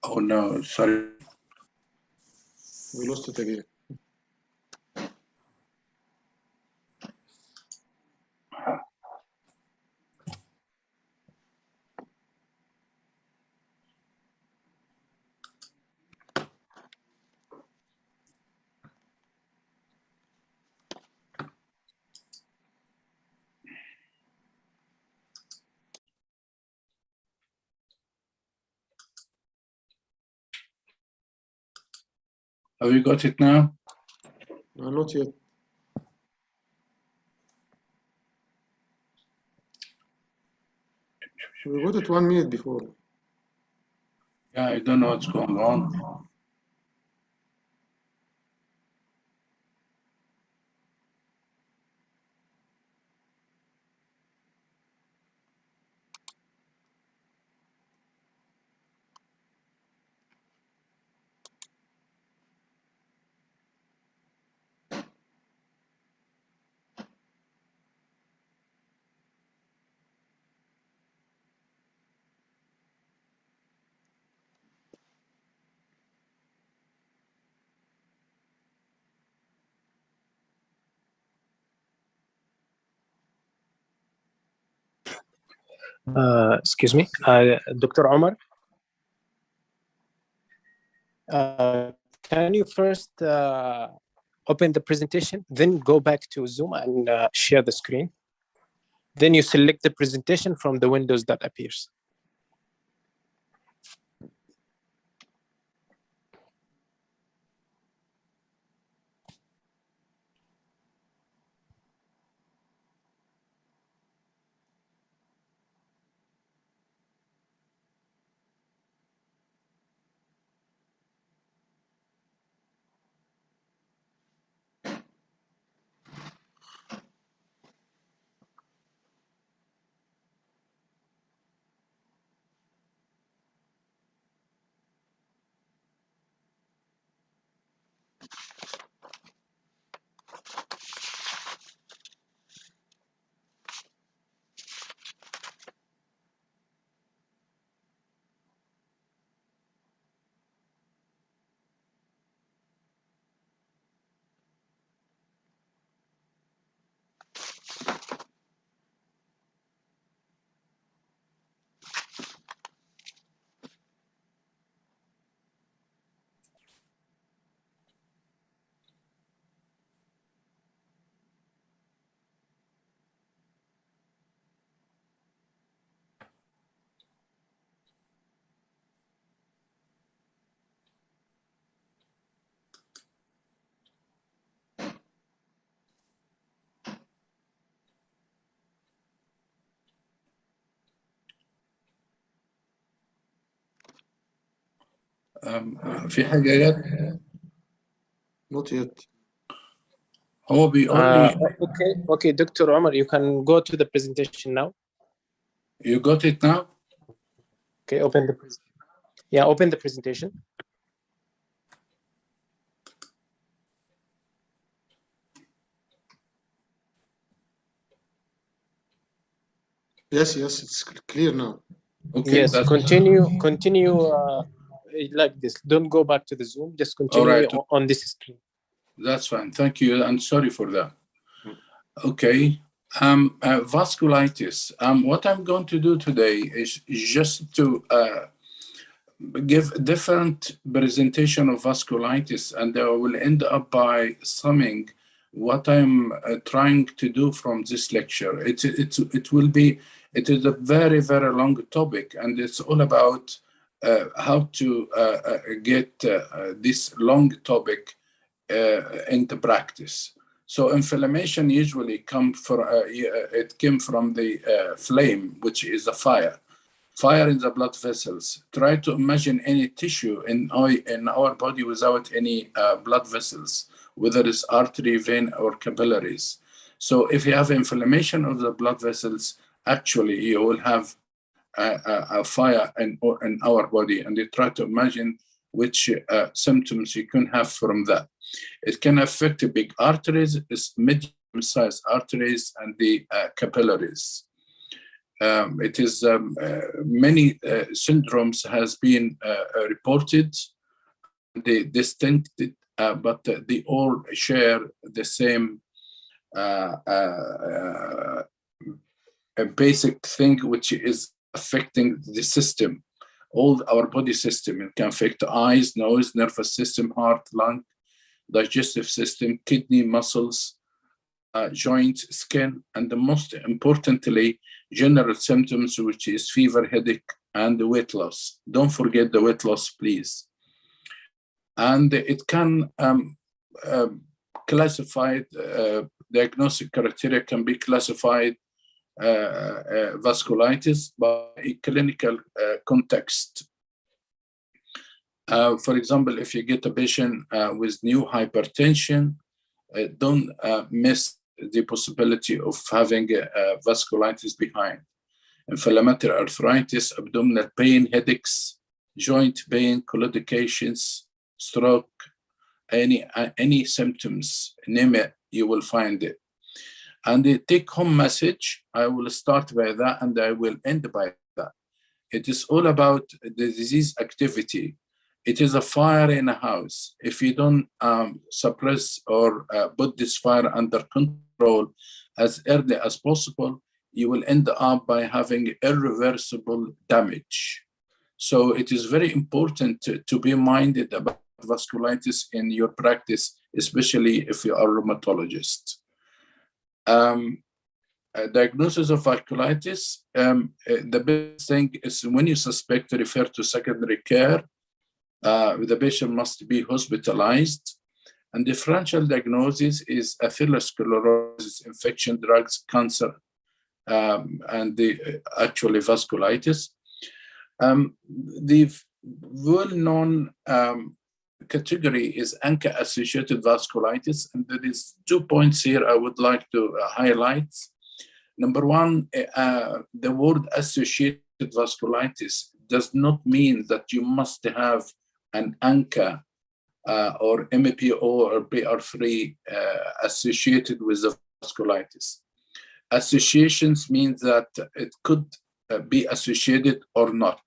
Oh no, sorry. We lost it again. Have you got it now? No, not yet. We got it 1 minute before. Yeah, I don't know what's going on. Excuse me, Dr. Omar. Can you first open the presentation, then go back to Zoom and share the screen? Then you select the presentation from the windows that appears. في حاجة جت؟ Not yet. هو بيقول لي Okay, Dr. Omar, you can go to the presentation now. You got it now? Okay, open the presentation. Yeah, open the presentation. Yes, it's clear now. Okay. Yes, continue like this. Don't go back to the Zoom. Just continue on this screen. That's fine. Thank you. And sorry for that. Okay. Vasculitis. What I'm going to do today is just to give a different presentation of vasculitis, and I will end up by summing what I'm trying to do from this lecture. It is a very, very long topic, and it's all about how to get this long topic into practice. So inflammation usually came from the flame, which is a fire in the blood vessels. Try to imagine any tissue in our body without any blood vessels, whether it's artery, vein, or capillaries. So if you have inflammation of the blood vessels, actually you will have a fire in our body, and you try to imagine which symptoms you can have from that. It can affect the big arteries, medium-sized arteries, and the capillaries. It is many syndromes has been reported, they distincted, but they all share the same a basic thing, which is affecting the system, all our body system. It can affect the eyes, nose, nervous system, heart, lung, digestive system, kidney, muscles, joints, skin, and the most importantly, general symptoms, which is fever, headache, and the weight loss. Don't forget the weight loss, please. And it can classified, diagnostic criteria can be classified vasculitis by a clinical context. For example, if you get a patient with new hypertension, don't miss the possibility of having vasculitis behind. Inflammatory arthritis, abdominal pain, headaches, joint pain, claudications, stroke, any symptoms, name it, you will find it. And the take-home message, I will start by that and I will end by that. It is all about the disease activity. It is a fire in a house. If you don't suppress or put this fire under control as early as possible, you will end up by having irreversible damage. So it is very important to be minded about vasculitis in your practice, especially if you are a rheumatologist. Diagnosis of vasculitis, the best thing is when you suspect to refer to secondary care. The patient must be hospitalized. And the differential diagnosis is atherosclerosis, infection, drugs, cancer, and the actually vasculitis. The well-known category is ANCA-associated vasculitis, and there is 2 points here I would like to highlight. Number one, the word associated vasculitis does not mean that you must have an ANCA or MPO or PR3 associated with the vasculitis. Associations means that it could be associated or not.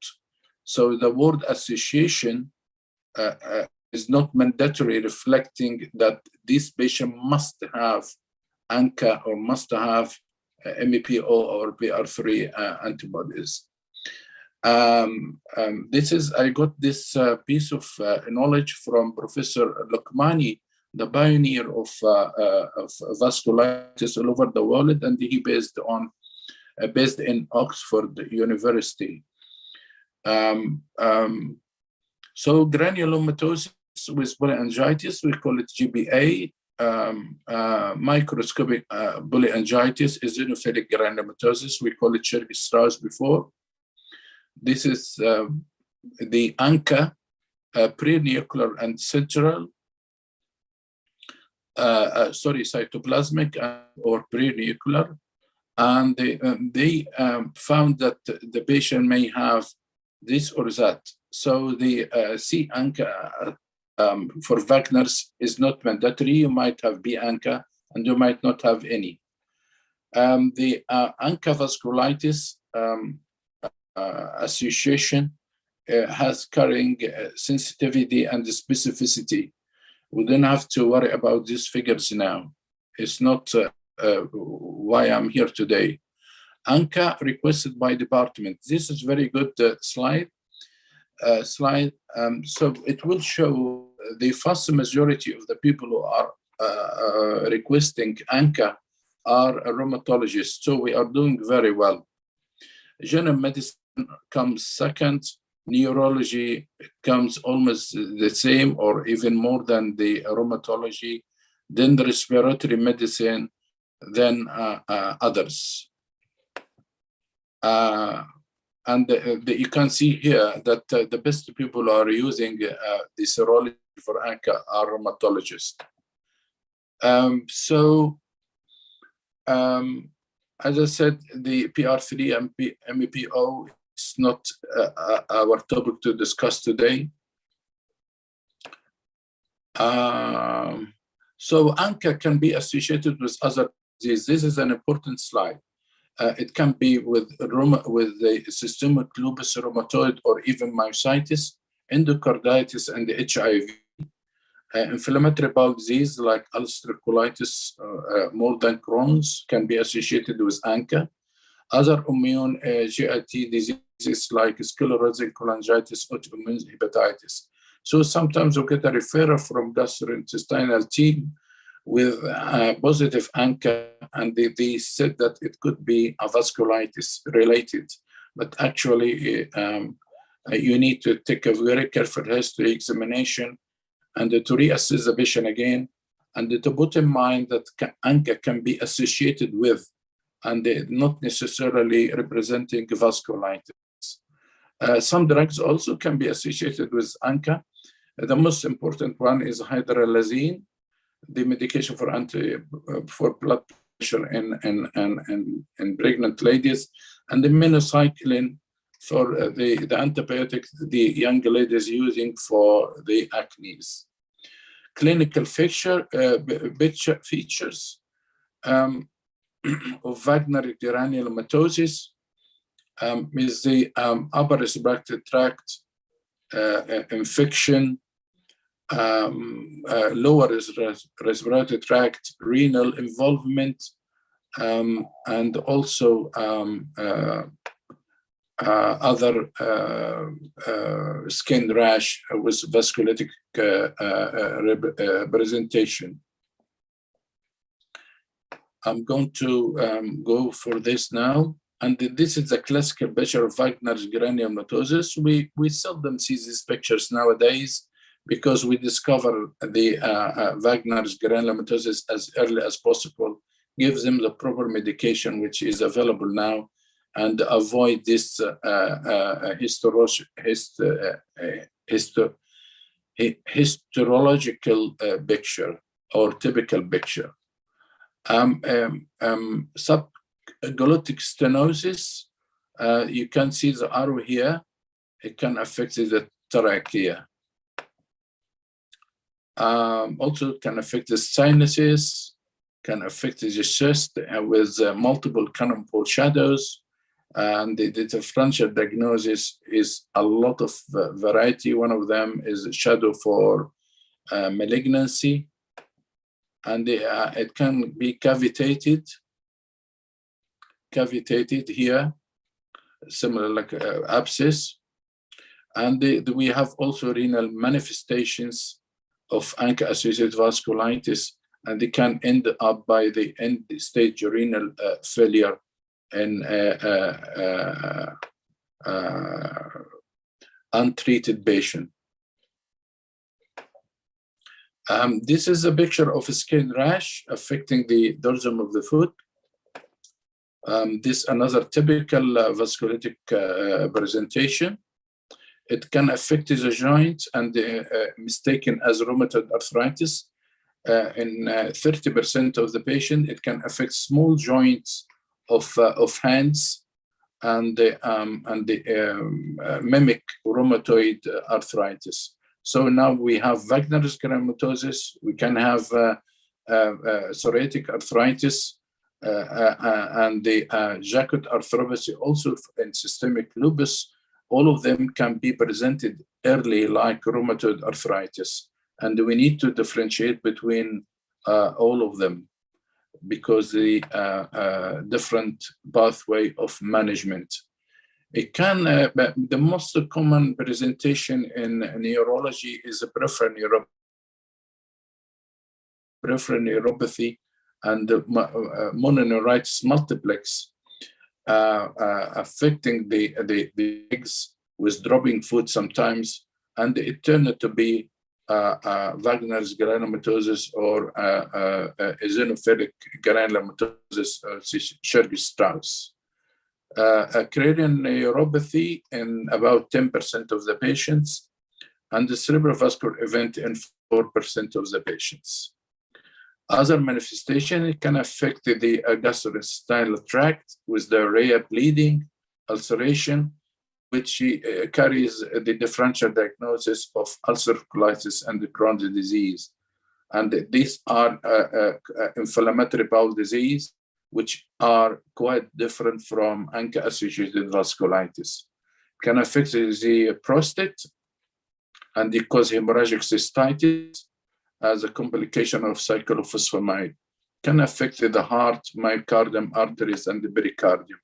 So the word association is not mandatory, reflecting that this patient must have ANCA or must have MPO or PR3 antibodies. I got this piece of knowledge from Professor Lokmani, the pioneer of vasculitis all over the world, and he based in Oxford University. So granulomatosis with polyangiitis, we call it GBA. Microscopic polyangiitis, eosinophilic granulomatosis, we call it Churg-Strauss before. This is the ANCA, prenuclear and central, cytoplasmic or prenuclear. And they found that the patient may have this or that. So the C ANCA for Wagner's is not mandatory. You might have B ANCA and you might not have any. The ANCA vasculitis association has carrying sensitivity and specificity. We don't have to worry about these figures now. It's not why I'm here today. ANCA requested by department. This is very good slide. So it will show the vast majority of the people who are requesting ANCA are rheumatologists. So we are doing very well. General medicine comes second. Neurology comes almost the same or even more than the rheumatology. Then the respiratory medicine, then others. And you can see here that the best people are using the serology for ANCA are rheumatologists. As I said, the PR3 and MEPO is not our topic to discuss today. So ANCA can be associated with other diseases. This is an important slide. It can be with the systemic lupus rheumatoid or even myositis, endocarditis, and the HIV. Inflammatory bowel disease like ulcerative colitis, more than Crohn's, can be associated with ANCA. Other immune GIT diseases like sclerosing cholangitis, autoimmune hepatitis. So sometimes we get a referral from gastrointestinal team with positive ANCA, and they said that it could be a vasculitis related, but actually you need to take a very careful history examination and to reassess the patient again, and to put in mind that ANCA can be associated with and not necessarily representing vasculitis. Some drugs also can be associated with ANCA. The most important one is hydralazine, the medication for blood pressure in pregnant ladies, and the minocycline for the antibiotics the young ladies using for the acne. Clinical features of Wagner granulomatosis is the upper respiratory tract infection, lower respiratory tract, renal involvement, and also other skin rash with vasculitic representation. I'm going to go for this now. And this is a classical picture of Wagner's granulomatosis. We seldom see these pictures nowadays because we discover the Wagner's granulomatosis as early as possible, gives them the proper medication which is available now, and avoid this histological picture or typical picture. Subglottic stenosis, you can see the arrow here. It can affect the trachea. Also can affect the sinuses, can affect the chest with multiple cannonball shadows. And the differential diagnosis is a lot of variety. One of them is a shadow for malignancy, and it can be cavitated here, similar like abscess. And we have also renal manifestations of ANCA-associated vasculitis, and they can end up by the end-stage renal failure in untreated patient. This is a picture of a skin rash affecting the dorsum of the foot. This another typical vasculitic presentation. It can affect the joint and mistaken as rheumatoid arthritis. In 30% of the patient, it can affect small joints of hands and the mimic rheumatoid arthritis. So now we have Wagner's granulomatosis, we can have psoriatic arthritis, and the Jacquard arthropathy, also in systemic lupus. All of them can be presented early like rheumatoid arthritis. And we need to differentiate between all of them because the different pathway of management. It can, the most common presentation in neurology is a peripheral neuropathy and mononeuritis multiplex, affecting the legs with dropping foot sometimes, and it turned to be Wagner's granulomatosis or eosinophilic granulomatosis, Sherby-Strauss. Cranial neuropathy in about 10% of the patients, and the cerebrovascular event in 4% of the patients. Other manifestation, it can affect the gastrointestinal tract with diarrhea, bleeding, ulceration, which carries the differential diagnosis of ulcerative colitis and the Crohn's disease. And these are inflammatory bowel disease, which are quite different from ANCA-associated vasculitis. Can affect the prostate and it cause hemorrhagic cystitis as a complication of cyclophosphamide. Can affect the heart, myocardium, arteries, and the pericardium.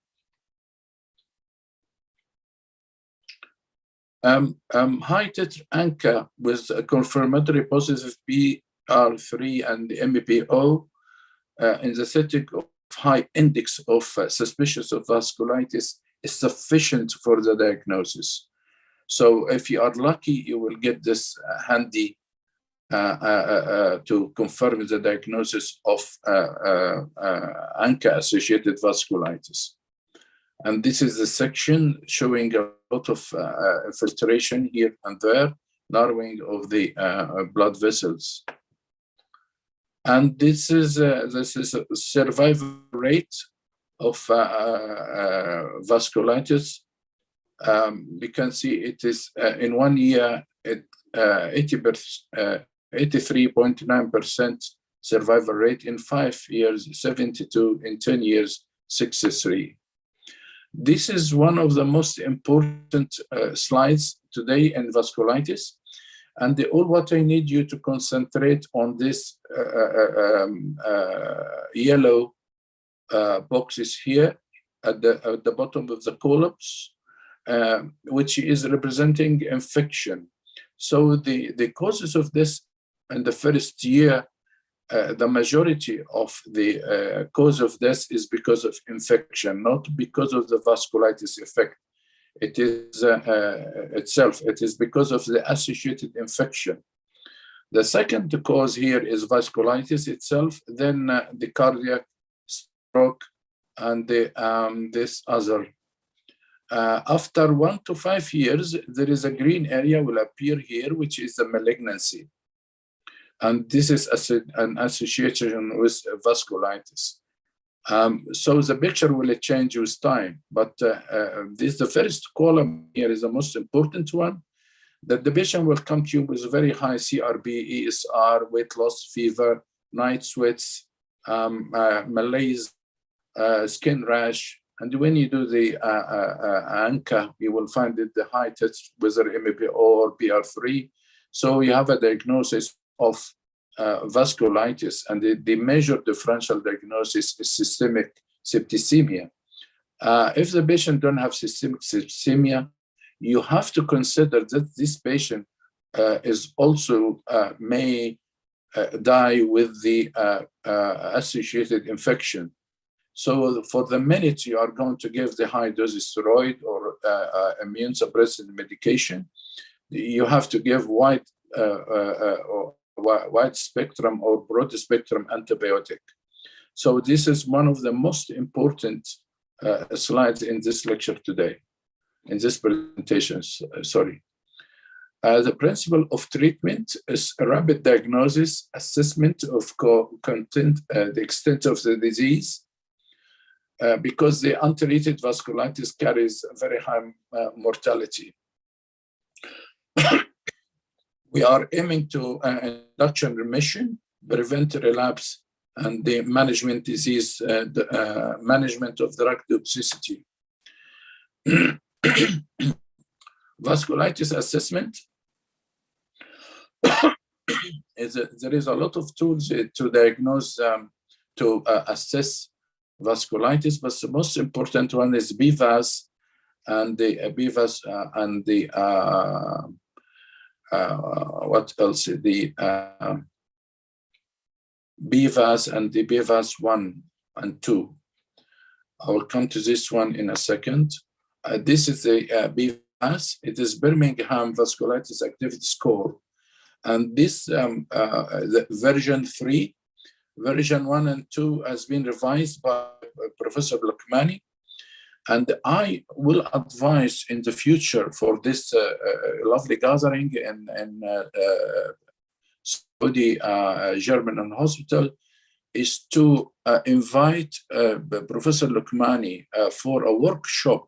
High titer ANCA with a confirmatory positive PR3 and the MPO in the setting of high index of suspicious of vasculitis is sufficient for the diagnosis. So if you are lucky, you will get this handy to confirm the diagnosis of ANCA-associated vasculitis. And this is the section showing a lot of infiltration here and there, narrowing of the blood vessels. And this is a survival rate of vasculitis. We can see it is in 1 year, 83.9% survival rate, in 5 years, 72, in 10 years, 63. This is one of the most important slides today in vasculitis. And all what I need you to concentrate on this yellow boxes here at the bottom of the columns, which is representing infection. So the causes of this in the first year, the majority of the cause of death is because of infection, not because of the vasculitis effect. It is itself, it is because of the associated infection. The second cause here is vasculitis itself, then the cardiac, stroke, and this other. After 1 to 5 years, there is a green area will appear here, which is the malignancy. And this is an association with vasculitis. So the picture will change with time, but the first column here is the most important one, that the patient will come to you with very high CRP, ESR, weight loss, fever, night sweats, malaise, skin rash. And when you do the ANCA, you will find it the high test, whether MPO or PR3. So you have a diagnosis of vasculitis, and the measured differential diagnosis is systemic septicemia. If the patient don't have systemic septicemia, you have to consider that this patient is also may die with the associated infection. So for the minute you are going to give the high dose steroid or immune suppressant medication, you have to give wide spectrum or broad spectrum antibiotic. So this is one of the most important slides in this lecture today, in this presentation, sorry. The principle of treatment is a rapid diagnosis, assessment of content, the extent of the disease, because the untreated vasculitis carries very high mortality. We are aiming to induction remission, prevent relapse, and the management disease, the management of drug toxicity. Vasculitis assessment. There is a lot of tools to diagnose, to assess vasculitis, but the most important one is BVAS and the BVAS and the what else? The BVAS and the BVAS 1 and 2. I will come to this one in a second. This is the BVAS. It is Birmingham Vasculitis Activity Score. And this the version 3, version 1 and 2 has been revised by Professor Lokmani. And I will advise in the future for this lovely gathering in Saudi German Hospital is to invite Professor Lokmani for a workshop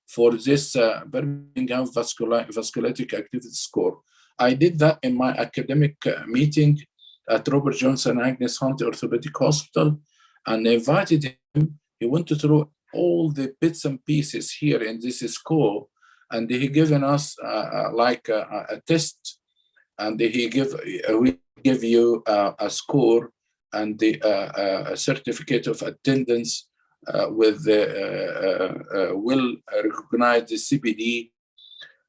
for this Birmingham Vasculitic Activity Score. I did that in my academic meeting at Robert Johnson Agnes Hunt Orthopedic Hospital, and I invited him. He went through all the bits and pieces here in this score, and he given us like a test, and we give you a score and the a certificate of attendance with the well-recognized CPD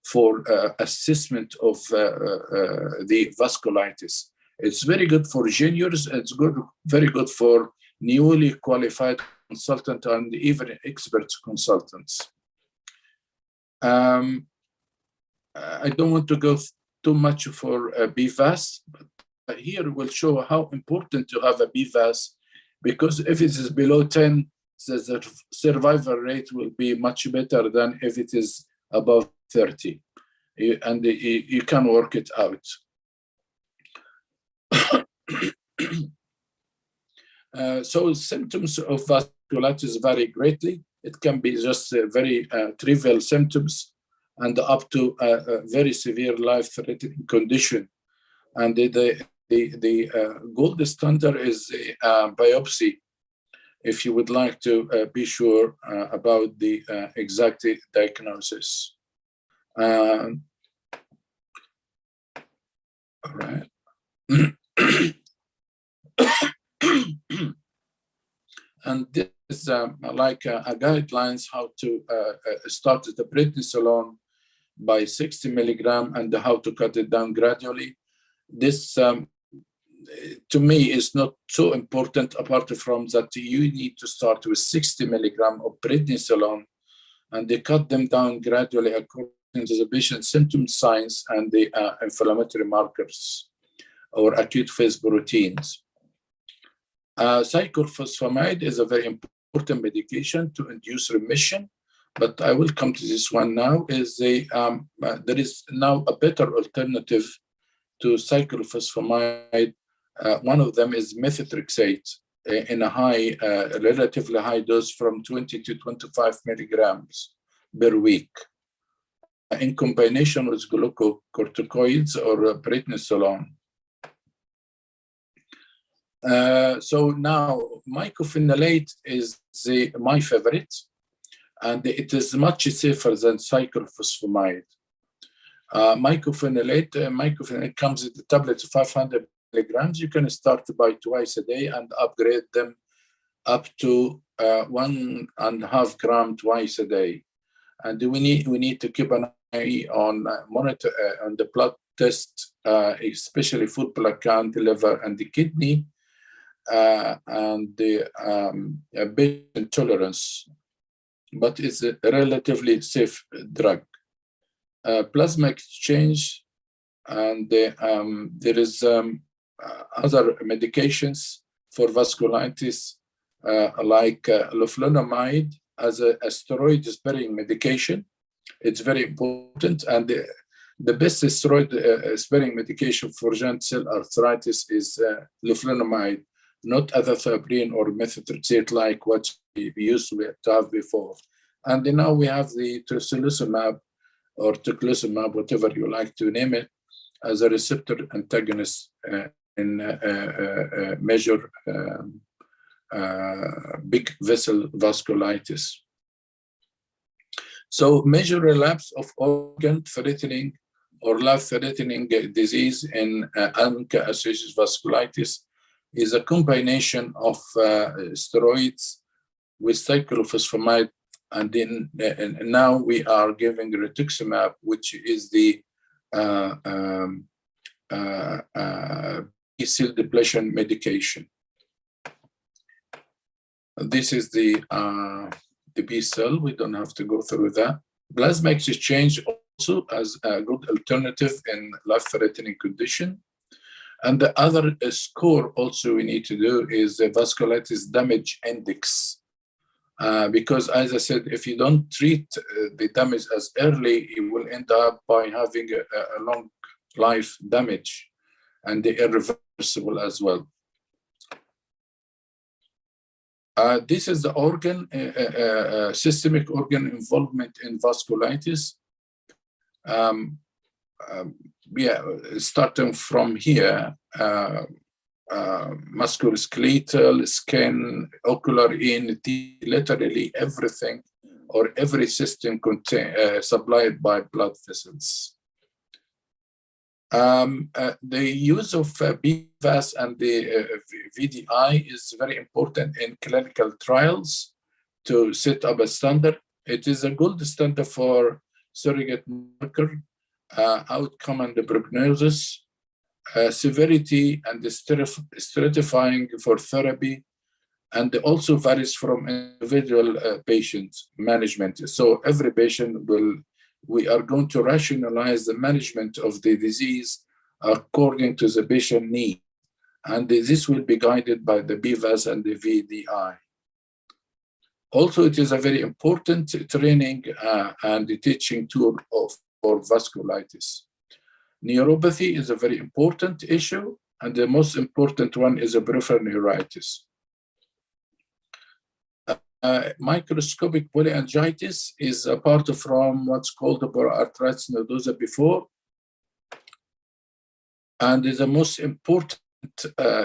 for assessment of the vasculitis. It's very good for juniors. It's very good for newly qualified consultant and even expert consultants. I don't want to go too much for BVAS, but here we'll show how important to have a BVAS, because if it is below 10, the survival rate will be much better than if it is above 30. And you can work it out. So symptoms of vasculitis vary greatly. It can be just very trivial symptoms and up to a very severe life-threatening condition. And the gold standard is biopsy, if you would like to be sure about the exact diagnosis. All right. And this is like a guidelines how to start the prednisolone by 60 milligram and how to cut it down gradually. This to me is not so important, apart from that you need to start with 60 milligram of prednisolone and they cut them down gradually according to the patient's symptom signs and the inflammatory markers or acute phase proteins. Cyclophosphamide is a very important medication to induce remission, but I will come to this one now. There is now a better alternative to cyclophosphamide. One of them is methotrexate in a high, relatively high dose from 20 to 25 milligrams per week in combination with glucocorticoids or prednisolone. So now mycophenolate is my favorite, and it is much safer than cyclophosphamide. Mycophenolate comes in the tablet of 500 milligrams. You can start by twice a day and upgrade them up to 1.5 grams twice a day. And we need to keep an eye on monitor on the blood test, especially food blood count, liver, and the kidney. And the patient tolerance, but it's a relatively safe drug. Plasma exchange, and there is other medications for vasculitis, like leflunomide as a steroid-sparing medication. It's very important, and the best steroid-sparing medication for giant cell arthritis is leflunomide, not azathioprine or methotrexate like what we used to have before. And then now we have the tocilizumab or tocilizumab, whatever you like to name it, as a receptor antagonist in measure big vessel vasculitis. So major relapse of organ-threatening or life-threatening disease in ANCA-associated vasculitis is a combination of steroids with cyclophosphamide, and then now we are giving rituximab, which is the B-cell depletion medication. This is the B-cell. We don't have to go through that. Plasma exchange also as a good alternative in life-threatening condition. And the other score also we need to do is the vasculitis damage index. Because as I said, if you don't treat the damage as early, you will end up by having a long life damage and the irreversible as well. This is the organ, systemic organ involvement in vasculitis. Starting from here, musculoskeletal, skin, ocular, ENT, literally everything or every system supplied by blood vessels. The use of BVAS and the VDI is very important in clinical trials to set up a standard. It is a gold standard for surrogate marker, outcome and the prognosis, severity and the stratifying for therapy, and also varies from individual patient management. So every patient we are going to rationalize the management of the disease according to the patient need. And this will be guided by the BVAS and the VDI. Also, it is a very important training and the teaching tool for vasculitis. Neuropathy is a very important issue, and the most important one is a peripheral neuritis. Microscopic polyangiitis is apart from what's called the arthritis nodosa before, and is the most important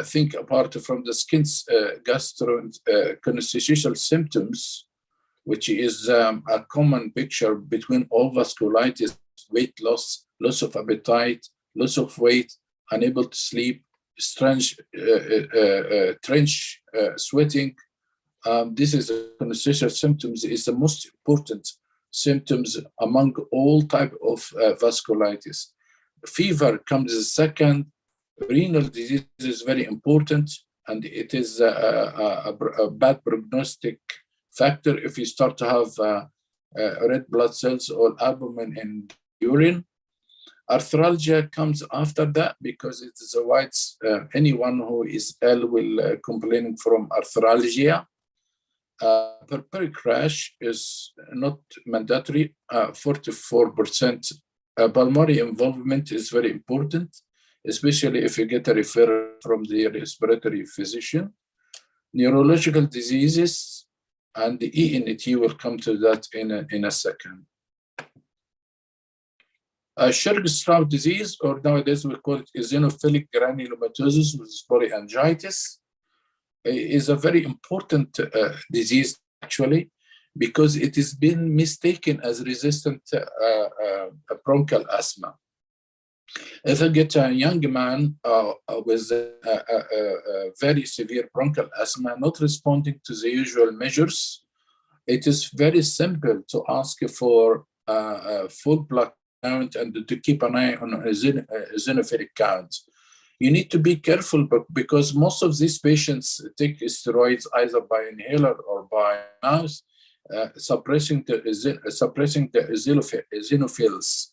thing apart from the skin's gastroconstitutional symptoms, which is a common picture between all vasculitis: weight loss, loss of appetite, loss of weight, unable to sleep, strange trench sweating. This is constitutional symptoms is the most important symptoms among all type of vasculitis. Fever comes second. Renal disease is very important, and it is a bad prognostic factor if you start to have red blood cells or albumin in urine. Arthralgia comes after that because it is a wide, anyone who is ill will complaining from arthralgia. Pulmonary crash is not mandatory, 44%. Pulmonary involvement is very important, especially if you get a referral from the respiratory physician. Neurological diseases and the ENT will come to that in a second. Sjögren's disease, or nowadays we call it eosinophilic granulomatosis with polyangiitis, is a very important disease actually, because it has been mistaken as resistant bronchial asthma. If I get a young man with a very severe bronchial asthma not responding to the usual measures, it is very simple to ask for a full blood count and to keep an eye on eosinophilic count. You need to be careful because most of these patients take steroids either by inhaler or by mouth, suppressing the eosinophils.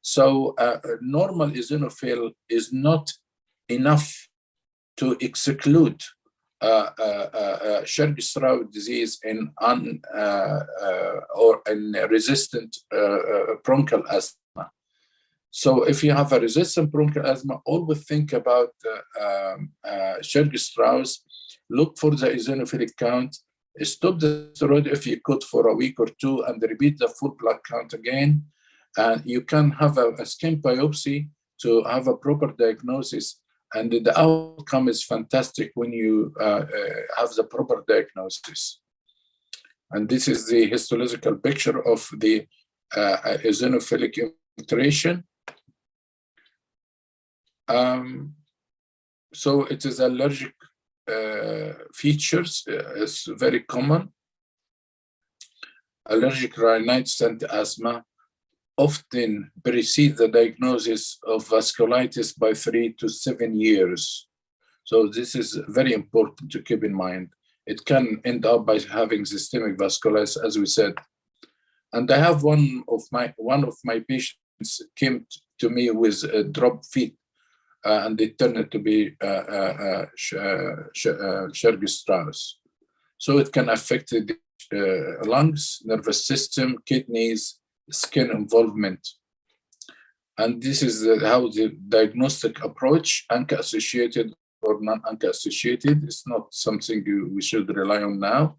So normal eosinophil is not enough to exclude Sjögren's disease in or in resistant bronchial asthma. So if you have a resistant bronchial asthma, always think about Sjögren's, look for the eosinophilic count, Stop the steroid if you could for a week or two and repeat the full blood count again. And you can have a skin biopsy to have a proper diagnosis. And the outcome is fantastic when you have the proper diagnosis. And this is the histological picture of the eosinophilic infiltration. So it is allergic features. It's very common. Allergic rhinitis and asthma often precede the diagnosis of vasculitis by 3 to 7 years. So this is very important to keep in mind. It can end up by having systemic vasculitis, as we said. And I have one of my patients came to me with drop feet, and they turned it to be Sjögren's. So it can affect the lungs, nervous system, kidneys, skin involvement. And this is how the diagnostic approach, ANCA-associated or non-ANCA-associated, is not something we should rely on now.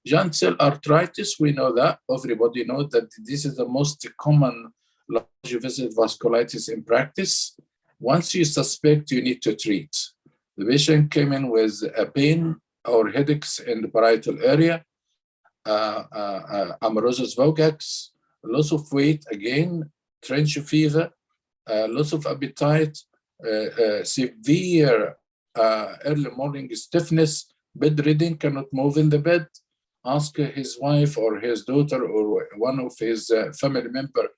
Giant cell arthritis, we know that. Everybody knows that this is the most common large vessel vasculitis in practice. Once you suspect, you need to treat. The patient came in with a pain or headaches in the parietal area, amaurosis vogax, loss of weight, again, trench fever, loss of appetite, severe early morning stiffness, bedridden, cannot move in the bed. Ask his wife or his daughter or one of his family member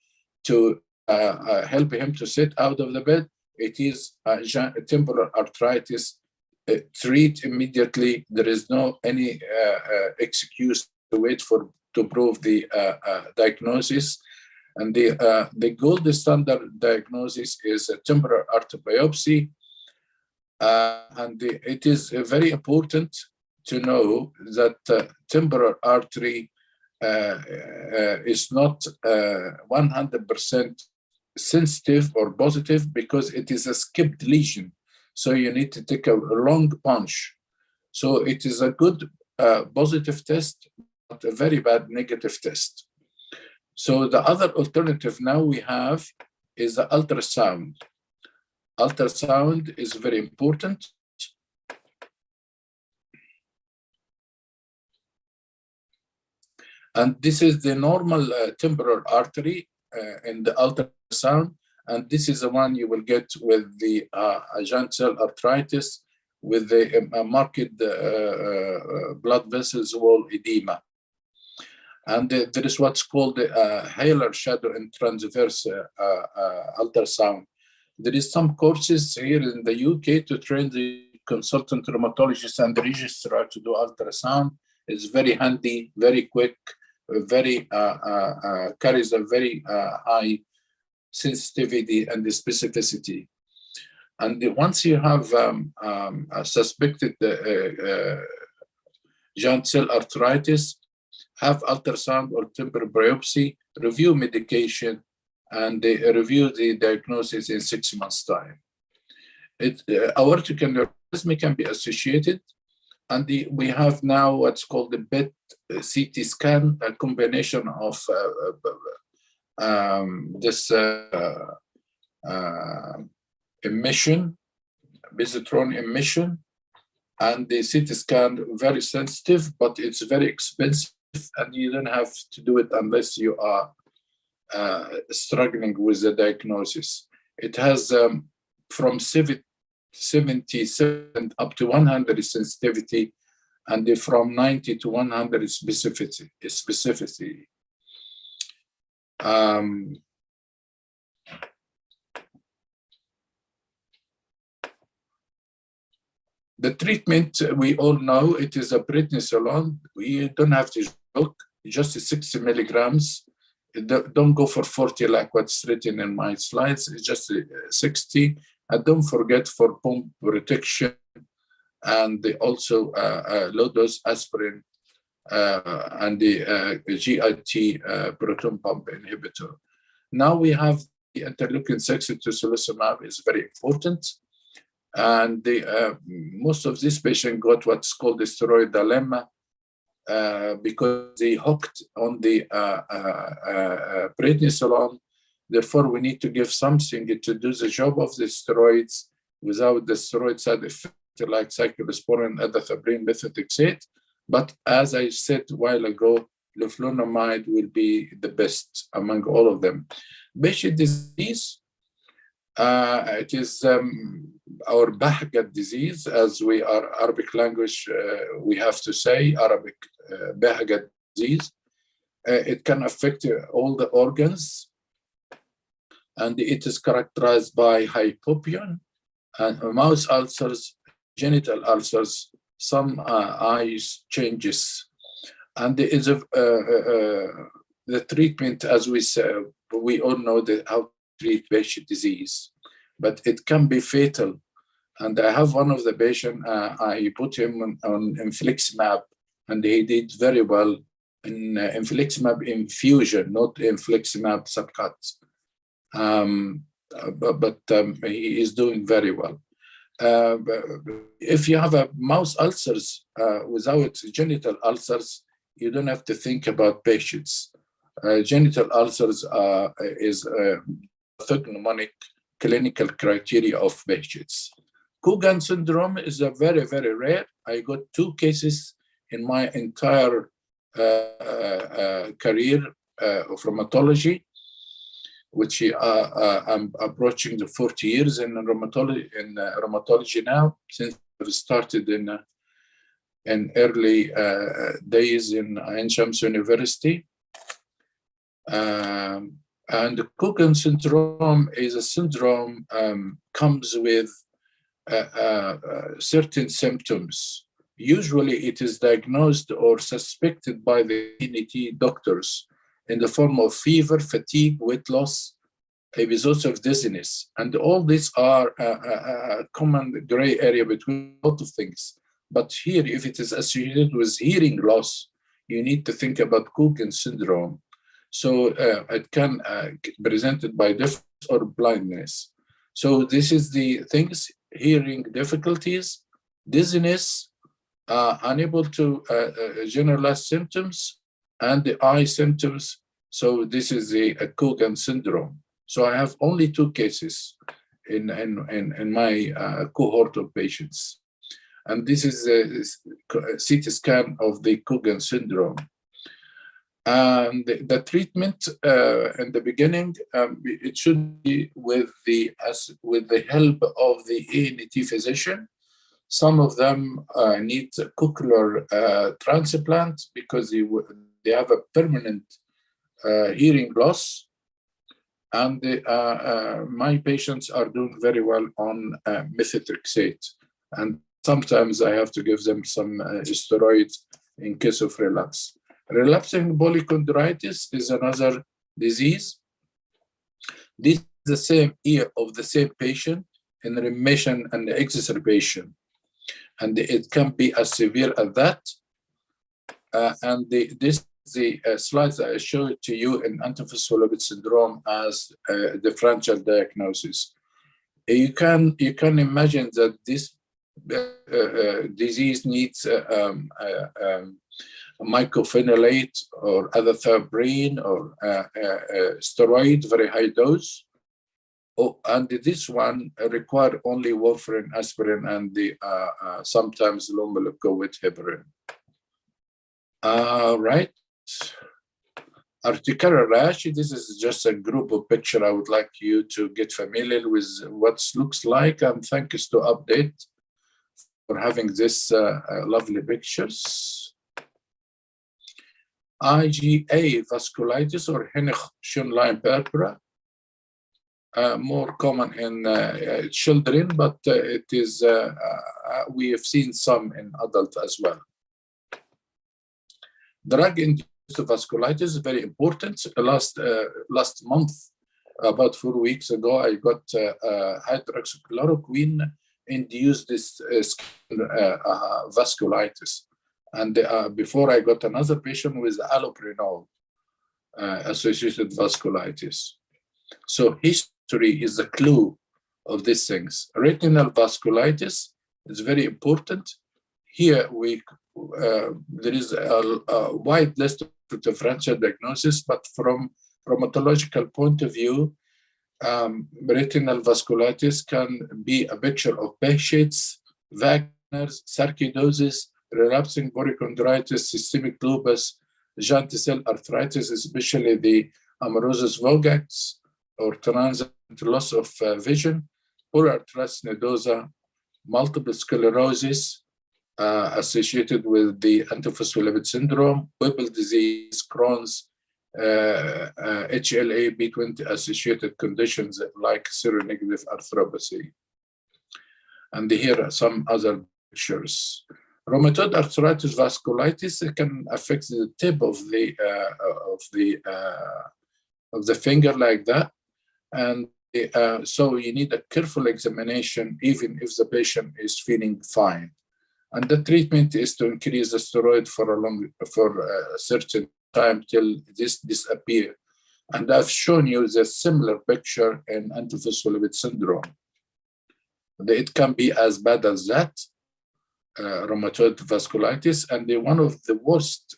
to help him to sit out of the bed. It is temporal arthritis. Treat immediately. There is no any excuse to wait to prove the diagnosis. And the gold standard diagnosis is a temporal artery biopsy. And it is very important to know that temporal artery is not 100% sensitive or positive because it is a skipped lesion. So you need to take a long punch. So it is a good positive test, but a very bad negative test. So the other alternative now we have is the ultrasound. Ultrasound is very important. And this is the normal temporal artery in the ultrasound. And this is the one you will get with the giant cell arthritis with the marked blood vessels wall edema. And there is what's called the halar shadow and transverse ultrasound. There is some courses here in the UK to train the consultant rheumatologist and the registrar to do ultrasound. It's very handy, very quick, very carries a very high sensitivity and the specificity. And once you have a suspected giant cell arthritis, have ultrasound or temporal biopsy, review medication, and they review the diagnosis in 6 months' time. Aortic aneurysm can be associated, and we have now what's called the PET CT scan, a combination of this emission, positron emission, and the CT scan, very sensitive, but it's very expensive, and you don't have to do it unless you are struggling with the diagnosis. It has from 77 up to 100 sensitivity, and from 90 to 100 specificity. The treatment, we all know, it is a prednisolone. We don't have to joke, just 60 milligrams. Don't go for 40 like what's written in my slides. It's just 60. And don't forget for pump protection and also low-dose aspirin and the GIT proton pump inhibitor. Now we have the interleukin-6 tocilizumab is very important. And most of these patients got what's called the steroid dilemma. because they hooked on the prednisolone. Therefore, we need to give something to do the job of the steroids without the steroid side effect like cyclosporin, adathaprin, methotrexate. But as I said a while ago, leflunomide will be the best among all of them. Behçet disease, it is our Bahgat disease, as we are Arabic language, we have to say Arabic Bahgat disease. It can affect all the organs, and it is characterized by hypopyon and mouth ulcers, genital ulcers, some eyes changes. And there is the treatment, as we say, we all know how to treat Behçet disease, but it can be fatal. And I have one of the patients, I put him on infliximab, and he did very well in infliximab infusion, not infliximab subcut. But he is doing very well. If you have a mouth ulcers without genital ulcers, you don't have to think about patients. Genital ulcers is pathognomonic clinical criteria of patients. Coogan syndrome is a very, very rare. I got 2 cases in my entire career of rheumatology, which I'm approaching the 40 years in rheumatology now, since I started in early days in Ain Shams University. And Coogan syndrome is a syndrome comes with certain symptoms. Usually it is diagnosed or suspected by the ENT doctors in the form of fever, fatigue, weight loss, episodes of dizziness. And all these are a common gray area between a lot of things. But here, if it is associated with hearing loss, you need to think about Coogan syndrome. So it can be presented by deafness or blindness. So this is the things: hearing difficulties, dizziness, unable to generalize symptoms, and the eye symptoms. So this is the Coogan syndrome. So I have only 2 cases in my cohort of patients. And this is a CT scan of the Coogan syndrome. And the treatment in the beginning, it should be with the help of the ENT physician. Some of them need cochlear transplant because they have a permanent hearing loss. And my patients are doing very well on methotrexate. And sometimes I have to give them some steroids in case of relapse. Relapsing polychondritis is another disease. This is the same ear of the same patient in remission and exacerbation. And it can be as severe as that. And this the slides that I showed to you in antiphospholipid syndrome as differential diagnosis. You can imagine that this disease needs mycophenolate or adathaprin or steroid, very high dose. And this one require only warfarin, aspirin, and the sometimes low molecular weight heparin. Right. Urticaria rash, this is just a group of picture. I would like you to get familiar with what it looks like. And thanks to Update for having this lovely pictures. IgA vasculitis or Hennig-Schönlein purpura, more common in children, but it is we have seen some in adults as well. Drug-induced vasculitis is very important. Last month, about 4 weeks ago, I got hydroxychloroquine-induced this skin vasculitis. And before I got another patient with allopurinol associated vasculitis. So history is the clue of these things. Retinal vasculitis is very important. Here we there is a wide list of differential diagnosis, but from rheumatological point of view, retinal vasculitis can be a picture of Behçet's, Wagner's, sarcoidosis, relapsing polychondritis, systemic lupus, giant cell arthritis, especially the amaurosis vogax or transient loss of vision, polyarthritis nodosa, multiple sclerosis associated with the antiphospholipid syndrome, Weber disease, Crohn's, HLA-B20 associated conditions like seronegative arthropathy. And here are some other pictures. Rheumatoid arthritis vasculitis can affect the tip of the finger like that, and so you need a careful examination even if the patient is feeling fine. And the treatment is to increase the steroid for a certain time till this disappears. And I've shown you the similar picture in antiphospholipid syndrome. It can be as bad as that, rheumatoid vasculitis, and one of the worst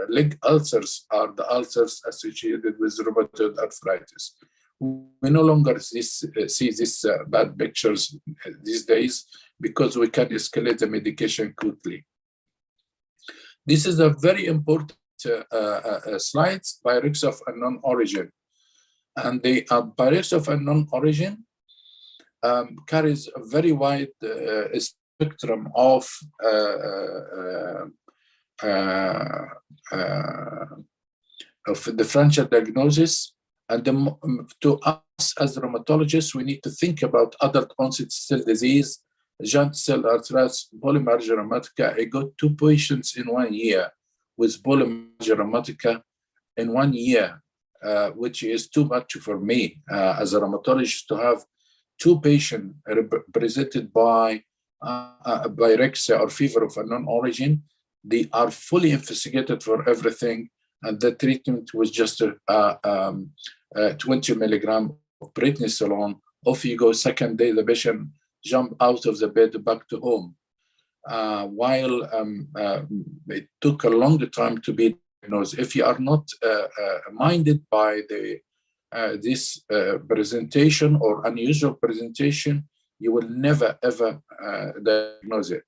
leg ulcers are the ulcers associated with rheumatoid arthritis. We no longer see these bad pictures these days because we can escalate the medication quickly. This is a very important slide, pyrexia of unknown origin. And the pyrexia of unknown origin carries a very wide spectrum of differential diagnosis. And to us as rheumatologists, we need to think about adult onset cell disease, giant cell arthritis, polymyalgia rheumatica. I got 2 patients in 1 year with polymyalgia rheumatica in 1 year, which is too much for me as a rheumatologist to have 2 patients presented by pyrexia or fever of unknown origin. They are fully investigated for everything, and the treatment was just 20 milligram of prednisolone. Off you go. Second day, the patient jump out of the bed back to home. While it took a long time to be diagnosed. If you are not minded by this presentation or unusual presentation, you will never ever diagnose it.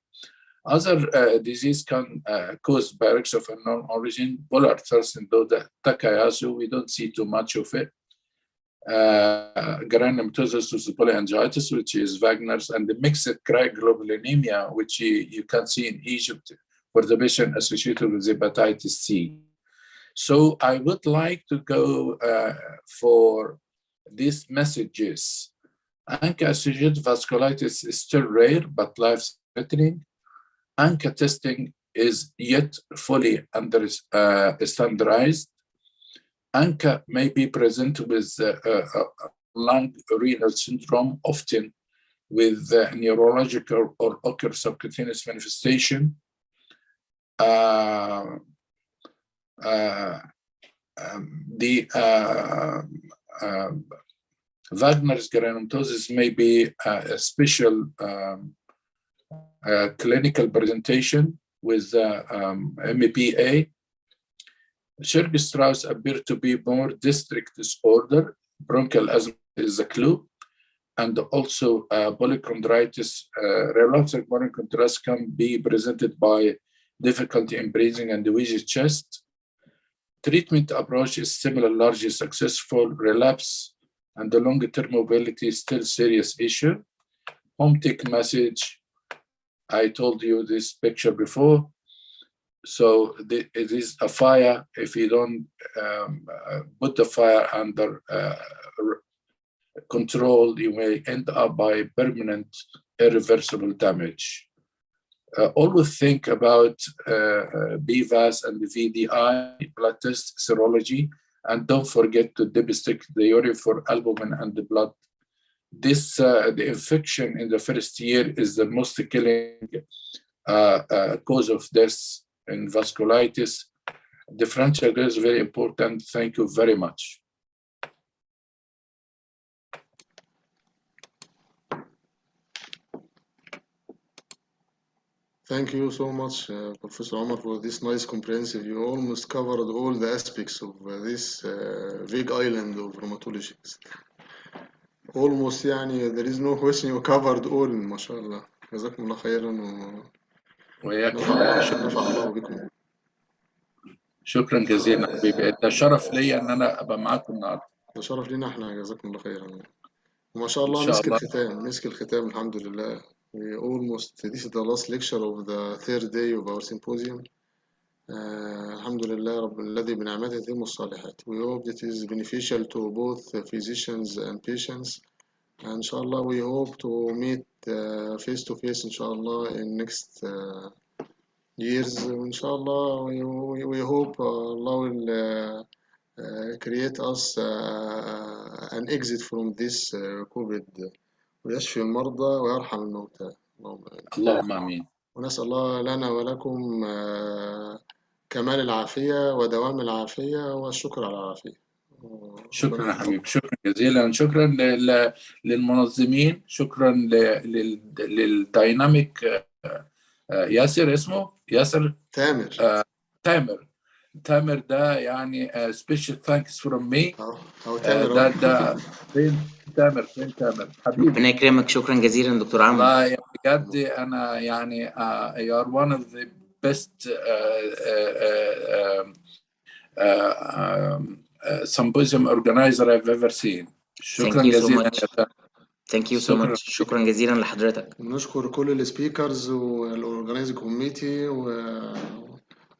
Other disease can cause pyrexia of unknown origin, polyarthritis nodosa, Takayasu. We don't see too much of it. Granulomatous polyangiitis, which is Wagner's, and the mixed cryoglobulinemia, which you can see in Egypt for the patient associated with hepatitis C. So I would like to go for these messages. ANCA-associated vasculitis is still rare but life-threatening. ANCA testing is yet fully standardized. ANCA may be present with lung renal syndrome, often with neurological or ocular subcutaneous manifestation. Wagner's granulomatosis may be a special clinical presentation with MEPA. Churg-Strauss appear to be more district disorder. Bronchial asthma is a clue. And also polychondritis, relapsing polychondritis can be presented by difficulty in breathing and wheezy chest. Treatment approach is similar, largely successful. Relapse and the longer-term mobility is still serious issue. Home take message. I told you this picture before. So it is a fire. If you don't put the fire under control, you may end up by permanent irreversible damage. Always think about BVAS and the VDI, blood test, serology, and don't forget to dipstick the urine for albumin and the blood. This, the infection in the first year is the most killing cause of death in vasculitis. Differential is very important. Thank you very much. Thank you so much, Professor Omar, for this nice comprehensive. You almost covered all the aspects of this big island of rheumatology. Almost يعني there is no question, you covered all ما شاء الله. جزاكم الله خيرا وياك نفع الله بكم. شكرا جزيلا حبيبي، ده شرف ليا ان انا ابقى معاكم النهارده. ده شرف لينا احنا، جزاكم الله خيرا. وما شاء ان الله شاء الله. مسك الختام الحمد لله. We almost, this is the last lecture of the third day of our symposium. الحمد لله رب الذي بنعمته تتم الصالحات. We hope it is beneficial to both physicians and patients. إن شاء الله we hope to meet face to face إن شاء الله in next years. وإن شاء الله we hope Allah will create us an exit from this COVID ويشفي المرضى ويرحم الموتى. اللهم آمين. ونسأل الله لنا ولكم كمال العافية ودوام العافية والشكر على العافية. شكرا حبيبي، شكرا جزيلا. شكرا للمنظمين، شكرا للدايناميك ياسر، اسمه ياسر تامر. تامر ده يعني special thanks from me. تامر ده فين تامر حبيبي؟ ربنا يكرمك، شكرا جزيلا دكتور عمرو. والله بجد انا يعني you are one of the best symposium organizer I've ever seen. شكرا جزيلا. Thank you so much. شكرا جزيلا لحضرتك. ونشكر كل السبيكرز والاورجنايزنج كوميتي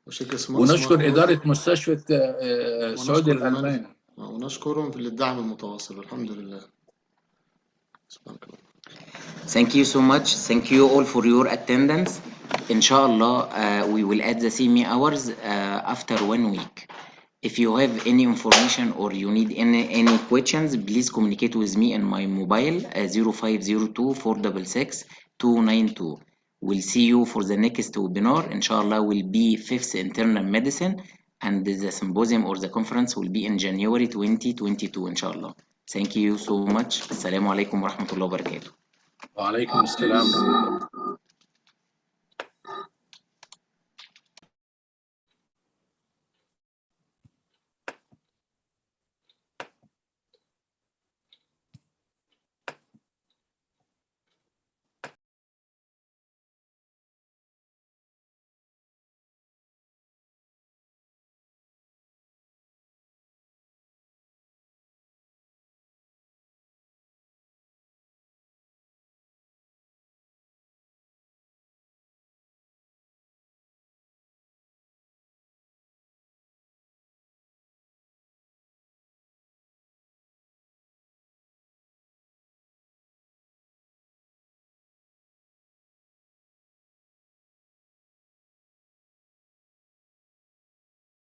وشركة ونشكر إدارة مستشفى سعودي الألماني، ونشكرهم في الدعم المتواصل. الحمد لله. Thank you so much. Thank you all for your attendance. Inshallah, we will add the CME hours after 1 week. If you have any information or you need any questions, please communicate with me on my mobile 0502-466-292. We'll see you for the next webinar. Inshallah, will be 5th internal medicine, and the symposium or the conference will be in January 2022. Inshallah. Thank you so much. Assalamu alaikum wa rahmatullahi wa barakatuh. وعليكم السلام ورحمة الله.